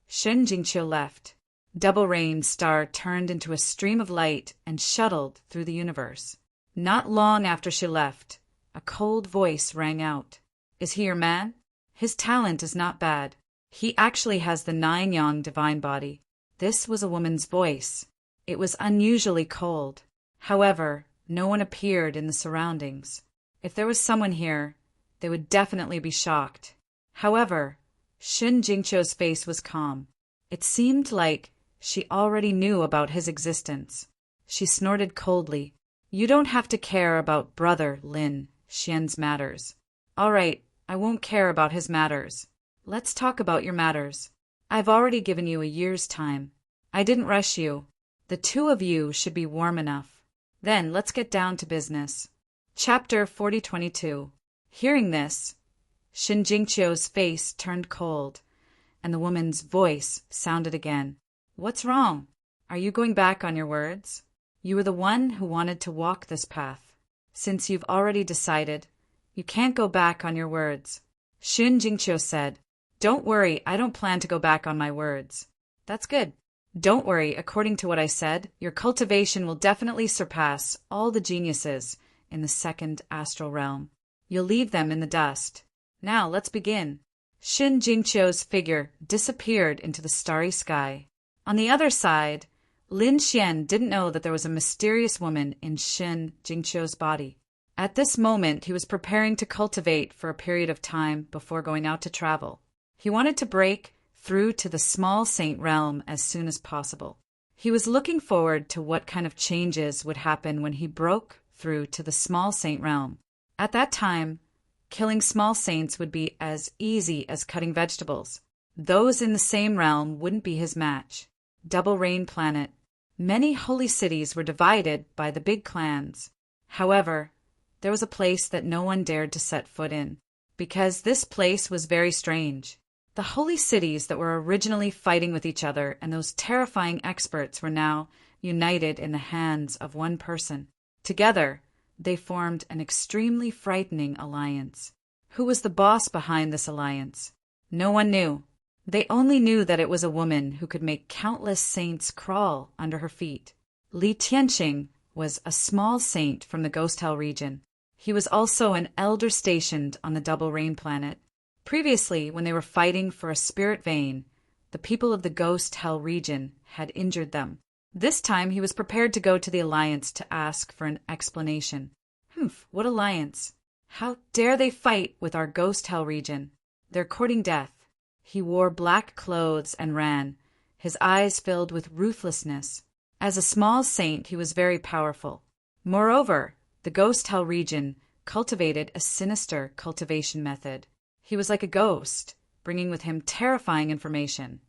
Shen Jingqiu left. Double Rain Star turned into a stream of light and shuttled through the universe. Not long after she left, a cold voice rang out. "Is he your man? His talent is not bad. He actually has the 9-yang divine body." This was a woman's voice. It was unusually cold. However, no one appeared in the surroundings. If there was someone here, they would definitely be shocked. However, Shen Jingqiu's face was calm. It seemed like she already knew about his existence. She snorted coldly. "You don't have to care about Brother Lin Xian's matters." "All right, I won't care about his matters. Let's talk about your matters. I've already given you a year's time. I didn't rush you. The two of you should be warm enough. Then let's get down to business." Chapter 4022. Hearing this, Shen Jingqiu's face turned cold, and the woman's voice sounded again. "What's wrong? Are you going back on your words? You were the one who wanted to walk this path. Since you've already decided, you can't go back on your words." Shen Jingqiu said, "Don't worry, I don't plan to go back on my words." "That's good. Don't worry, according to what I said, your cultivation will definitely surpass all the geniuses in the second astral realm. You'll leave them in the dust. Now let's begin." Shen Jingqiu's figure disappeared into the starry sky. On the other side, Lin Xian didn't know that there was a mysterious woman in Shen Jingqiu's body. At this moment, he was preparing to cultivate for a period of time before going out to travel. He wanted to break through to the small saint realm as soon as possible. He was looking forward to what kind of changes would happen when he broke through to the small saint realm. At that time, killing small saints would be as easy as cutting vegetables. Those in the same realm wouldn't be his match. Double Rain Planet. Many holy cities were divided by the big clans. However, there was a place that no one dared to set foot in, because this place was very strange. The holy cities that were originally fighting with each other and those terrifying experts were now united in the hands of one person. Together, they formed an extremely frightening alliance. Who was the boss behind this alliance? No one knew. They only knew that it was a woman who could make countless saints crawl under her feet. Li Tianqing was a small saint from the Ghost Hell region. He was also an elder stationed on the Double Rain Planet. Previously, when they were fighting for a spirit vein, the people of the Ghost Hell region had injured them. This time he was prepared to go to the Alliance to ask for an explanation. What alliance? How dare they fight with our Ghost Hell region? They're courting death. He wore black clothes and ran, his eyes filled with ruthlessness. As a small saint, he was very powerful. Moreover, the Ghost Hell region cultivated a sinister cultivation method. He was like a ghost, bringing with him terrifying information.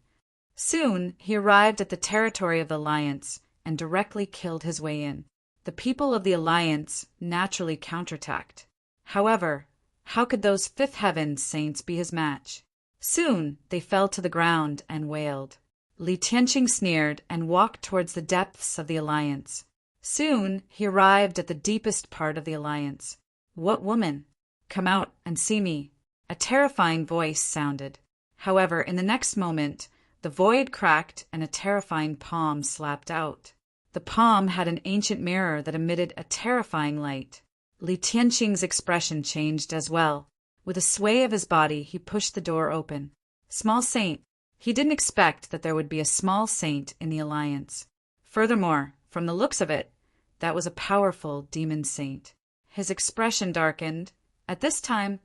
Soon, he arrived at the territory of the Alliance and directly killed his way in. The people of the Alliance naturally counterattacked. However, how could those Fifth Heaven saints be his match? Soon, they fell to the ground and wailed. Li Tianqing sneered and walked towards the depths of the Alliance. Soon, he arrived at the deepest part of the Alliance. "What woman? Come out and see me." A terrifying voice sounded. However, in the next moment, the void cracked and a terrifying palm slapped out. The palm had an ancient mirror that emitted a terrifying light. Li Tianqing's expression changed as well. With a sway of his body, he pushed the door open. Small saint. He didn't expect that there would be a small saint in the Alliance. Furthermore, from the looks of it, that was a powerful demon saint. His expression darkened. At this time,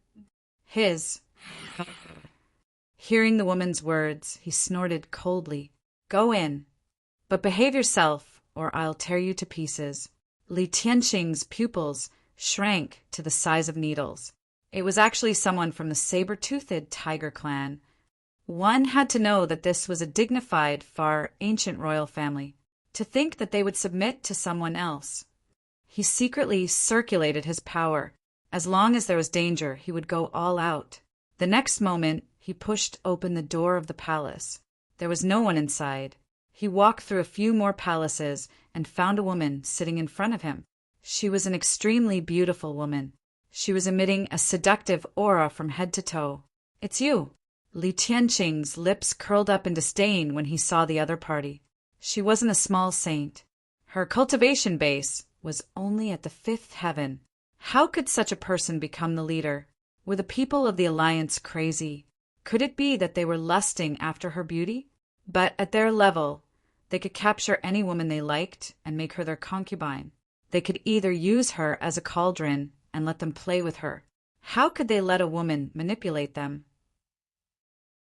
Hearing the woman's words, he snorted coldly. "Go in, but behave yourself, or I'll tear you to pieces." Li Tianqing's pupils shrank to the size of needles. It was actually someone from the saber-toothed tiger clan. One had to know that this was a dignified, far ancient royal family. To think that they would submit to someone else. He secretly circulated his power. As long as there was danger, he would go all out. The next moment, he pushed open the door of the palace. There was no one inside. He walked through a few more palaces and found a woman sitting in front of him. She was an extremely beautiful woman. She was emitting a seductive aura from head to toe. "It's you." Li Tianqing's lips curled up in disdain when he saw the other party. She wasn't a small saint. Her cultivation base was only at the Fifth Heaven. How could such a person become the leader? Were the people of the Alliance crazy? Could it be that they were lusting after her beauty? But at their level, they could capture any woman they liked and make her their concubine. They could either use her as a cauldron and let them play with her. How could they let a woman manipulate them?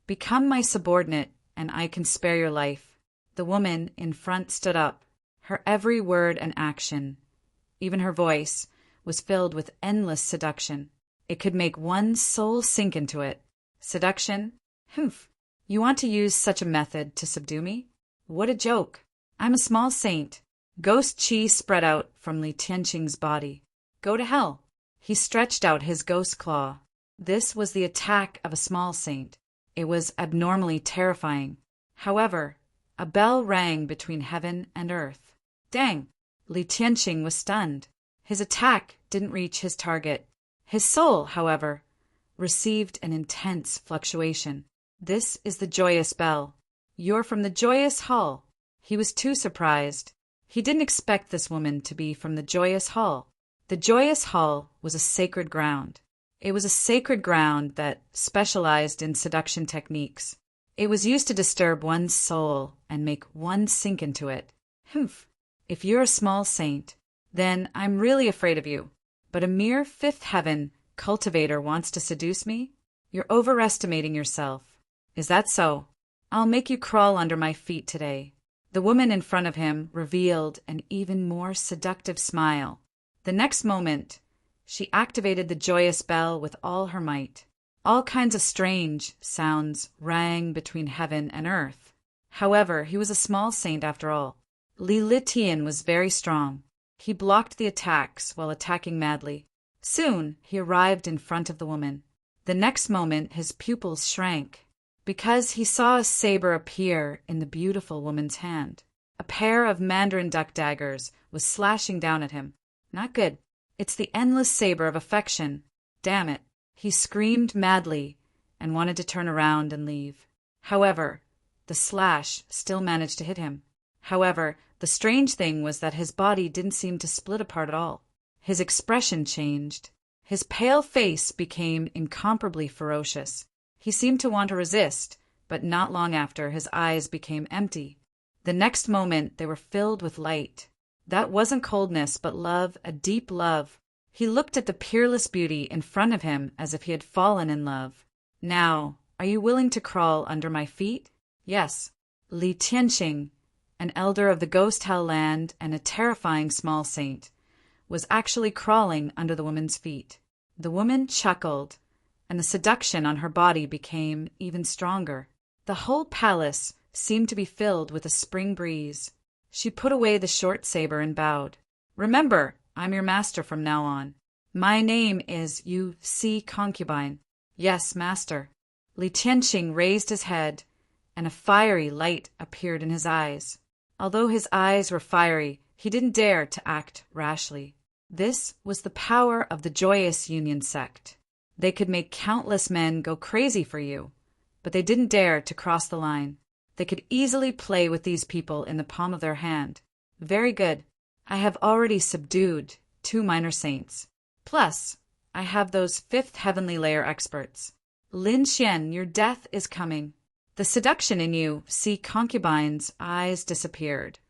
"Become my subordinate, and I can spare your life." The woman in front stood up. Her every word and action, even her voice, was filled with endless seduction. It could make one's soul sink into it. Seduction? You want to use such a method to subdue me? What a joke. I'm a small saint. Ghost chi spread out from Li Tianqing's body. "Go to hell." He stretched out his ghost claw. This was the attack of a small saint. It was abnormally terrifying. However, a bell rang between heaven and earth. Dang! Li Tianqing was stunned. His attack didn't reach his target. His soul, however, received an intense fluctuation. "This is the joyous bell. You're from the joyous hall." He was too surprised. He didn't expect this woman to be from the joyous hall. The joyous hall was a sacred ground. It was a sacred ground that specialized in seduction techniques. It was used to disturb one's soul and make one sink into it. If you're a small saint, then I'm really afraid of you. but a mere fifth heaven cultivator wants to seduce me? You're overestimating yourself. Is that so? I'll make you crawl under my feet today. The woman in front of him revealed an even more seductive smile. The next moment, she activated the joyous bell with all her might. All kinds of strange sounds rang between heaven and earth. However, he was a small saint after all. Li Litian was very strong. He blocked the attacks while attacking madly. Soon, he arrived in front of the woman. The next moment, his pupils shrank, because he saw a saber appear in the beautiful woman's hand. A pair of mandarin duck daggers was slashing down at him. Not good. It's the endless saber of affection. Damn it. He screamed madly and wanted to turn around and leave. However, the slash still managed to hit him. However, the strange thing was that his body didn't seem to split apart at all. His expression changed. His pale face became incomparably ferocious. He seemed to want to resist, but not long after his eyes became empty. The next moment they were filled with light. That wasn't coldness, but love, a deep love. He looked at the peerless beauty in front of him as if he had fallen in love. Now, are you willing to crawl under my feet? Yes. Li Tianxing, an elder of the ghost hell land and a terrifying small saint, was actually crawling under the woman's feet. The woman chuckled, and the seduction on her body became even stronger. The whole palace seemed to be filled with a spring breeze. She put away the short saber and bowed. Remember, I'm your master from now on. My name is Yu Si Concubine. Yes, master. Li Tianxing raised his head, and a fiery light appeared in his eyes. Although his eyes were fiery, he didn't dare to act rashly. This was the power of the Joyous Union sect. They could make countless men go crazy for you, but they didn't dare to cross the line. They could easily play with these people in the palm of their hand. Very good. I have already subdued 2 minor saints. Plus, I have those 5th heavenly layer experts. Lin Xian, your death is coming. The seduction in you, see concubine's eyes disappeared,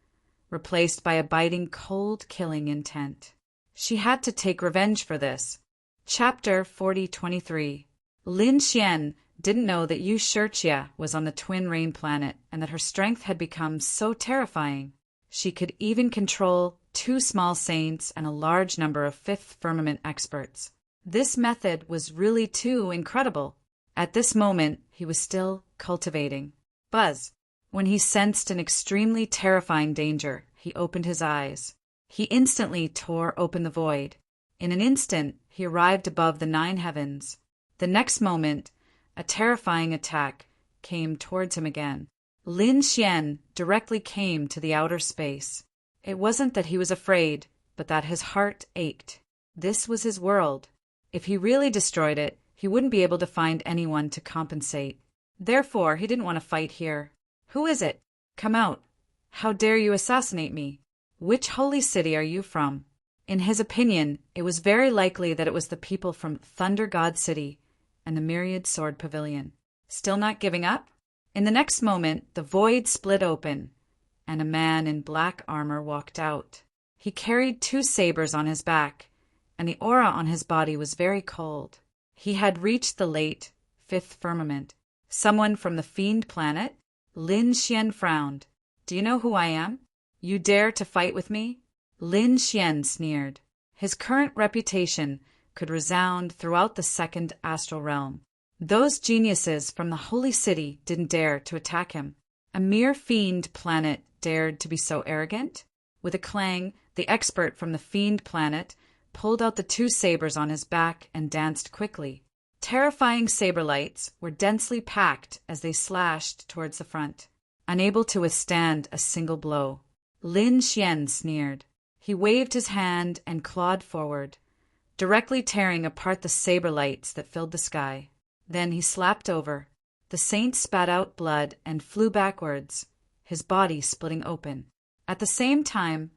replaced by a biting, cold, killing intent. She had to take revenge for this. Chapter 4023. Lin Xian didn't know that Yu Shirchia was on the twin rain planet and that her strength had become so terrifying. She could even control 2 small saints and a large number of 5th firmament experts. This method was really too incredible. At this moment, he was still cultivating. Buzz. When he sensed an extremely terrifying danger, he opened his eyes. He instantly tore open the void. In an instant, he arrived above the 9 heavens. The next moment, a terrifying attack came towards him again. Lin Xian directly came to the outer space. It wasn't that he was afraid, but that his heart ached. This was his world. If he really destroyed it, he wouldn't be able to find anyone to compensate. Therefore, he didn't want to fight here. Who is it? Come out. How dare you assassinate me? Which holy city are you from? In his opinion, it was very likely that it was the people from Thunder God City and the Myriad Sword Pavilion. Still not giving up? In the next moment, the void split open, and a man in black armor walked out. He carried 2 sabers on his back, and the aura on his body was very cold. He had reached the late 5th firmament. Someone from the fiend planet? Lin Xian frowned. Do you know who I am? You dare to fight with me? Lin Xian sneered. His current reputation could resound throughout the 2nd astral realm. Those geniuses from the holy city didn't dare to attack him. A mere fiend planet dared to be so arrogant? With a clang, the expert from the fiend planet pulled out the 2 sabers on his back and danced quickly. Terrifying saber lights were densely packed as they slashed towards the front, unable to withstand a single blow. Lin Xian sneered. He waved his hand and clawed forward, directly tearing apart the saber lights that filled the sky. Then he slapped over. The saint spat out blood and flew backwards, his body splitting open. At the same time,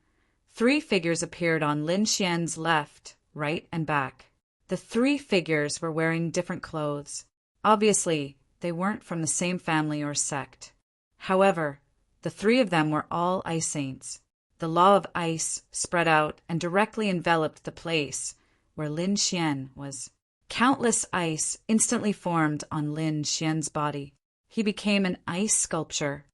3 figures appeared on Lin Xian's left, right, and back. The 3 figures were wearing different clothes. Obviously, they weren't from the same family or sect. However, the 3 of them were all ice saints. The law of ice spread out and directly enveloped the place where Lin Xian was. Countless ice instantly formed on Lin Xian's body. He became an ice sculpture.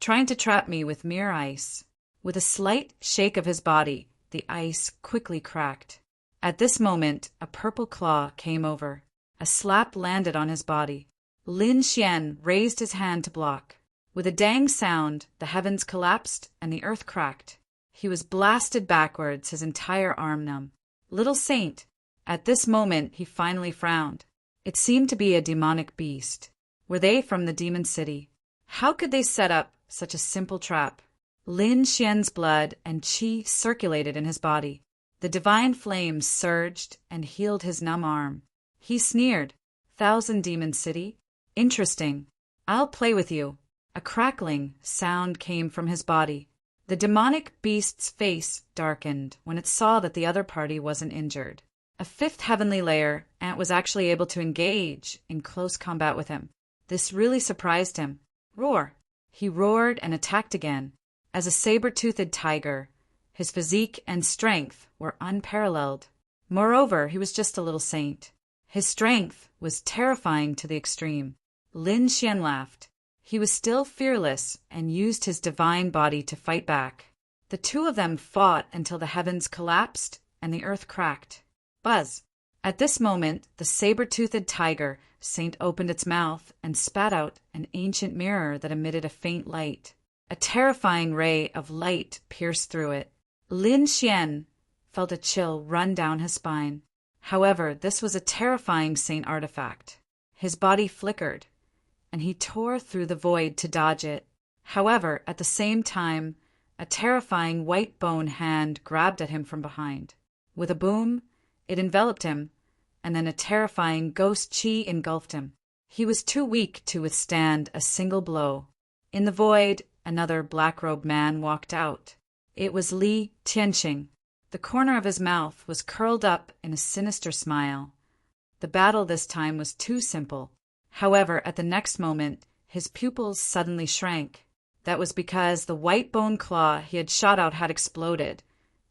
Trying to trap me with mere ice. With a slight shake of his body, the ice quickly cracked. At this moment, a purple claw came over. A slap landed on his body. Lin Xian raised his hand to block. With a dang sound, the heavens collapsed and the earth cracked. He was blasted backwards, his entire arm numb. Little Saint! At this moment, he finally frowned. It seemed to be a demonic beast. Were they from the demon city? How could they set up such a simple trap? Lin Xian's blood and qi circulated in his body. The divine flames surged and healed his numb arm. He sneered. 1,000 demon city? Interesting. I'll play with you. A crackling sound came from his body. The demonic beast's face darkened when it saw that the other party wasn't injured. A 5th heavenly layer ant was actually able to engage in close combat with him. This really surprised him. Roar! He roared and attacked again. As a saber-toothed tiger, his physique and strength were unparalleled. Moreover, he was just a little saint. His strength was terrifying to the extreme. Lin Xian laughed. He was still fearless and used his divine body to fight back. The two of them fought until the heavens collapsed and the earth cracked. Buzz! At this moment, the saber-toothed tiger saint opened its mouth and spat out an ancient mirror that emitted a faint light. A terrifying ray of light pierced through it. Lin Xian felt a chill run down his spine. However, this was a terrifying saint artifact. His body flickered, and he tore through the void to dodge it. However, at the same time, a terrifying white bone hand grabbed at him from behind. With a boom, it enveloped him, and then a terrifying ghost qi engulfed him. He was too weak to withstand a single blow. In the void, another black-robed man walked out. It was Li Tianqing. The corner of his mouth was curled up in a sinister smile. The battle this time was too simple. However, at the next moment, his pupils suddenly shrank. That was because the white bone claw he had shot out had exploded,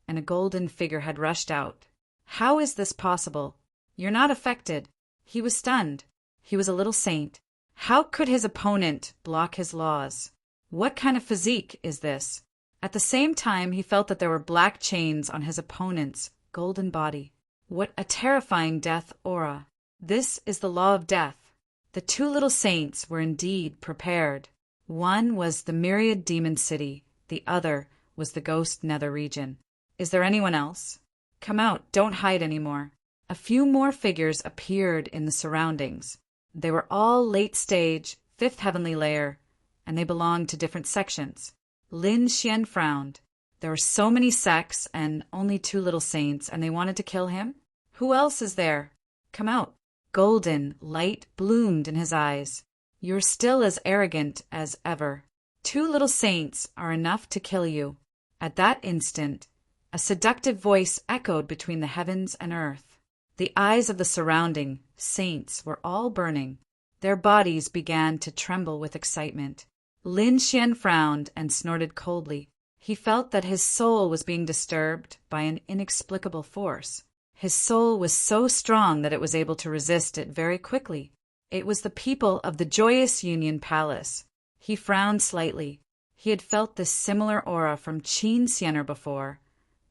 and a golden figure had rushed out. How is this possible? You're not affected. He was stunned. He was a little saint. How could his opponent block his laws? What kind of physique is this? At the same time, he felt that there were black chains on his opponent's golden body. What a terrifying death aura. This is the law of death. The two little saints were indeed prepared. One was the myriad demon city. The other was the ghost nether region. Is there anyone else? Come out, don't hide anymore. A few more figures appeared in the surroundings. They were all late-stage, 5th heavenly layer, and they belonged to different sections. Lin Xian frowned. There were so many sects and only 2 little saints, and they wanted to kill him? Who else is there? Come out. Golden light bloomed in his eyes. You're still as arrogant as ever. 2 little saints are enough to kill you. At that instant, a seductive voice echoed between the heavens and earth. The eyes of the surrounding saints were all burning. Their bodies began to tremble with excitement. Lin Xian frowned and snorted coldly. He felt that his soul was being disturbed by an inexplicable force. His soul was so strong that it was able to resist it very quickly. It was the people of the Joyous Union Palace. He frowned slightly. He had felt this similar aura from Qin Xianer before,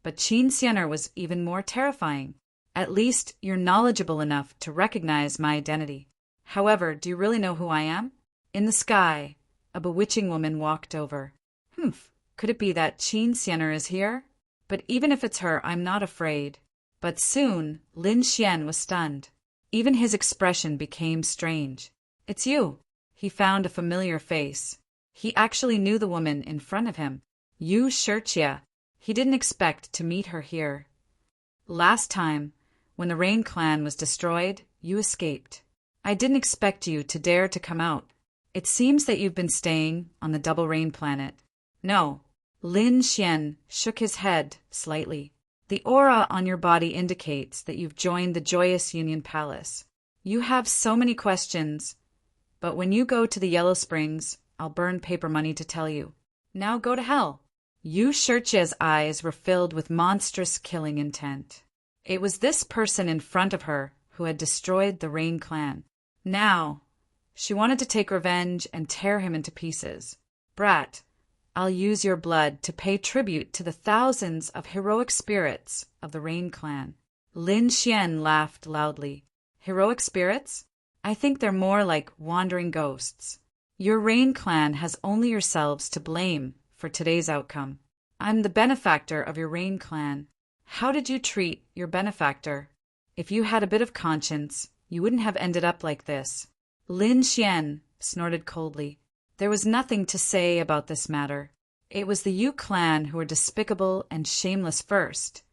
but Qin Xianer was even more terrifying. At least you're knowledgeable enough to recognize my identity. However, do you really know who I am? In the sky, a bewitching woman walked over. Could it be that Qin Xianer is here? But even if it's her, I'm not afraid. But soon, Lin Xian was stunned. Even his expression became strange. It's you. He found a familiar face. He actually knew the woman in front of him. Yu Shirchia. He didn't expect to meet her here. Last time, when the Rain Clan was destroyed, you escaped. I didn't expect you to dare to come out. It seems that you've been staying on the Double Rain planet. No. Lin Xian shook his head slightly. The aura on your body indicates that you've joined the Joyous Union Palace. You have so many questions, but when you go to the Yellow Springs, I'll burn paper money to tell you. Now go to hell. Yu Shirchia's eyes were filled with monstrous killing intent. It was this person in front of her who had destroyed the Rain clan. Now, she wanted to take revenge and tear him into pieces. Brat, I'll use your blood to pay tribute to the thousands of heroic spirits of the Rain clan. Lin Xian laughed loudly. Heroic spirits? I think they're more like wandering ghosts. Your Rain clan has only yourselves to blame for today's outcome. I'm the benefactor of your Rain clan. How did you treat your benefactor? If you had a bit of conscience, you wouldn't have ended up like this. Lin Xian snorted coldly. There was nothing to say about this matter. It was the Yu clan who were despicable and shameless first,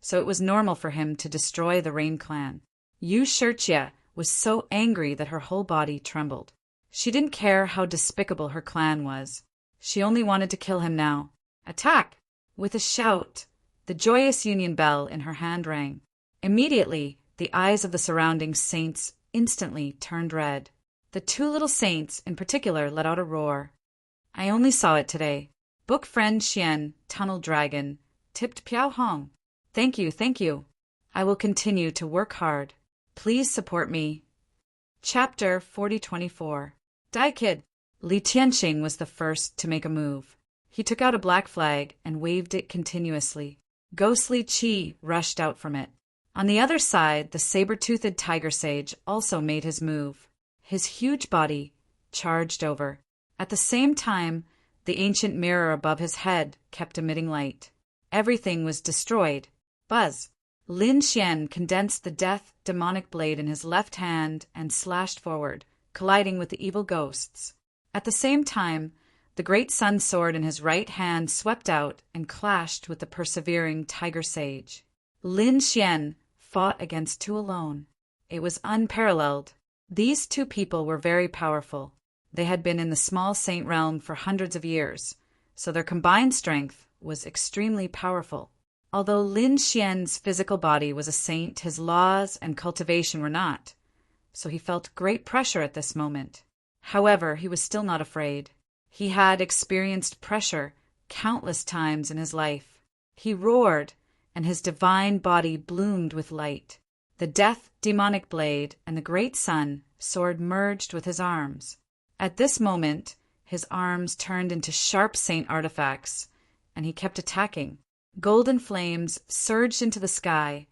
so it was normal for him to destroy the Rain clan. Yu Shirjie was so angry that her whole body trembled. She didn't care how despicable her clan was. She only wanted to kill him now. Attack! With a shout, the joyous union bell in her hand rang. Immediately, the eyes of the surrounding saints instantly turned red. The two little saints, in particular, let out a roar. I only saw it today. Book friend Xian, Tunnel Dragon, tipped Piao Hong. Thank you, thank you. I will continue to work hard. Please support me. Chapter 4024. Dai Kid. Li Tianxing was the first to make a move. He took out a black flag and waved it continuously. Ghostly qi rushed out from it. On the other side, the saber-toothed tiger sage also made his move. His huge body charged over. At the same time, the ancient mirror above his head kept emitting light. Everything was destroyed. Buzz! Lin Xian condensed the death demonic blade in his left hand and slashed forward, colliding with the evil ghosts. At the same time, the great sun sword in his right hand swept out and clashed with the persevering tiger sage. Lin Xian fought against two alone. It was unparalleled. These two people were very powerful. They had been in the small saint realm for hundreds of years, so their combined strength was extremely powerful. Although Lin Xian's physical body was a saint, his laws and cultivation were not, so he felt great pressure at this moment. However, he was still not afraid. He had experienced pressure countless times in his life. He roared, and his divine body bloomed with light. The death demonic blade and the great sun sword merged with his arms. At this moment, his arms turned into sharp saint artifacts, and he kept attacking. Golden flames surged into the sky,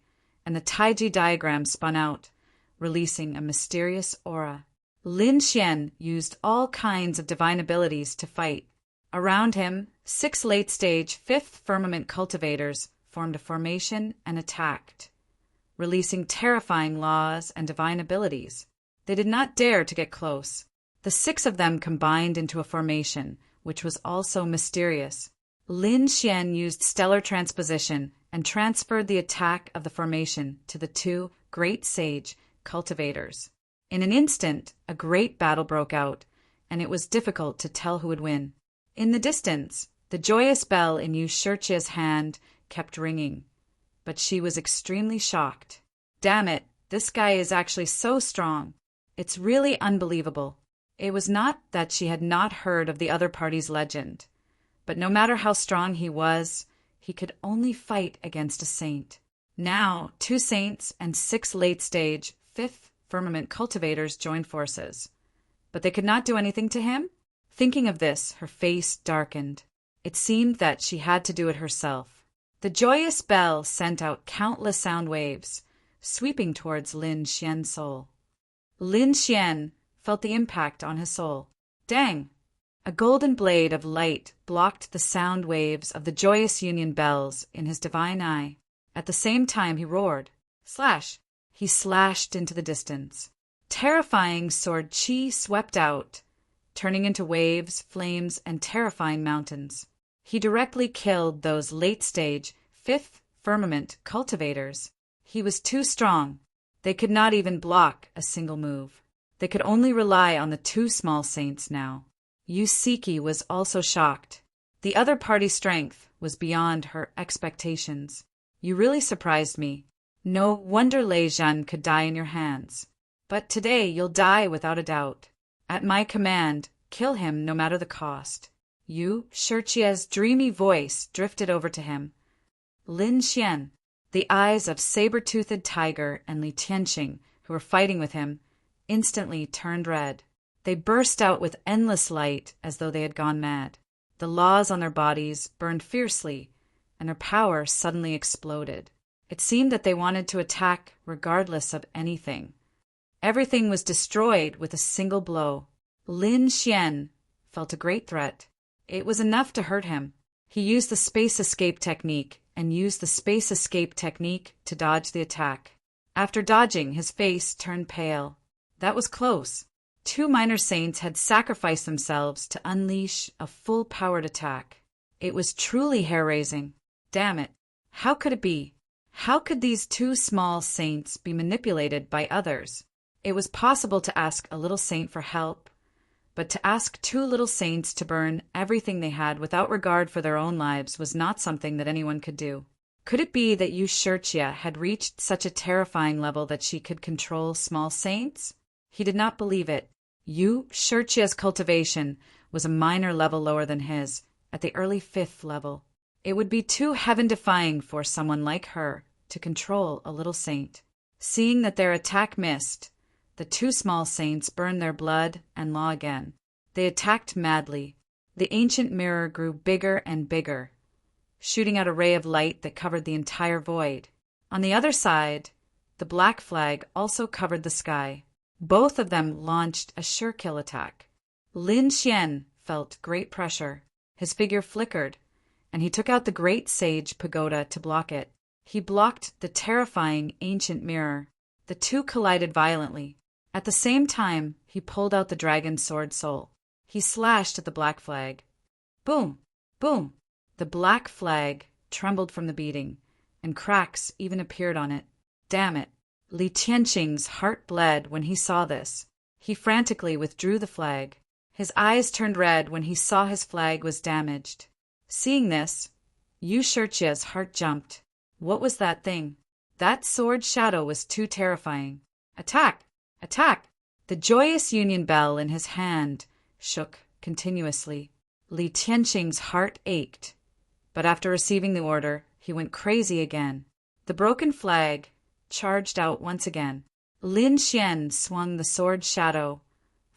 and the Taiji diagram spun out, releasing a mysterious aura. Lin Xian used all kinds of divine abilities to fight. Around him, 6 late-stage fifth firmament cultivators formed a formation and attacked, releasing terrifying laws and divine abilities. They did not dare to get close. The 6 of them combined into a formation, which was also mysterious. Lin Xian used stellar transposition and transferred the attack of the formation to the 2 great sage cultivators. In an instant, a great battle broke out, and it was difficult to tell who would win. In the distance, the joyous bell in Yu Shirjie's hand kept ringing, but she was extremely shocked. Damn it, this guy is actually so strong. It's really unbelievable. It was not that she had not heard of the other party's legend, but no matter how strong he was, he could only fight against a saint. Now, 2 saints and 6 late-stage, 5th firmament cultivators joined forces. But they could not do anything to him? Thinking of this, her face darkened. It seemed that she had to do it herself. The joyous bell sent out countless sound waves, sweeping towards Lin Xian's soul. Lin Xian felt the impact on his soul. Dang! A golden blade of light blocked the sound waves of the joyous union bells in his divine eye. At the same time he roared. Slash! He slashed into the distance. Terrifying sword qi swept out, turning into waves, flames, and terrifying mountains. He directly killed those late-stage, 5th firmament cultivators. He was too strong. They could not even block a single move. They could only rely on the 2 small saints now. Yu Siki was also shocked. The other party's strength was beyond her expectations. You really surprised me. No wonder Lei Zhan could die in your hands. But today you'll die without a doubt. At my command, kill him no matter the cost. Yu Shirjie's dreamy voice drifted over to him. Lin Xian, The eyes of Saber-Toothed Tiger and Li Tianqing, who were fighting with him, instantly turned red. They burst out with endless light as though they had gone mad. The laws on their bodies burned fiercely, and their power suddenly exploded. It seemed that they wanted to attack regardless of anything. Everything was destroyed with a single blow. Lin Xian felt a great threat. It was enough to hurt him. He used the space escape technique to dodge the attack. After dodging, his face turned pale. That was close. 2 minor saints had sacrificed themselves to unleash a full-powered attack. It was truly hair-raising. Damn it. How could it be? How could these 2 small saints be manipulated by others? It was possible to ask a little saint for help, but to ask 2 little saints to burn everything they had without regard for their own lives was not something that anyone could do. Could it be that Yu Shirchia had reached such a terrifying level that she could control small saints? He did not believe it. Yu Shirchia's cultivation was a minor level lower than his, at the early 5th level. It would be too heaven-defying for someone like her to control a little saint. Seeing that their attack missed, the 2 small saints burned their blood and law again. They attacked madly. The ancient mirror grew bigger and bigger, shooting out a ray of light that covered the entire void. On the other side, the black flag also covered the sky. Both of them launched a sure-kill attack. Lin Xian felt great pressure. His figure flickered, and he took out the great sage pagoda to block it. He blocked the terrifying ancient mirror. The 2 collided violently. At the same time, he pulled out the dragon sword soul. He slashed at the black flag. Boom! Boom! The black flag trembled from the beating, and cracks even appeared on it. Damn it! Li Tianqing's heart bled when he saw this. He frantically withdrew the flag. His eyes turned red when he saw his flag was damaged. Seeing this, Yu Shirchia's heart jumped. What was that thing? That sword shadow was too terrifying. Attack! Attack! The joyous union bell in his hand shook continuously. Li Tianqing's heart ached, but after receiving the order, he went crazy again. The broken flag charged out once again. Lin Xian swung the sword shadow,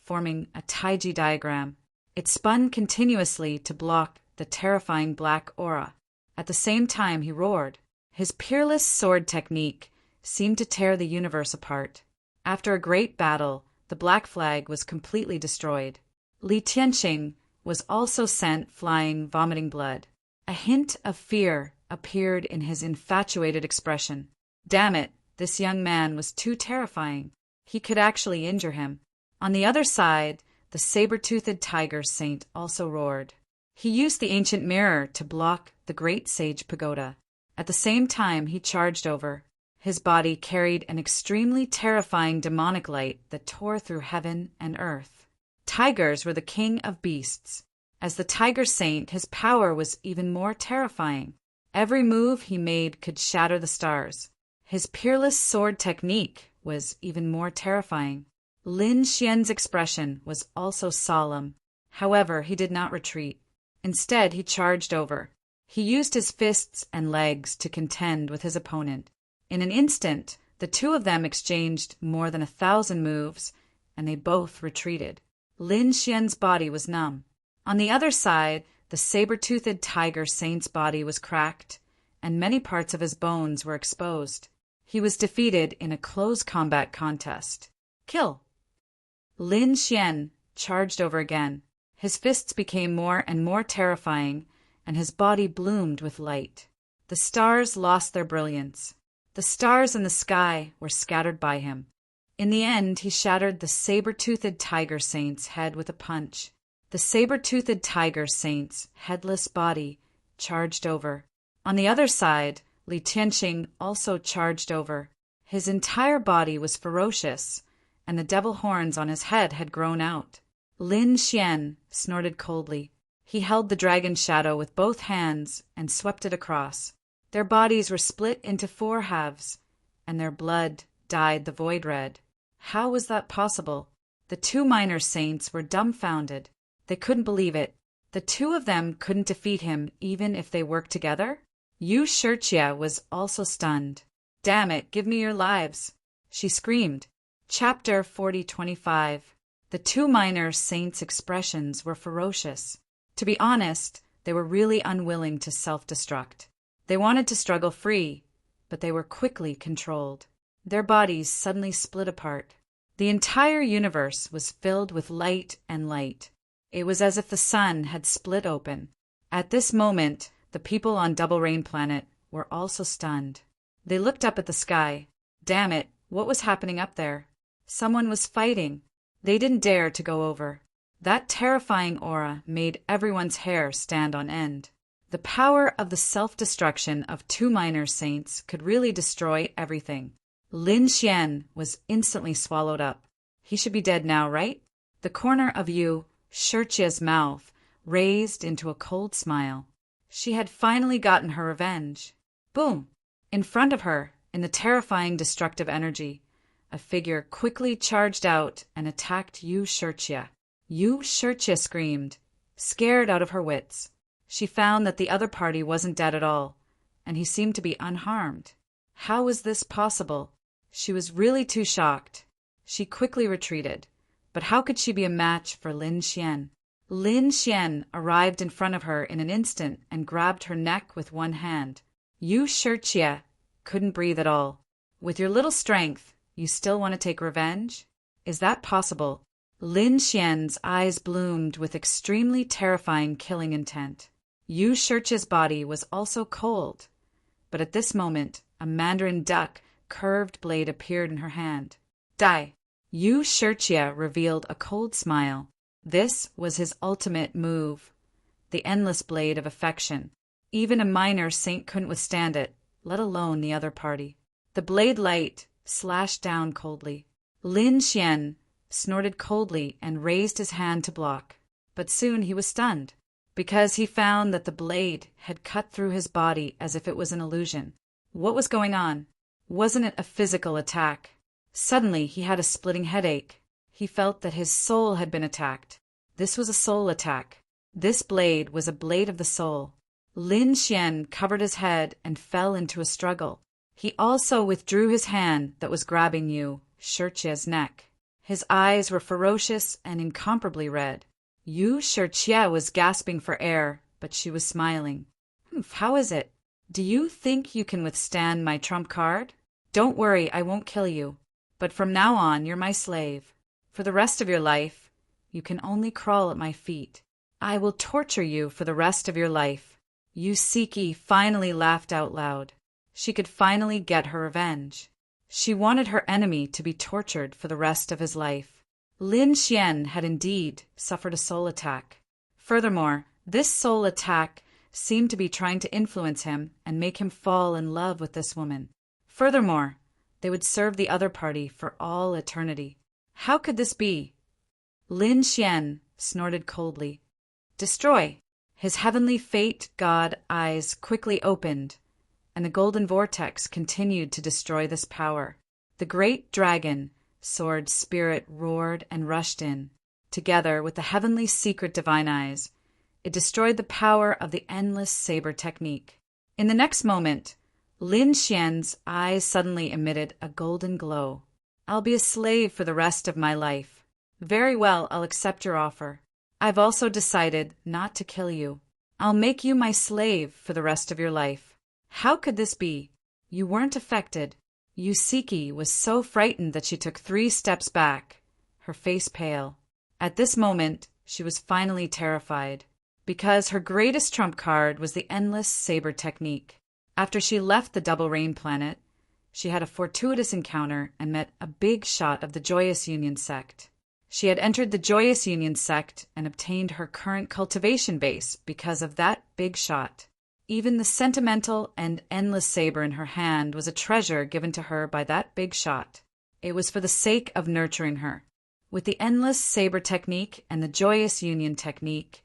forming a Taiji diagram. It spun continuously to block the terrifying black aura. At the same time, he roared. His peerless sword technique seemed to tear the universe apart. After a great battle, the black flag was completely destroyed. Li Tianqing was also sent flying, vomiting blood. A hint of fear appeared in his infatuated expression. Damn it, this young man was too terrifying. He could actually injure him. On the other side, the saber-toothed tiger saint also roared. He used the ancient mirror to block the great sage pagoda. At the same time, he charged over. His body carried an extremely terrifying demonic light that tore through heaven and earth. Tigers were the king of beasts. As the tiger saint, his power was even more terrifying. Every move he made could shatter the stars. His peerless sword technique was even more terrifying. Lin Xian's expression was also solemn. However, he did not retreat. Instead, he charged over. He used his fists and legs to contend with his opponent. In an instant, the 2 of them exchanged more than 1,000 moves, and they both retreated. Lin Xian's body was numb. On the other side, the saber-toothed tiger saint's body was cracked, and many parts of his bones were exposed. He was defeated in a close combat contest. Kill! Lin Xian charged over again. His fists became more and more terrifying, and his body bloomed with light. The stars lost their brilliance. The stars in the sky were scattered by him. In the end, he shattered the saber-toothed tiger saint's head with a punch. The saber-toothed tiger saint's headless body charged over. On the other side, Li Tianqing also charged over. His entire body was ferocious, and the devil horns on his head had grown out. Lin Xian snorted coldly. He held the dragon shadow with both hands and swept it across. Their bodies were split into 4 halves, and their blood dyed the void red. How was that possible? The 2 minor saints were dumbfounded. They couldn't believe it. The 2 of them couldn't defeat him even if they worked together? Yu Shirchia was also stunned. "Damn it, give me your lives," she screamed. Chapter 40:25. The two minor saints' expressions were ferocious. To be honest, they were really unwilling to self-destruct. They wanted to struggle free, but they were quickly controlled. Their bodies suddenly split apart. The entire universe was filled with light and light. It was as if the sun had split open. At this moment, the people on Double Rain Planet were also stunned. They looked up at the sky. Damn it, what was happening up there? Someone was fighting. They didn't dare to go over. That terrifying aura made everyone's hair stand on end. The power of the self-destruction of two minor saints could really destroy everything. Lin Xian was instantly swallowed up. He should be dead now, right? The corner of Yu Shirchia's mouth raised into a cold smile. She had finally gotten her revenge. Boom! In front of her, in the terrifying destructive energy, a figure quickly charged out and attacked Yu Shirchia. Yu Shirchia screamed, scared out of her wits. She found that the other party wasn't dead at all, and he seemed to be unharmed. How was this possible? She was really too shocked. She quickly retreated. But how could she be a match for Lin Xian? Lin Xian arrived in front of her in an instant and grabbed her neck with one hand. Yu Shirchia couldn't breathe at all. With your little strength, you still want to take revenge? Is that possible? Lin Xian's eyes bloomed with extremely terrifying killing intent. Yu Shirchia's body was also cold. But at this moment, a mandarin duck curved blade appeared in her hand. Die! Yu Shirchia revealed a cold smile. This was his ultimate move. The endless blade of affection. Even a minor saint couldn't withstand it, let alone the other party. The blade light slashed down coldly. Lin Xian snorted coldly and raised his hand to block. But soon he was stunned, because he found that the blade had cut through his body as if it was an illusion. What was going on? Wasn't it a physical attack? Suddenly he had a splitting headache. He felt that his soul had been attacked. This was a soul attack. This blade was a blade of the soul. Lin Xian covered his head and fell into a struggle. He also withdrew his hand that was grabbing Yu Shirchia's neck. His eyes were ferocious and incomparably red. Yu Shirchia was gasping for air, but she was smiling. How is it? Do you think you can withstand my trump card? Don't worry, I won't kill you. But from now on, you're my slave. For the rest of your life, you can only crawl at my feet. I will torture you for the rest of your life. Yu Siki finally laughed out loud. She could finally get her revenge. She wanted her enemy to be tortured for the rest of his life. Lin Xian had indeed suffered a soul attack. Furthermore, this soul attack seemed to be trying to influence him and make him fall in love with this woman. Furthermore, they would serve the other party for all eternity. How could this be? Lin Xian snorted coldly. Destroy! His heavenly fate god eyes quickly opened, and the golden vortex continued to destroy this power. The great dragon, sword spirit roared and rushed in. Together with the heavenly secret divine eyes, it destroyed the power of the endless saber technique. In the next moment, Lin Xian's eyes suddenly emitted a golden glow. I'll be a slave for the rest of my life. Very well, I'll accept your offer. I've also decided not to kill you. I'll make you my slave for the rest of your life. How could this be? You weren't affected. Yu Siki was so frightened that she took 3 steps back, her face pale. At this moment, she was finally terrified, because her greatest trump card was the endless saber technique. After she left the Double Rain Planet, she had a fortuitous encounter and met a big shot of the Joyous Union sect. She had entered the Joyous Union sect and obtained her current cultivation base because of that big shot. Even the sentimental and endless saber in her hand was a treasure given to her by that big shot. It was for the sake of nurturing her. With the endless saber technique and the Joyous Union technique,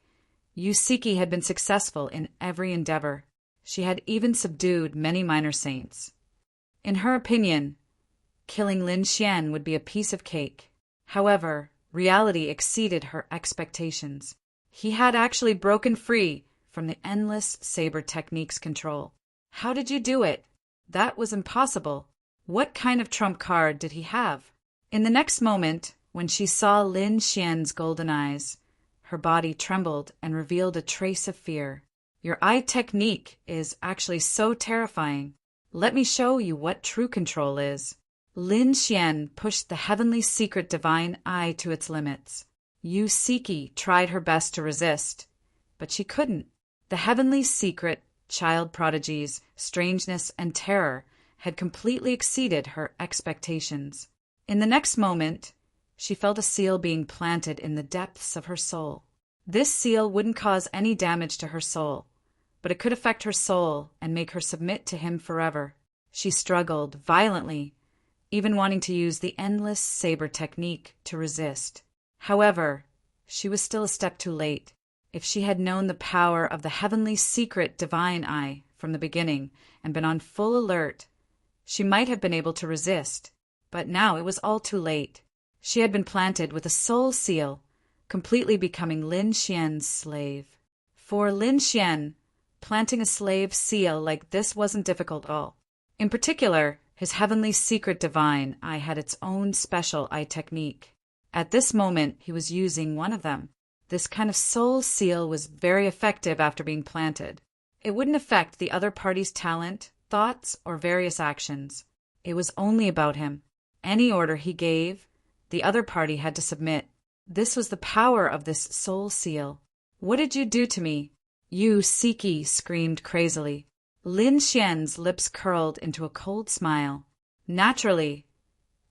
Yu Siki had been successful in every endeavor. She had even subdued many minor saints. In her opinion, killing Lin Xian would be a piece of cake. However, reality exceeded her expectations. He had actually broken free from the endless saber technique's control. How did you do it? That was impossible. What kind of trump card did he have? In the next moment, when she saw Lin Xian's golden eyes, her body trembled and revealed a trace of fear. Your eye technique is actually so terrifying. Let me show you what true control is. Lin Xian pushed the heavenly secret divine eye to its limits. Yu Siki tried her best to resist, but she couldn't. The heavenly secret, child prodigy's strangeness and terror had completely exceeded her expectations. In the next moment, she felt a seal being planted in the depths of her soul. This seal wouldn't cause any damage to her soul, but it could affect her soul and make her submit to him forever. She struggled violently, even wanting to use the endless saber technique to resist. However, she was still a step too late. If she had known the power of the heavenly secret divine eye from the beginning and been on full alert, she might have been able to resist, but now it was all too late. She had been planted with a soul seal, completely becoming Lin Xian's slave. For Lin Xian, planting a slave seal like this wasn't difficult at all. In particular, his heavenly secret divine eye had its own special eye technique. At this moment, he was using one of them. This kind of soul seal was very effective after being planted. It wouldn't affect the other party's talent, thoughts, or various actions. It was only about him. Any order he gave, the other party had to submit. This was the power of this soul seal. What did you do to me? Yu Siki screamed crazily. Lin Xian's lips curled into a cold smile. Naturally,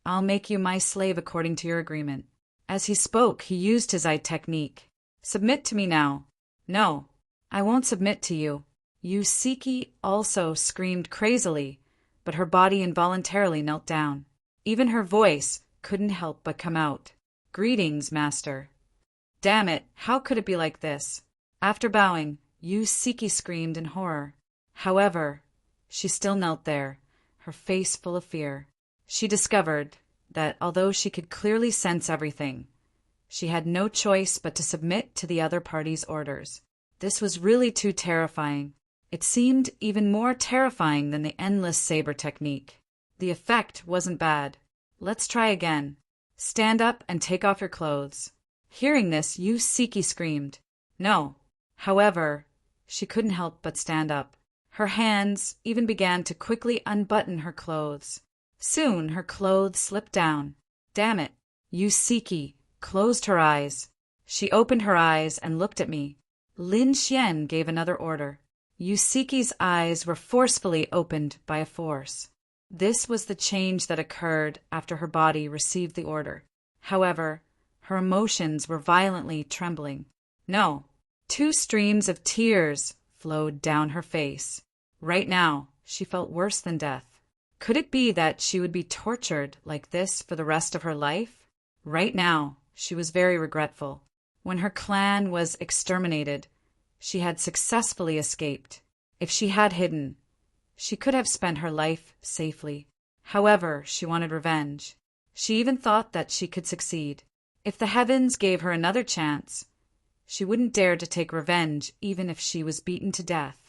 I'll make you my slave according to your agreement. As he spoke, he used his eye technique. Submit to me now. No, I won't submit to you. Yu Siki also screamed crazily, but her body involuntarily knelt down. Even her voice couldn't help but come out. Greetings, master. Damn it, how could it be like this? After bowing, Yu Siki screamed in horror. However, she still knelt there, her face full of fear. She discovered that although she could clearly sense everything, she had no choice but to submit to the other party's orders. This was really too terrifying. It seemed even more terrifying than the endless saber technique. The effect wasn't bad. Let's try again. Stand up and take off your clothes. Hearing this, Yu Siki screamed. No. However, she couldn't help but stand up. Her hands even began to quickly unbutton her clothes. Soon her clothes slipped down. Damn it. Yu Siki closed her eyes. She opened her eyes and looked at me. Lin Xian gave another order. Yu Siki's eyes were forcefully opened by a force. This was the change that occurred after her body received the order. However, her emotions were violently trembling. No. 2 streams of tears flowed down her face. Right now, she felt worse than death. Could it be that she would be tortured like this for the rest of her life? Right now, she was very regretful. When her clan was exterminated, she had successfully escaped. If she had hidden, she could have spent her life safely. However, she wanted revenge. She even thought that she could succeed. If the heavens gave her another chance, she wouldn't dare to take revenge even if she was beaten to death.